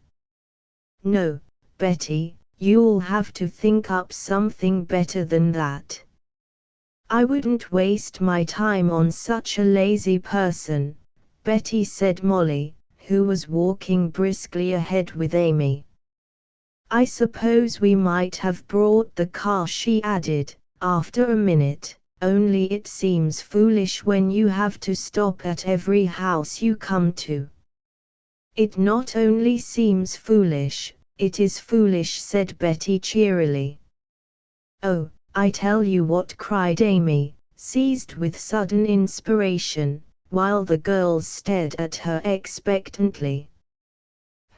No, Betty, you'll have to think up something better than that. I wouldn't waste my time on such a lazy person, Betty, said Molly, who was walking briskly ahead with Amy. I suppose we might have brought the car, she added, after a minute, only it seems foolish when you have to stop at every house you come to. It not only seems foolish, it is foolish, said Betty cheerily. Oh, I tell you what, cried Amy, seized with sudden inspiration, while the girls stared at her expectantly.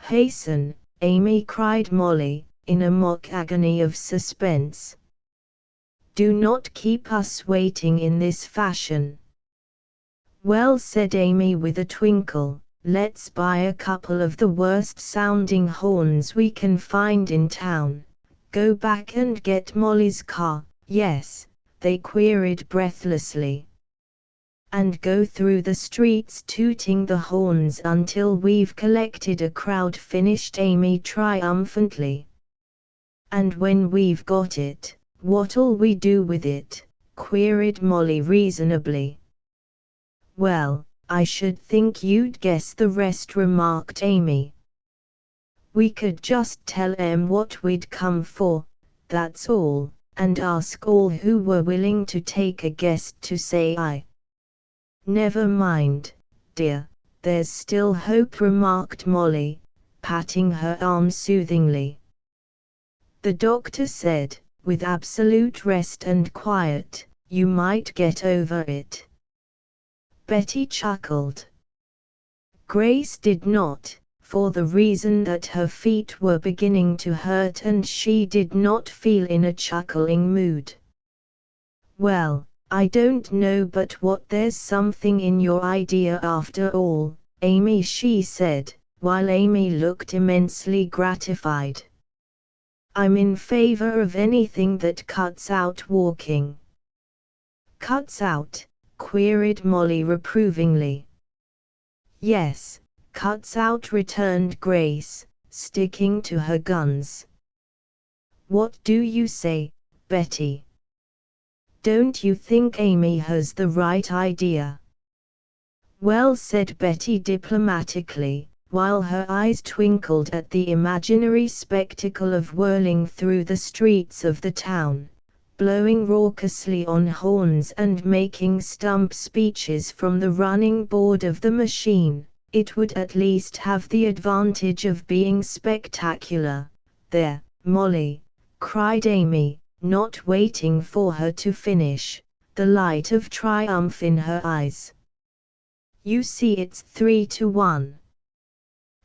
Hasten, Amy, cried Molly, in a mock agony of suspense. Do not keep us waiting in this fashion. Well, said Amy with a twinkle, let's buy a couple of the worst sounding horns we can find in town. Go back and get Molly's car, yes, they queried breathlessly. And go through the streets tooting the horns until we've collected a crowd, finished Amy triumphantly. And when we've got it, what'll we do with it? queried Molly reasonably. Well, I should think you'd guess the rest, remarked Amy. We could just tell em what we'd come for, that's all, and ask all who were willing to take a guest to say aye. Never mind, dear, there's still hope, remarked Molly, patting her arm soothingly. The doctor said, with absolute rest and quiet, you might get over it. Betty chuckled. Grace did not, for the reason that her feet were beginning to hurt and she did not feel in a chuckling mood. Well, I don't know but what there's something in your idea after all, Amy, she said, while Amy looked immensely gratified. I'm in favor of anything that cuts out walking. Cuts out? Queried Molly reprovingly. Yes, cuts out, returned Grace, sticking to her guns. What do you say, Betty? Don't you think Amy has the right idea? Well, said Betty diplomatically, while her eyes twinkled at the imaginary spectacle of whirling through the streets of the town, blowing raucously on horns and making stump speeches from the running board of the machine. It would at least have the advantage of being spectacular. There, Molly, cried Amy, not waiting for her to finish, the light of triumph in her eyes. You see, it's 3-1.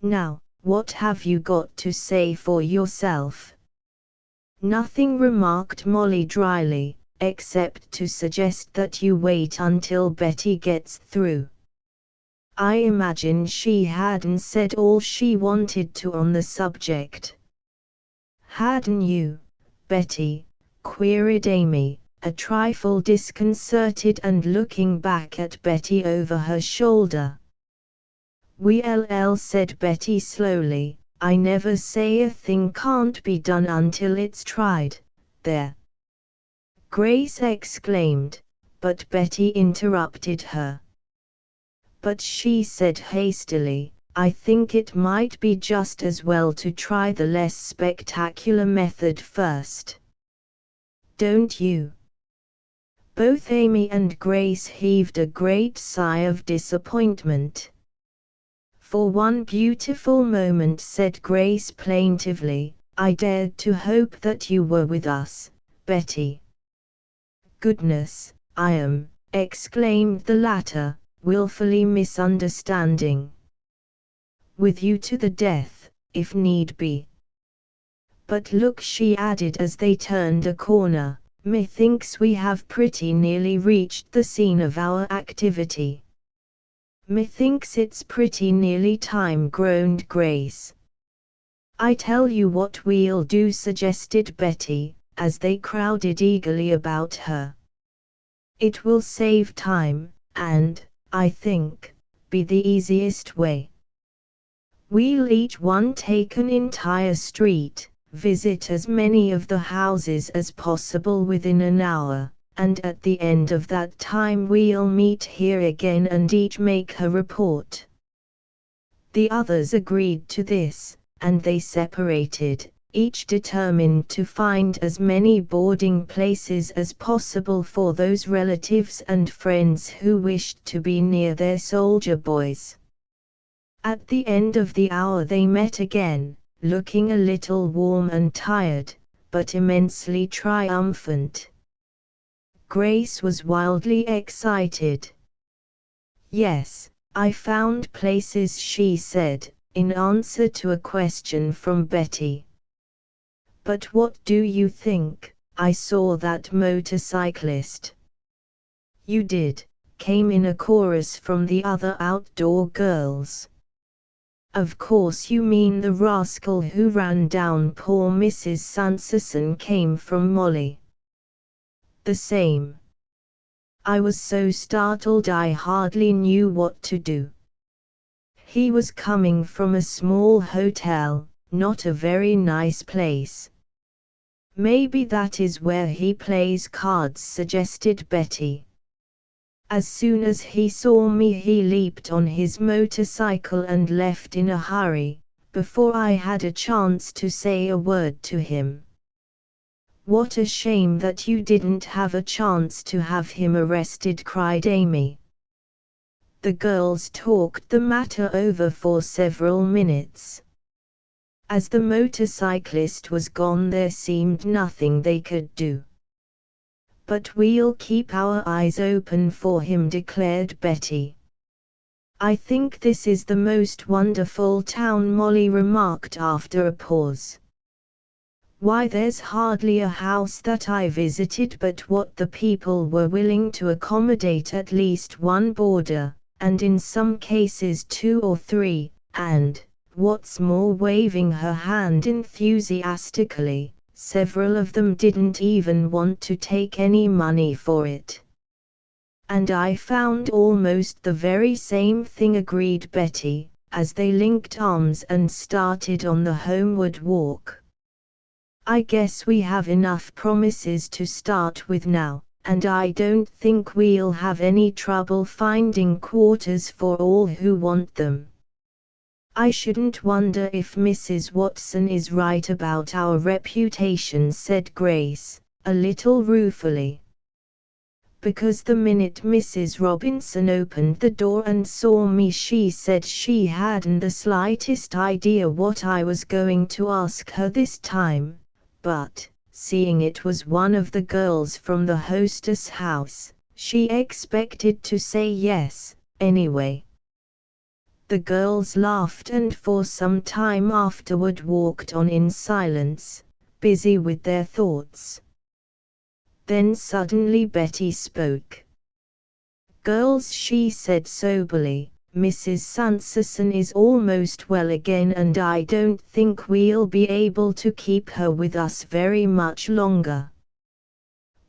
Now, what have you got to say for yourself? Nothing, remarked Molly dryly, except to suggest that you wait until Betty gets through. I imagine she hadn't said all she wanted to on the subject. Hadn't you, Betty? Queried Amy, a trifle disconcerted and looking back at Betty over her shoulder. Well, said Betty slowly, I never say a thing can't be done until it's tried. There! Grace exclaimed, but Betty interrupted her. But she said hastily, I think it might be just as well to try the less spectacular method first. Don't you? Both Amy and Grace heaved a great sigh of disappointment. For one beautiful moment, said Grace plaintively, I dared to hope that you were with us, Betty. Goodness, I am, exclaimed the latter, wilfully misunderstanding. With you to the death, if need be. But look, she added as they turned a corner, methinks we have pretty nearly reached the scene of our activity. Methinks it's pretty nearly time, groaned Grace. I tell you what we'll do, suggested Betty, as they crowded eagerly about her. It will save time, and, I think, be the easiest way. We'll each one take an entire street, visit as many of the houses as possible within an hour, and at the end of that time we'll meet here again and each make her report. The others agreed to this, and they separated, each determined to find as many boarding places as possible for those relatives and friends who wished to be near their soldier boys. At the end of the hour they met again, looking a little warm and tired, but immensely triumphant. Grace was wildly excited. Yes, I found places, she said, in answer to a question from Betty. But what do you think? I saw that motorcyclist. You did, came in a chorus from the other outdoor girls. Of course you mean the rascal who ran down poor Mrs. Sanderson, came from Molly. The same. I was so startled I hardly knew what to do. He was coming from a small hotel, not a very nice place. Maybe that is where he plays cards, suggested Betty. As soon as he saw me he leaped on his motorcycle and left in a hurry, before I had a chance to say a word to him. What a shame that you didn't have a chance to have him arrested, cried Amy. The girls talked the matter over for several minutes. As the motorcyclist was gone, there seemed nothing they could do. But we'll keep our eyes open for him, declared Betty. I think this is the most wonderful town, Molly remarked after a pause. Why, there's hardly a house that I visited but what the people were willing to accommodate at least one boarder, and in some cases 2 or 3, and, what's more, waving her hand enthusiastically, several of them didn't even want to take any money for it. And I found almost the very same thing, agreed Betty, as they linked arms and started on the homeward walk. I guess we have enough promises to start with now, and I don't think we'll have any trouble finding quarters for all who want them. I shouldn't wonder if Mrs. Watson is right about our reputation, said Grace, a little ruefully. Because the minute Mrs. Robinson opened the door and saw me, she said she hadn't the slightest idea what I was going to ask her this time, but, seeing it was one of the girls from the Hostess house, she expected to say yes, anyway. The girls laughed and for some time afterward walked on in silence, busy with their thoughts. Then suddenly Betty spoke. Girls, she said soberly, Mrs. Sanderson is almost well again and I don't think we'll be able to keep her with us very much longer.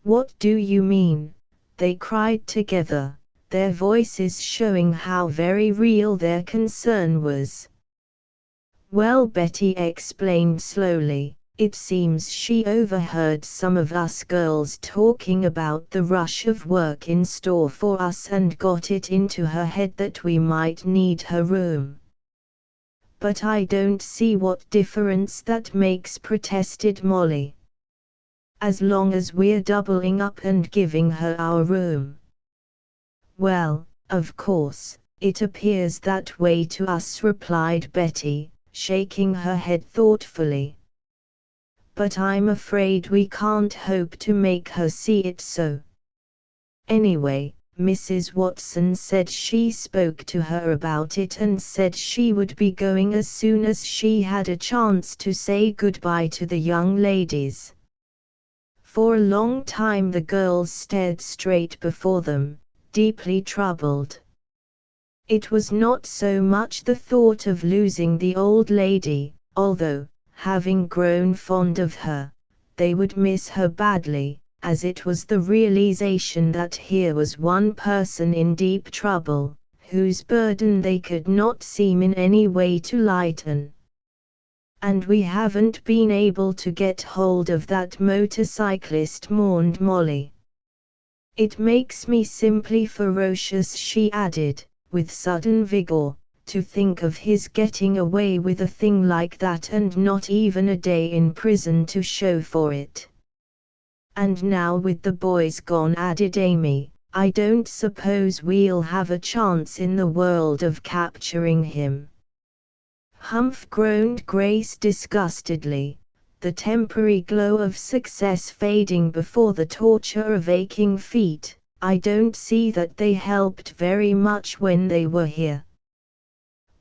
What do you mean? They cried together, their voices showing how very real their concern was. Well, Betty explained slowly, it seems she overheard some of us girls talking about the rush of work in store for us and got it into her head that we might need her room. But I don't see what difference that makes, protested Molly. As long as we're doubling up and giving her our room. Well, of course, it appears that way to us, replied Betty, shaking her head thoughtfully. But I'm afraid we can't hope to make her see it so. Anyway, Mrs. Watson said she spoke to her about it and said she would be going as soon as she had a chance to say goodbye to the young ladies. For a long time the girls stared straight before them, deeply troubled. It was not so much the thought of losing the old lady, although, having grown fond of her, they would miss her badly, as it was the realization that here was one person in deep trouble, whose burden they could not seem in any way to lighten. And we haven't been able to get hold of that motorcyclist, mourned Molly. It makes me simply ferocious, she added, with sudden vigor, to think of his getting away with a thing like that and not even a day in prison to show for it. And now with the boys gone, added Amy, I don't suppose we'll have a chance in the world of capturing him. Humph, groaned Grace disgustedly, the temporary glow of success fading before the torture of aching feet. I don't see that they helped very much when they were here.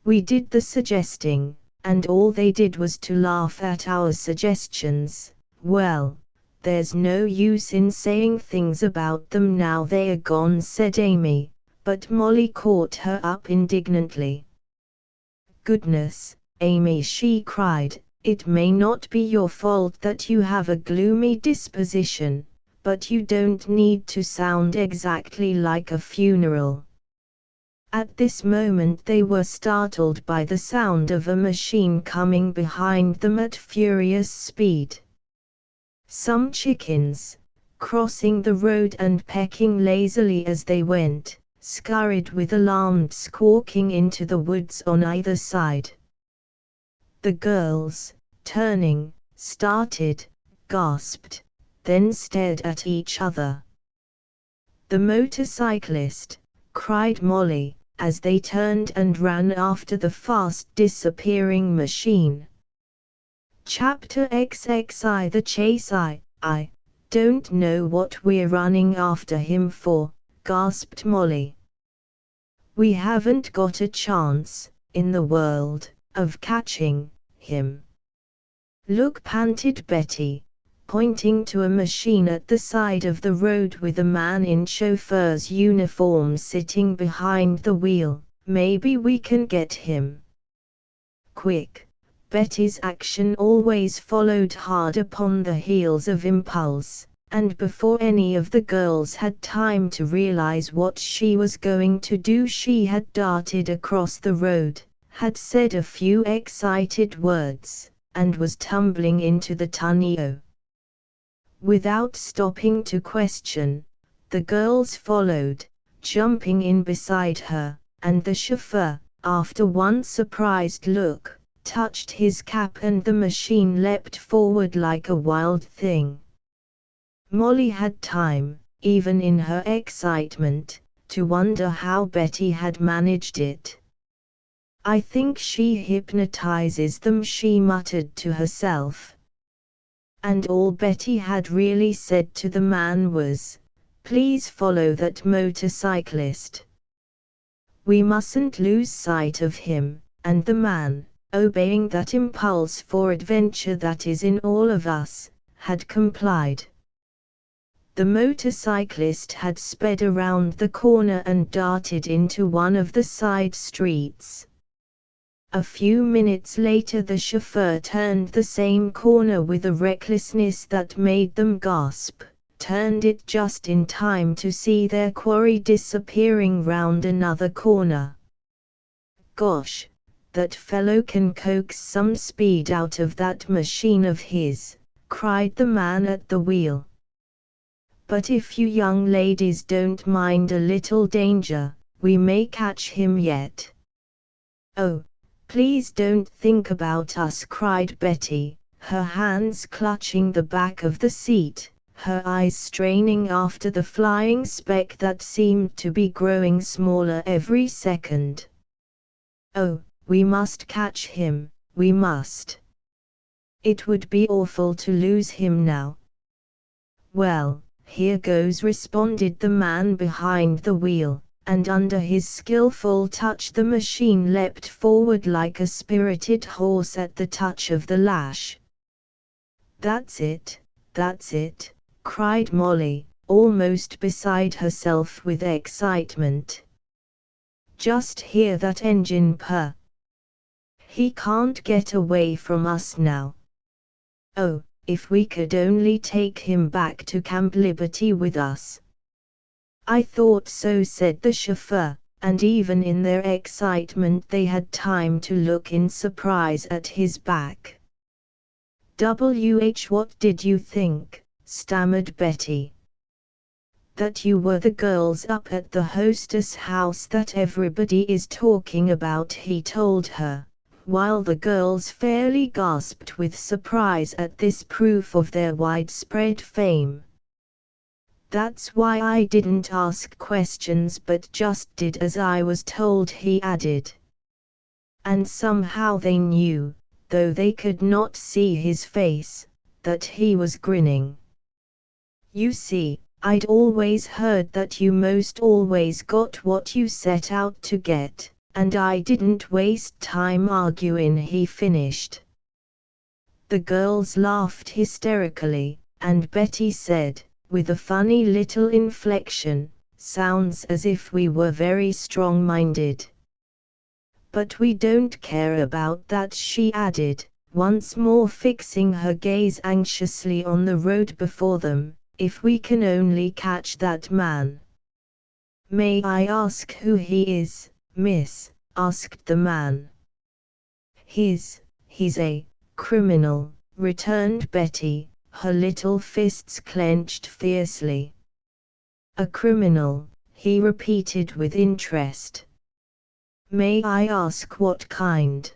We did the suggesting, and all they did was to laugh at our suggestions. Well, there's no use in saying things about them now they are gone, said Amy, but Molly caught her up indignantly. Goodness, Amy, she cried, it may not be your fault that you have a gloomy disposition, but you don't need to sound exactly like a funeral. At this moment they were startled by the sound of a machine coming behind them at furious speed. Some chickens, crossing the road and pecking lazily as they went, scurried with alarmed squawking into the woods on either side. The girls, turning, started, gasped, then stared at each other. "The motorcyclist!" cried Molly, as they turned and ran after the fast disappearing machine. Chapter XXI The Chase. I don't know what we're running after him for, gasped Molly. We haven't got a chance, in the world, of catching him. Look, panted Betty, pointing to a machine at the side of the road with a man in chauffeur's uniform sitting behind the wheel. Maybe we can get him. Quick! Betty's action always followed hard upon the heels of impulse, and before any of the girls had time to realize what she was going to do, she had darted across the road, had said a few excited words, and was tumbling into the tonneau. Without stopping to question, the girls followed, jumping in beside her, and the chauffeur, after one surprised look, touched his cap and the machine leapt forward like a wild thing. Molly had time, even in her excitement, to wonder how Betty had managed it. I think she hypnotizes them, she muttered to herself. And all Betty had really said to the man was, "Please follow that motorcyclist. We mustn't lose sight of him," and the man, obeying that impulse for adventure that is in all of us, had complied. The motorcyclist had sped around the corner and darted into one of the side streets. A few minutes later the chauffeur turned the same corner with a recklessness that made them gasp, turned it just in time to see their quarry disappearing round another corner. "Gosh! That fellow can coax some speed out of that machine of his," cried the man at the wheel. "But if you young ladies don't mind a little danger, we may catch him yet." "Oh, please don't think about us," cried Betty, her hands clutching the back of the seat, her eyes straining after the flying speck that seemed to be growing smaller every second. "Oh, we must catch him, we must. It would be awful to lose him now." "Well, here goes," responded the man behind the wheel, and under his skillful touch the machine leapt forward like a spirited horse at the touch of the lash. That's it," cried Molly, almost beside herself with excitement. "Just hear that engine purr. He can't get away from us now. Oh, if we could only take him back to Camp Liberty with us." "I thought so," said the chauffeur, and even in their excitement they had time to look in surprise at his back. "What did you think?" stammered Betty. "That you were the girls up at the Hostess house that everybody is talking about," he told her, while the girls fairly gasped with surprise at this proof of their widespread fame. "That's why I didn't ask questions but just did as I was told," he added. And somehow they knew, though they could not see his face, that he was grinning. "You see, I'd always heard that you most always got what you set out to get, and I didn't waste time arguing," he finished. The girls laughed hysterically, and Betty said, with a funny little inflection, "Sounds as if we were very strong-minded." "But we don't care about that," she added, once more fixing her gaze anxiously on the road before them, "if we can only catch that man." "May I ask who he is, miss?" asked the man. He's a criminal," returned Betty, her little fists clenched fiercely. "A criminal," he repeated with interest. "May I ask what kind?"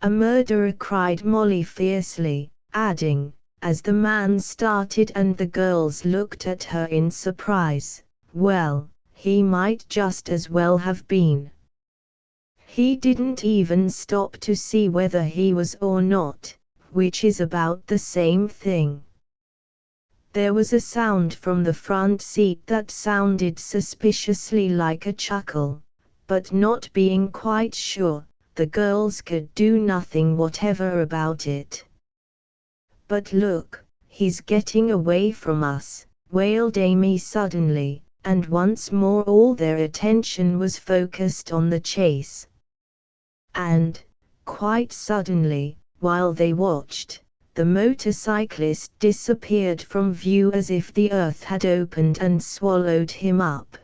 "A murderer," cried Molly fiercely, adding, as the man started and the girls looked at her in surprise, "Well, he might just as well have been. He didn't even stop to see whether he was or not, which is about the same thing." There was a sound from the front seat that sounded suspiciously like a chuckle, but not being quite sure, the girls could do nothing whatever about it. "But look, he's getting away from us," wailed Amy suddenly, and once more all their attention was focused on the chase. And, quite suddenly, while they watched, the motorcyclist disappeared from view as if the earth had opened and swallowed him up.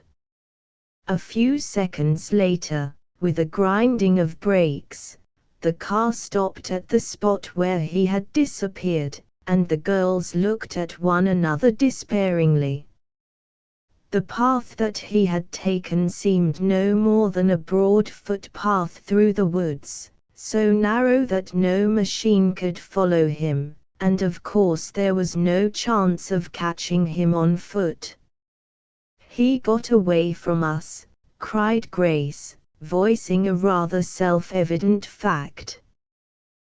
A few seconds later, with a grinding of brakes, the car stopped at the spot where he had disappeared, and the girls looked at one another despairingly. The path that he had taken seemed no more than a broad footpath through the woods, so narrow that no machine could follow him, and of course there was no chance of catching him on foot. "He got away from us," cried Grace, voicing a rather self-evident fact.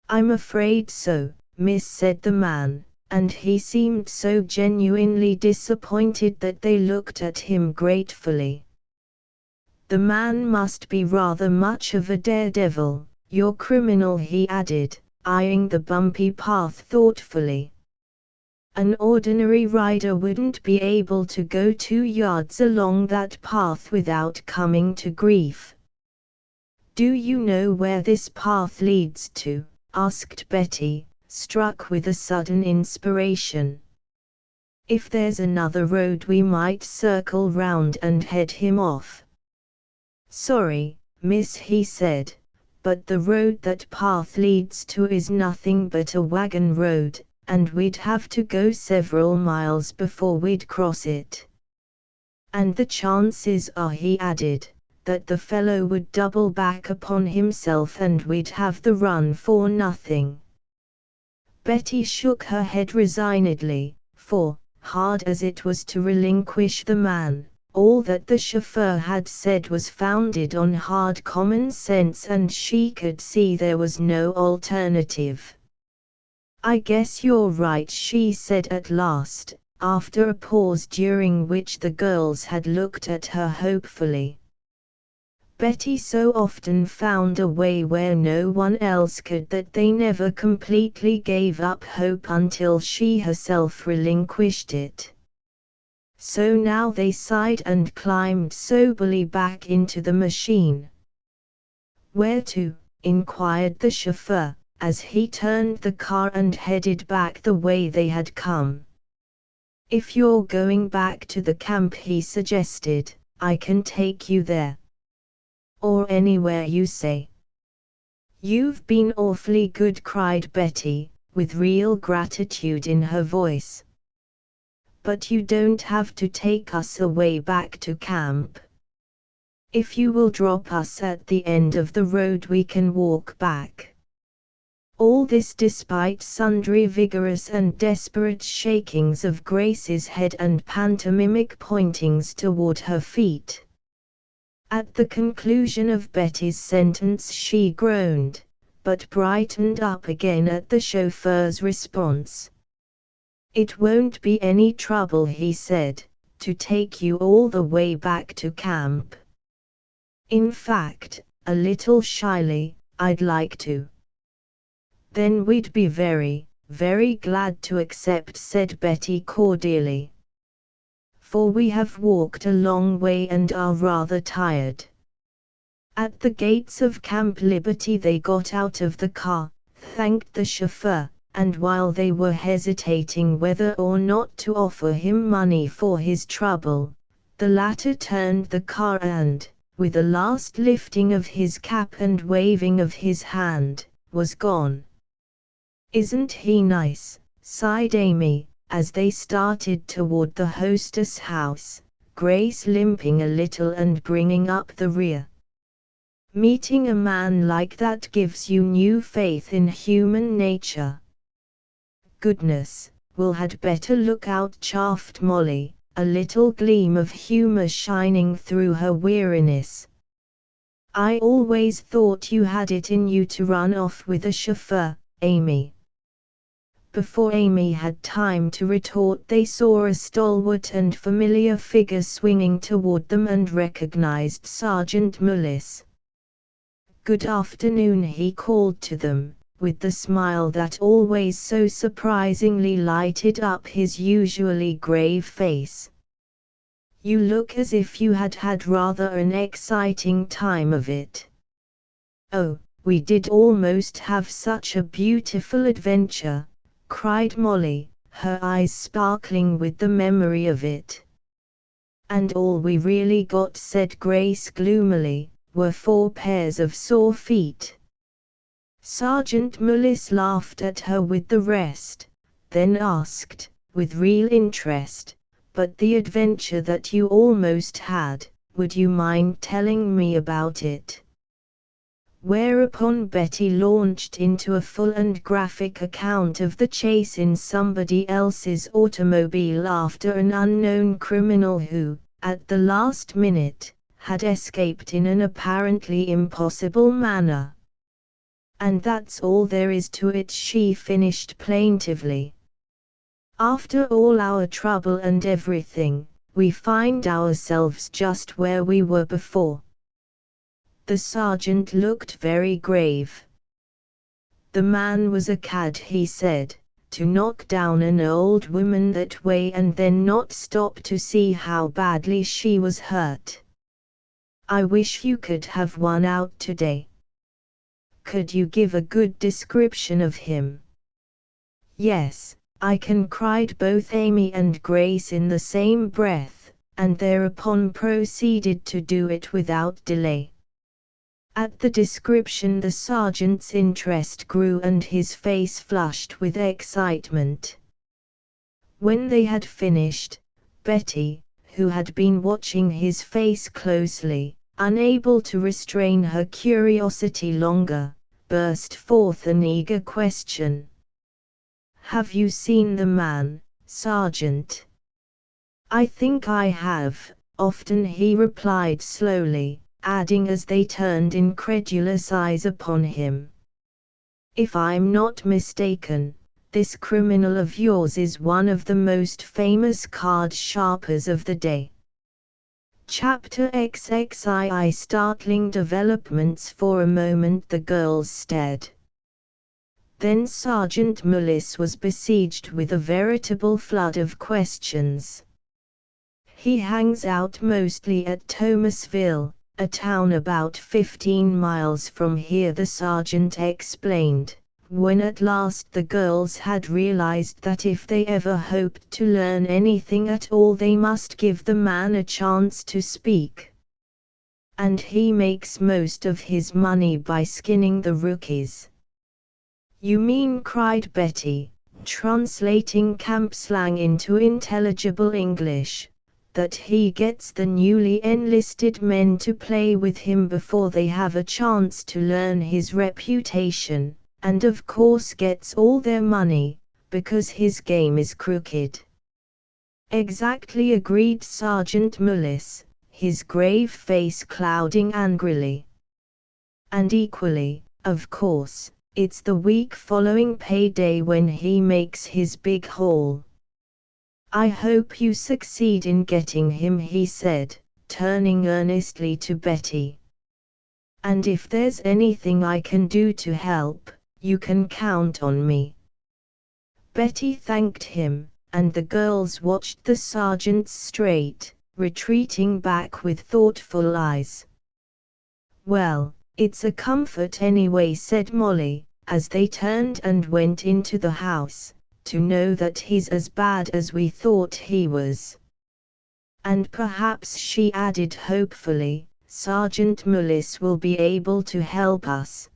"I'm afraid so, miss," said the man, and he seemed so genuinely disappointed that they looked at him gratefully. "The man must be rather much of a daredevil, your criminal," he added, eyeing the bumpy path thoughtfully. "An ordinary rider wouldn't be able to go 2 yards along that path without coming to grief." "Do you know where this path leads to?" asked Betty, struck with a sudden inspiration. "If there's another road we might circle round and head him off." "Sorry, miss," he said, "but the road that path leads to is nothing but a wagon road, and we'd have to go several miles before we'd cross it. And the chances are," he added, "that the fellow would double back upon himself and we'd have the run for nothing." Betty shook her head resignedly, for, hard as it was to relinquish the man, all that the chauffeur had said was founded on hard common sense and she could see there was no alternative. "I guess you're right," she said at last, after a pause during which the girls had looked at her hopefully. Betty so often found a way where no one else could that they never completely gave up hope until she herself relinquished it. So now they sighed and climbed soberly back into the machine. "Where to?" inquired the chauffeur, as he turned the car and headed back the way they had come. "If you're going back to the camp," he suggested, "I can take you there. Or anywhere you say." "You've been awfully good," cried Betty, with real gratitude in her voice. "But you don't have to take us away back to camp. If you will drop us at the end of the road we can walk back." All this despite sundry vigorous and desperate shakings of Grace's head and pantomimic pointings toward her feet. At the conclusion of Betty's sentence she groaned, but brightened up again at the chauffeur's response. "It won't be any trouble," he said, "to take you all the way back to camp. In fact, a little shyly, I'd like to." "Then we'd be very, very glad to accept," said Betty cordially. "For we have walked a long way and are rather tired." At the gates of Camp Liberty they got out of the car, thanked the chauffeur, and while they were hesitating whether or not to offer him money for his trouble, the latter turned the car and, with a last lifting of his cap and waving of his hand, was gone. "Isn't he nice?" sighed Amy, as they started toward the hostess house, Grace limping a little and bringing up the rear. Meeting a man like that gives you new faith in human nature. Goodness, we'll had better look out, chaffed Molly, a little gleam of humor shining through her weariness. I always thought you had it in you to run off with a chauffeur, Amy. Before Amy had time to retort, they saw a stalwart and familiar figure swinging toward them and recognized Sergeant Mullis. "Good afternoon," he called to them, with the smile that always so surprisingly lighted up his usually grave face. "You look as if you had had rather an exciting time of it." "Oh, we did almost have such a beautiful adventure," cried Molly, her eyes sparkling with the memory of it. "And all we really got," said Grace gloomily, "were 4 pairs of sore feet." Sergeant Mullis laughed at her with the rest, then asked, with real interest, "But the adventure that you almost had, would you mind telling me about it?" Whereupon Betty launched into a full and graphic account of the chase in somebody else's automobile after an unknown criminal who, at the last minute, had escaped in an apparently impossible manner. "And that's all there is to it," she finished plaintively. "After all our trouble and everything, we find ourselves just where we were before." The sergeant looked very grave. "The man was a cad," he said, "to knock down an old woman that way and then not stop to see how badly she was hurt. I wish you could have one out today." "Could you give a good description of him?" "Yes, I can," cried both Amy and Grace in the same breath, and thereupon proceeded to do it without delay. At the description the sergeant's interest grew and his face flushed with excitement. When they had finished, Betty, who had been watching his face closely, unable to restrain her curiosity longer, burst forth an eager question. "Have you seen the man, Sergeant?" "I think I have, often," he replied slowly, adding as they turned incredulous eyes upon him, "If I'm not mistaken, this criminal of yours is one of the most famous card sharpers of the day." Chapter XXII. Startling developments. For a moment the girls stared. Then Sergeant Mullis was besieged with a veritable flood of questions. "He hangs out mostly at Thomasville, a town about 15 miles from here," the sergeant explained, when at last the girls had realized that if they ever hoped to learn anything at all they must give the man a chance to speak. "And he makes most of his money by skinning the rookies." "You mean," cried Betty, translating camp slang into intelligible English, "that he gets the newly enlisted men to play with him before they have a chance to learn his reputation, and of course gets all their money, because his game is crooked." "Exactly," agreed Sergeant Mullis, his grave face clouding angrily. "And equally, of course, it's the week following payday when he makes his big haul." "I hope you succeed in getting him," he said, turning earnestly to Betty. "And if there's anything I can do to help, you can count on me." Betty thanked him, and the girls watched the sergeant's straight, retreating back with thoughtful eyes. "Well, it's a comfort anyway," said Molly, as they turned and went into the house, "to know that he's as bad as we thought he was. And perhaps," she added hopefully, "Sergeant Mullis will be able to help us."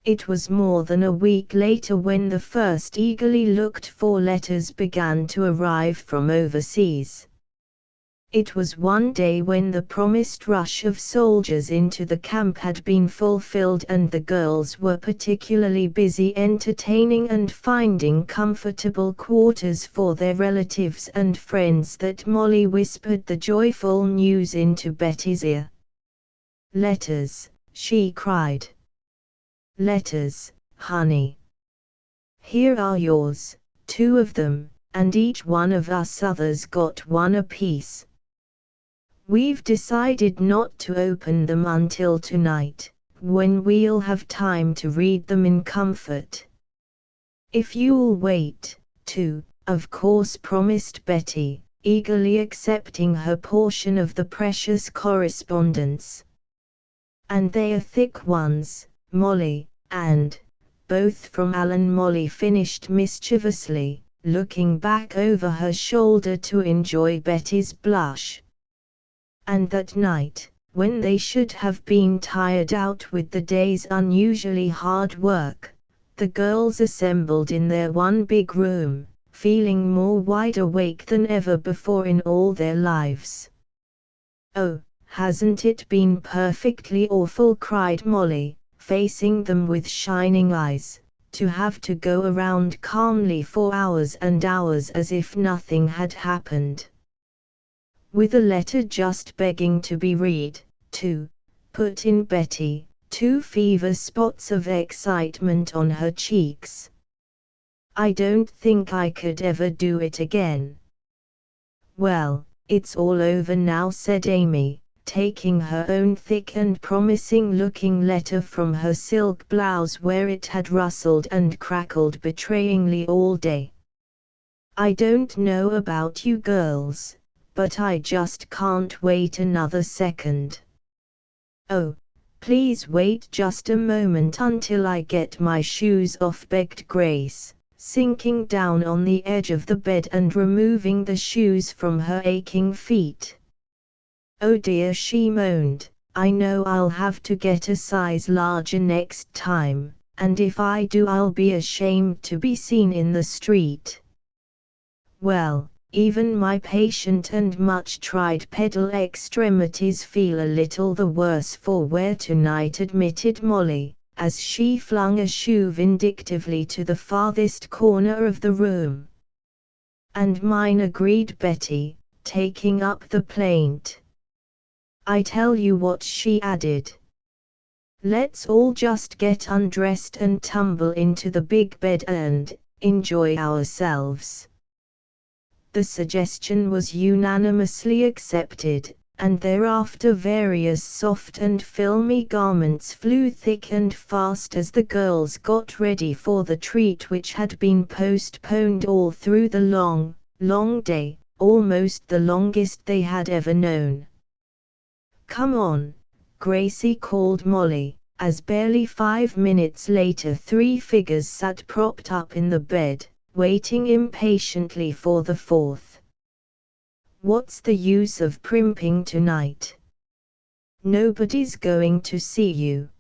It was more than a week later when the first eagerly looked-for letters began to arrive from overseas. It was one day when the promised rush of soldiers into the camp had been fulfilled and the girls were particularly busy entertaining and finding comfortable quarters for their relatives and friends that Molly whispered the joyful news into Betty's ear. "Letters," she cried. "Letters, honey. Here are yours, 2 of them, and each one of us others got 1 apiece. We've decided not to open them until tonight, when we'll have time to read them in comfort. If you'll wait, too, of course," promised Betty, eagerly accepting her portion of the precious correspondence. "And they are thick ones, Molly, and both from Alan," Molly finished mischievously, looking back over her shoulder to enjoy Betty's blush. And that night, when they should have been tired out with the day's unusually hard work, the girls assembled in their one big room, feeling more wide awake than ever before in all their lives. "Oh, hasn't it been perfectly awful?" cried Molly, facing them with shining eyes, "to have to go around calmly for hours and hours as if nothing had happened. With a letter just begging to be read, too," put in Betty, 2 fever spots of excitement on her cheeks. "I don't think I could ever do it again." "Well, it's all over now," said Amy, taking her own thick and promising-looking letter from her silk blouse where it had rustled and crackled betrayingly all day. "I don't know about you girls, but I just can't wait another second." "Oh, please wait just a moment until I get my shoes off," begged Grace, sinking down on the edge of the bed and removing the shoes from her aching feet. "Oh dear," she moaned, "I know I'll have to get a size larger next time, and if I do I'll be ashamed to be seen in the street." "Well, even my patient and much-tried pedal extremities feel a little the worse for wear tonight," admitted Molly, as she flung a shoe vindictively to the farthest corner of the room. "And mine," agreed Betty, taking up the plaint. "I tell you what," she added. "Let's all just get undressed and tumble into the big bed and enjoy ourselves." The suggestion was unanimously accepted, and thereafter various soft and filmy garments flew thick and fast as the girls got ready for the treat which had been postponed all through the long, long day, almost the longest they had ever known. "Come on," Gracie called Molly, as barely 5 minutes later 3 figures sat propped up in the bed, waiting impatiently for the 4th. "What's the use of primping tonight? Nobody's going to see you."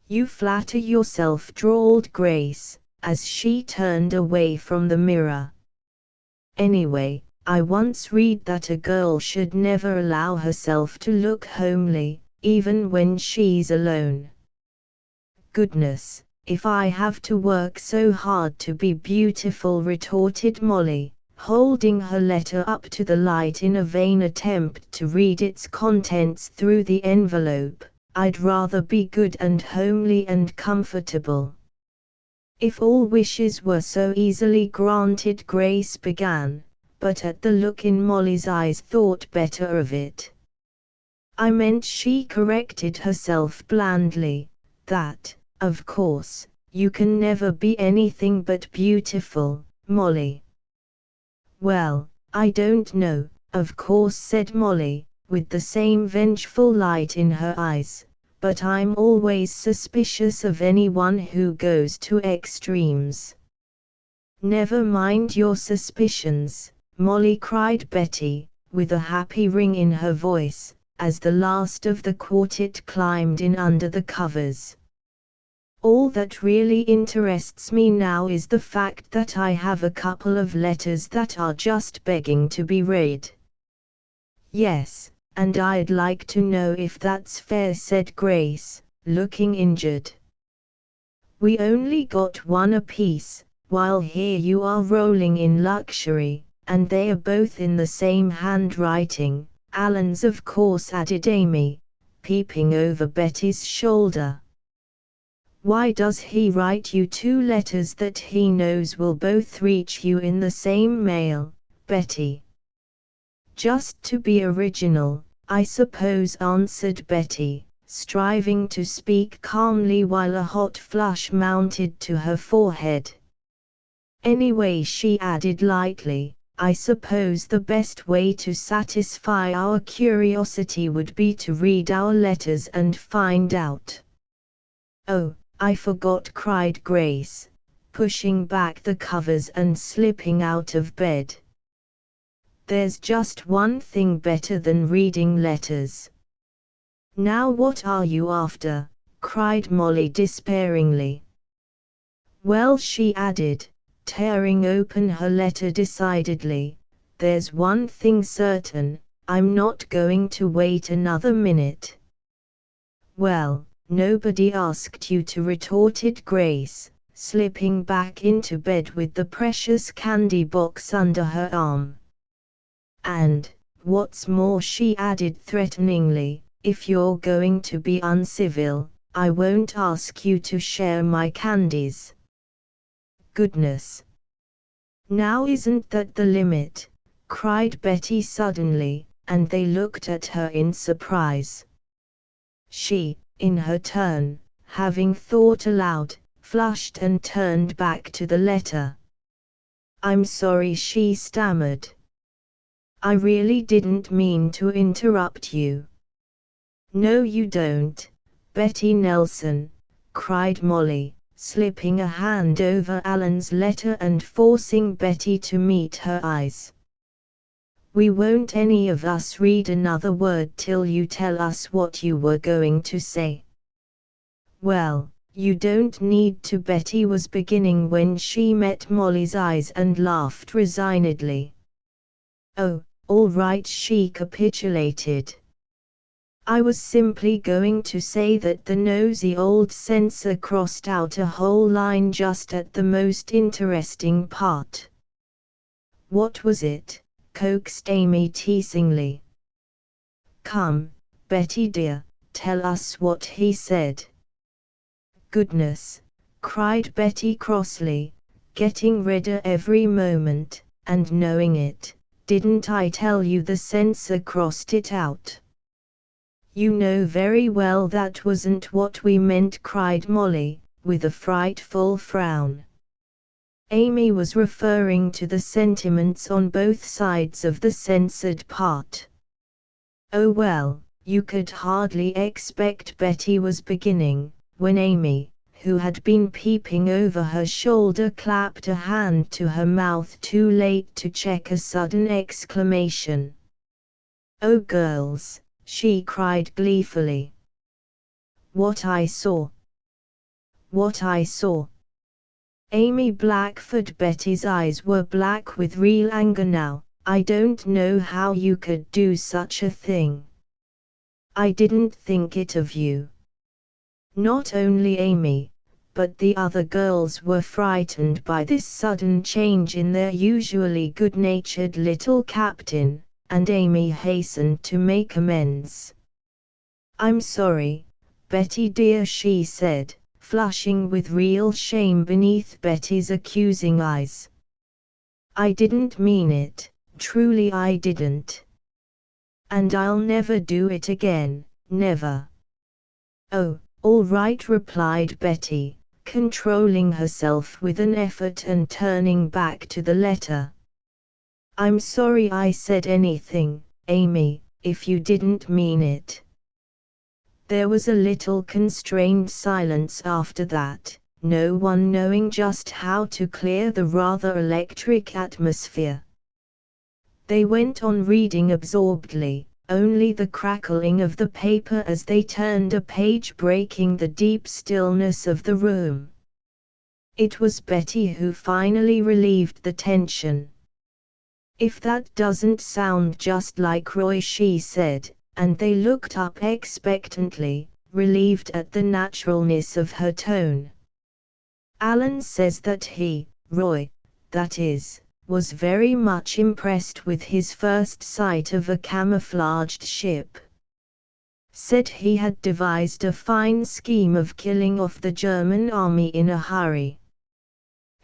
"You flatter yourself," drawled Grace, as she turned away from the mirror. "Anyway, I once read that a girl should never allow herself to look homely, even when she's alone." "Goodness, if I have to work so hard to be beautiful," retorted Molly, holding her letter up to the light in a vain attempt to read its contents through the envelope, "I'd rather be good and homely and comfortable." "If all wishes were so easily granted," Grace began, but at the look in Molly's eyes thought better of it. "I meant," she corrected herself blandly, "that, of course, you can never be anything but beautiful, Molly." "Well, I don't know, of course," said Molly, with the same vengeful light in her eyes, "but I'm always suspicious of anyone who goes to extremes." "Never mind your suspicions, Molly," cried Betty, with a happy ring in her voice, as the last of the quartet climbed in under the covers. All that really interests me now is the fact that I have a couple of letters that are just begging to be read. Yes, and I'd like to know if that's fair, said Grace, looking injured. We only got one apiece, while here you are rolling in luxury, and they are both in the same handwriting. Alan's, of course, added Amy, peeping over Betty's shoulder. Why does he write you 2 letters that he knows will both reach you in the same mail, Betty? Just to be original, I suppose, answered Betty, striving to speak calmly while a hot flush mounted to her forehead. Anyway, she added lightly, I suppose the best way to satisfy our curiosity would be to read our letters and find out. Oh, I forgot, cried Grace, pushing back the covers and slipping out of bed. There's just one thing better than reading letters. Now what are you after? Cried Molly despairingly. Well, she added, tearing open her letter decidedly, there's one thing certain, I'm not going to wait another minute. Well, nobody asked you to, retorted Grace, slipping back into bed with the precious candy box under her arm. And, what's more, she added threateningly, if you're going to be uncivil, I won't ask you to share my candies. Goodness! Now isn't that the limit? Cried Betty suddenly, and they looked at her in surprise. She, in her turn, having thought aloud, flushed and turned back to the letter. I'm sorry, she stammered. I really didn't mean to interrupt you. No, you don't, Betty Nelson, cried Molly, slipping a hand over Alan's letter and forcing Betty to meet her eyes. We won't any of us read another word till you tell us what you were going to say. Well, you don't need to, Betty was beginning when she met Molly's eyes and laughed resignedly. Oh, all right, she capitulated. I was simply going to say that the nosy old censor crossed out a whole line just at the most interesting part. What was it? Coaxed Amy teasingly. Come, Betty dear, tell us what he said. Goodness, cried Betty crossly, getting redder every moment, and knowing it, didn't I tell you the censor crossed it out? You know very well that wasn't what we meant, cried Molly, with a frightful frown. Amy was referring to the sentiments on both sides of the censored part. Oh well, you could hardly expect, Betty was beginning, when Amy, who had been peeping over her shoulder, clapped a hand to her mouth too late to check a sudden exclamation. Oh girls, she cried gleefully. What I saw! What I saw! Amy Blackford, Betty's eyes were black with real anger now. I don't know how you could do such a thing. I didn't think it of you. Not only Amy, but the other girls were frightened by this sudden change in their usually good-natured little captain, and Amy hastened to make amends. I'm sorry, Betty dear, she said, flushing with real shame beneath Betty's accusing eyes. I didn't mean it, truly I didn't. And I'll never do it again, never. Oh, all right, replied Betty, controlling herself with an effort and turning back to the letter. I'm sorry I said anything, Amy, if you didn't mean it. There was a little constrained silence after that, no one knowing just how to clear the rather electric atmosphere. They went on reading absorbedly, only the crackling of the paper as they turned a page breaking the deep stillness of the room. It was Betty who finally relieved the tension. "If that doesn't sound just like Roy," she said, and they looked up expectantly, relieved at the naturalness of her tone. "Alan says that Roy, that is, was very much impressed with his first sight of a camouflaged ship. Said he had devised a fine scheme of killing off the German army in a hurry.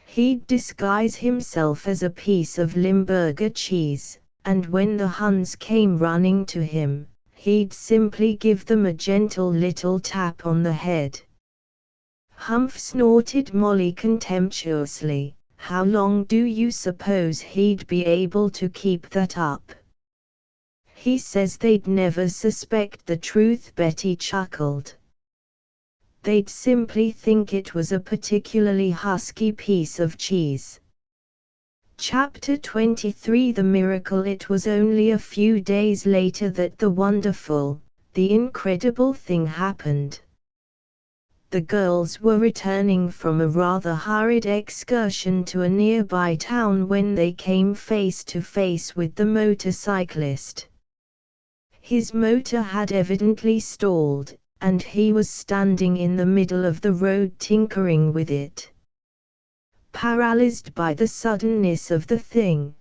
He'd disguise himself as a piece of Limburger cheese, and when the Huns came running to him, he'd simply give them a gentle little tap on the head." "Humph," snorted Molly contemptuously. "How long do you suppose he'd be able to keep that up?" "He says they'd never suspect the truth," Betty chuckled. "They'd simply think it was a particularly husky piece of cheese." Chapter 23 The Miracle. It was only a few days later that the incredible thing happened. The girls were returning from a rather hurried excursion to a nearby town when they came face to face with the motorcyclist. His motor had evidently stalled, and he was standing in the middle of the road tinkering with it. Paralyzed by the suddenness of the thing,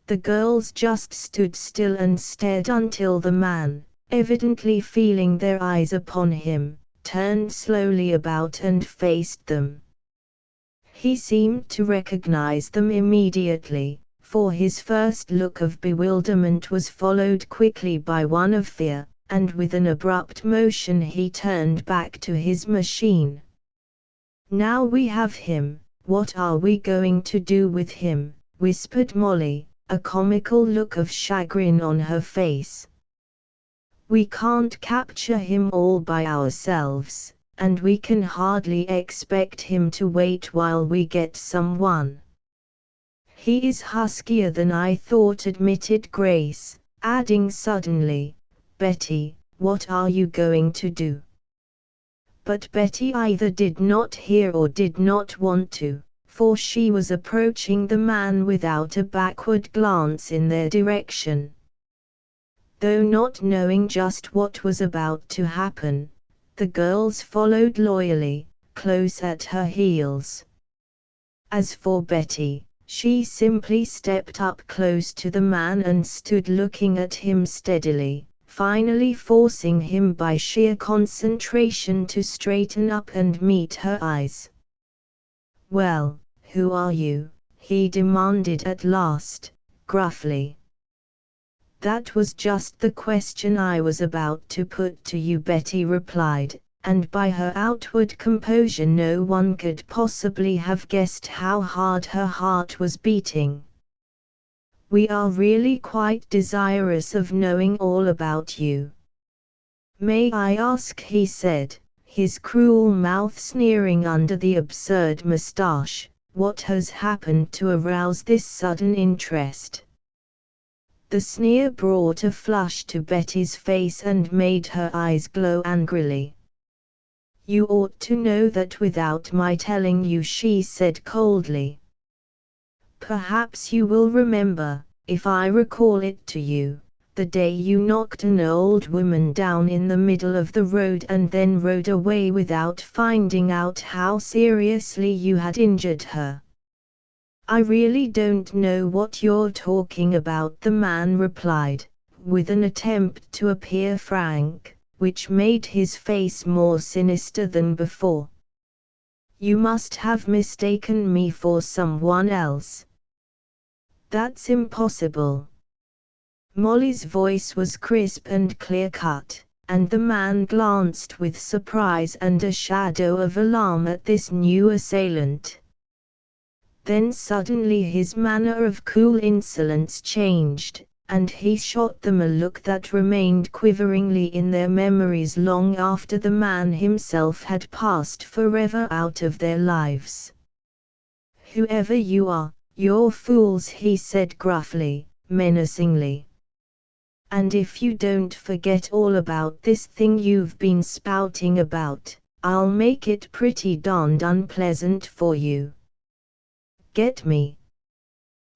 the girls just stood still and stared until the man, evidently feeling their eyes upon him, turned slowly about and faced them. He seemed to recognize them immediately, for his first look of bewilderment was followed quickly by one of fear, and with an abrupt motion he turned back to his machine. "Now we have him, what are we going to do with him?" whispered Molly, a comical look of chagrin on her face. "We can't capture him all by ourselves, and we can hardly expect him to wait while we get someone." "He is huskier than I thought," admitted Grace, adding suddenly, "Betty, what are you going to do?" But Betty either did not hear or did not want to, for she was approaching the man without a backward glance in their direction. Though not knowing just what was about to happen, the girls followed loyally, close at her heels. As for Betty, she simply stepped up close to the man and stood looking at him steadily, finally forcing him by sheer concentration to straighten up and meet her eyes. "Well, who are you?" he demanded at last, gruffly. "That was just the question I was about to put to you," Betty replied, and by her outward composure no one could possibly have guessed how hard her heart was beating. "We are really quite desirous of knowing all about you." "May I ask," he said, his cruel mouth sneering under the absurd mustache, "what has happened to arouse this sudden interest?" The sneer brought a flush to Betty's face and made her eyes glow angrily. "You ought to know that without my telling you," she said coldly. "Perhaps you will remember, if I recall it to you, the day you knocked an old woman down in the middle of the road and then rode away without finding out how seriously you had injured her." "I really don't know what you're talking about," the man replied, with an attempt to appear frank, which made his face more sinister than before. "You must have mistaken me for someone else." "That's impossible." Molly's voice was crisp and clear-cut, and the man glanced with surprise and a shadow of alarm at this new assailant. Then suddenly his manner of cool insolence changed, and he shot them a look that remained quiveringly in their memories long after the man himself had passed forever out of their lives. "Whoever you are, you're fools," he said gruffly, menacingly. And if you don't forget all about this thing you've been spouting about, I'll make it pretty darned unpleasant for you. Get me?"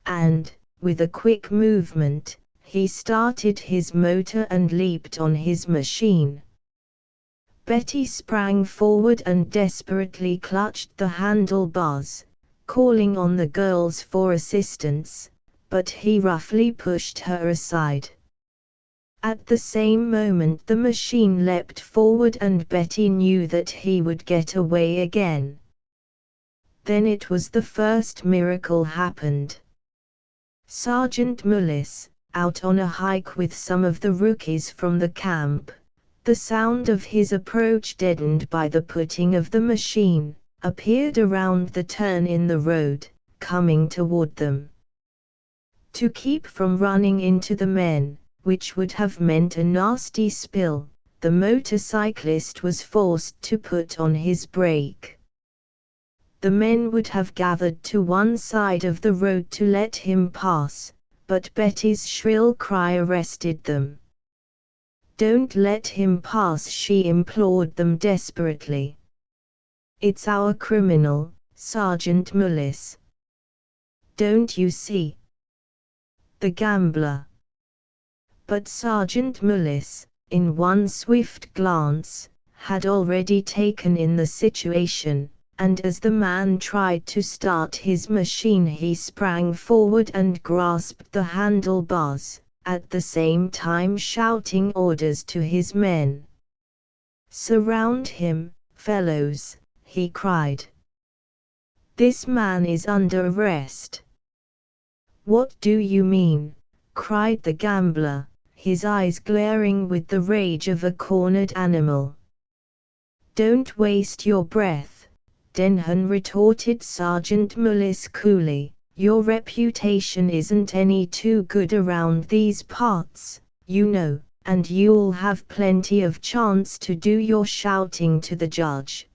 And, with a quick movement, he started his motor and leaped on his machine. Betty sprang forward and desperately clutched the handlebars, calling on the girls for assistance, but he roughly pushed her aside. At the same moment the machine leapt forward and Betty knew that he would get away again. Then it was the first miracle happened. Sergeant Mullis, out on a hike with some of the rookies from the camp, the sound of his approach deadened by the putting of the machine, appeared around the turn in the road, coming toward them. To keep from running into the men, which would have meant a nasty spill, the motorcyclist was forced to put on his brake. The men would have gathered to one side of the road to let him pass, but Betty's shrill cry arrested them. "Don't let him pass," she implored them desperately. "It's our criminal, Sergeant Mullis. Don't you see? The gambler." But Sergeant Mullis, in one swift glance, had already taken in the situation, and as the man tried to start his machine he sprang forward and grasped the handlebars, at the same time shouting orders to his men. "Surround him, fellows," he cried. "This man is under arrest." "What do you mean?" cried the gambler, his eyes glaring with the rage of a cornered animal. "Don't waste your breath," Denham retorted Sergeant Mullis coolly. "Your reputation isn't any too good around these parts, you know, and you'll have plenty of chance to do your shouting to the judge.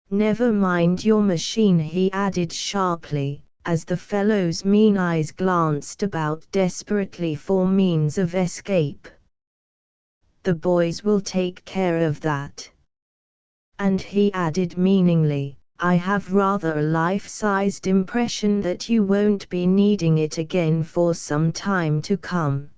Never mind your machine," he added sharply, as the fellow's mean eyes glanced about desperately for means of escape. "The boys will take care of that." And he added meaningly, "I have rather a life-sized impression that you won't be needing it again for some time to come."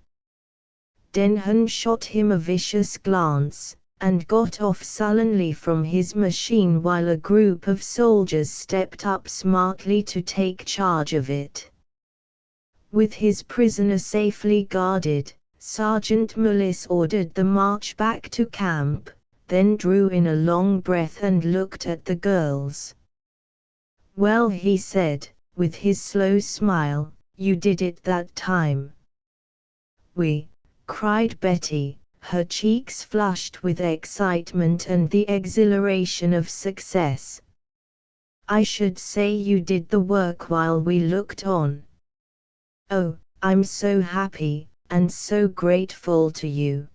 Denham shot him a vicious glance, and got off sullenly from his machine while a group of soldiers stepped up smartly to take charge of it. With his prisoner safely guarded, Sergeant Mullis ordered the march back to camp, then drew in a long breath and looked at the girls. "Well," he said, with his slow smile, "you did it that time." "We," cried Betty, her cheeks flushed with excitement and the exhilaration of success. "I should say you did the work while we looked on." "Oh, I'm so happy, and so grateful to you."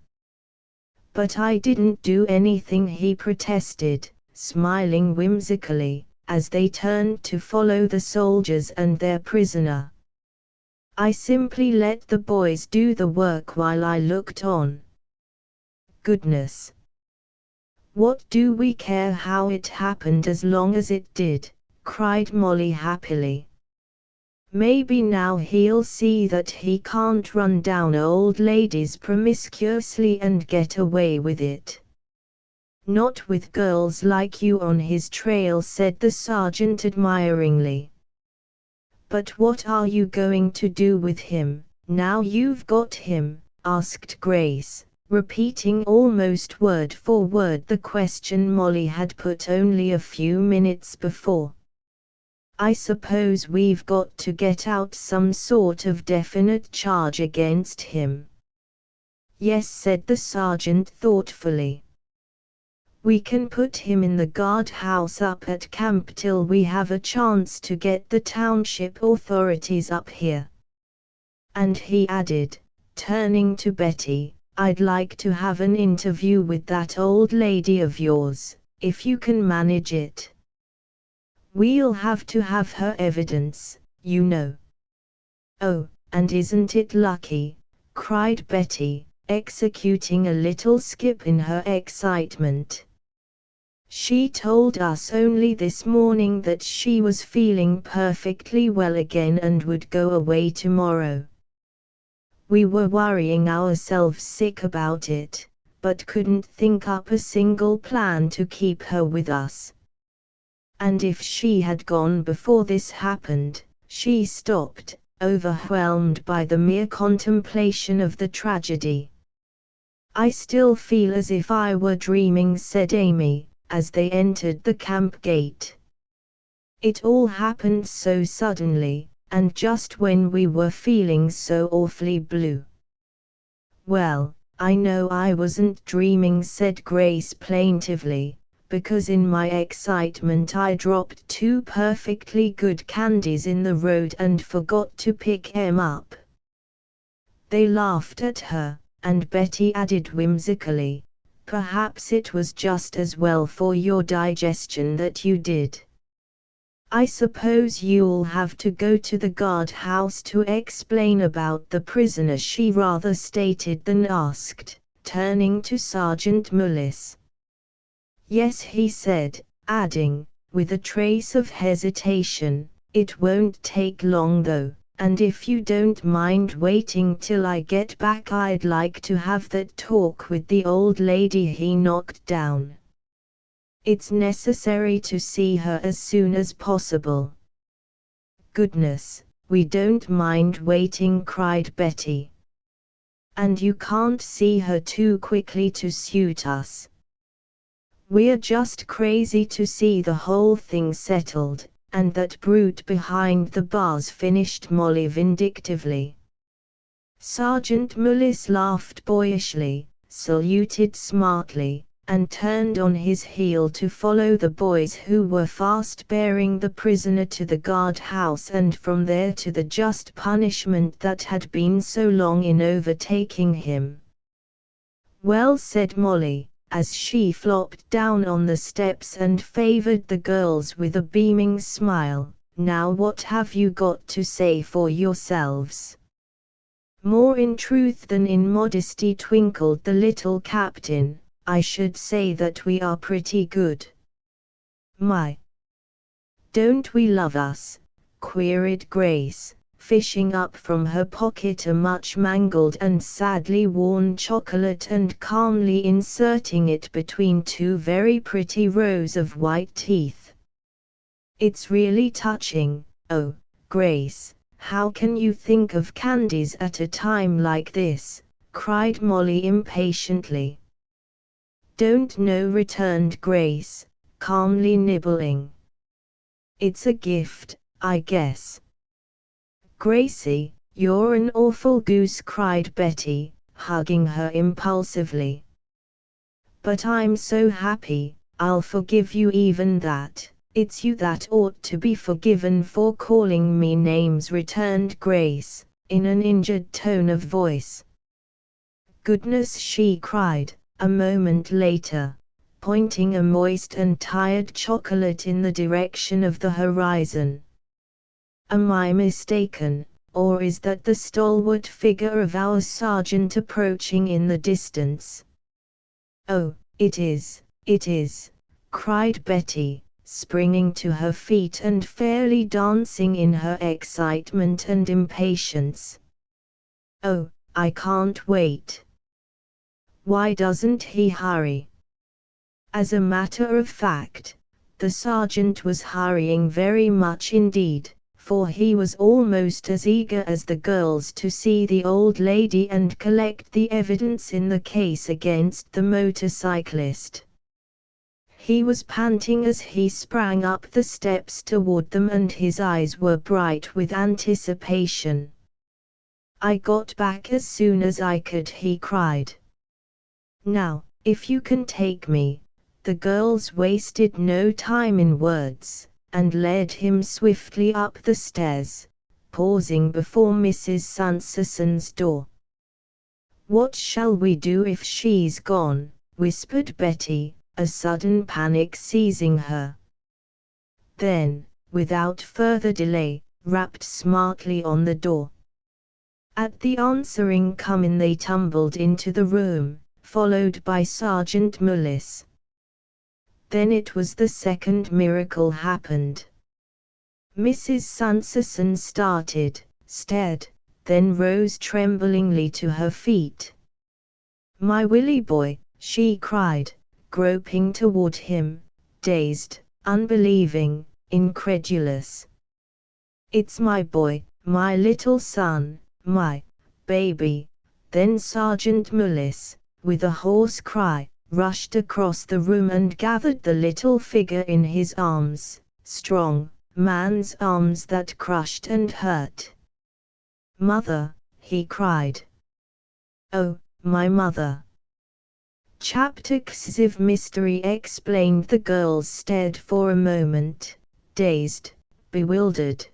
"But I didn't do anything," he protested, smiling whimsically, as they turned to follow the soldiers and their prisoner. "I simply let the boys do the work while I looked on." "Goodness! What do we care how it happened as long as it did?" cried Molly happily. "Maybe now he'll see that he can't run down old ladies promiscuously and get away with it." "Not with girls like you on his trail," said the sergeant admiringly. "But what are you going to do with him, now you've got him?" asked Grace, repeating almost word for word the question Molly had put only a few minutes before. "I suppose we've got to get out some sort of definite charge against him." "Yes," said the sergeant thoughtfully. "We can put him in the guardhouse up at camp till we have a chance to get the township authorities up here." And he added, turning to Betty, "I'd like to have an interview with that old lady of yours, if you can manage it. We'll have to have her evidence, you know." "Oh, and isn't it lucky," cried Betty, executing a little skip in her excitement. She told us only this morning that she was feeling perfectly well again and would go away tomorrow. We were worrying ourselves sick about it, but couldn't think up a single plan to keep her with us. And if she had gone before this happened, she stopped, overwhelmed by the mere contemplation of the tragedy. I still feel as if I were dreaming, said Amy, as they entered the camp gate. It all happened so suddenly, and just when we were feeling so awfully blue. Well, I know I wasn't dreaming, said Grace plaintively, because in my excitement I dropped 2 perfectly good candies in the road and forgot to pick them up. They laughed at her, and Betty added whimsically, perhaps it was just as well for your digestion that you did. I suppose you'll have to go to the guardhouse to explain about the prisoner, she rather stated than asked, turning to Sergeant Mullis. Yes, he said, adding, with a trace of hesitation, it won't take long though, and if you don't mind waiting till I get back, I'd like to have that talk with the old lady he knocked down. It's necessary to see her as soon as possible. Goodness, we don't mind waiting, cried Betty. And you can't see her too quickly to suit us. We're just crazy to see the whole thing settled, and that brute behind the bars, finished Molly vindictively. Sergeant Mullis laughed boyishly, saluted smartly, and turned on his heel to follow the boys who were fast bearing the prisoner to the guardhouse and from there to the just punishment that had been so long in overtaking him. Well, said Molly, as she flopped down on the steps and favored the girls with a beaming smile, now what have you got to say for yourselves? More in truth than in modesty, twinkled the little captain. I should say that we are pretty good. My! Don't we love us? Queried Grace, fishing up from her pocket a much mangled and sadly worn chocolate and calmly inserting it between 2 very pretty rows of white teeth. It's really touching. Oh, Grace, how can you think of candies at a time like this? Cried Molly impatiently. Don't know, returned Grace, calmly nibbling. It's a gift, I guess. Gracie, you're an awful goose, cried Betty, hugging her impulsively. But I'm so happy, I'll forgive you even that. It's you that ought to be forgiven for calling me names, returned Grace, in an injured tone of voice. Goodness, she cried, a moment later, pointing a moist and tired chocolate in the direction of the horizon. Am I mistaken, or is that the stalwart figure of our sergeant approaching in the distance? Oh, it is, cried Betty, springing to her feet and fairly dancing in her excitement and impatience. Oh, I can't wait. Why doesn't he hurry? As a matter of fact, the sergeant was hurrying very much indeed, for he was almost as eager as the girls to see the old lady and collect the evidence in the case against the motorcyclist. He was panting as he sprang up the steps toward them and his eyes were bright with anticipation. I got back as soon as I could, he cried. Now, if you can take me. The girls wasted no time in words, and led him swiftly up the stairs, pausing before Mrs. Sanderson's door. What shall we do if she's gone? Whispered Betty, a sudden panic seizing her. Then, without further delay, rapped smartly on the door. At the answering come in they tumbled into the room, followed by Sergeant Mullis. Then it was the second miracle happened. Mrs. Sanderson started, stared, then rose tremblingly to her feet. "My Willie boy," she cried, groping toward him, dazed, unbelieving, incredulous. "It's my boy, my little son, my baby." Then Sergeant Mullis, with a hoarse cry, rushed across the room and gathered the little figure in his arms, strong man's arms that crushed and hurt. "Mother," he cried. "Oh, my mother." Chapter XV Mystery explained. The girls stared for a moment, dazed, bewildered.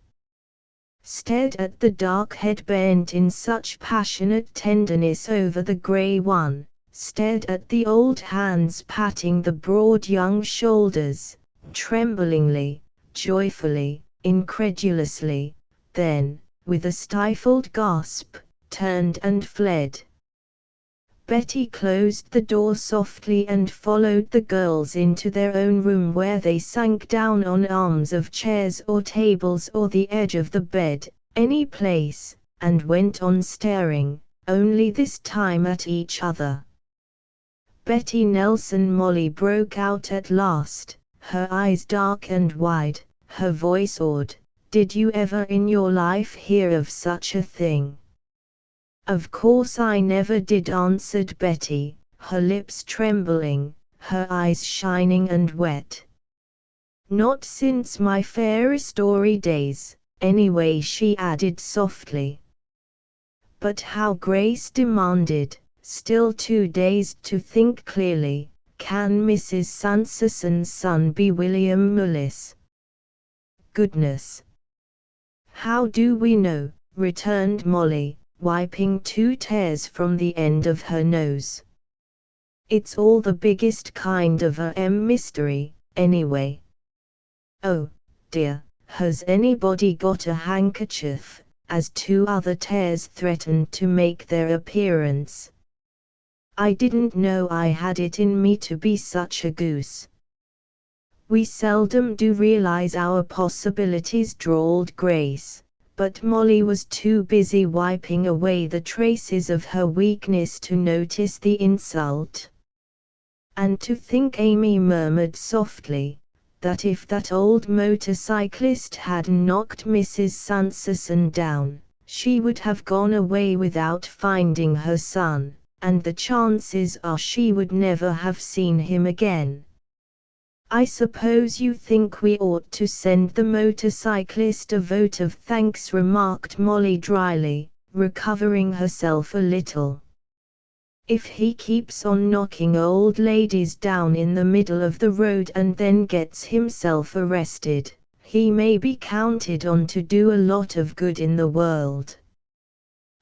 Stared at the dark head bent in such passionate tenderness over the grey one, stared at the old hands patting the broad young shoulders, tremblingly, joyfully, incredulously, then, with a stifled gasp, turned and fled. Betty closed the door softly and followed the girls into their own room, where they sank down on arms of chairs or tables or the edge of the bed, any place, and went on staring, only this time at each other. Betty Nelson Molly broke out at last, her eyes dark and wide, her voice awed. "Did you ever in your life hear of such a thing?" "Of course I never did," answered Betty, her lips trembling, her eyes shining and wet. "Not since my fairy story days, anyway," she added softly. But how, Grace demanded, still too dazed to think clearly. "Can Mrs. Sanderson's son be William Mullis?" "Goodness! How do we know?" returned Molly, wiping 2 tears from the end of her nose. "It's all the biggest kind of a mystery, anyway." "Oh, dear, has anybody got a handkerchief?" as 2 other tears threatened to make their appearance. "I didn't know I had it in me to be such a goose." "We seldom do realize our possibilities," drawled Grace. But Molly was too busy wiping away the traces of her weakness to notice the insult. "And to think," Amy murmured softly, "that if that old motorcyclist had knocked Mrs. Sanderson down, she would have gone away without finding her son, and the chances are she would never have seen him again." "I suppose you think we ought to send the motorcyclist a vote of thanks," remarked Molly dryly, recovering herself a little. "If he keeps on knocking old ladies down in the middle of the road and then gets himself arrested, he may be counted on to do a lot of good in the world."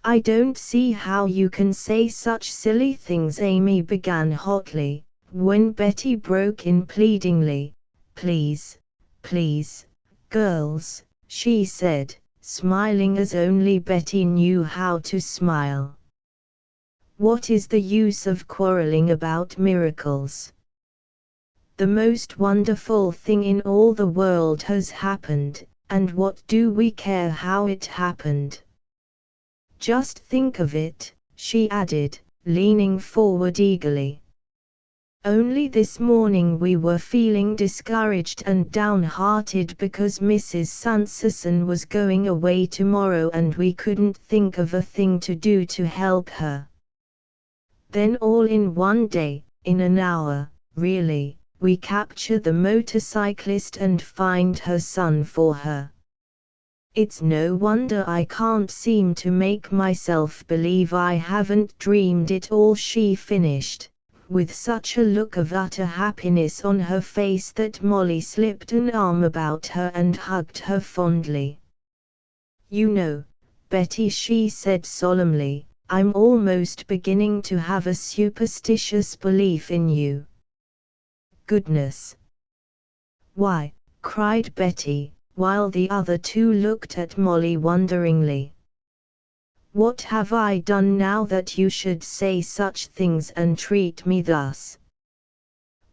"I don't see how you can say such silly things," Amy began hotly, when Betty broke in pleadingly. "Please, please, girls," she said, smiling as only Betty knew how to smile. "What is the use of quarreling about miracles? The most wonderful thing in all the world has happened, and what do we care how it happened? Just think of it," she added, leaning forward eagerly. "Only this morning we were feeling discouraged and downhearted because Mrs. Sanderson was going away tomorrow and we couldn't think of a thing to do to help her. Then all in one day, in an hour, really, we capture the motorcyclist and find her son for her. It's no wonder I can't seem to make myself believe I haven't dreamed it all," she finished, with such a look of utter happiness on her face that Molly slipped an arm about her and hugged her fondly. "You know, Betty," she said solemnly, "I'm almost beginning to have a superstitious belief in you." "Goodness! Why?" cried Betty, while the other 2 looked at Molly wonderingly. What have I done now that you should say such things and treat me thus?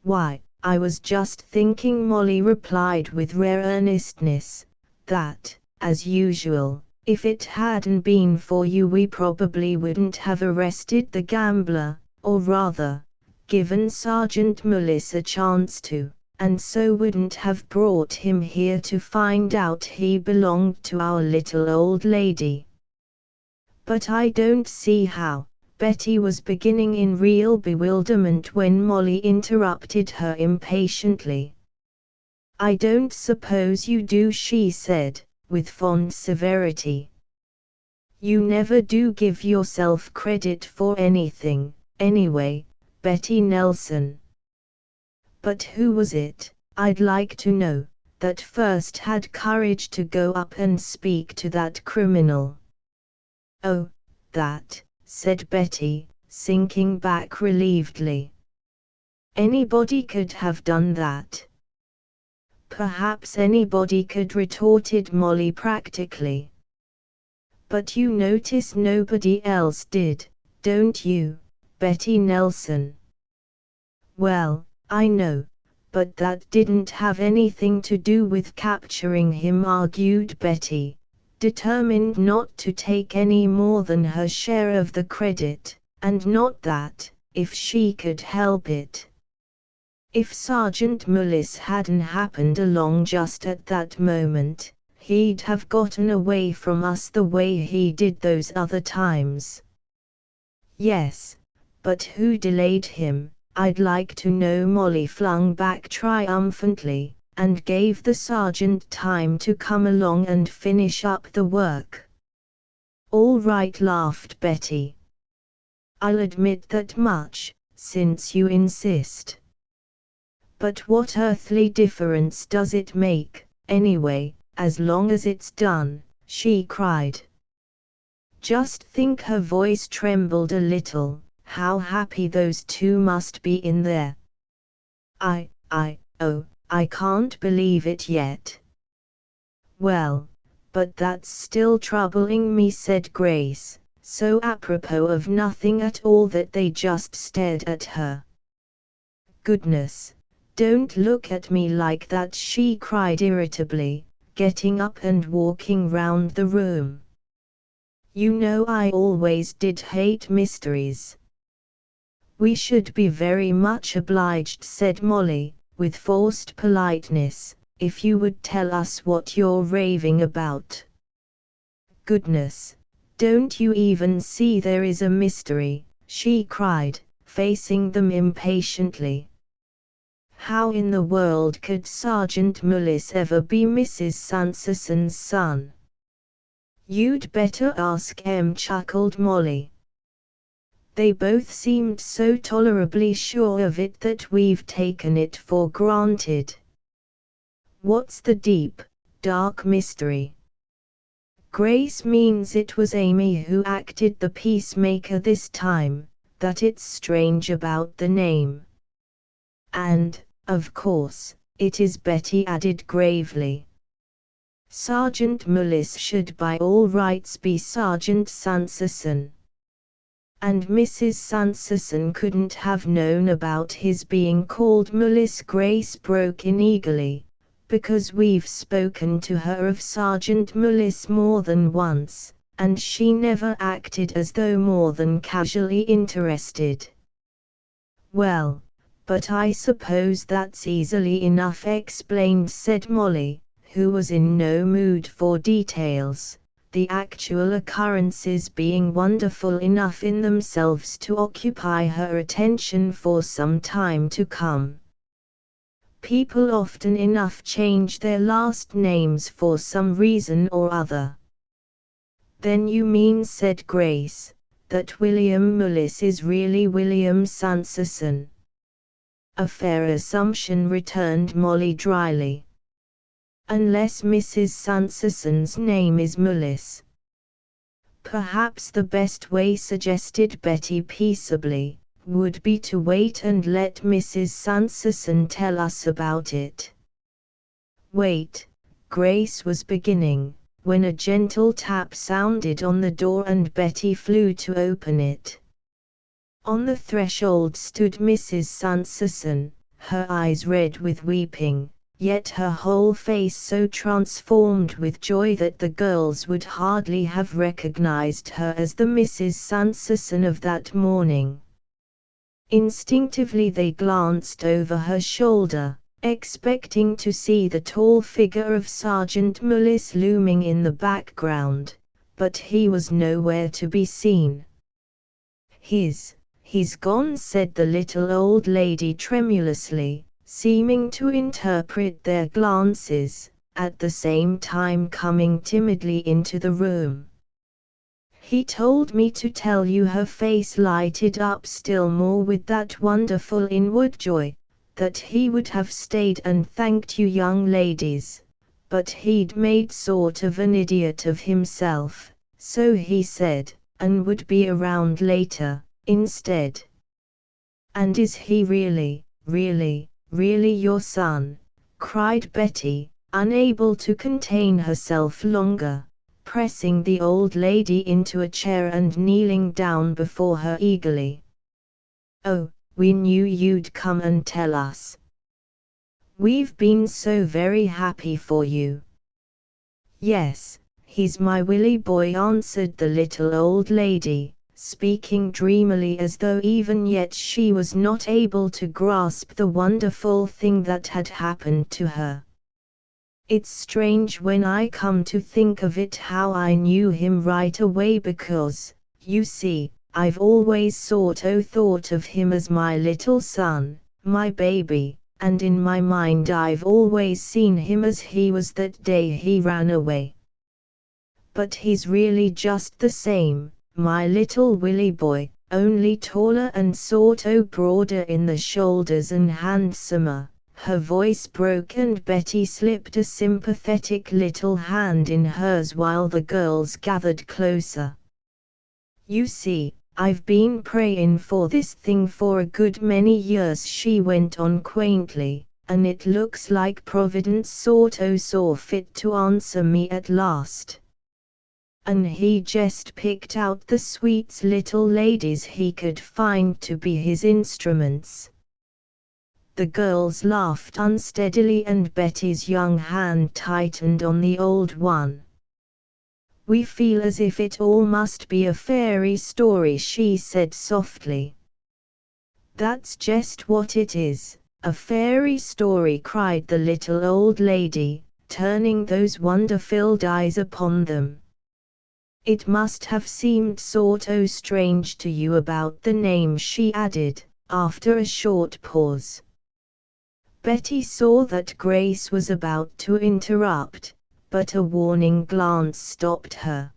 Why, I was just thinking, Molly replied with rare earnestness, that, as usual, if it hadn't been for you we probably wouldn't have arrested the gambler, or rather, given Sergeant Mullis a chance to, and so wouldn't have brought him here to find out he belonged to our little old lady. But I don't see how. Betty was beginning in real bewilderment when Molly interrupted her impatiently. I don't suppose you do, she said, with fond severity. You never do give yourself credit for anything, anyway, Betty Nelson. But who was it, I'd like to know, that first had courage to go up and speak to that criminal? Oh, that, said Betty, sinking back relievedly. Anybody could have done that. Perhaps anybody could, retorted Molly practically. But you notice nobody else did, don't you, Betty Nelson? Well, I know, but that didn't have anything to do with capturing him, argued Betty, determined not to take any more than her share of the credit, and not that, if she could help it. If Sergeant Mullis hadn't happened along just at that moment, he'd have gotten away from us the way he did those other times. Yes, but who delayed him, I'd like to know, Molly flung back triumphantly, and gave the sergeant time to come along and finish up the work. All right, laughed Betty. I'll admit that much, since you insist. But what earthly difference does it make, anyway, as long as it's done, she cried. Just think, her voice trembled a little, how happy those two must be in there. Oh, I can't believe it yet. Well, but that's still troubling me, said Grace, so apropos of nothing at all that they just stared at her. Goodness, don't look at me like that, she cried irritably, getting up and walking round the room. You know I always did hate mysteries. We should be very much obliged, said Molly, with forced politeness, if you would tell us what you're raving about. Goodness, don't you even see there is a mystery, she cried, facing them impatiently. How in the world could Sergeant Mullis ever be Mrs. Sanderson's son? You'd better ask Em, chuckled Molly. They both seemed so tolerably sure of it that we've taken it for granted. What's the deep, dark mystery? Grace means it was Amy who acted the peacemaker this time, that it's strange about the name. And, of course, it is, Betty added gravely. Sergeant Mullis should by all rights be Sergeant Sanderson. And Mrs. Sanderson couldn't have known about his being called Mullis, Grace broke in eagerly, because we've spoken to her of Sergeant Mullis more than once, and she never acted as though more than casually interested. Well, but I suppose that's easily enough explained, said Molly, who was in no mood for details, the actual occurrences being wonderful enough in themselves to occupy her attention for some time to come. People often enough change their last names for some reason or other. Then you mean, said Grace, that William Mullis is really William Sanderson? A fair assumption, returned Molly dryly. Unless Mrs. Sanderson's name is Mullis. Perhaps the best way, suggested Betty peaceably, would be to wait and let Mrs. Sanderson tell us about it. Wait, Grace was beginning, when a gentle tap sounded on the door and Betty flew to open it. On the threshold stood Mrs. Sanderson, her eyes red with weeping, yet her whole face so transformed with joy that the girls would hardly have recognized her as the Mrs. Sanderson of that morning. Instinctively they glanced over her shoulder, expecting to see the tall figure of Sergeant Mullis looming in the background, but he was nowhere to be seen. He's gone," said the little old lady tremulously, seeming to interpret their glances, at the same time coming timidly into the room. "He told me to tell you." Her face lighted up still more with that wonderful inward joy, "that he would have stayed and thanked you young ladies, but he'd made sort of an idiot of himself, so he said, and would be around later, instead." "And is he really your son?" cried Betty, unable to contain herself longer, pressing the old lady into a chair and kneeling down before her eagerly. "Oh, we knew you'd come and tell us. We've been so very happy for you." "Yes, he's my Willie boy," answered the little old lady, speaking dreamily as though even yet she was not able to grasp the wonderful thing that had happened to her. "It's strange when I come to think of it how I knew him right away because, you see, I've always thought of him as my little son, my baby, and in my mind I've always seen him as he was that day he ran away. But he's really just the same, my little Willie boy, only taller and sort o' broader in the shoulders and handsomer." Her voice broke and Betty slipped a sympathetic little hand in hers while the girls gathered closer. "You see, I've been prayin' for this thing for a good many years," she went on quaintly, "and it looks like Providence sort o' saw fit to answer me at last. And he jest picked out the sweetest little ladies he could find to be his instruments." The girls laughed unsteadily and Betty's young hand tightened on the old one. "We feel as if it all must be a fairy story," she said softly. "That's just what it is, a fairy story," cried the little old lady, turning those wonder-filled eyes upon them. "It must have seemed sort o' strange to you about the name," she added, after a short pause. Betty saw that Grace was about to interrupt, but a warning glance stopped her.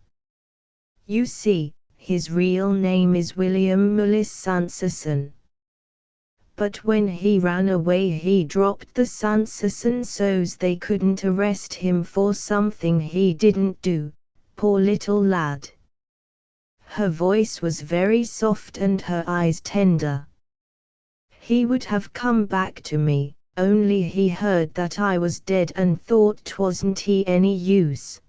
"You see, his real name is William Mullis Sanderson. But when he ran away he dropped the Sanderson so's they couldn't arrest him for something he didn't do, poor little lad." Her voice was very soft and her eyes tender. "He would have come back to me, only he heard that I was dead and thought 'twasn't he any use.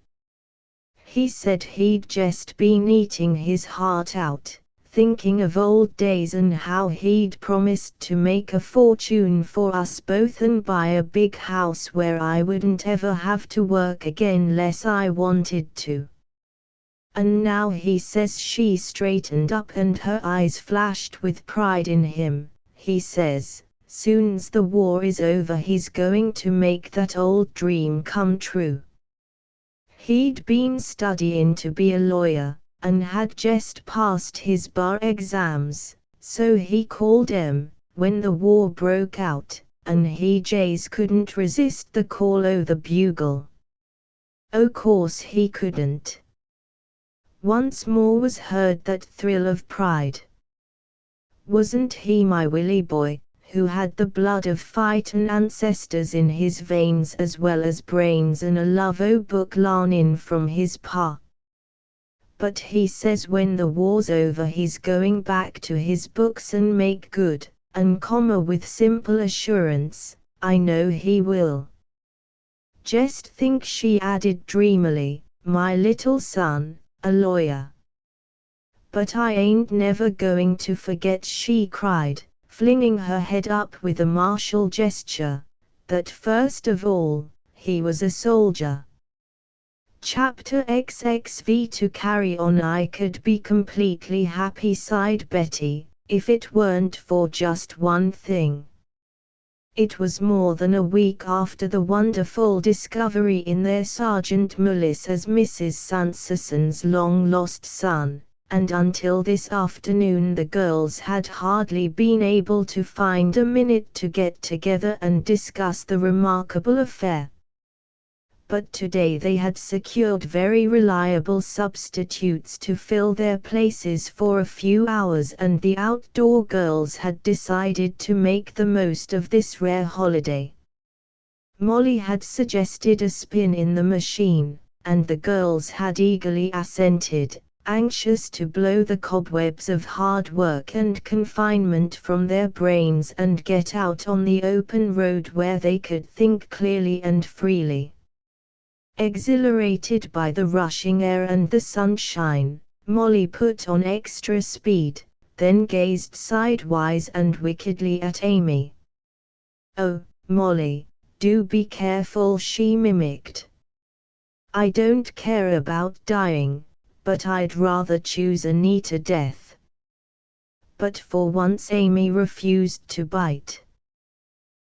He said he'd just been eating his heart out, thinking of old days and how he'd promised to make a fortune for us both and buy a big house where I wouldn't ever have to work again 'less I wanted to. And now he says," she straightened up and her eyes flashed with pride in him, "he says, soon's the war is over he's going to make that old dream come true. He'd been studying to be a lawyer, and had just passed his bar exams, so he called 'em, when the war broke out, and he just couldn't resist the call o' the bugle. O' course he couldn't." Once more was heard that thrill of pride. "Wasn't he my Willie boy, who had the blood of fightin' ancestors in his veins as well as brains and a love o' book larnin' from his pa? But he says when the war's over he's going back to his books and make good, and with simple assurance, I know he will. Just think," she added dreamily, my little son, a lawyer. But I ain't never going to forget, she cried, flinging her head up with a martial gesture, that first of all, he was a soldier. Chapter XXV. To carry on, I could be completely happy, sighed Betty, if it weren't for just one thing. It was more than a week after the wonderful discovery in their Sergeant Mullis as Mrs. Sanderson's long-lost son, and until this afternoon the girls had hardly been able to find a minute to get together and discuss the remarkable affair. But today they had secured very reliable substitutes to fill their places for a few hours, and the outdoor girls had decided to make the most of this rare holiday. Molly had suggested a spin in the machine, and the girls had eagerly assented, anxious to blow the cobwebs of hard work and confinement from their brains and get out on the open road where they could think clearly and freely. Exhilarated by the rushing air and the sunshine, Molly put on extra speed, then gazed sidewise and wickedly at Amy. "Oh, Molly, do be careful," she mimicked. "I don't care about dying, but I'd rather choose a neater death." But for once Amy refused to bite.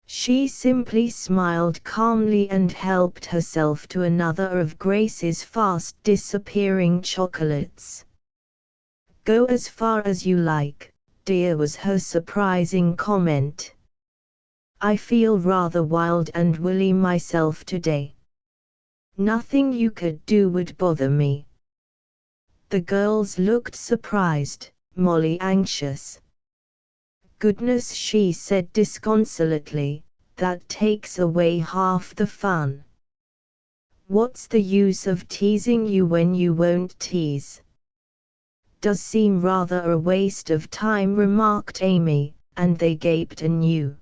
She simply smiled calmly and helped herself to another of Grace's fast disappearing chocolates. "Go as far as you like, dear," was her surprising comment. "I feel rather wild and woolly myself today. Nothing you could do would bother me." The girls looked surprised, Molly anxious. "Goodness," she said disconsolately, "that takes away half the fun. What's the use of teasing you when you won't tease?" "Does seem rather a waste of time," remarked Amy, and they gaped anew.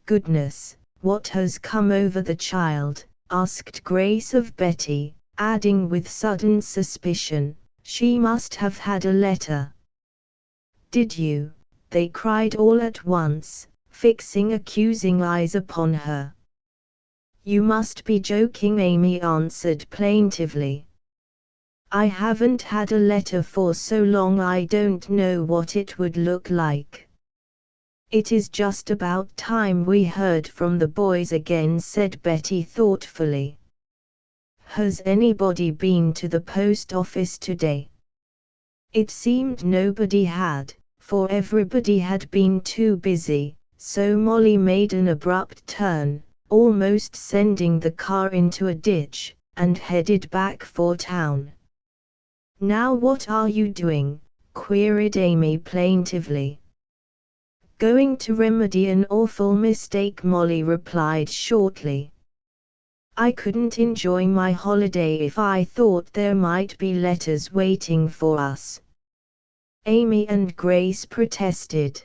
"Goodness, what has come over the child?" asked Grace of Betty, adding with sudden suspicion, "She must have had a letter." "Did you?" they cried all at once, fixing accusing eyes upon her. "You must be joking," Amy answered plaintively. "I haven't had a letter for so long I don't know what it would look like." "It is just about time we heard from the boys again," said Betty thoughtfully. "Has anybody been to the post office today?" It seemed nobody had, for everybody had been too busy, so Molly made an abrupt turn, almost sending the car into a ditch, and headed back for town. "Now what are you doing?" queried Amy plaintively. "Going to remedy an awful mistake," Molly replied shortly. "I couldn't enjoy my holiday if I thought there might be letters waiting for us." Amy and Grace protested.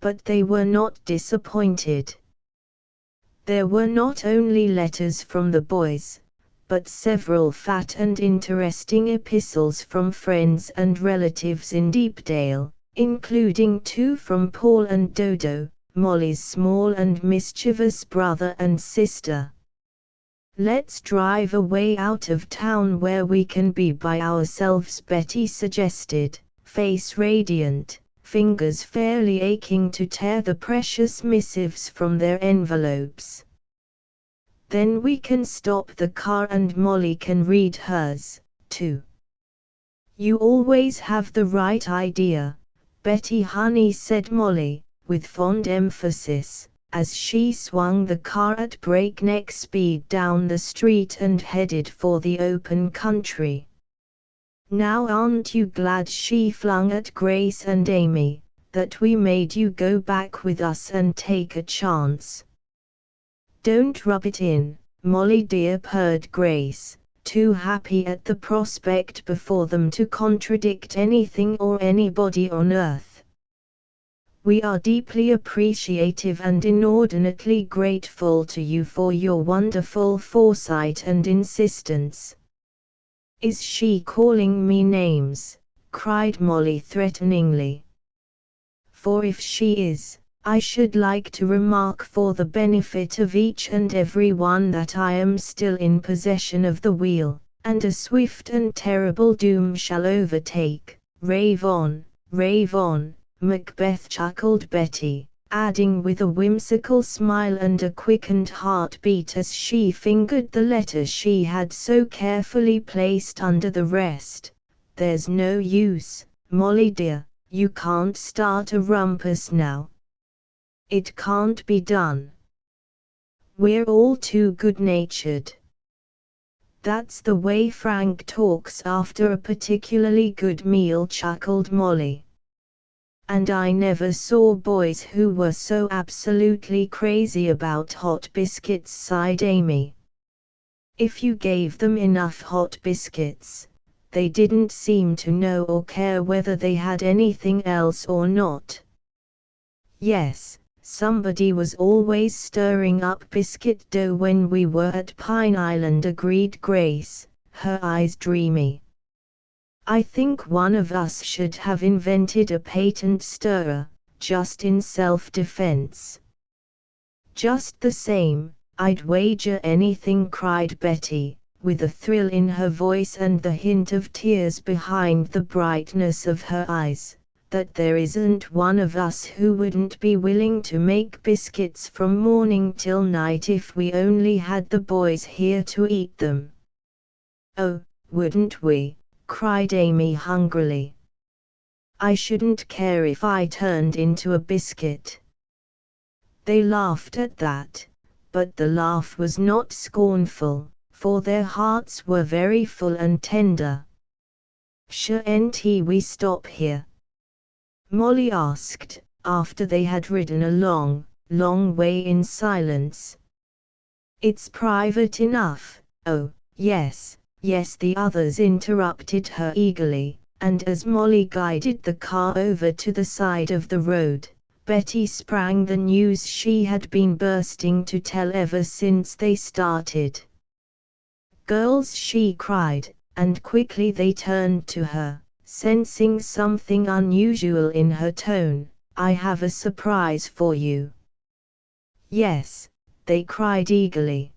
But they were not disappointed. There were not only letters from the boys, but several fat and interesting epistles from friends and relatives in Deepdale, including 2 from Paul and Dodo, Molly's small and mischievous brother and sister. "Let's drive away out of town where we can be by ourselves," Betty suggested, face radiant, fingers fairly aching to tear the precious missives from their envelopes. "Then we can stop the car and Molly can read hers, too." "You always have the right idea, Betty honey," said Molly, with fond emphasis, as she swung the car at breakneck speed down the street and headed for the open country. "Now aren't you glad," she flung at Grace and Amy, "that we made you go back with us and take a chance?" "Don't rub it in, Molly dear," purred Grace, too happy at the prospect before them to contradict anything or anybody on earth. We are deeply appreciative and inordinately grateful to you for your wonderful foresight and insistence." "Is she calling me names?" cried Molly threateningly. "For if she is, I should like to remark for the benefit of each and every one that I am still in possession of the wheel, and a swift and terrible doom shall overtake." "Rave on, Macbeth," chuckled Betty, adding with a whimsical smile and a quickened heartbeat as she fingered the letter she had so carefully placed under the rest. "There's no use, Molly dear, you can't start a rumpus now. It can't be done. We're all too good-natured." "That's the way Frank talks after a particularly good meal," chuckled Molly. "And I never saw boys who were so absolutely crazy about hot biscuits," sighed Amy. "If you gave them enough hot biscuits, they didn't seem to know or care whether they had anything else or not." "Yes, somebody was always stirring up biscuit dough when we were at Pine Island," agreed Grace, her eyes dreamy. "I think one of us should have invented a patent stirrer, just in self-defense." "Just the same, I'd wager anything," cried Betty, with a thrill in her voice and the hint of tears behind the brightness of her eyes, "that there isn't one of us who wouldn't be willing to make biscuits from morning till night if we only had the boys here to eat them." "Oh, wouldn't we?" cried Amy hungrily. "I shouldn't care if I turned into a biscuit." They laughed at that, but the laugh was not scornful, for their hearts were very full and tender. "Shouldn't we stop here?" Molly asked, after they had ridden a long, long way in silence. "It's private enough." "Oh, yes, yes," the others interrupted her eagerly, and as Molly guided the car over to the side of the road, Betty sprang the news she had been bursting to tell ever since they started. "Girls," she cried, and quickly they turned to her, sensing something unusual in her tone, "I have a surprise for you." "Yes," they cried eagerly.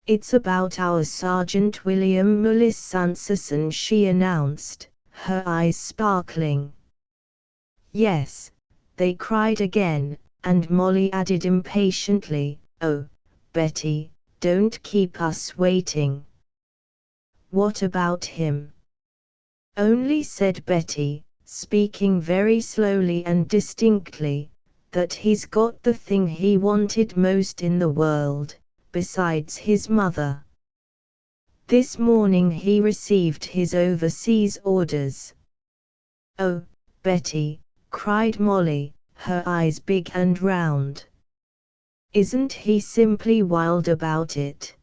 "It's about our Sergeant William Mullis Sanderson," she announced, her eyes sparkling. "Yes," they cried again, and Molly added impatiently, "Oh, Betty, don't keep us waiting." "What about him?" "Only," said Betty, speaking very slowly and distinctly, "that he's got the thing he wanted most in the world, besides his mother. This morning he received his overseas orders." "Oh, Betty," cried Molly, her eyes big and round. "Isn't he simply wild about it?"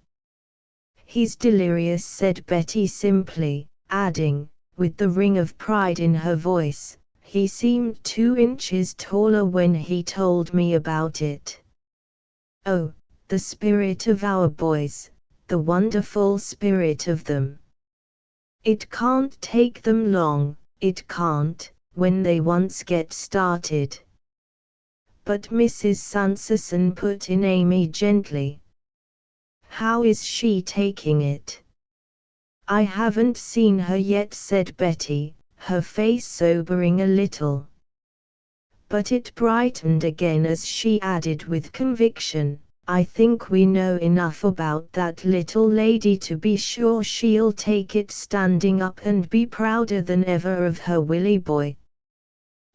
"He's delirious," said Betty simply, adding, with the ring of pride in her voice, "he seemed 2 inches taller when he told me about it." "Oh, the spirit of our boys, the wonderful spirit of them. It can't take them long, it can't, when they once get started." "But Mrs. Sanderson," put in Amy gently. "How is she taking it?" "I haven't seen her yet," said Betty, her face sobering a little. But it brightened again as she added with conviction, "I think we know enough about that little lady to be sure she'll take it standing up and be prouder than ever of her Willie boy."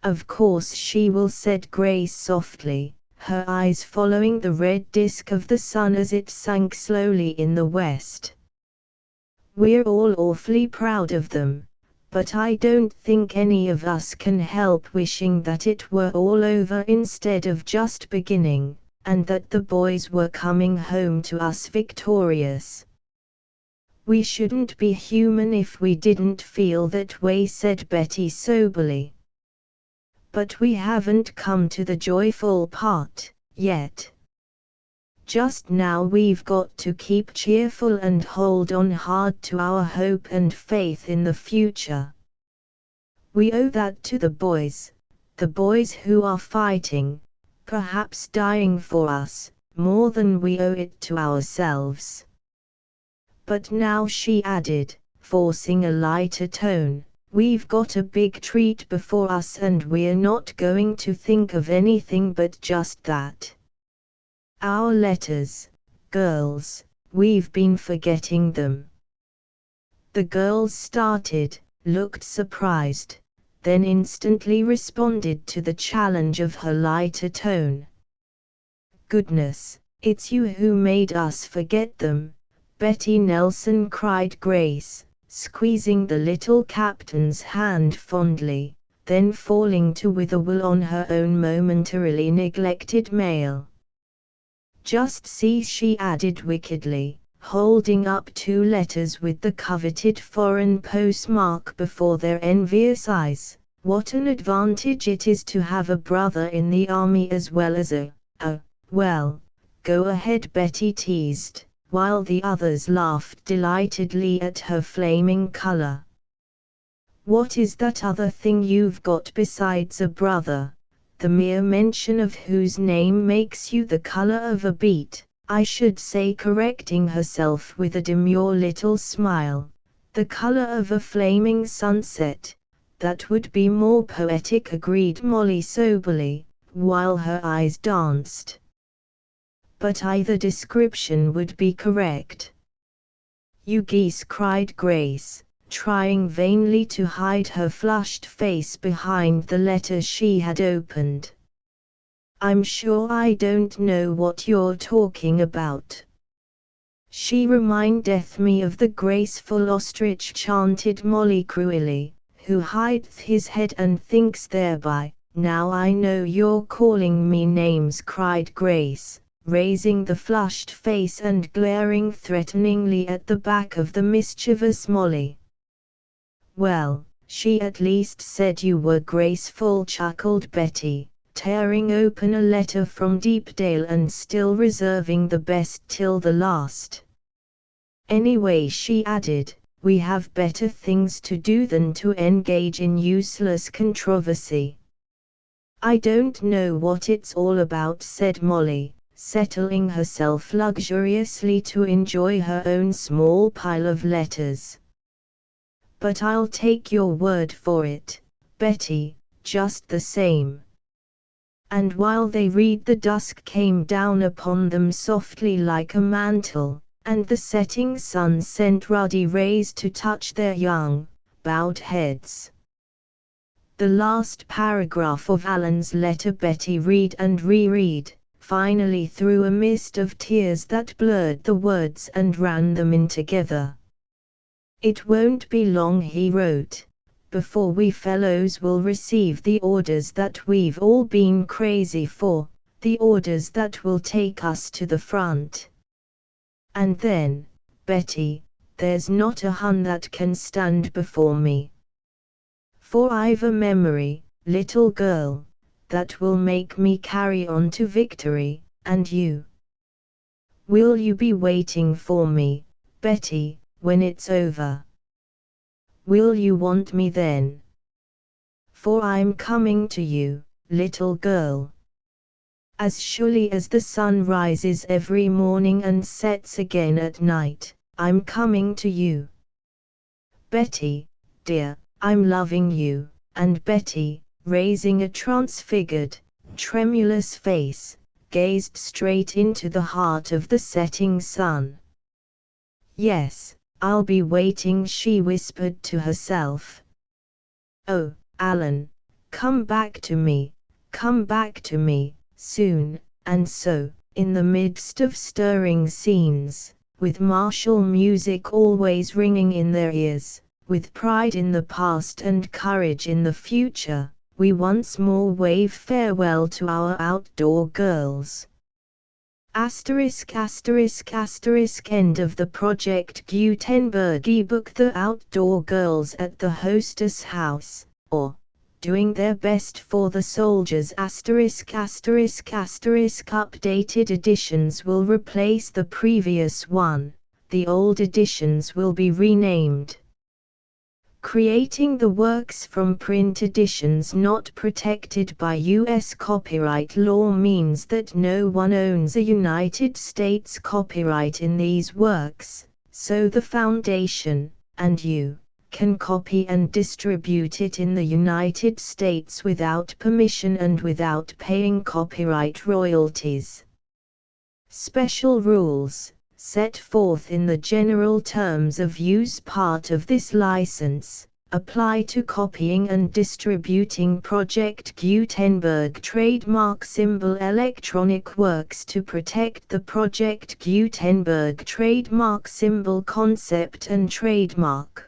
"Of course she will," said Grace softly, her eyes following the red disk of the sun as it sank slowly in the west. "We're all awfully proud of them, but I don't think any of us can help wishing that it were all over instead of just beginning, and that the boys were coming home to us victorious." "We shouldn't be human if we didn't feel that way," said Betty soberly. But we haven't come to the joyful part yet. Just now we've got to keep cheerful and hold on hard to our hope and faith in the future. We owe that to the boys who are fighting, perhaps dying for us, more than we owe it to ourselves. But now, she added, forcing a lighter tone, we've got a big treat before us and we're not going to think of anything but just that. Our letters, girls, we've been forgetting them. The girls started, looked surprised, then instantly responded to the challenge of her lighter tone. Goodness, it's you who made us forget them, Betty Nelson, cried Grace, squeezing the little captain's hand fondly, then falling to with a will on her own momentarily neglected mail. Just see, she added wickedly, holding up 2 letters with the coveted foreign postmark before their envious eyes, what an advantage it is to have a brother in the army as well as well, go ahead, Betty teased, while the others laughed delightedly at her flaming color. What is that other thing you've got besides a brother, the mere mention of whose name makes you the color of a beet? I should say, correcting herself with a demure little smile, the color of a flaming sunset. That would be more poetic, agreed Molly soberly, while her eyes danced. But either description would be correct. You geese, cried Grace, trying vainly to hide her flushed face behind the letter she had opened. I'm sure I don't know what you're talking about. She remindeth me of the graceful ostrich, chanted Molly cruelly, who hideth his head and thinks thereby. Now I know you're calling me names, cried Grace, raising the flushed face and glaring threateningly at the back of the mischievous Molly. Well, she at least said you were graceful, chuckled Betty, tearing open a letter from Deepdale and still reserving the best till the last. Anyway, she added, we have better things to do than to engage in useless controversy. I don't know what it's all about, said Molly, settling herself luxuriously to enjoy her own small pile of letters. But I'll take your word for it, Betty, just the same. And while they read, the dusk came down upon them softly like a mantle, and the setting sun sent ruddy rays to touch their young, bowed heads. The last paragraph of Alan's letter Betty read and reread, finally through a mist of tears that blurred the words and ran them in together. It won't be long, he wrote, before we fellows will receive the orders that we've all been crazy for, the orders that will take us to the front. And then, Betty, there's not a Hun that can stand before me. For I've a memory, little girl, that will make me carry on to victory, and you. Will you be waiting for me, Betty, when it's over? Will you want me then? For I'm coming to you, little girl. As surely as the sun rises every morning and sets again at night, I'm coming to you. Betty, dear, I'm loving you. And Betty, raising a transfigured, tremulous face, gazed straight into the heart of the setting sun. Yes, I'll be waiting, she whispered to herself. Oh, Alan, come back to me, soon. And so, in the midst of stirring scenes, with martial music always ringing in their ears, with pride in the past and courage in the future, we once more wave farewell to our outdoor girls. Asterisk asterisk asterisk end of the Project Gutenberg ebook The Outdoor Girls at the Hostess House, or doing their best for the soldiers. ******* Updated editions will replace the previous one, the old editions will be renamed. Creating the works from print editions not protected by U.S. copyright law means that no one owns a United States copyright in these works, so the Foundation, and you, can copy and distribute it in the United States without permission and without paying copyright royalties. Special rules, set forth in the general terms of use part of this license, apply to copying and distributing Project Gutenberg trademark symbol electronic works to protect the Project Gutenberg trademark symbol concept and trademark.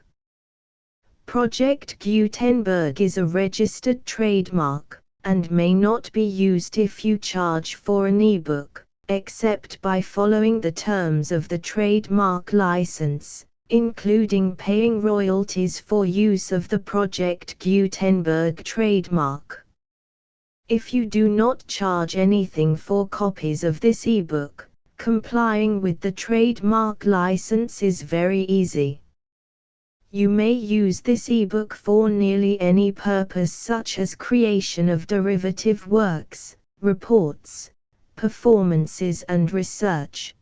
Project Gutenberg is a registered trademark, and may not be used if you charge for an ebook, except by following the terms of the trademark license, including paying royalties for use of the Project Gutenberg trademark. If you do not charge anything for copies of this ebook, complying with the trademark license is very easy. You may use this ebook for nearly any purpose, such as creation of derivative works, reports, performances and research.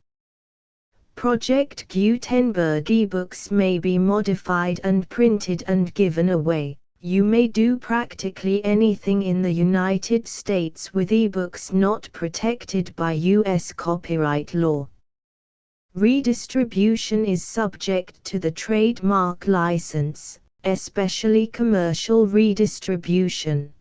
Project Gutenberg ebooks may be modified and printed and given away. You may do practically anything in the United States with ebooks not protected by U.S. copyright law. Redistribution is subject to the trademark license, especially commercial redistribution.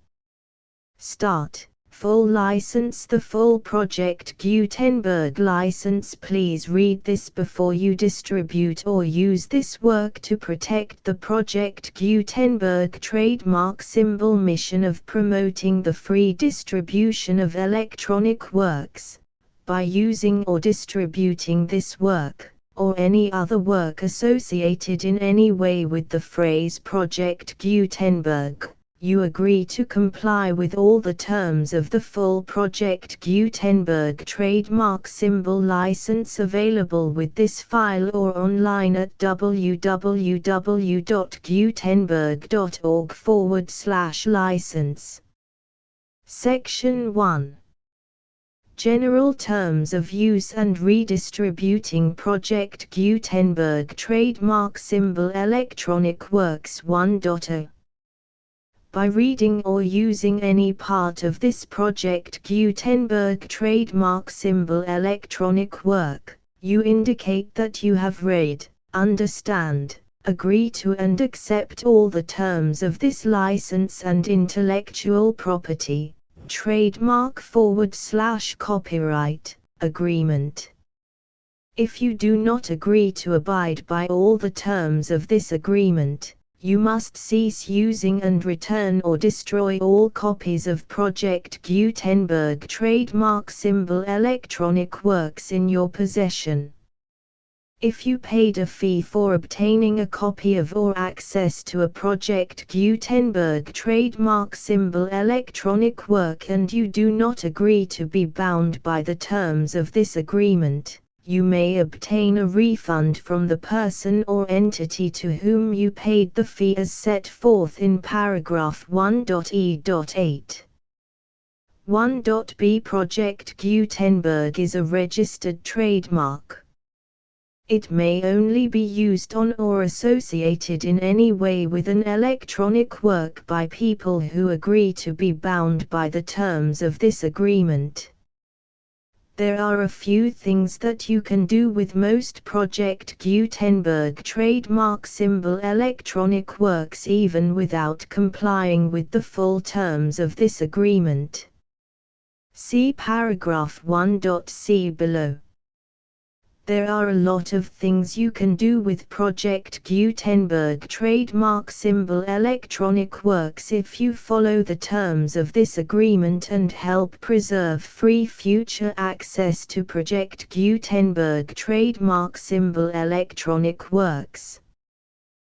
Start. Full license. The full Project Gutenberg license. Please read this before you distribute or use this work to protect the Project Gutenberg trademark symbol mission of promoting the free distribution of electronic works. By using or distributing this work, or any other work associated in any way with the phrase Project Gutenberg, you agree to comply with all the terms of the full Project Gutenberg trademark symbol license available with this file or online at www.gutenberg.org/license. Section 1. General Terms of Use and Redistributing Project Gutenberg Trademark Symbol Electronic Works 1.0. By reading or using any part of this Project Gutenberg trademark symbol electronic work, you indicate that you have read, understand, agree to and accept all the terms of this license and intellectual property, trademark/copyright, agreement. If you do not agree to abide by all the terms of this agreement, you must cease using and return or destroy all copies of Project Gutenberg trademark symbol electronic works in your possession. If you paid a fee for obtaining a copy of or access to a Project Gutenberg trademark symbol electronic work and you do not agree to be bound by the terms of this agreement, you may obtain a refund from the person or entity to whom you paid the fee as set forth in paragraph 1.e.8. 1.b Project Gutenberg is a registered trademark. It may only be used on or associated in any way with an electronic work by people who agree to be bound by the terms of this agreement. There are a few things that you can do with most Project Gutenberg trademark symbol electronic works even without complying with the full terms of this agreement. See paragraph 1.c below. There are a lot of things you can do with Project Gutenberg trademark symbol electronic works if you follow the terms of this agreement and help preserve free future access to Project Gutenberg trademark symbol electronic works.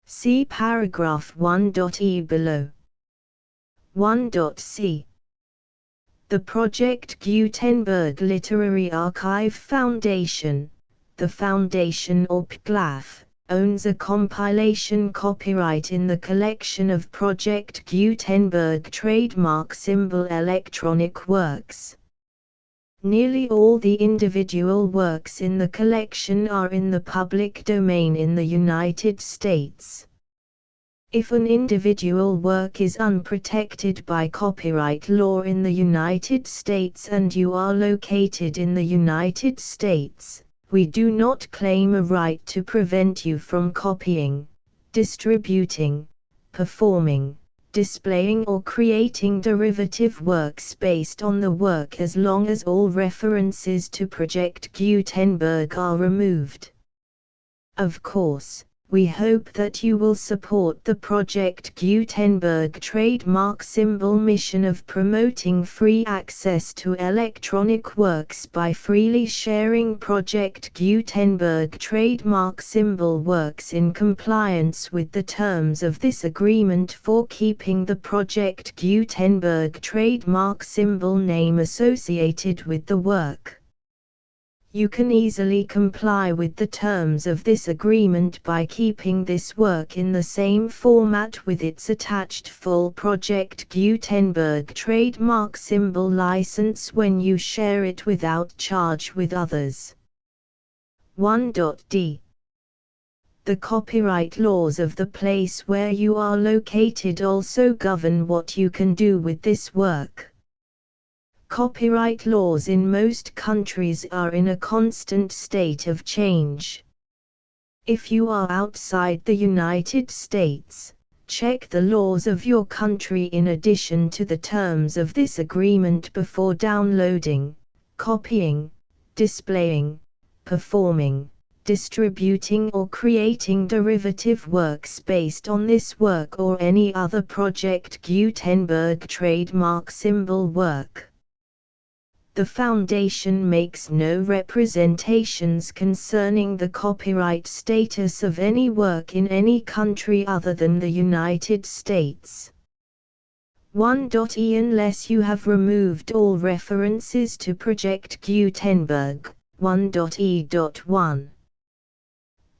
See paragraph 1.e below. 1.c. The Project Gutenberg Literary Archive Foundation, the foundation or PGLAF, owns a compilation copyright in the collection of Project Gutenberg trademark symbol electronic works. Nearly all the individual works in the collection are in the public domain in the United States. If an individual work is unprotected by copyright law in the United States and you are located in the United States, we do not claim a right to prevent you from copying, distributing, performing, displaying or creating derivative works based on the work as long as all references to Project Gutenberg are removed. Of course, we hope that you will support the Project Gutenberg trademark symbol mission of promoting free access to electronic works by freely sharing Project Gutenberg trademark symbol works in compliance with the terms of this agreement for keeping the Project Gutenberg trademark symbol name associated with the work. You can easily comply with the terms of this agreement by keeping this work in the same format with its attached full Project Gutenberg trademark symbol license when you share it without charge with others. 1.d. The copyright laws of the place where you are located also govern what you can do with this work. Copyright laws in most countries are in a constant state of change. If you are outside the United States, check the laws of your country in addition to the terms of this agreement before downloading, copying, displaying, performing, distributing or creating derivative works based on this work or any other Project Gutenberg trademark symbol work. The Foundation makes no representations concerning the copyright status of any work in any country other than the United States. 1.e. Unless you have removed all references to Project Gutenberg, 1.e.1.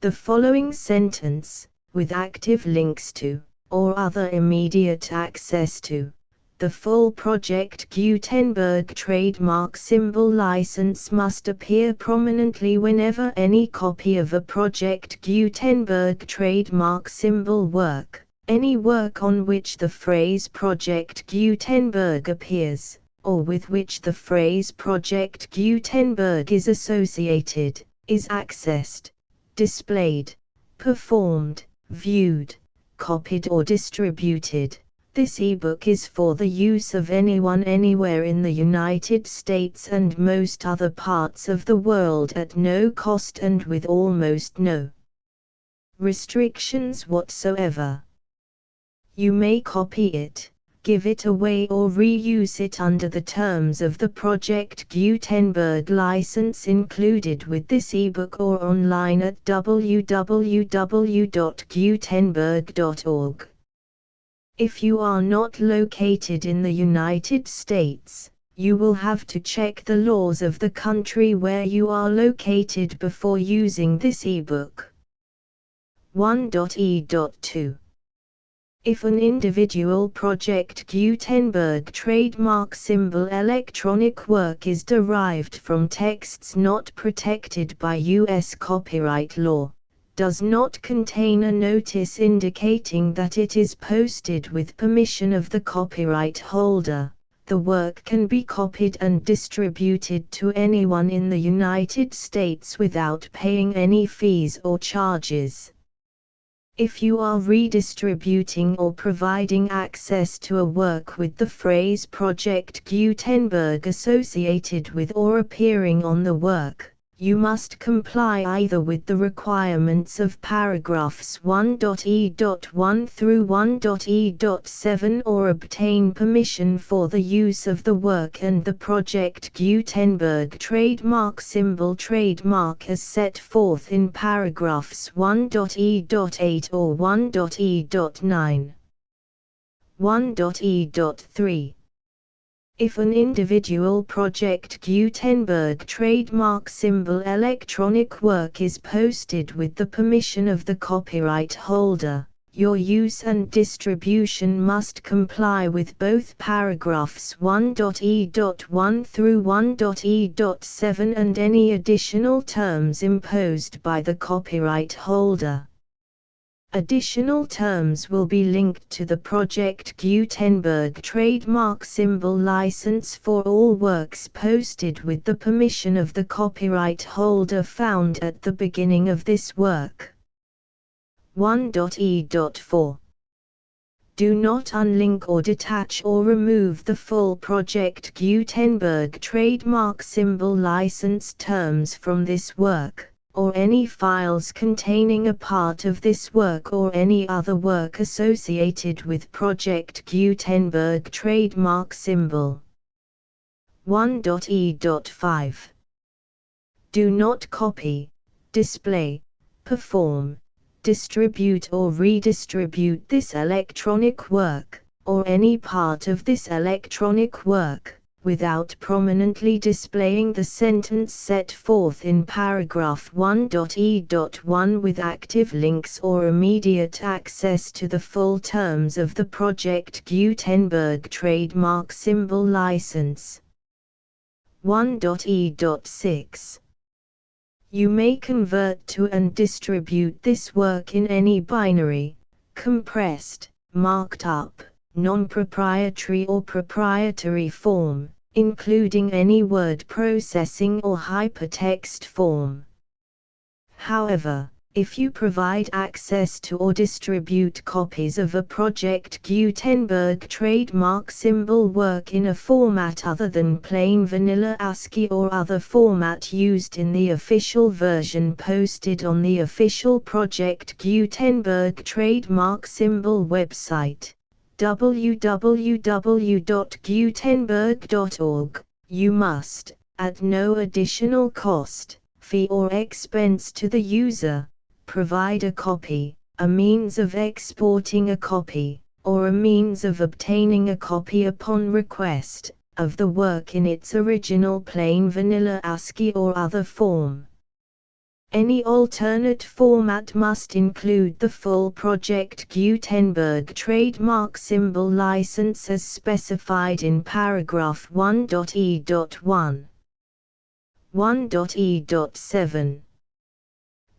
The following sentence, with active links to, or other immediate access to, the full Project Gutenberg trademark symbol license must appear prominently whenever any copy of a Project Gutenberg trademark symbol work, any work on which the phrase Project Gutenberg appears, or with which the phrase Project Gutenberg is associated, is accessed, displayed, performed, viewed, copied or distributed. This ebook is for the use of anyone anywhere in the United States and most other parts of the world at no cost and with almost no restrictions whatsoever. You may copy it, give it away or reuse it under the terms of the Project Gutenberg license included with this ebook or online at www.gutenberg.org. If you are not located in the United States, you will have to check the laws of the country where you are located before using this ebook. 1.e.2. If an individual Project Gutenberg trademark symbol electronic work is derived from texts not protected by U.S. copyright law, does not contain a notice indicating that it is posted with permission of the copyright holder, the work can be copied and distributed to anyone in the United States without paying any fees or charges. If you are redistributing or providing access to a work with the phrase Project Gutenberg associated with or appearing on the work, you must comply either with the requirements of paragraphs 1.e.1 through 1.e.7 or obtain permission for the use of the work and the Project Gutenberg trademark symbol trademark as set forth in paragraphs 1.e.8 or 1.e.9. 1.e.3. If an individual Project Gutenberg trademark symbol electronic work is posted with the permission of the copyright holder, your use and distribution must comply with both paragraphs 1.e.1 through 1.e.7 and any additional terms imposed by the copyright holder. Additional terms will be linked to the Project Gutenberg trademark symbol license for all works posted with the permission of the copyright holder found at the beginning of this work. 1.e.4. Do not unlink or detach or remove the full Project Gutenberg trademark symbol license terms from this work, or any files containing a part of this work or any other work associated with Project Gutenberg trademark symbol. 1.e.5. Do not copy, display, perform, distribute or redistribute this electronic work, or any part of this electronic work, without prominently displaying the sentence set forth in paragraph 1.e.1 with active links or immediate access to the full terms of the Project Gutenberg trademark symbol license. 1.e.6. You may convert to and distribute this work in any binary, compressed, marked up, non-proprietary or proprietary form, including any word processing or hypertext form. However, if you provide access to or distribute copies of a Project Gutenberg trademark symbol work in a format other than plain vanilla ASCII or other format used in the official version posted on the official Project Gutenberg trademark symbol website, www.gutenberg.org, you must, at no additional cost, fee or expense to the user, provide a copy, a means of exporting a copy, or a means of obtaining a copy upon request, of the work in its original plain vanilla ASCII or other form. Any alternate format must include the full Project Gutenberg trademark symbol license as specified in paragraph 1.e.1. 1.e.7.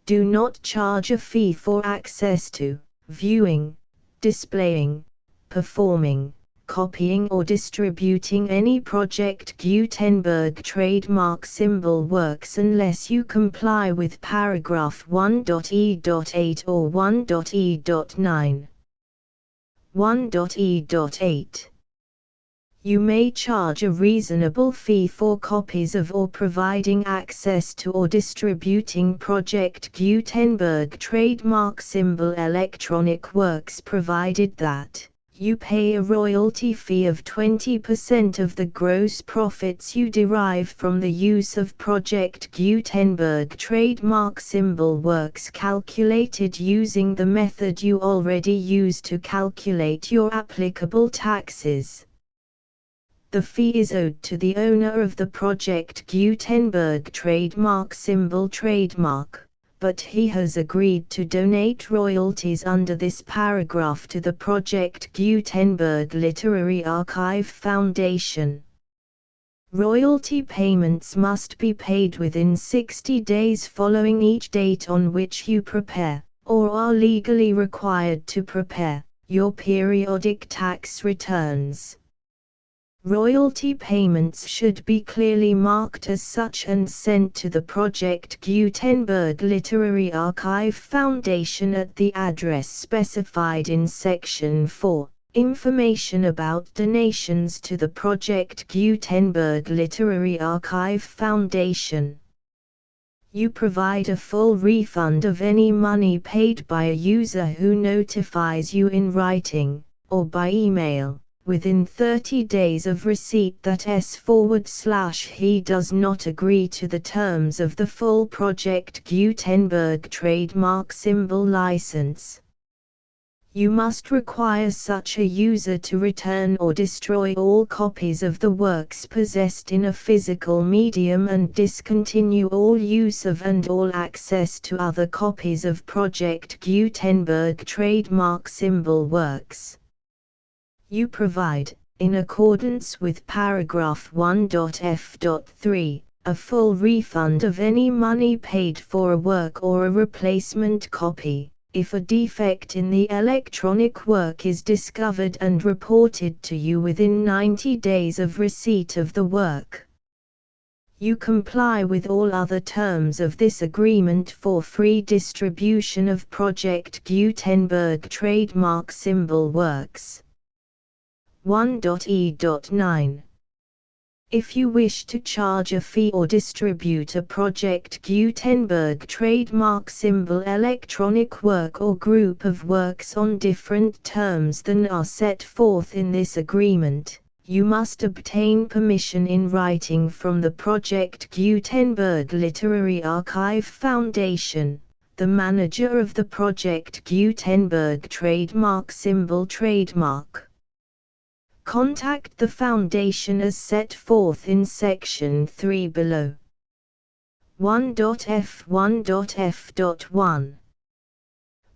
Do not charge a fee for access to, viewing, displaying, performing, copying or distributing any Project Gutenberg trademark symbol works unless you comply with paragraph 1.e.8 or 1.e.9. 1.e.8. You may charge a reasonable fee for copies of or providing access to or distributing Project Gutenberg trademark symbol electronic works provided that you pay a royalty fee of 20% of the gross profits you derive from the use of Project Gutenberg trademark symbol works calculated using the method you already use to calculate your applicable taxes. The fee is owed to the owner of the Project Gutenberg trademark symbol trademark, but he has agreed to donate royalties under this paragraph to the Project Gutenberg Literary Archive Foundation. Royalty payments must be paid within 60 days following each date on which you prepare, or are legally required to prepare, your periodic tax returns. Royalty payments should be clearly marked as such and sent to the Project Gutenberg Literary Archive Foundation at the address specified in Section 4, Information about donations to the Project Gutenberg Literary Archive Foundation. You provide a full refund of any money paid by a user who notifies you in writing, or by email, within 30 days of receipt that he does not agree to the terms of the full Project Gutenberg trademark symbol license. You must require such a user to return or destroy all copies of the works possessed in a physical medium and discontinue all use of and all access to other copies of Project Gutenberg trademark symbol works. You provide, in accordance with paragraph 1.f.3, a full refund of any money paid for a work or a replacement copy, if a defect in the electronic work is discovered and reported to you within 90 days of receipt of the work. You comply with all other terms of this agreement for free distribution of Project Gutenberg trademark symbol works. 1.e.9. If you wish to charge a fee or distribute a Project Gutenberg trademark symbol electronic work or group of works on different terms than are set forth in this agreement, you must obtain permission in writing from the Project Gutenberg Literary Archive Foundation, the manager of the Project Gutenberg trademark symbol trademark. Contact the Foundation as set forth in Section 3 below. 1.f1.f.1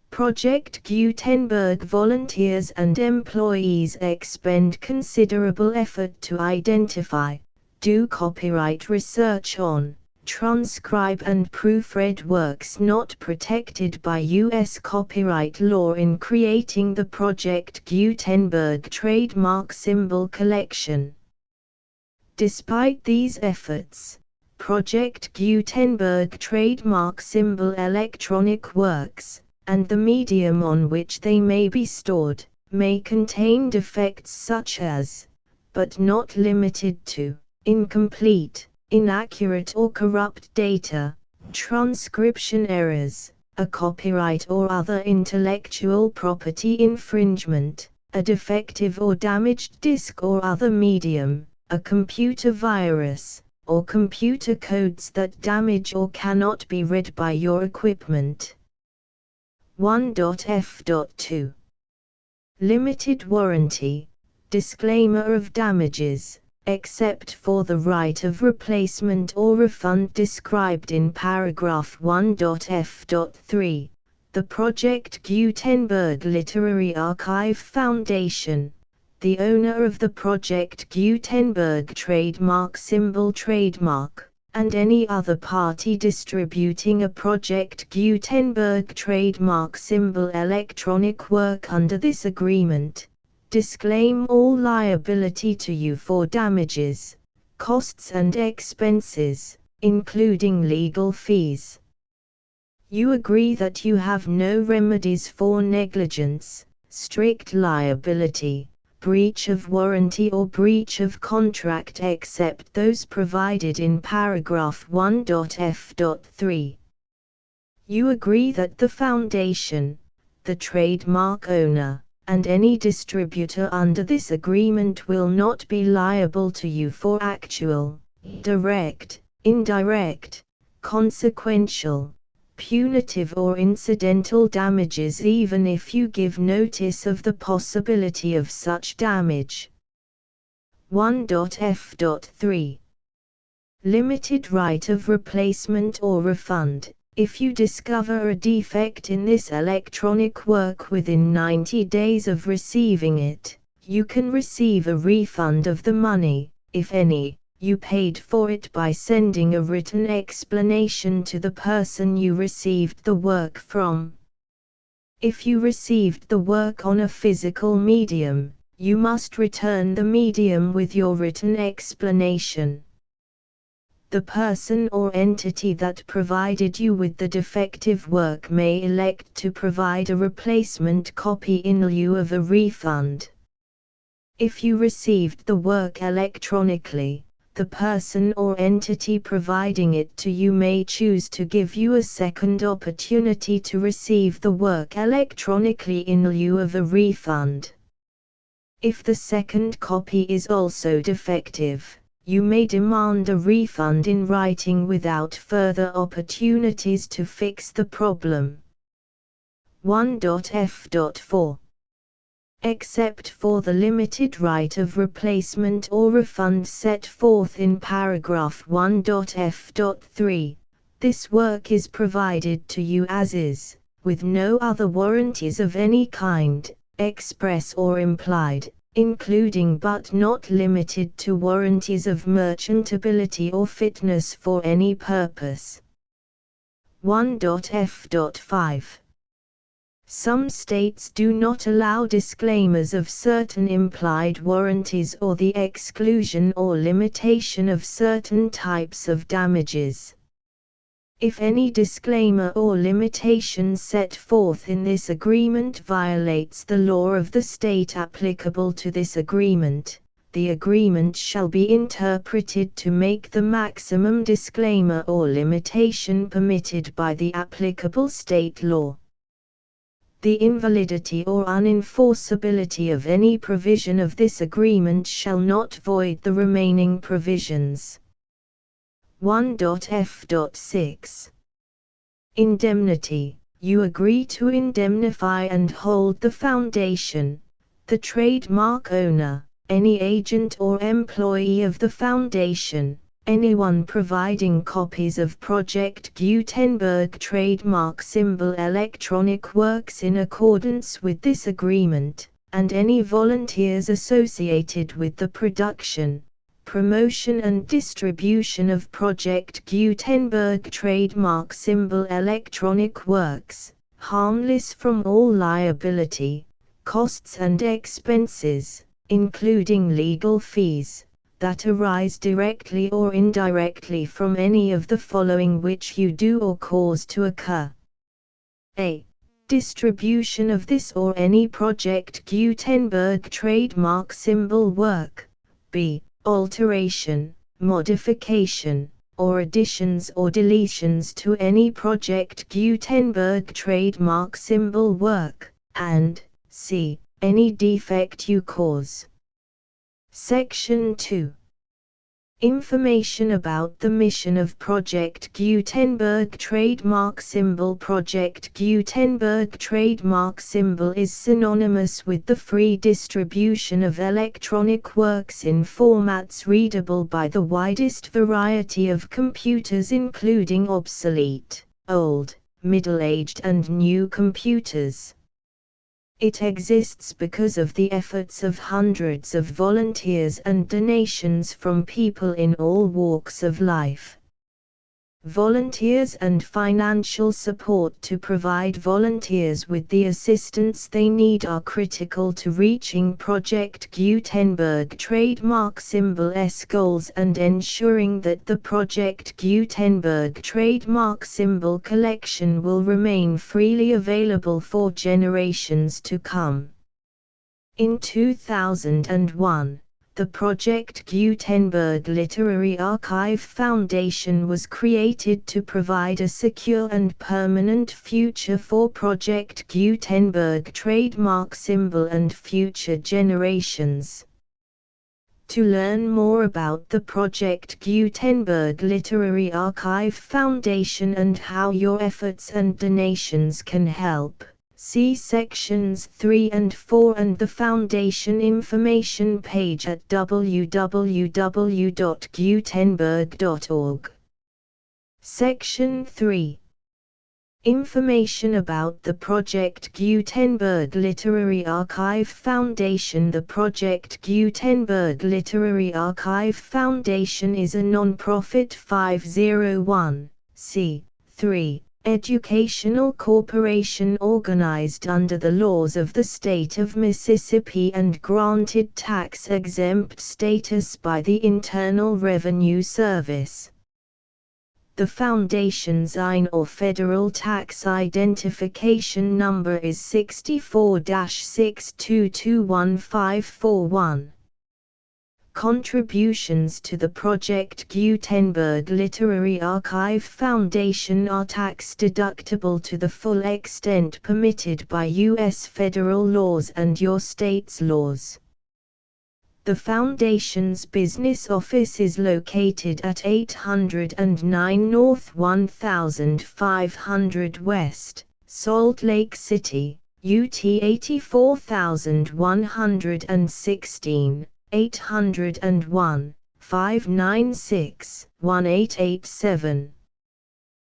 Project Gutenberg volunteers and employees expend considerable effort to identify, do copyright research on, transcribe and proofread works not protected by U.S. copyright law in creating the Project Gutenberg trademark symbol collection. Despite these efforts, Project Gutenberg trademark symbol electronic works, and the medium on which they may be stored, may contain defects such as, but not limited to, incomplete, inaccurate or corrupt data, transcription errors, a copyright or other intellectual property infringement, a defective or damaged disk or other medium, a computer virus, or computer codes that damage or cannot be read by your equipment. 1.f.2 Limited warranty, disclaimer of damages, except for the right of replacement or refund described in paragraph 1.f.3, the Project Gutenberg Literary Archive Foundation, the owner of the Project Gutenberg trademark symbol trademark, and any other party distributing a Project Gutenberg trademark symbol electronic work under this agreement, disclaim all liability to you for damages, costs and expenses, including legal fees. You agree that you have no remedies for negligence, strict liability, breach of warranty or breach of contract except those provided in paragraph 1.f.3. You agree that the Foundation, the trademark owner, and any distributor under this agreement will not be liable to you for actual, direct, indirect, consequential, punitive or incidental damages even if you give notice of the possibility of such damage. 1.f.3 Limited right of replacement or refund. If you discover a defect in this electronic work within 90 days of receiving it, you can receive a refund of the money, if any, you paid for it by sending a written explanation to the person you received the work from. If you received the work on a physical medium, you must return the medium with your written explanation. The person or entity that provided you with the defective work may elect to provide a replacement copy in lieu of a refund. If you received the work electronically, the person or entity providing it to you may choose to give you a second opportunity to receive the work electronically in lieu of a refund. If the second copy is also defective, you may demand a refund in writing without further opportunities to fix the problem. 1.f.4. Except for the limited right of replacement or refund set forth in paragraph 1.f.3, this work is provided to you as is, with no other warranties of any kind, express or implied, including but not limited to warranties of merchantability or fitness for any purpose. 1.f.5. Some states do not allow disclaimers of certain implied warranties or the exclusion or limitation of certain types of damages. If any disclaimer or limitation set forth in this agreement violates the law of the state applicable to this agreement, the agreement shall be interpreted to make the maximum disclaimer or limitation permitted by the applicable state law. The invalidity or unenforceability of any provision of this agreement shall not void the remaining provisions. 1.f.6. Indemnity. You agree to indemnify and hold the foundation, the trademark owner, any agent or employee of the foundation, anyone providing copies of Project Gutenberg trademark symbol electronic works in accordance with this agreement, and any volunteers associated with the production, promotion and distribution of Project Gutenberg trademark symbol electronic works, harmless from all liability, costs and expenses, including legal fees, that arise directly or indirectly from any of the following which you do or cause to occur. A. Distribution of this or any Project Gutenberg trademark symbol work. B. Alteration, modification, or additions or deletions to any Project Gutenberg trademark symbol work, and C. Any defect you cause. Section 2. Information about the mission of Project Gutenberg trademark symbol. Project Gutenberg trademark symbol is synonymous with the free distribution of electronic works in formats readable by the widest variety of computers, including obsolete, old, middle-aged and new computers. It exists because of the efforts of hundreds of volunteers and donations from people in all walks of life. Volunteers and financial support to provide volunteers with the assistance they need are critical to reaching Project Gutenberg trademark symbol's goals and ensuring that the Project Gutenberg trademark symbol collection will remain freely available for generations to come. In 2001, the Project Gutenberg Literary Archive Foundation was created to provide a secure and permanent future for Project Gutenberg trademark symbol and future generations. To learn more about the Project Gutenberg Literary Archive Foundation and how your efforts and donations can help, see sections 3 and 4 and the Foundation information page at www.gutenberg.org. Section 3. Information about the Project Gutenberg Literary Archive Foundation. The Project Gutenberg Literary Archive Foundation is a non-profit 501(c)(3) educational corporation organized under the laws of the state of Mississippi and granted tax-exempt status by the Internal Revenue Service. The Foundation's IN or Federal Tax Identification Number is 64-6221541. Contributions to the Project Gutenberg Literary Archive Foundation are tax-deductible to the full extent permitted by U.S. federal laws and your state's laws. The Foundation's business office is located at 809 North 1500 West, Salt Lake City, UT 84116, 801, 596-1887.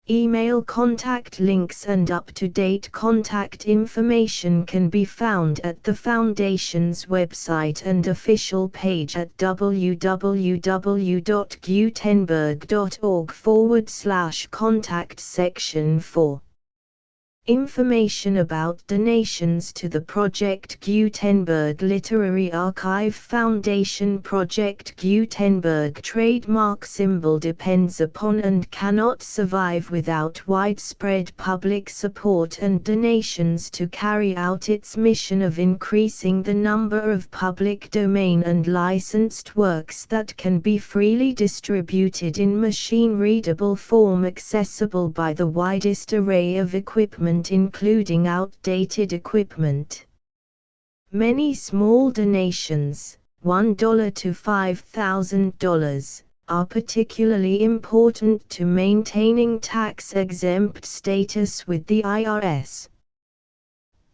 Email contact links and up-to-date contact information can be found at the Foundation's website and official page at www.gutenberg.org/contact section 4. Information about donations to the Project Gutenberg Literary Archive Foundation. Project Gutenberg trademark symbol depends upon and cannot survive without widespread public support and donations to carry out its mission of increasing the number of public domain and licensed works that can be freely distributed in machine-readable form accessible by the widest array of equipment, including outdated equipment. Many small donations, $1 to $5,000, are particularly important to maintaining tax-exempt status with the IRS.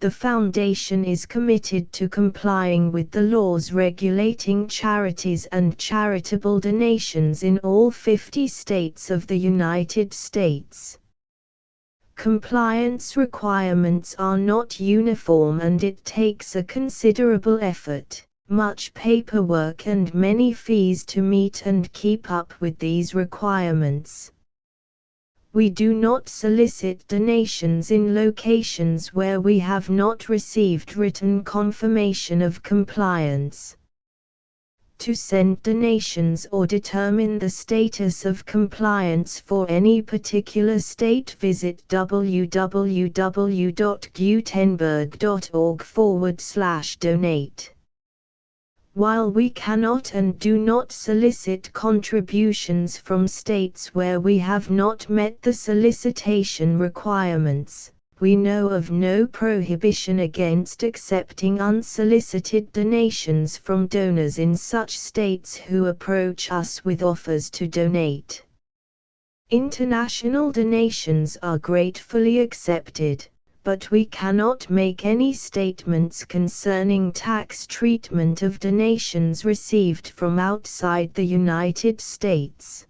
The Foundation is committed to complying with the laws regulating charities and charitable donations in all 50 states of the United States. Compliance requirements are not uniform and it takes a considerable effort, much paperwork and many fees to meet and keep up with these requirements. We do not solicit donations in locations where we have not received written confirmation of compliance. To send donations or determine the status of compliance for any particular state, visit www.gutenberg.org/donate. While we cannot and do not solicit contributions from states where we have not met the solicitation requirements, we know of no prohibition against accepting unsolicited donations from donors in such states who approach us with offers to donate. International donations are gratefully accepted, but we cannot make any statements concerning tax treatment of donations received from outside the United States.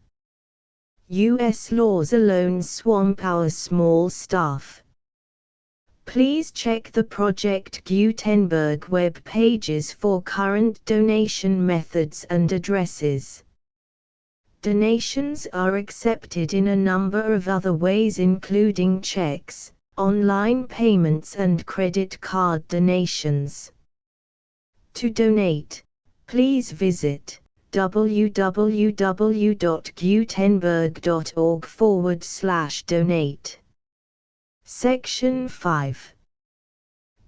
U.S. laws alone swamp our small staff. Please check the Project Gutenberg web pages for current donation methods and addresses. Donations are accepted in a number of other ways, including checks, online payments and credit card donations. To donate, please visit www.gutenberg.org/donate. Section 5.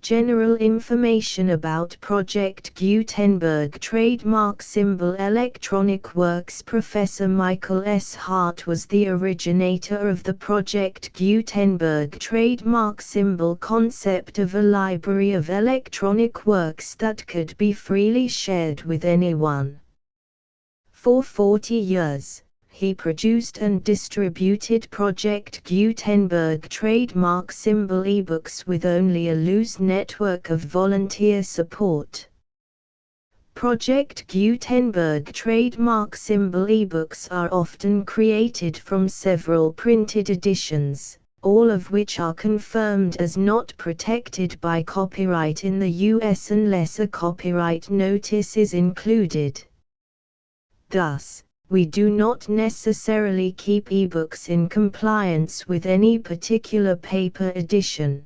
General information about Project Gutenberg trademark symbol electronic works. Professor Michael S. Hart was the originator of the Project Gutenberg trademark symbol concept of a library of electronic works that could be freely shared with anyone. For 40 years, he produced and distributed Project Gutenberg trademark symbol ebooks with only a loose network of volunteer support. Project Gutenberg trademark symbol ebooks are often created from several printed editions, all of which are confirmed as not protected by copyright in the US unless a copyright notice is included. Thus, we do not necessarily keep ebooks in compliance with any particular paper edition.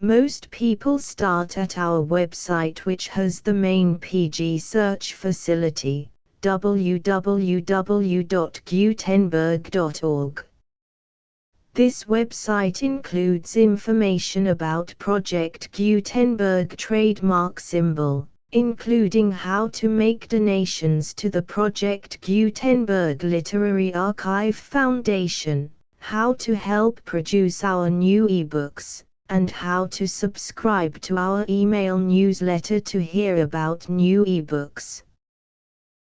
Most people start at our website, which has the main PG search facility, www.gutenberg.org. This website includes information about Project Gutenberg trademark symbol, including how to make donations to the Project Gutenberg Literary Archive Foundation, how to help produce our new ebooks, and how to subscribe to our email newsletter to hear about new ebooks.